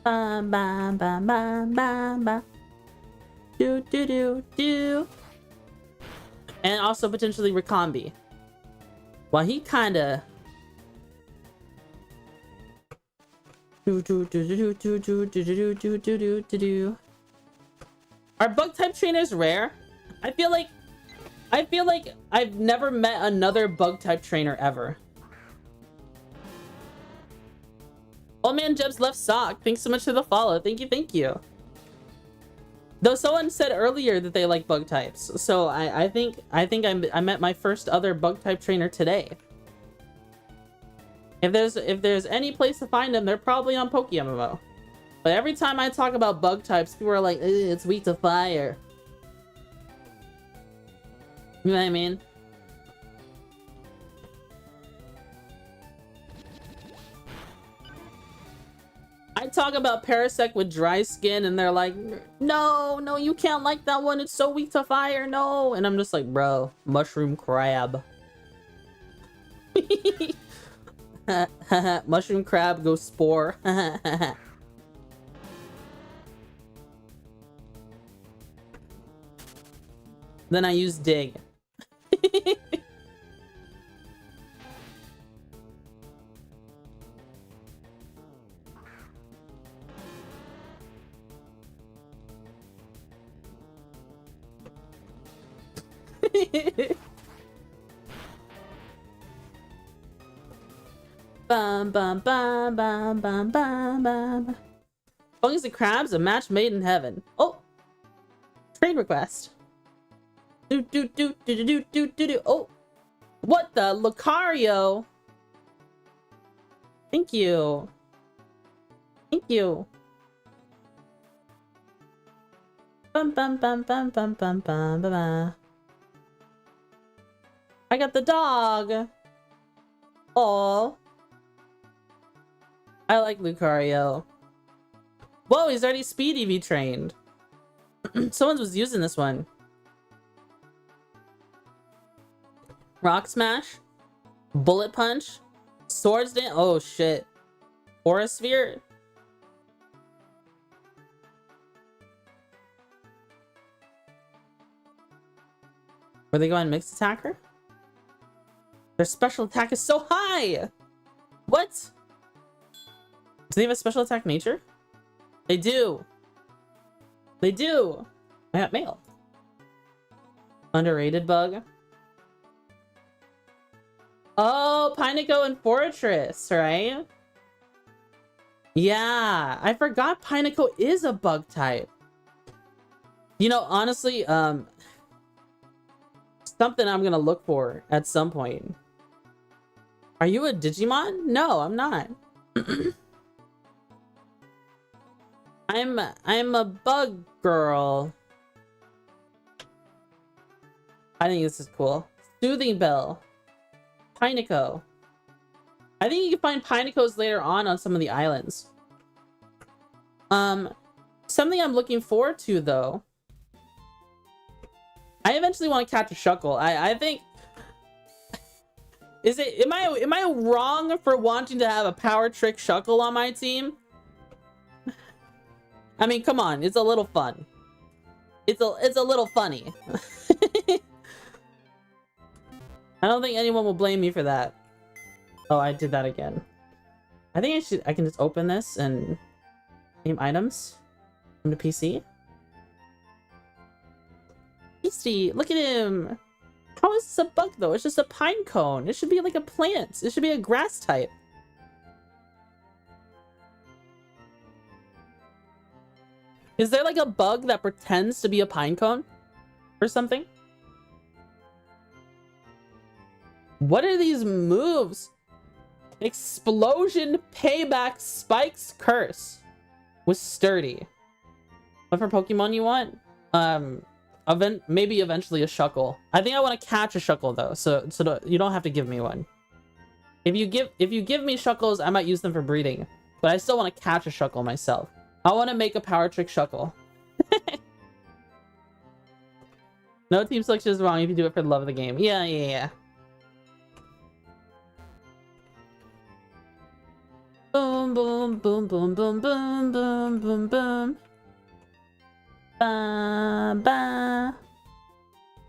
A: Bam, bam, bam, bam, bam, bam. Do, do, do, do. And also potentially Rikombi. Well, he kinda... Are bug type trainers rare? I feel like I've never met another bug type trainer ever. Old Man Jeb's left sock. Thanks so much for the follow. Thank you, thank you. Though someone said earlier that they like bug types, so I think I met my first other bug type trainer today. If there's any place to find them, they're probably on PokeMMO. But every time I talk about bug types, people are like, it's weak to fire. You know what I mean? I talk about Parasect with dry skin and they're like, no, you can't like that one. It's so weak to fire, no. And I'm just like, bro, mushroom crab. Mushroom crab goes spore. Then I use dig. Bum bum bum bum bum bum bum. Bungies and crabs, a match made in heaven. Oh, trade request. Do. Oh, what the Lucario? Thank you. Thank you. Bum bum bum bum bum bum bum bum. I got the dog. Oh, I like Lucario. Whoa, he's already speed EV trained. Someone was using this one. Rock Smash, Bullet Punch, Swords Dance. Oh shit, Aura Sphere. Were they going mixed attacker? Their special attack is so high. What? Do they have a special attack nature? They do. They do. I got mail. Underrated bug. Oh, Pineco and Fortress, right? Yeah, I forgot Pineco is a bug type. You know, honestly, something I'm gonna look for at some point. Are you a Digimon? No, I'm not. I'm a bug girl. I think this is cool. Soothing Bell. Pineco. I think you can find Pinecos later on some of the islands. Something I'm looking forward to though. I eventually want to catch a Shuckle. I think am I wrong for wanting to have a power trick Shuckle on my team? I mean, come on, it's a little fun. It's a little funny. I don't think anyone will blame me for that. Oh, I did that again. I think I can just open this and name items from the PC. Beastie, look at him. How is this a bug though? It's just a pine cone. It should be like a plant. It should be a grass type. Is there like a bug that pretends to be a pine cone or something? What are these moves? Explosion, payback, spikes, curse. With sturdy. What for Pokemon you want? Maybe eventually a Shuckle. I think I want to catch a Shuckle though, so you don't have to give me one. If you give me Shuckles, I might use them for breeding, but I still want to catch a Shuckle myself. I want to make a power trick Shuckle. No team selection is wrong if you do it for the love of the game. Yeah. boom, boom, boom, boom, boom, boom, boom, boom, boom. Ba, ba.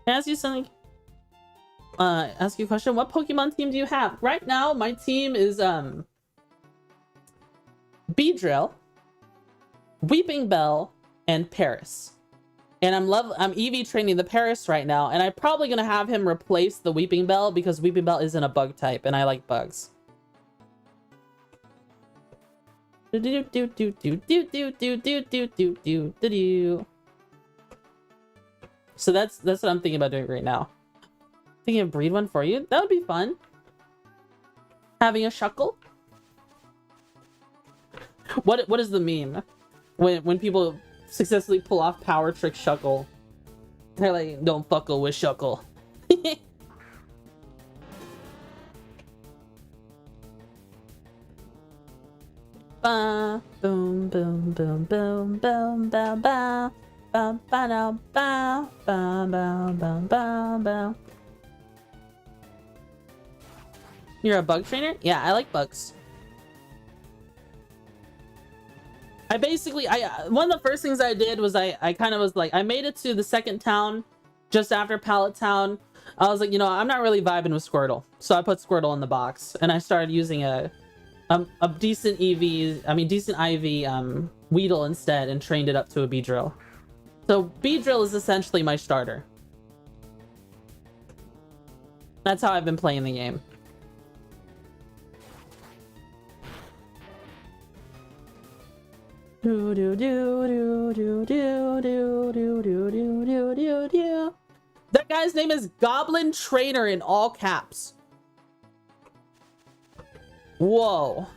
A: Can I ask you something? Ask you a question. What Pokemon team do you have? Right now, my team is Beedrill, Weeping Bell, and Paris. And I'm EV training the Paris right now, and I'm probably gonna have him replace the Weeping Bell because Weeping Bell isn't a bug type, and I like bugs. So that's what I'm thinking about doing right now. Thinking of breed one for you. That would be fun. Having a Shuckle. What is the meme when people successfully pull off power trick Shuckle? They're like, don't fuckle with Shuckle. Ba boom boom boom boom boom boom boom. Ba ba da ba ba ba ba ba ba. You're a bug trainer? Yeah, I like bugs. I basically, one of the first things I did was I kind of was like, I made it to the second town just after Pallet Town. I was like, you know, I'm not really vibing with Squirtle. So I put Squirtle in the box and I started using a decent decent IV Weedle instead and trained it up to a Beedrill. So Beedrill is essentially my starter. That's how I've been playing the game. That guy's name is Goblin Trainer in all caps. Whoa.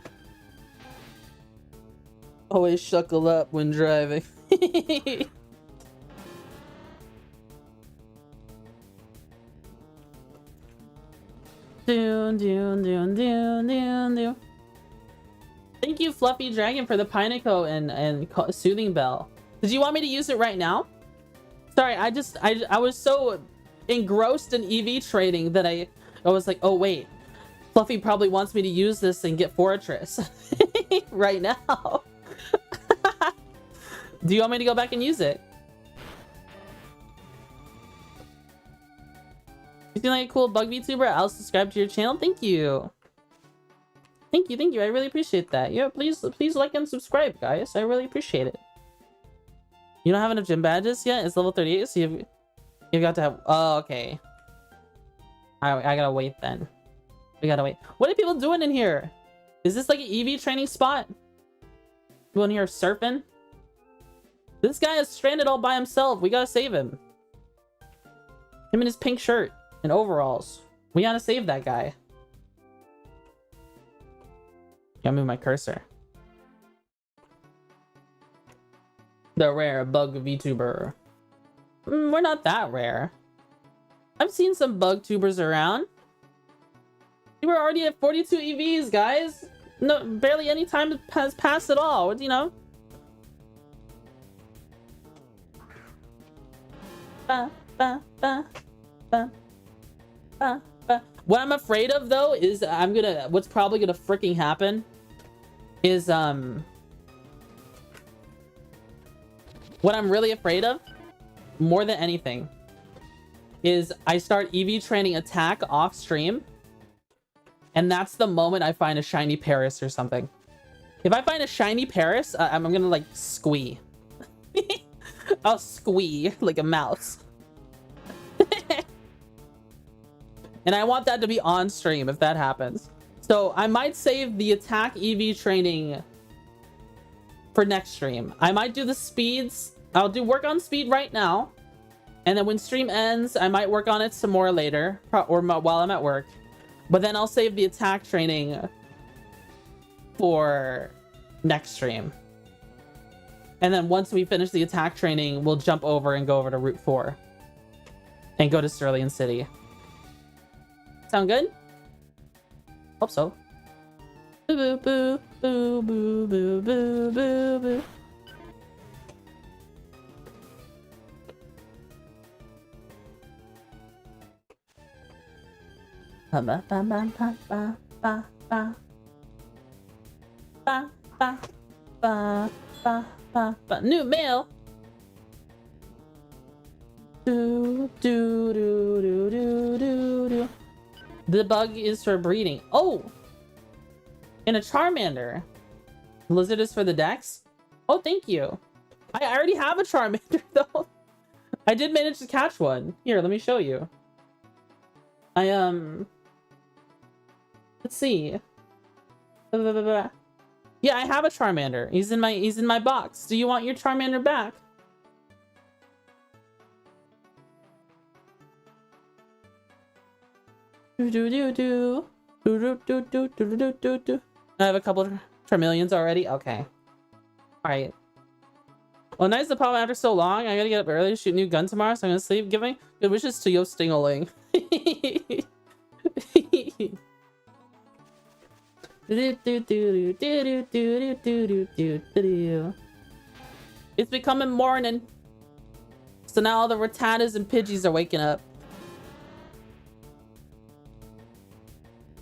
A: Always shuckle up when driving. Thank you, Fluffy Dragon, for the Pineco and Soothing Bell. Did you want me to use it right now? Sorry, I was so engrossed in EV trading that I was like, oh wait, Fluffy probably wants me to use this and get Fortress right now. Do you want me to go back and use it? You seem like a cool bug VTuber. I'll subscribe to your channel. Thank you. Thank you. I really appreciate that. Yeah, please like and subscribe, guys. I really appreciate it. You don't have enough gym badges yet? It's level 38, so you've got to have... Oh, okay. I gotta wait then. We gotta wait. What are people doing in here? Is this like an EV training spot? People in here surfing? This guy is stranded all by himself. We gotta save him. Him in his pink shirt and overalls. We gotta save that guy. Gotta move my cursor. The rare bug VTuber. We're not that rare. I've seen some bug tubers around. We were already at 42 EVs, guys. No, barely any time has passed at all. You know. Ba, ba, ba, ba, ba, ba. What I'm afraid of though is what's probably gonna freaking happen is what I'm really afraid of more than anything is I start EV training attack off stream, and that's the moment I find a shiny Paris or something. If I find a shiny Paris, I'm gonna like squee. I'll squee like a mouse. And I want that to be on stream if that happens. So I might save the attack EV training for next stream. I might do the speeds. I'll do work on speed right now. And then when stream ends, I might work on it some more later. Or while I'm at work. But then I'll save the attack training for next stream. And then once we finish the attack training, we'll jump over and go over to Route 4. And go to Sterling City. Sound good? Hope so. Boo boo boo boo boo boo boo boo. Ba ba ba ba ba ba ba ba ba, ba, ba, ba, ba. New mail. Do, do, do, do, do, do, do. The bug is for breeding. Oh! And a Charmander. Lizard is for the dex? Oh, thank you. I already have a Charmander, though. I did manage to catch one. Here, let me show you. Let's see. Yeah, I have a Charmander. He's in my box. Do you want your Charmander back? Do. I have a couple of Charmeleons already. Okay. All right. Well, nice. The problem after so long. I gotta get up early to shoot a new gun tomorrow, so I'm gonna sleep. Giving good wishes to Yo Stingaling. It's becoming morning, so now all the Rattatas and Pidgeys are waking up.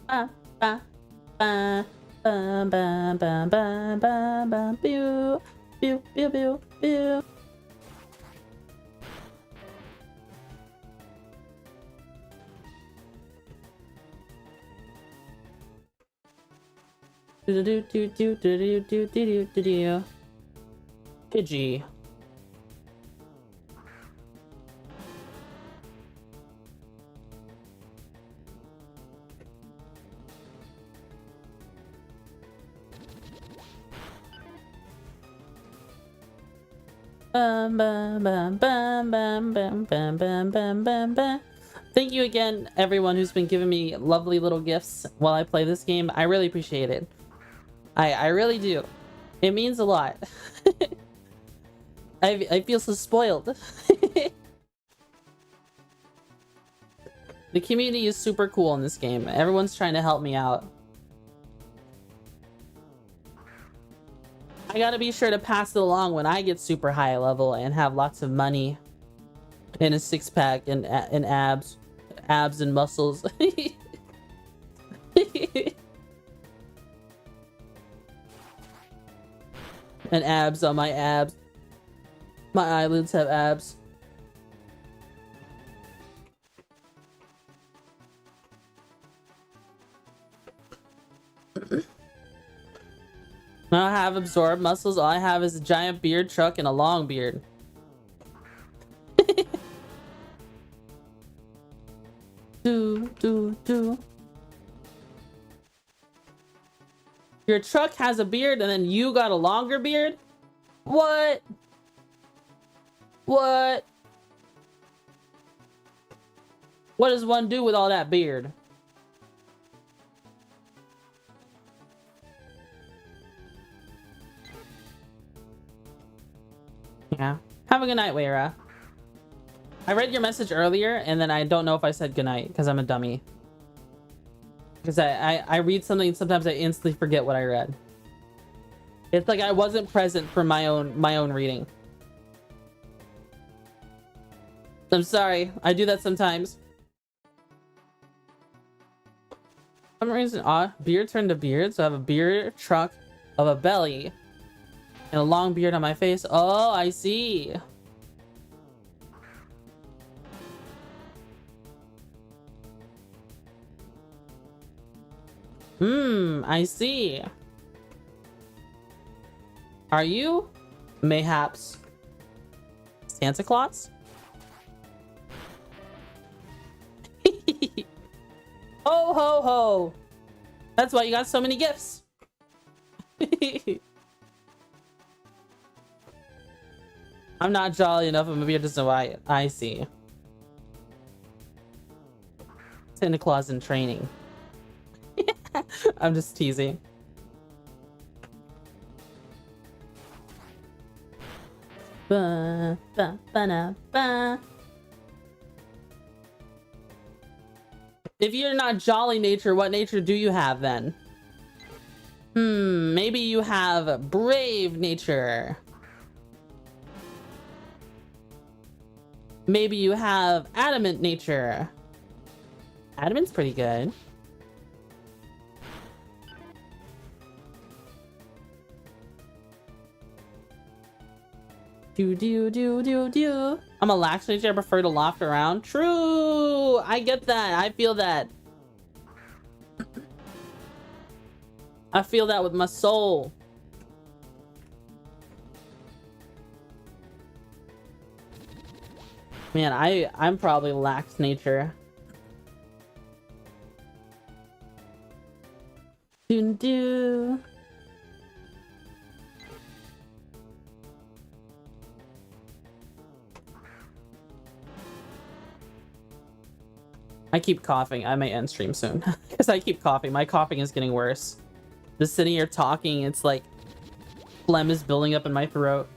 A: Ba, ba, ba, ba, ba, ba, ba, ba, ba, pew, pew, pew, pew, pew. Pidgey. Bum, bum, bum, bum, bum, bum, bum, bum, bum, bum, bum. Thank you again, everyone who's been giving me lovely little gifts while I play this game. I really appreciate it. I really do. It means a lot. I feel so spoiled. The community is super cool in this game. Everyone's trying to help me out. I gotta be sure to pass it along when I get super high level and have lots of money and a six-pack and abs and muscles. And abs on my abs. My eyelids have abs. I don't have absorbed muscles. All I have is a giant beard truck and a long beard. do. Your truck has a beard and then you got a longer beard? What? What? What does one do with all that beard? Yeah. Have a good night, Weira. I read your message earlier and then I don't know if I said goodnight because I'm a dummy. Because I read something and sometimes I instantly forget what I read. It's like I wasn't present for my own reading. I'm sorry. I do that sometimes. For some reason, beard turned to beard, so I have a beard truck of a belly and a long beard on my face. Oh, I see. I see. Are you mayhaps Santa Claus? Ho ho ho. That's why you got so many gifts. I'm not jolly enough of a beard to know why. I see. Santa Claus in training. I'm just teasing. Ba, ba, ba, na, ba. If you're not jolly nature, what nature do you have then? Maybe you have brave nature. Maybe you have adamant nature. Adamant's pretty good. Do. I'm a lax nature. I prefer to loft around. True. I get that. I feel that. I feel that with my soul. Man, I'm probably lax nature. Do. I keep coughing. I may end stream soon because I keep coughing. My coughing is getting worse. Just sitting here talking, it's like phlegm is building up in my throat.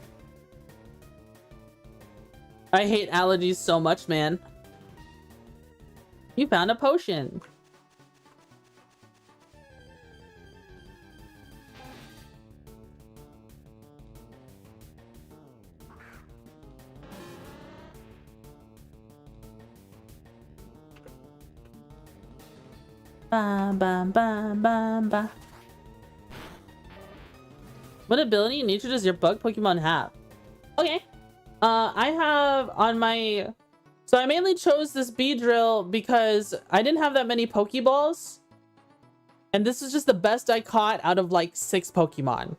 A: I hate allergies so much, man. You found a potion. Ba ba ba ba ba. What ability in nature does your bug Pokemon have? Okay. I have on my... So I mainly chose this Beedrill because I didn't have that many Pokeballs. And this is just the best I caught out of like 6 Pokemon.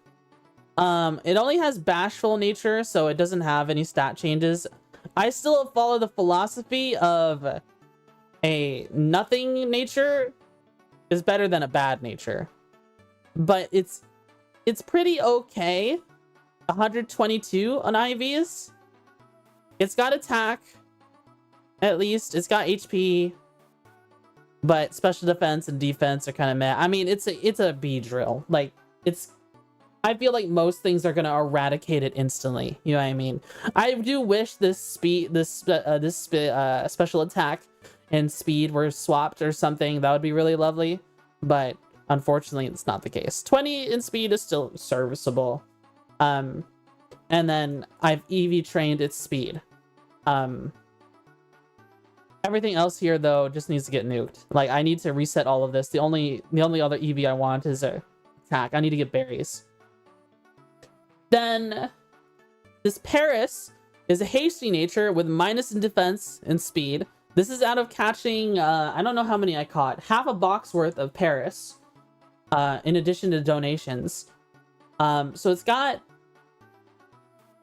A: It only has Bashful nature, so it doesn't have any stat changes. I still follow the philosophy of a nothing nature is better than a bad nature. But it's pretty okay. 122 on IVs. It's got attack. At least it's got HP. But special defense and defense are kind of meh. I mean, it's a Beedrill. Like, I feel like most things are gonna eradicate it instantly. You know what I mean? I do wish this special attack and speed were swapped or something. That would be really lovely. But unfortunately, it's not the case. 20 in speed is still serviceable. And then I've EV trained its speed. Everything else here though just needs to get nuked. Like, I need to reset all of this. The only other EV I want is a attack. I need to get berries. Then this Paris is a hasty nature with minus in defense and speed. This is out of catching, I don't know how many I caught. Half a box worth of Paris, in addition to donations. So it's got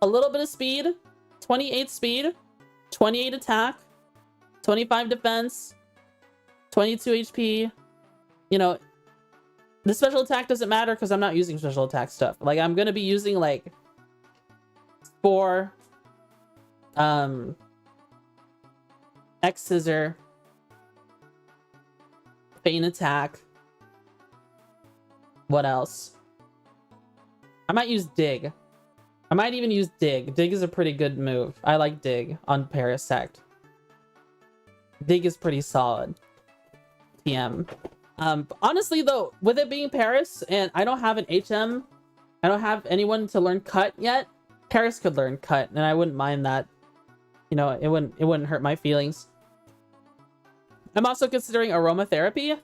A: a little bit of speed, 28 speed, 28 attack, 25 defense, 22 HP. You know, the special attack doesn't matter because I'm not using special attack stuff. Like, I'm gonna be using like 4 X Scissor, Feint Attack. What else? I might use Dig. I might even use Dig. Dig is a pretty good move. I like Dig on Parasect. Dig is pretty solid. TM. Honestly though, with it being Paris and I don't have an HM, I don't have anyone to learn Cut yet. Paris could learn Cut and I wouldn't mind that. You know, it wouldn't hurt my feelings. I'm also considering aromatherapy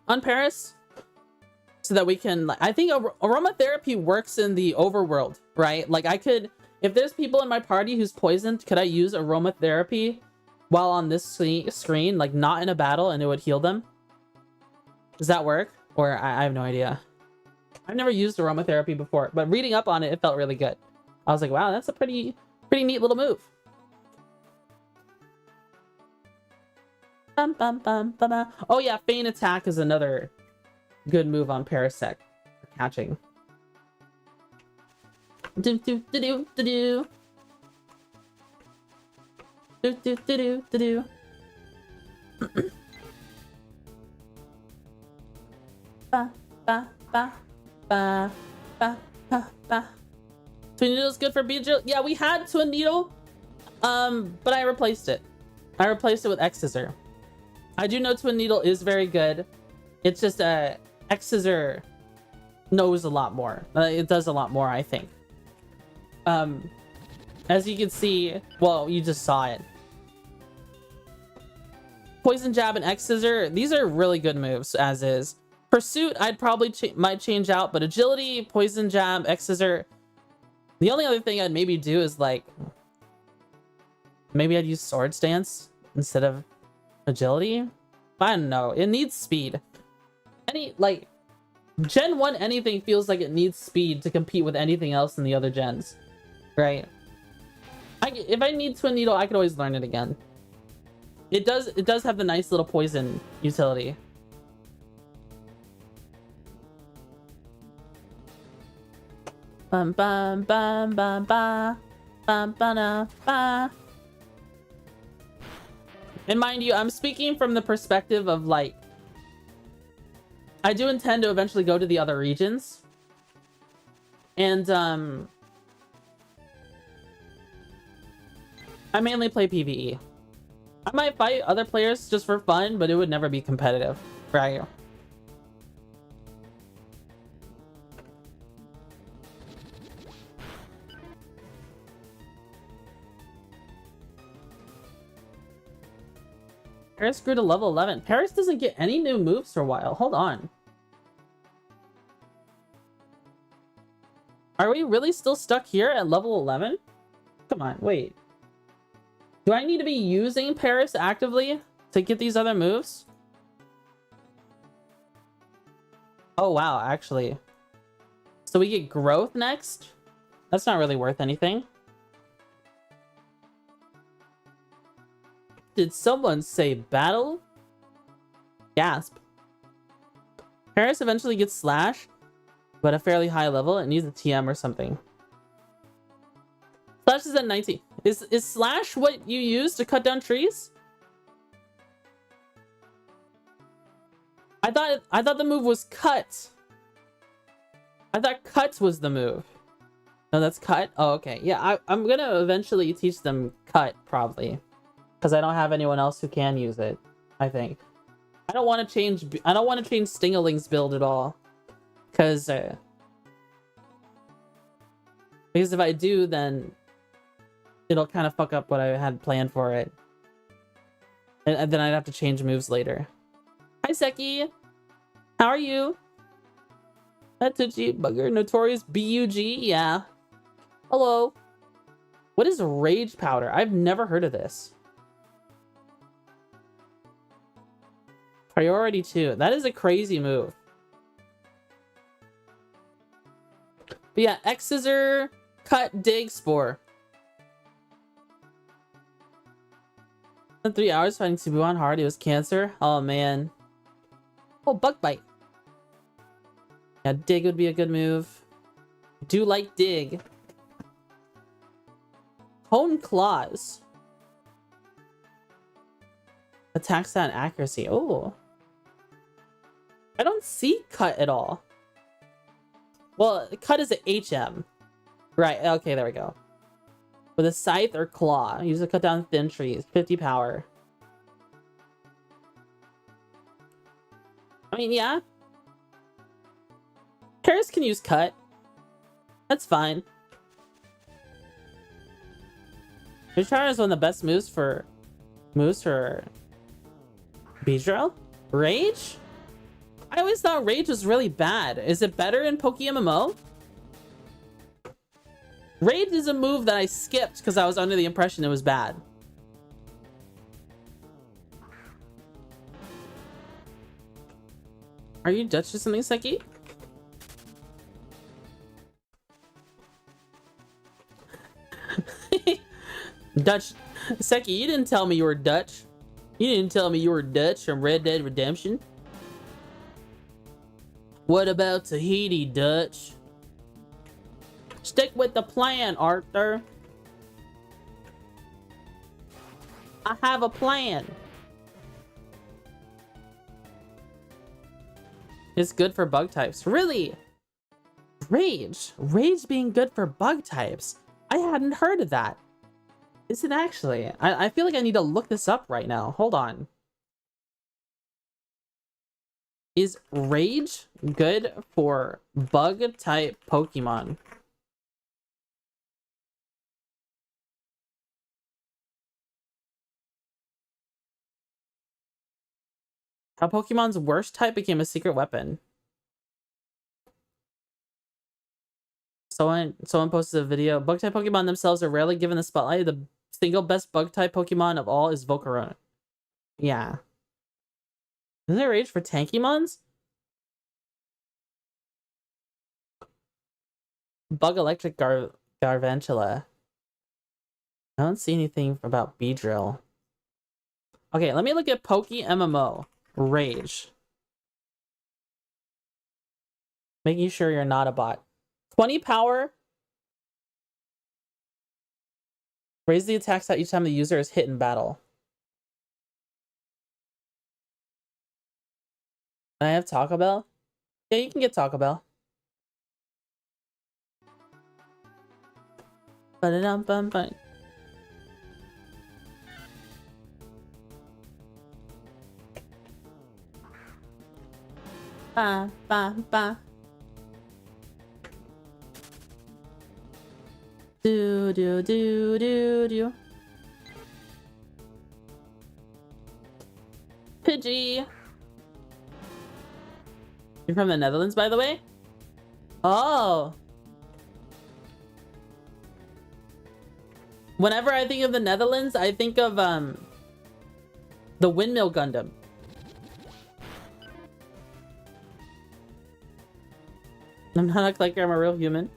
A: on Paris so that we can, I think aromatherapy works in the overworld, right? Like, I could, if there's people in my party who's poisoned, could I use aromatherapy while on this screen, like not in a battle, and it would heal them? Does that work? Or I have no idea. I've never used aromatherapy before, but reading up on it, it felt really good. I was like, wow, that's a pretty neat little move. Oh yeah, Feint Attack is another good move on Parasect for catching. Do do do do do do. Do do do do do do. Ba ba ba ba ba ba ba. Twin Needle is good for Beedrill. Yeah, we had Twin Needle, but I replaced it. I replaced it with X Scissor. I do know Twin Needle is very good. It's just X Scissor knows a lot more. It does a lot more, I think. As you can see, well, you just saw it. Poison Jab and X Scissor, these are really good moves as is. Pursuit, I'd probably might change out, but Agility, Poison Jab, X Scissor, The only other thing I'd maybe do is like, maybe I'd use sword stance instead of agility. I don't know. It needs speed. Like Gen 1 anything feels like it needs speed to compete with anything else in the other gens, right? If I need Twin Needle, I could always learn it again. It does have the nice little poison utility. Bum bum bum bum ba bum ba ba. And mind you, I'm speaking from the perspective of like, I do intend to eventually go to the other regions. And I mainly play PvE. I might fight other players just for fun, but it would never be competitive, right? Paris grew to level 11. Paris doesn't get any new moves for a while. Hold on. Are we really still stuck here at level 11? Come on, wait. Do I need to be using Paris actively to get these other moves? Oh, wow, actually. So we get growth next? That's not really worth anything. Did someone say battle? Gasp. Paris eventually gets Slash, but a fairly high level. It needs a TM or something. Slash is at 19. Is Slash what you use to cut down trees? I thought the move was cut. I thought cut was the move. No, that's cut? Oh, okay. Yeah, I'm gonna eventually teach them cut, probably. Because I don't have anyone else who can use it, I think. I don't want to change Stingaling's build at all. Because if I do, then it'll kind of fuck up what I had planned for it. And then I'd have to change moves later. Hi, Seki. How are you? Twitchy, Bugger, Notorious, B-U-G, yeah. Hello. What is Rage Powder? I've never heard of this. Priority 2. That is a crazy move. But yeah, X-Scissor, Cut, Dig, Spore. 3 hours fighting Subuhan hard. It was cancer. Oh, man. Oh, Bug Bite. Yeah, Dig would be a good move. Do like Dig. Hone Claws. Attack stat and accuracy. Oh. I don't see Cut at all. Well, Cut is an HM. Right, okay, there we go. With a Scythe or Claw. Use to cut down thin trees. 50 power. I mean, yeah. Paris can use Cut. That's fine. Recharge is one of the best moves for Beedrill? Rage? I always thought Rage was really bad. Is it better in PokeMMO? Rage is a move that I skipped because I was under the impression it was bad. Are you Dutch or something, Seki? Dutch. Seki, you didn't tell me you were Dutch. You didn't tell me you were Dutch from Red Dead Redemption. What about Tahiti, Dutch? Stick with the plan, Arthur. I have a plan. It's good for bug types. Really? Rage? Rage being good for bug types? I hadn't heard of that. Is it actually? I feel like I need to look this up right now. Hold on. Is Rage good for bug type Pokemon? How Pokemon's worst type became a secret weapon. Someone posted a video. Bug type Pokemon themselves are rarely given the spotlight. The single best bug type Pokemon of all is Volcarona. Yeah. Is there rage for Tankymons? Bug Electric Garvantula. I don't see anything about Beedrill. Okay, let me look at PokeMMO. Rage. Making sure you're not a bot. 20 power. Raise the attack stat each time the user is hit in battle. Can I have Taco Bell? Yeah, you can get Taco Bell. Ba-da-dum-bum-bum. Ba, ba, ba. Do, do, do, do, do. Pidgey. You're from the Netherlands, by the way? Oh. Whenever I think of the Netherlands, I think of the Windmill Gundam. I'm not acting like I'm a real human.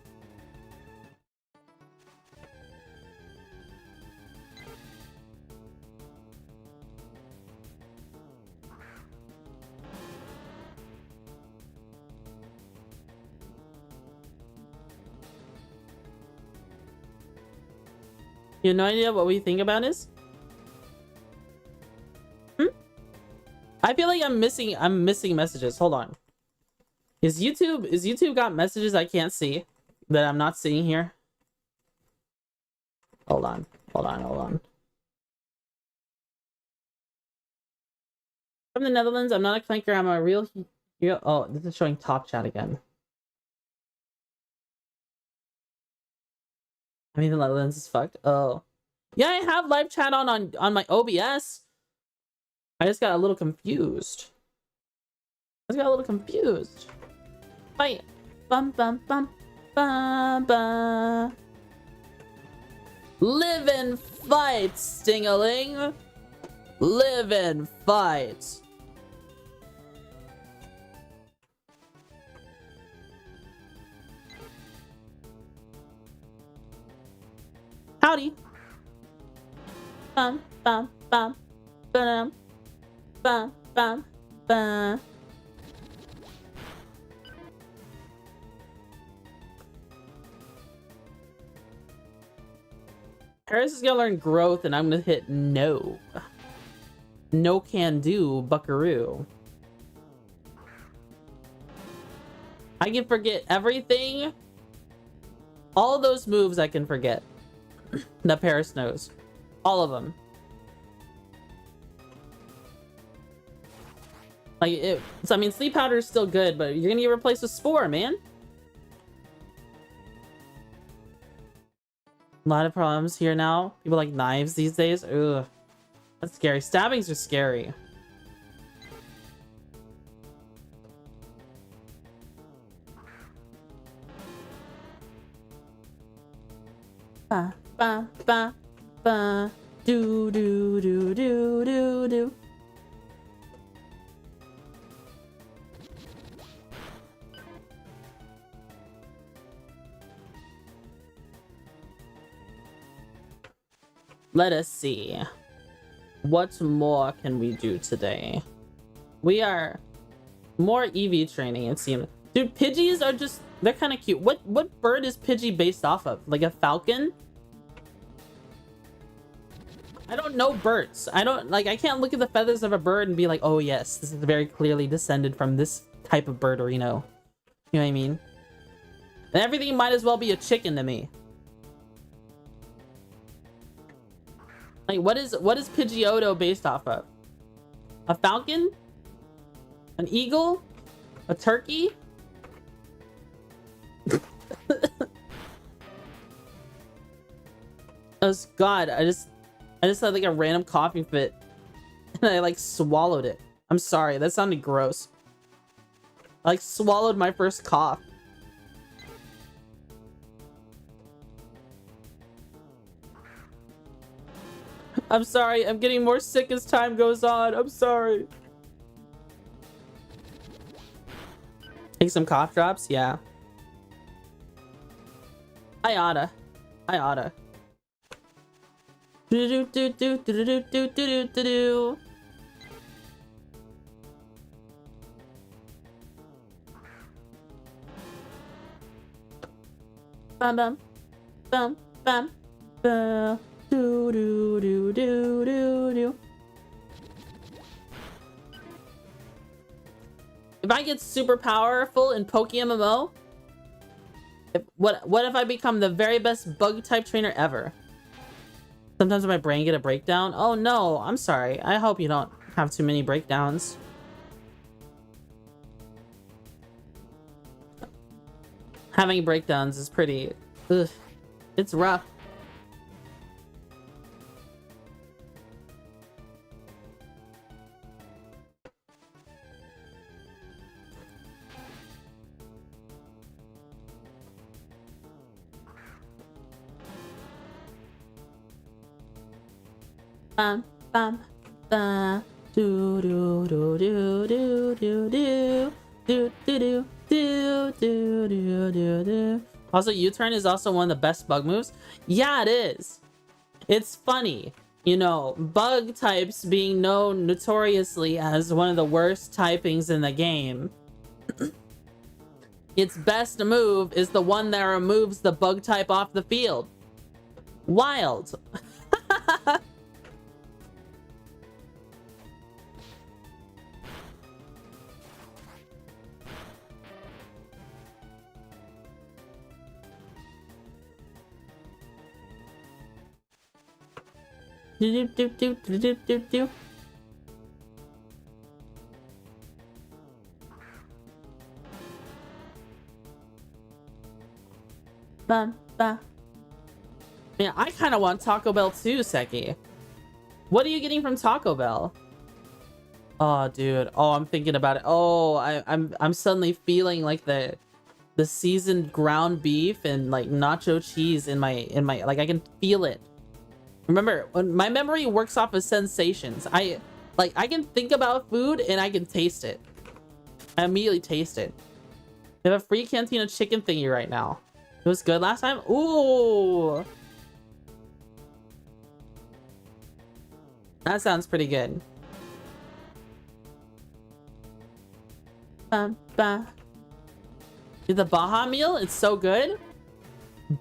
A: You have no idea what we think about this? I feel like I'm missing messages. Hold on. Is YouTube got messages I can't see that I'm not seeing here? Hold on. From the Netherlands, I'm not a clanker, I'm a real oh, this is showing top chat again. I mean, the Netherlands is fucked. Oh. Yeah, I have live chat on my OBS. I just got a little confused. Fight. Bum bum bum bum bum. Live and fight, Stingaling. Live and fight. Howdy. Bum bum bum bum bum bum bum. Paris is gonna learn growth, and I'm gonna hit no. No can do, buckaroo. I can forget everything. All those moves I can forget. That Paris knows. All of them. Like, so I mean, sleep powder is still good, but you're gonna get replaced with spore, man. A lot of problems here now. People like knives these days. Ugh. That's scary. Stabbings are scary. Ba ba ba ba. Do do do do do do. Let us see. What more can we do today? We are more EV training, it seems. Dude, Pidgeys are just, they're kind of cute. What bird is Pidgey based off of? Like a falcon? I don't know birds. I can't look at the feathers of a bird and be like, oh yes, this is very clearly descended from this type of bird, or you know what I mean? And everything might as well be a chicken to me. Like, what is Pidgeotto based off of? A falcon? An eagle? A turkey? Oh god, I just had like a random coughing fit and I like swallowed it. I'm sorry, that sounded gross. I like swallowed my first cough. I'm sorry. I'm getting more sick as time goes on. I'm sorry. Take some cough drops? Yeah. I oughta. Do do do do do do do do do do. Bum bum bum bum bum do do do do do do. If I get super powerful in PokeMMO, what if I become the very best bug type trainer ever? Sometimes my brain get a breakdown. Oh no, I'm sorry. I hope you don't have too many breakdowns. Having breakdowns is pretty... Ugh, it's rough. Bum bum bum do do do do do do do do do do do do do do. Also, U-turn is also one of the best bug moves. Yeah, it is. It's funny, you know, bug types being known notoriously as one of the worst typings in the game. Its best move is the one that removes the bug type off the field. Wild. Do do do do do do do. Bum ba. Man, I kind of want Taco Bell too, Seki. What are you getting from Taco Bell? Oh, dude. Oh, I'm thinking about it. Oh, I'm suddenly feeling like the seasoned ground beef and like nacho cheese in my like I can feel it. Remember, when my memory works off of sensations, I can think about food and I can taste it. I immediately taste it. They have a free Cantina chicken thingy right now. It was good last time. Ooh, that sounds pretty good. The Baja meal, it's so good.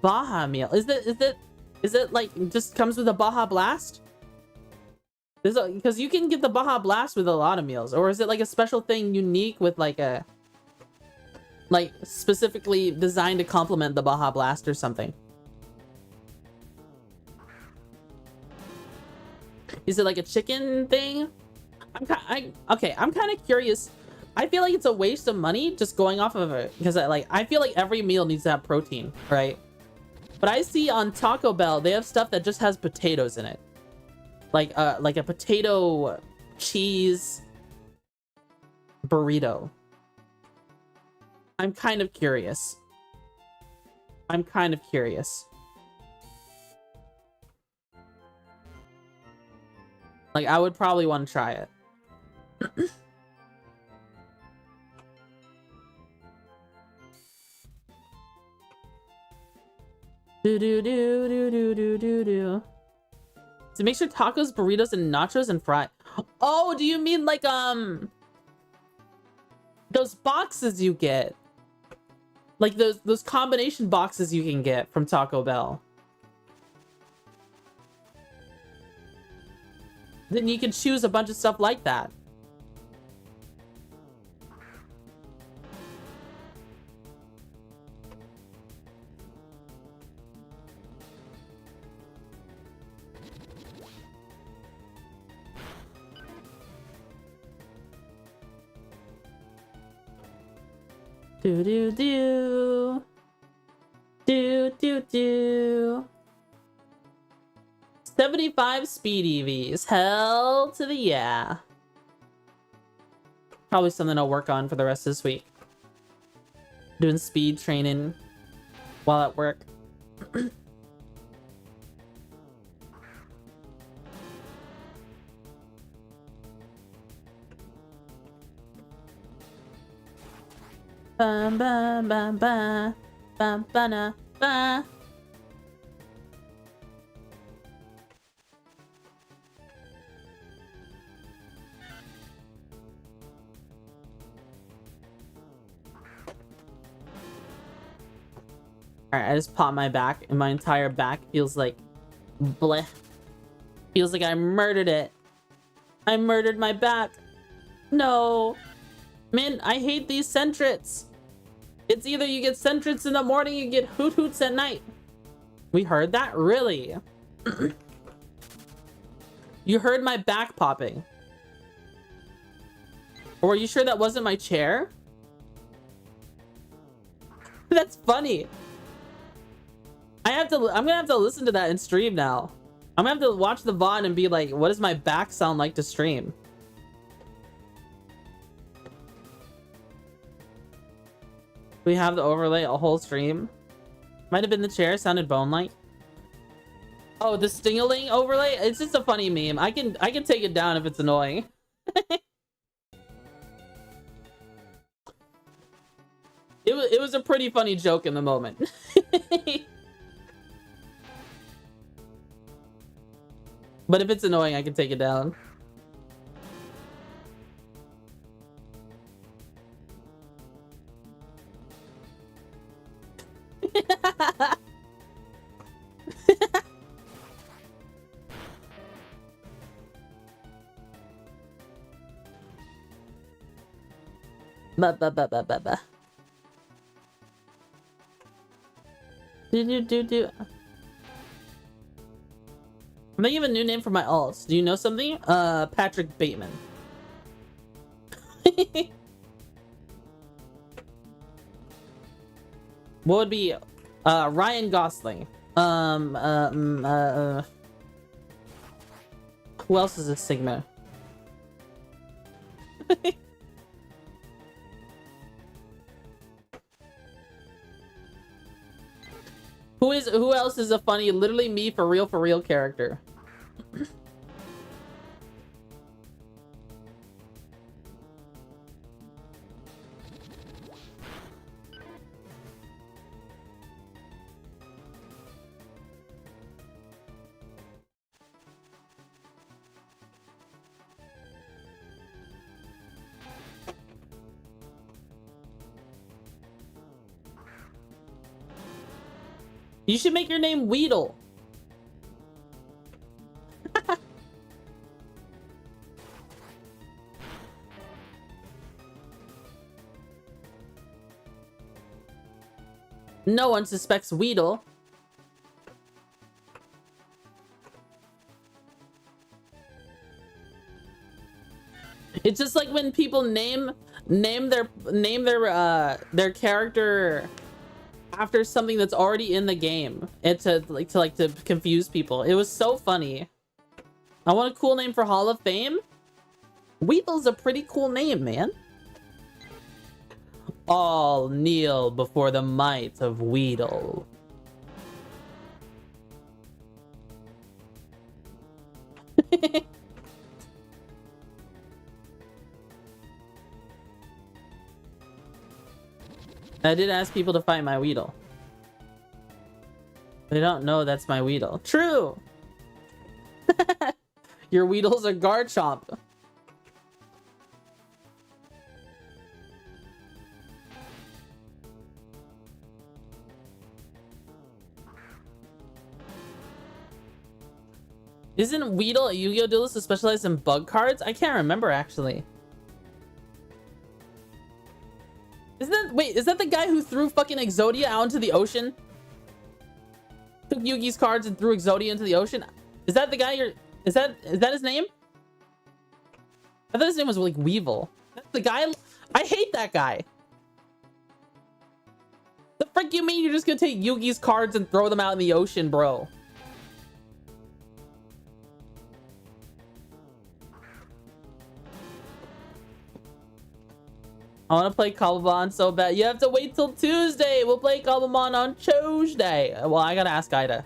A: Baja meal, is it like just comes with a Baja Blast? Because you can get the Baja Blast with a lot of meals, or is it like a special thing unique with like a specifically designed to complement the Baja Blast or something? Is it like a chicken thing? I'm kind of curious. I feel like it's a waste of money just going off of it because I feel like every meal needs to have protein, right? But I see on Taco Bell, they have stuff that just has potatoes in it. Like a potato cheese burrito. I'm kind of curious. Like, I would probably want to try it. Do do do do do do do do. So make sure tacos, burritos, and nachos and fry. Oh, do you mean like those boxes you get? Like those combination boxes you can get from Taco Bell. Then you can choose a bunch of stuff like that. Do do do. Do do do. 75 speed EVs. Hell to the yeah. Probably something I'll work on for the rest of this week. Doing speed training while at work. Bum bum bum bum bum ba ba. Alright, I just popped my back, and my entire back feels like bleh. Feels like I murdered it. I murdered my back. No. Man, I hate these centrets. It's either you get centrets in the morning, you get hoot hoots at night. We heard that? Really? You heard my back popping. Or are you sure that wasn't my chair? That's funny. I'm gonna have to listen to that in stream now. I'm gonna have to watch the VOD and be like, what does my back sound like to stream? We have the overlay a whole stream. Might have been the chair, sounded bone-like. Oh, the Stingaling overlay? It's just a funny meme. I can take it down if it's annoying. It was a pretty funny joke in the moment. But if it's annoying, I can take it down. Do. I'm thinking of a new name for my alts. Do you know something? Patrick Bateman. What would be Ryan Gosling? Who else is a Sigma? Who else is a funny, literally me for real character? You should make your name Weedle. No one suspects Weedle. It's just like when people name their character after something that's already in the game, and to confuse people. It was so funny. I want a cool name for Hall of Fame. Weedle's a pretty cool name, man. All kneel before the might of Weedle. I did ask people to fight my Weedle. They don't know that's my Weedle. True! Your Weedle's a Garchomp. Isn't Weedle a Yu-Gi-Oh! Duelist who specializes in bug cards? I can't remember, actually. Wait, is that the guy who threw fucking Exodia out into the ocean? Took Yugi's cards and threw Exodia into the ocean? Is that the guy is that his name? I thought his name was like Weevil. That's the guy? I hate that guy. The frick you mean you're just gonna take Yugi's cards and throw them out in the ocean, bro? I want to play Kabumon so bad. You have to wait till Tuesday. We'll play Kabumon on Tuesday. Well, I gotta ask Ida.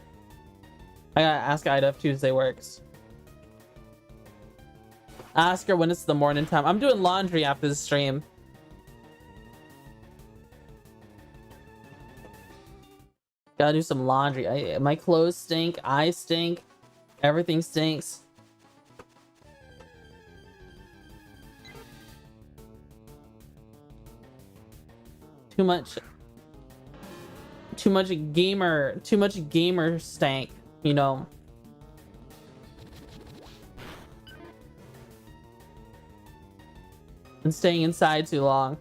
A: I gotta ask Ida if Tuesday works. Ask her when it's the morning time. I'm doing laundry after the stream. Gotta do some laundry. My clothes stink. I stink. Everything stinks. Too much gamer stank, you know. And staying inside too long.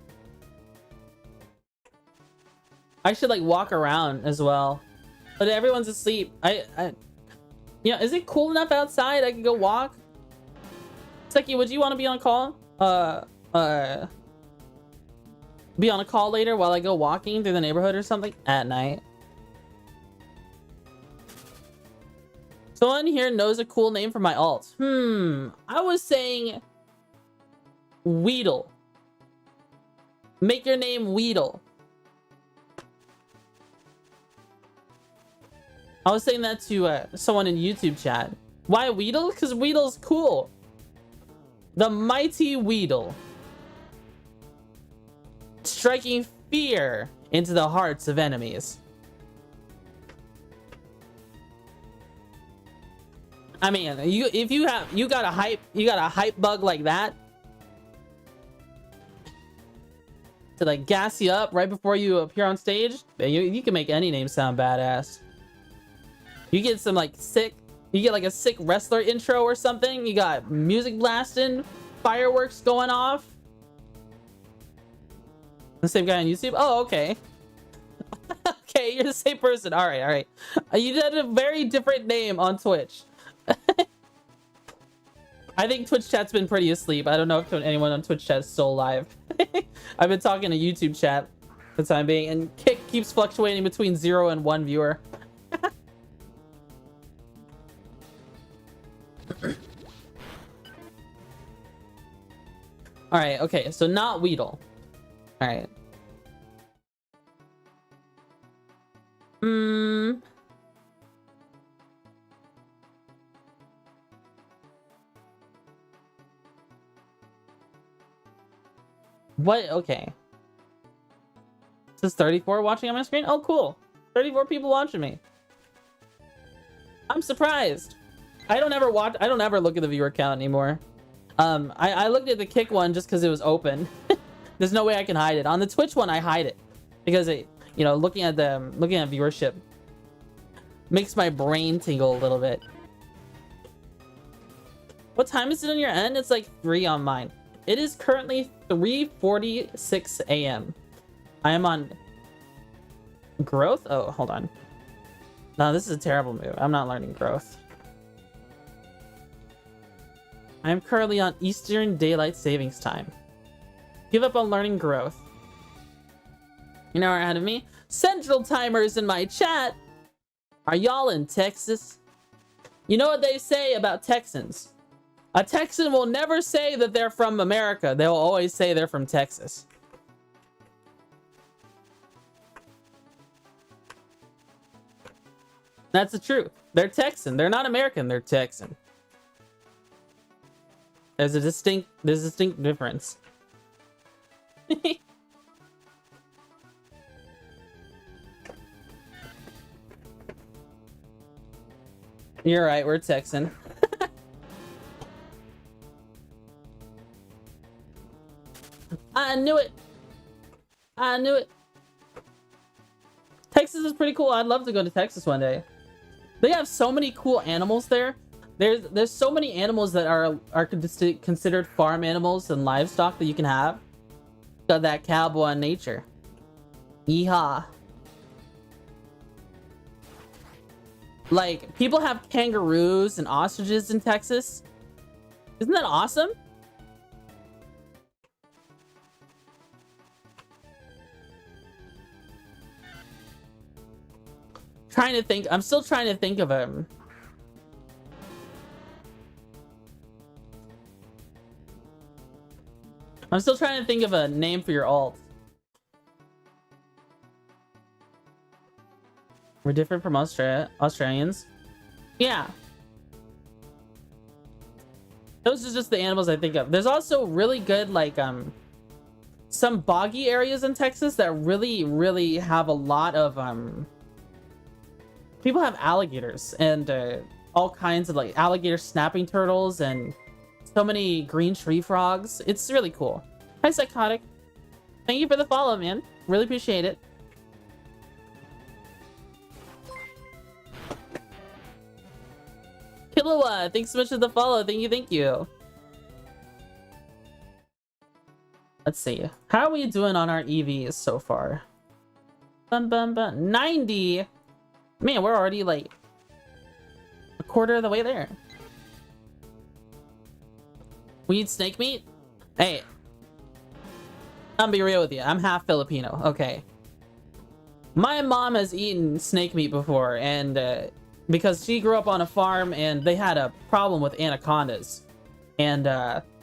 A: I should like walk around as well, but everyone's asleep. You know, is it cool enough outside I can go walk? Seki, would you want to be on a call? Be on a call later while I go walking through the neighborhood or something at night. Someone here knows a cool name for my alt. I was saying Weedle. Make your name Weedle. I was saying that to someone in YouTube chat. Why Weedle? Because Weedle's cool. The mighty Weedle. Striking fear into the hearts of enemies. I mean, if you got a hype bug like that to like gas you up right before you appear on stage, you can make any name sound badass. You get some like you get like a sick wrestler intro or something. You got music blasting, fireworks going off. The same guy on YouTube? Oh, okay. Okay, you're the same person. All right. You had a very different name on Twitch. I think Twitch chat's been pretty asleep. I don't know if anyone on Twitch chat is still alive. I've been talking to YouTube chat for the time being, and Kick keeps fluctuating between 0 and 1 viewer. All right, okay, so not Weedle. All right. What? Okay. This is 34 watching on my screen? Oh, cool. 34 people watching me. I'm surprised. I don't ever look at the viewer count anymore. I looked at the Kick one just because it was open. There's no way I can hide it. On the Twitch one, I hide it because it, you know, looking at viewership makes my brain tingle a little bit. What time is it on your end? It's like 3 on mine. It is currently 3:46 a.m. I am on growth. Oh, hold on. No, this is a terrible move. I'm not learning growth. I am currently on Eastern Daylight Savings Time. Give up on learning growth. You're an hour ahead of me. Central Timers in my chat. Are y'all in Texas? You know what they say about Texans? A Texan will never say that they're from America. They'll always say they're from Texas. That's the truth. They're Texan. They're not American. They're Texan. There's a distinct difference. You're right, we're Texan. I knew it. I knew it. Texas is pretty cool. I'd love to go to Texas one day. They have so many cool animals there. There's so many animals that are considered farm animals and livestock that you can have. Got that cowboy nature. Yeehaw. Like, people have kangaroos and ostriches in Texas. Isn't that awesome? Trying to think. I'm still trying to think of him. I'm still trying to think of a name for your alt. We're different from Australians. Yeah. Those are just the animals I think of. There's also really good, like, some boggy areas in Texas that really have a lot of, people have alligators and all kinds of like alligator snapping turtles and so many green tree frogs. It's really cool. Hi, Psychotic. Thank you for the follow, man. Really appreciate it. Killua, thanks so much for the follow. Thank you, thank you. Let's see. How are we doing on our EVs so far? 90? Man, we're already like a quarter of the way there. We eat snake meat? Hey, I'm gonna be real with you. I'm half Filipino, okay? My mom has eaten snake meat before, and because she grew up on a farm and they had a problem with anacondas. And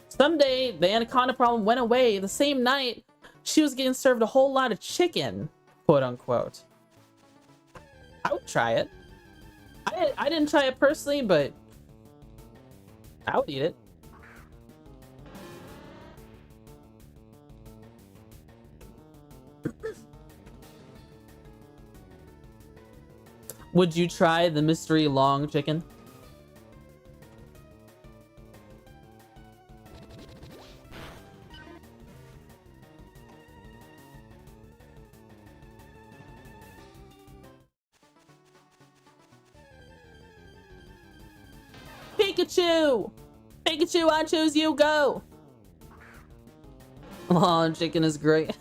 A: someday the anaconda problem went away. The same night, she was getting served a whole lot of chicken, quote unquote. I would try it. I didn't try it personally, but I would eat it. Would you try the mystery long chicken? Pikachu! Pikachu, I choose you, go! Oh, chicken is great.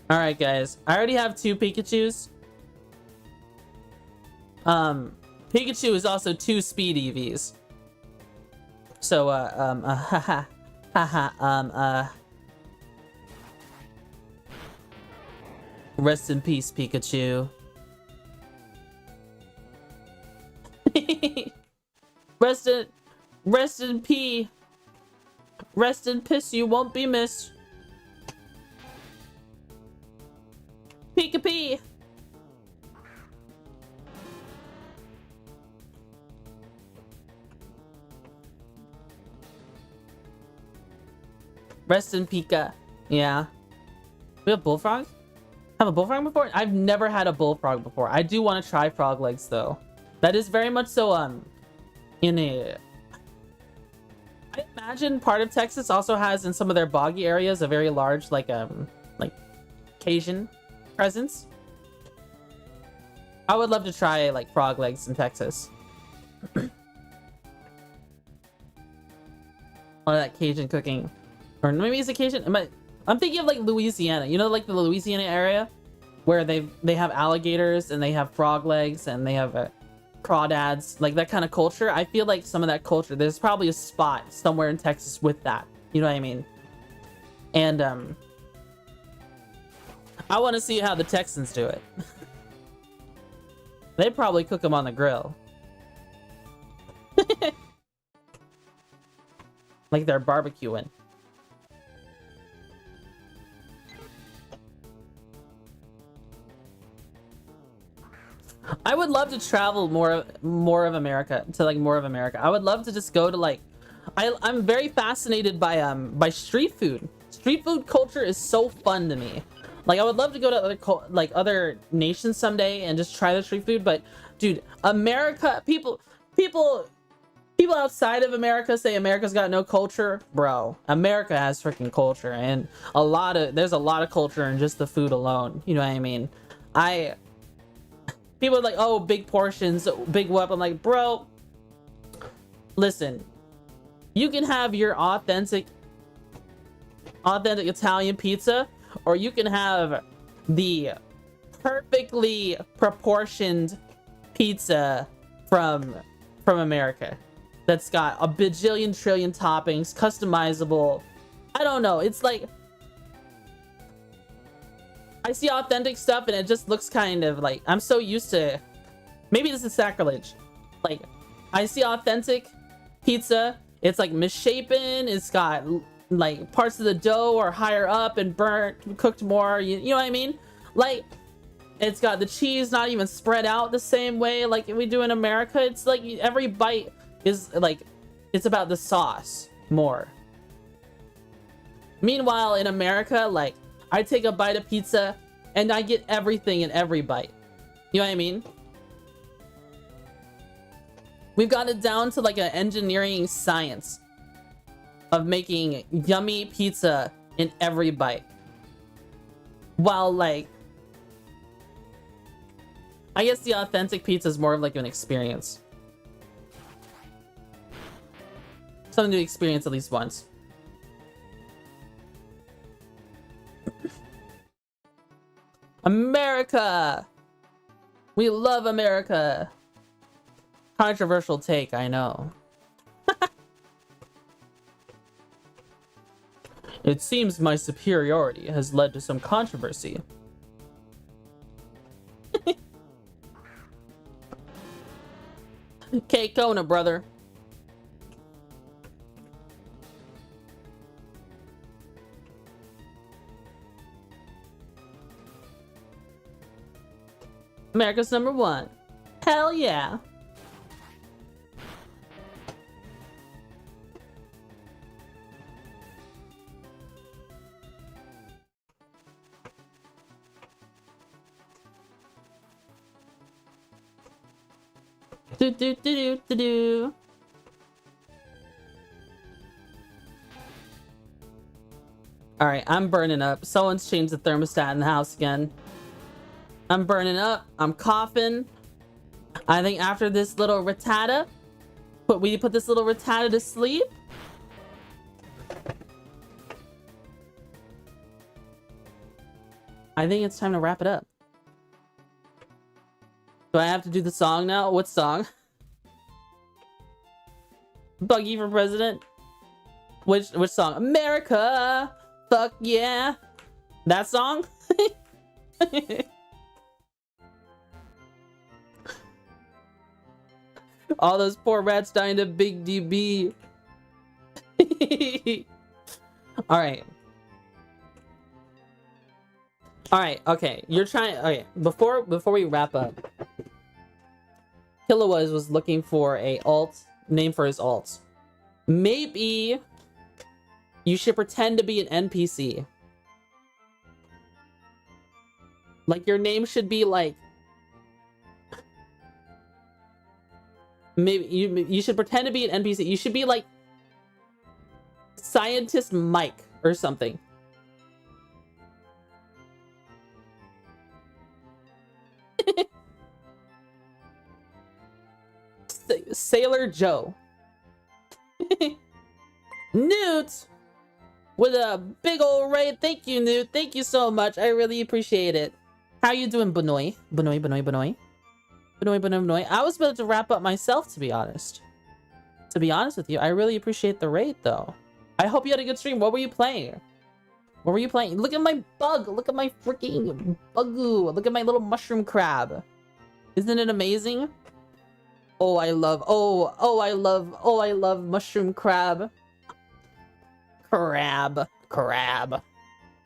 A: Alright, guys. I already have 2 Pikachus. Pikachu is also 2 speed EVs. So, rest in peace, Pikachu. Rest in pee. Rest in piss, you won't be missed. Pika pee. Rest in Pika. Yeah. We have bullfrogs? Have a bullfrog before? I've never had a bullfrog before. I do want to try frog legs though. That is very much so in a, I imagine part of Texas also has in some of their boggy areas a very large like Cajun presence. I would love to try like frog legs in Texas. Or that Cajun cooking, or maybe it's a Cajun. I'm thinking of like Louisiana. You know, like the Louisiana area where they have alligators and they have frog legs and they have crawdads, like that kind of culture. I feel like some of that culture, there's probably a spot somewhere in Texas with that. You know what I mean? And I want to see how the Texans do it. They probably cook them on the grill. Like they're barbecuing. I would love to travel more of America, to like more of America. I would love to just go to like, I'm very fascinated by street food. Street food culture is so fun to me. Like I would love to go to other nations someday and just try the street food. But dude, America, people outside of America say America's got no culture. Bro, America has freaking culture, and there's a lot of culture in just the food alone. You know what I mean? People are like, oh, big portions, big whoop. I'm like, bro, listen, you can have your authentic Italian pizza, or you can have the perfectly proportioned pizza from America that's got a bajillion trillion toppings, customizable. I don't know. It's like, I see authentic stuff and it just looks kind of like, I'm so used to, maybe this is sacrilege. Like, I see authentic pizza, it's like misshapen, it's got like parts of the dough are higher up and burnt, cooked more, you know what I mean? Like, it's got the cheese not even spread out the same way like we do in America. It's like every bite is like, it's about the sauce more. Meanwhile, in America, like, I take a bite of pizza and I get everything in every bite. You know what I mean? We've got it down to like an engineering science of making yummy pizza in every bite. While like, I guess the authentic pizza is more of like an experience. Something to experience at least once. America! We love America! Controversial take, I know. It seems my superiority has led to some controversy. Okay, Kona, brother. America's #1. Hell yeah. Do do do do do do. All right, I'm burning up. Someone's changed the thermostat in the house again. I'm burning up. I'm coughing. I think after this little Rattata, we put this little Rattata to sleep. I think it's time to wrap it up. Do I have to do the song now? What song? Buggy for president? Which song? America! Fuck yeah! That song? All those poor rats dying to Big DB. Alright. Alright, okay. You're trying... Okay, before we wrap up, Killawaz was looking for a name for his alt. Maybe you should pretend to be an NPC. Like, your name should be like... Maybe you should pretend to be an NPC. You should be like Scientist Mike or something. Sailor Joe. Newt with a big old raid. Thank you, Newt. Thank you so much. I really appreciate it. How you doing, Benoy? Benoy. I was about to wrap up myself, to be honest. To be honest with you, I really appreciate the raid, though. I hope you had a good stream. What were you playing? What were you playing? Look at my bug. Look at my freaking bugoo. Look at my little mushroom crab. Isn't it amazing? Oh, I love mushroom crab. Crab.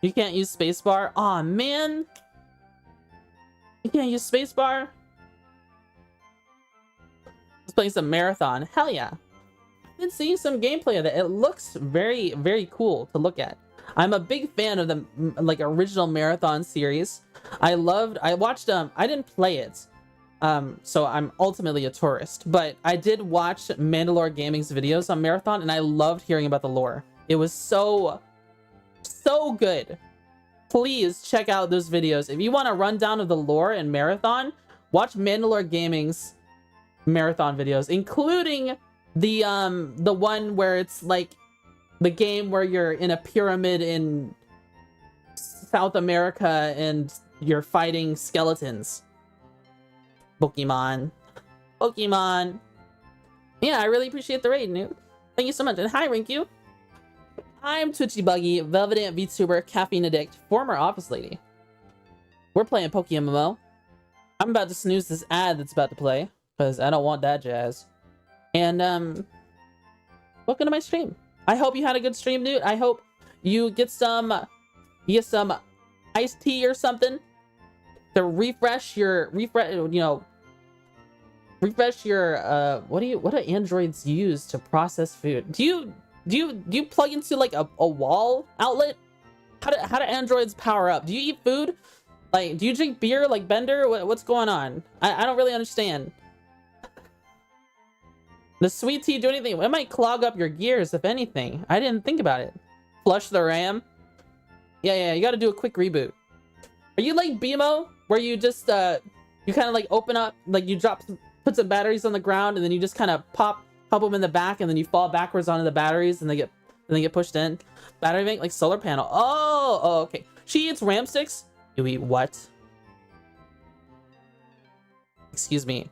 A: You can't use spacebar? Aw, man. You can't use spacebar? Let's play some marathon. Hell yeah. I've been seeing some gameplay of it. It looks very, very cool to look at. I'm a big fan of the like original marathon series. I watched I didn't play it. So I'm ultimately a tourist, but I did watch Mandalore Gaming's videos on Marathon, and I loved hearing about the lore. It was so good. Please check out those videos. If you want a rundown of the lore in Marathon, watch Mandalore Gaming's Marathon videos, including the one where it's like the game where you're in a pyramid in South America and you're fighting skeletons. Pokemon. Yeah, I really appreciate the raid, Newt. Thank you so much. And hi, Rinku. I'm Twitchy Buggy, Velvet VTuber, Caffeine Addict, former office lady. We're playing PokeMMO. I'm about to snooze this ad that's about to play, because I don't want that jazz. And, welcome to my stream. I hope you had a good stream, Newt. I hope you get some iced tea or something to refresh your, what do androids use to process food? Do you plug into like a wall outlet? How do androids power up? Do you eat food? Like, do you drink beer like Bender? What's going on? I don't really understand. The sweet tea do anything? It might clog up your gears, if anything. I didn't think about it. Flush the RAM. Yeah, you gotta do a quick reboot. Are you like BMO? Where you just, you kind of like open up, like you put some batteries on the ground, and then you just kind of pop them in the back, and then you fall backwards onto the batteries, and they get pushed in. Battery bank, like solar panel. Oh, okay. She eats RAM sticks? You eat what? Excuse me.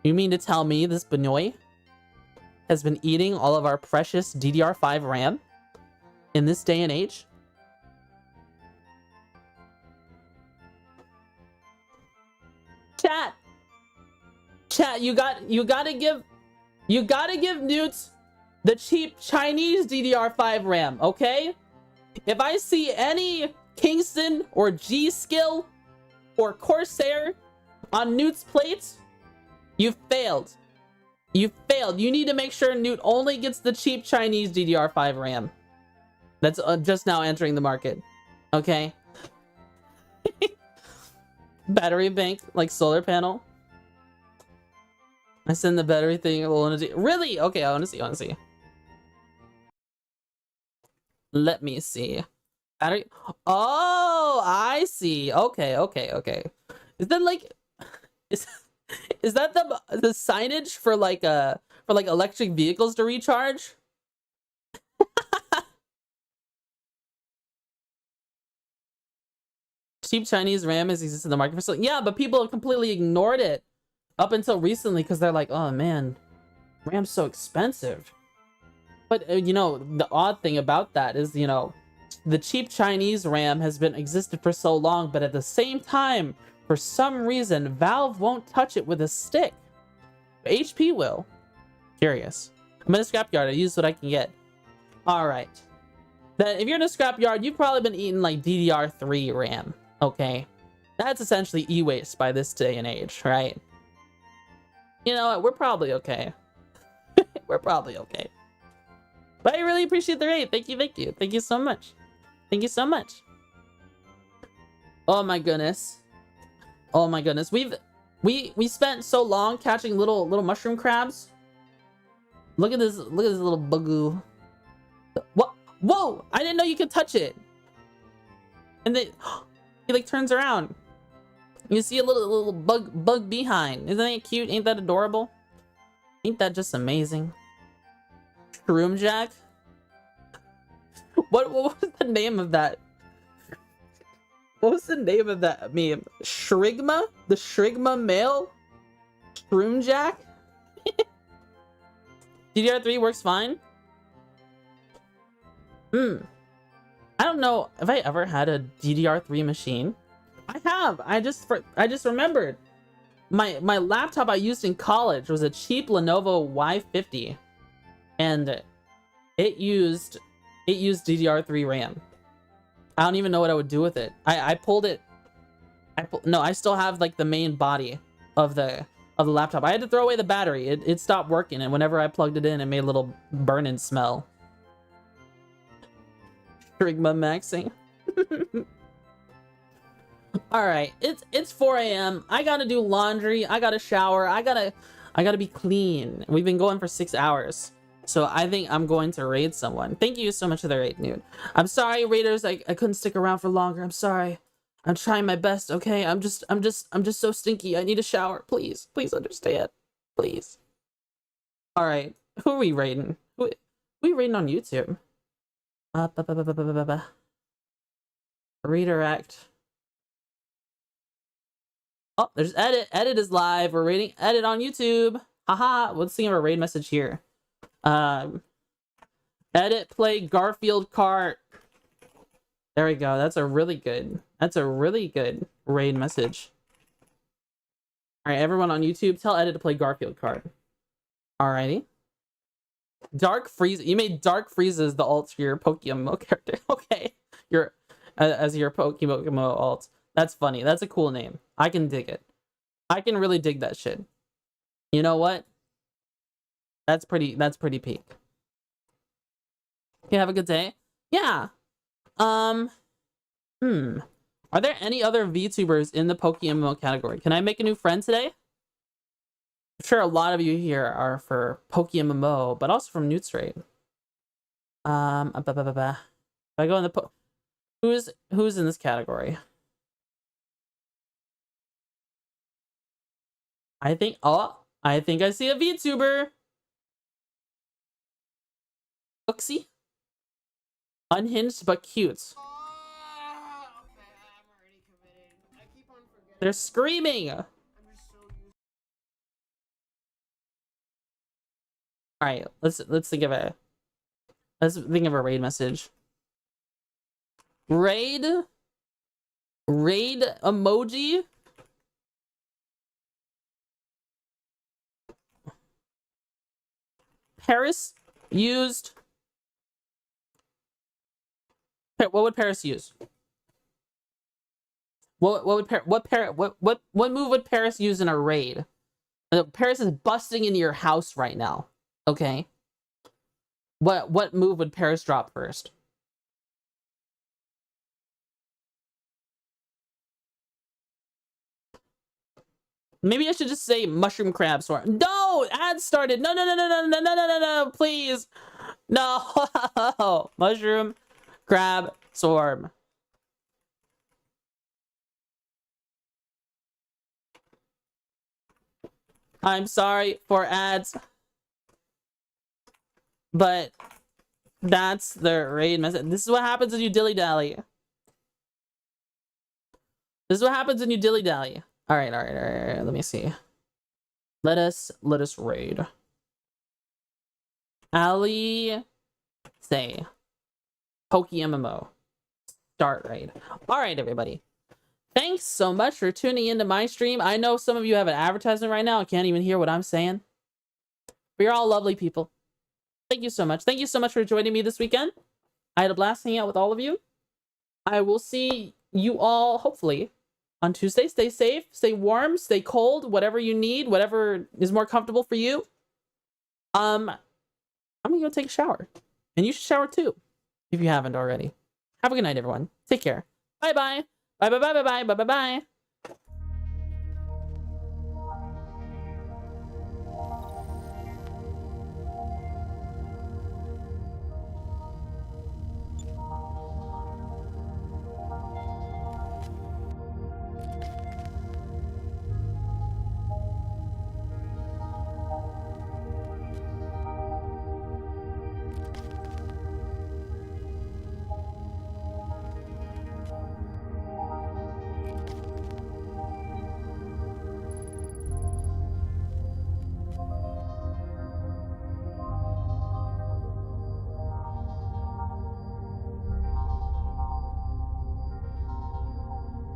A: You mean to tell me this Benoit has been eating all of our precious DDR5 RAM in this day and age? Chat, you gotta give Newt the cheap Chinese DDR5 RAM, okay? If I see any Kingston or G-Skill or Corsair on Newt's plates, you failed. You failed. You need to make sure Newt only gets the cheap Chinese DDR5 RAM. That's just now entering the market. Okay? Battery bank, like solar panel. I send the battery thing a little. Really? Okay, I want to see. Let me see. Battery. Oh, I see. Okay. Is that like, is that the signage for like electric vehicles to recharge? Cheap Chinese RAM has existed in the market for so yeah, but people have completely ignored it up until recently because they're like, oh man, RAM's so expensive. But you know, the odd thing about that is, you know, the cheap Chinese RAM has been existed for so long, but at the same time, for some reason, Valve won't touch it with a stick. HP will. Curious. I'm in a scrapyard. I use what I can get. All right. Then, if you're in a scrapyard, you've probably been eating like DDR3 RAM. Okay, that's essentially e-waste by this day and age, right? You know what? We're probably okay. We're probably okay. But I really appreciate the raid. Thank you so much. Oh my goodness. We spent so long catching little mushroom crabs. Look at this little bugoo. What? Whoa! I didn't know you could touch it. And then he like turns around. You see a little bug behind. Isn't that cute? Ain't that adorable? Ain't that just amazing? Shroom Jack? What was the name of that? What was the name of that meme? Shrigma? The Shrigma male? Shroom Jack? DDR3 works fine? I don't know if I ever had a DDR3 machine. I have. I just remembered. My laptop I used in college was a cheap Lenovo Y50, and it used DDR3 RAM. I don't even know what I would do with it. I pulled it. No, I still have like the main body of the laptop. I had to throw away the battery. It stopped working, and whenever I plugged it in, it made a little burning smell. Shrigma maxing. All right, it's 4 a.m. I gotta do laundry. I gotta shower. I gotta be clean. We've been going for 6 hours, so I think I'm going to raid someone. Thank you so much for the raid, Newt. I'm sorry, raiders. I couldn't stick around for longer. I'm sorry. I'm trying my best. Okay, I'm just so stinky. I need a shower. Please understand. Please. All right, who are we raiding? Who are we raiding on YouTube? Redirect. Oh, there's Edit. Edit is live. We're raiding Edit on YouTube. Haha. Let's see our raid message here. Edit play Garfield Kart. There we go. That's a really good raid message. All right, everyone on YouTube, tell Edit to play Garfield Kart. Alrighty. Dark Freeze. You made Dark Freeze as the alt for your PokeMMO character. Okay, as your PokeMMO alt. That's funny. That's a cool name. I can dig it. I can really dig that shit. You know what? That's pretty peak. Okay, have a good day. Yeah. Are there any other VTubers in the PokeMMO category? Can I make a new friend today? I'm sure a lot of you here are for PokeMMO, but also from Newt Straight. If I go in the who's in this category? I think I see a VTuber. Oopsie. Unhinged but cute.
B: Okay, I'm already committed. I keep on forgetting.
A: They're screaming.
B: I'm just so used.
A: All right, let's think of a raid message. Raid emoji. Paris used. What would Paris use? What move would Paris use in a raid? Paris is busting into your house right now. Okay. What move would Paris drop first? Maybe I should just say mushroom crab swarm. No, ad started. No, please. No. Mushroom crab swarm. I'm sorry for ads, but that's the raid message. This is what happens when you dilly-dally. This is what happens when you dilly-dally. All right. Let me see. Let us raid. Ali say PokeMMO. Start raid. All right, everybody. Thanks so much for tuning into my stream. I know some of you have an advertisement right now. I can't even hear what I'm saying. But you're all lovely people. Thank you so much. Thank you so much for joining me this weekend. I had a blast hanging out with all of you. I will see you all, hopefully, on Tuesday. Stay safe, stay warm, stay cold, whatever you need, whatever is more comfortable for you. I'm gonna go take a shower. And you should shower too, if you haven't already. Have a good night, everyone. Take care. Bye-bye. Bye-bye.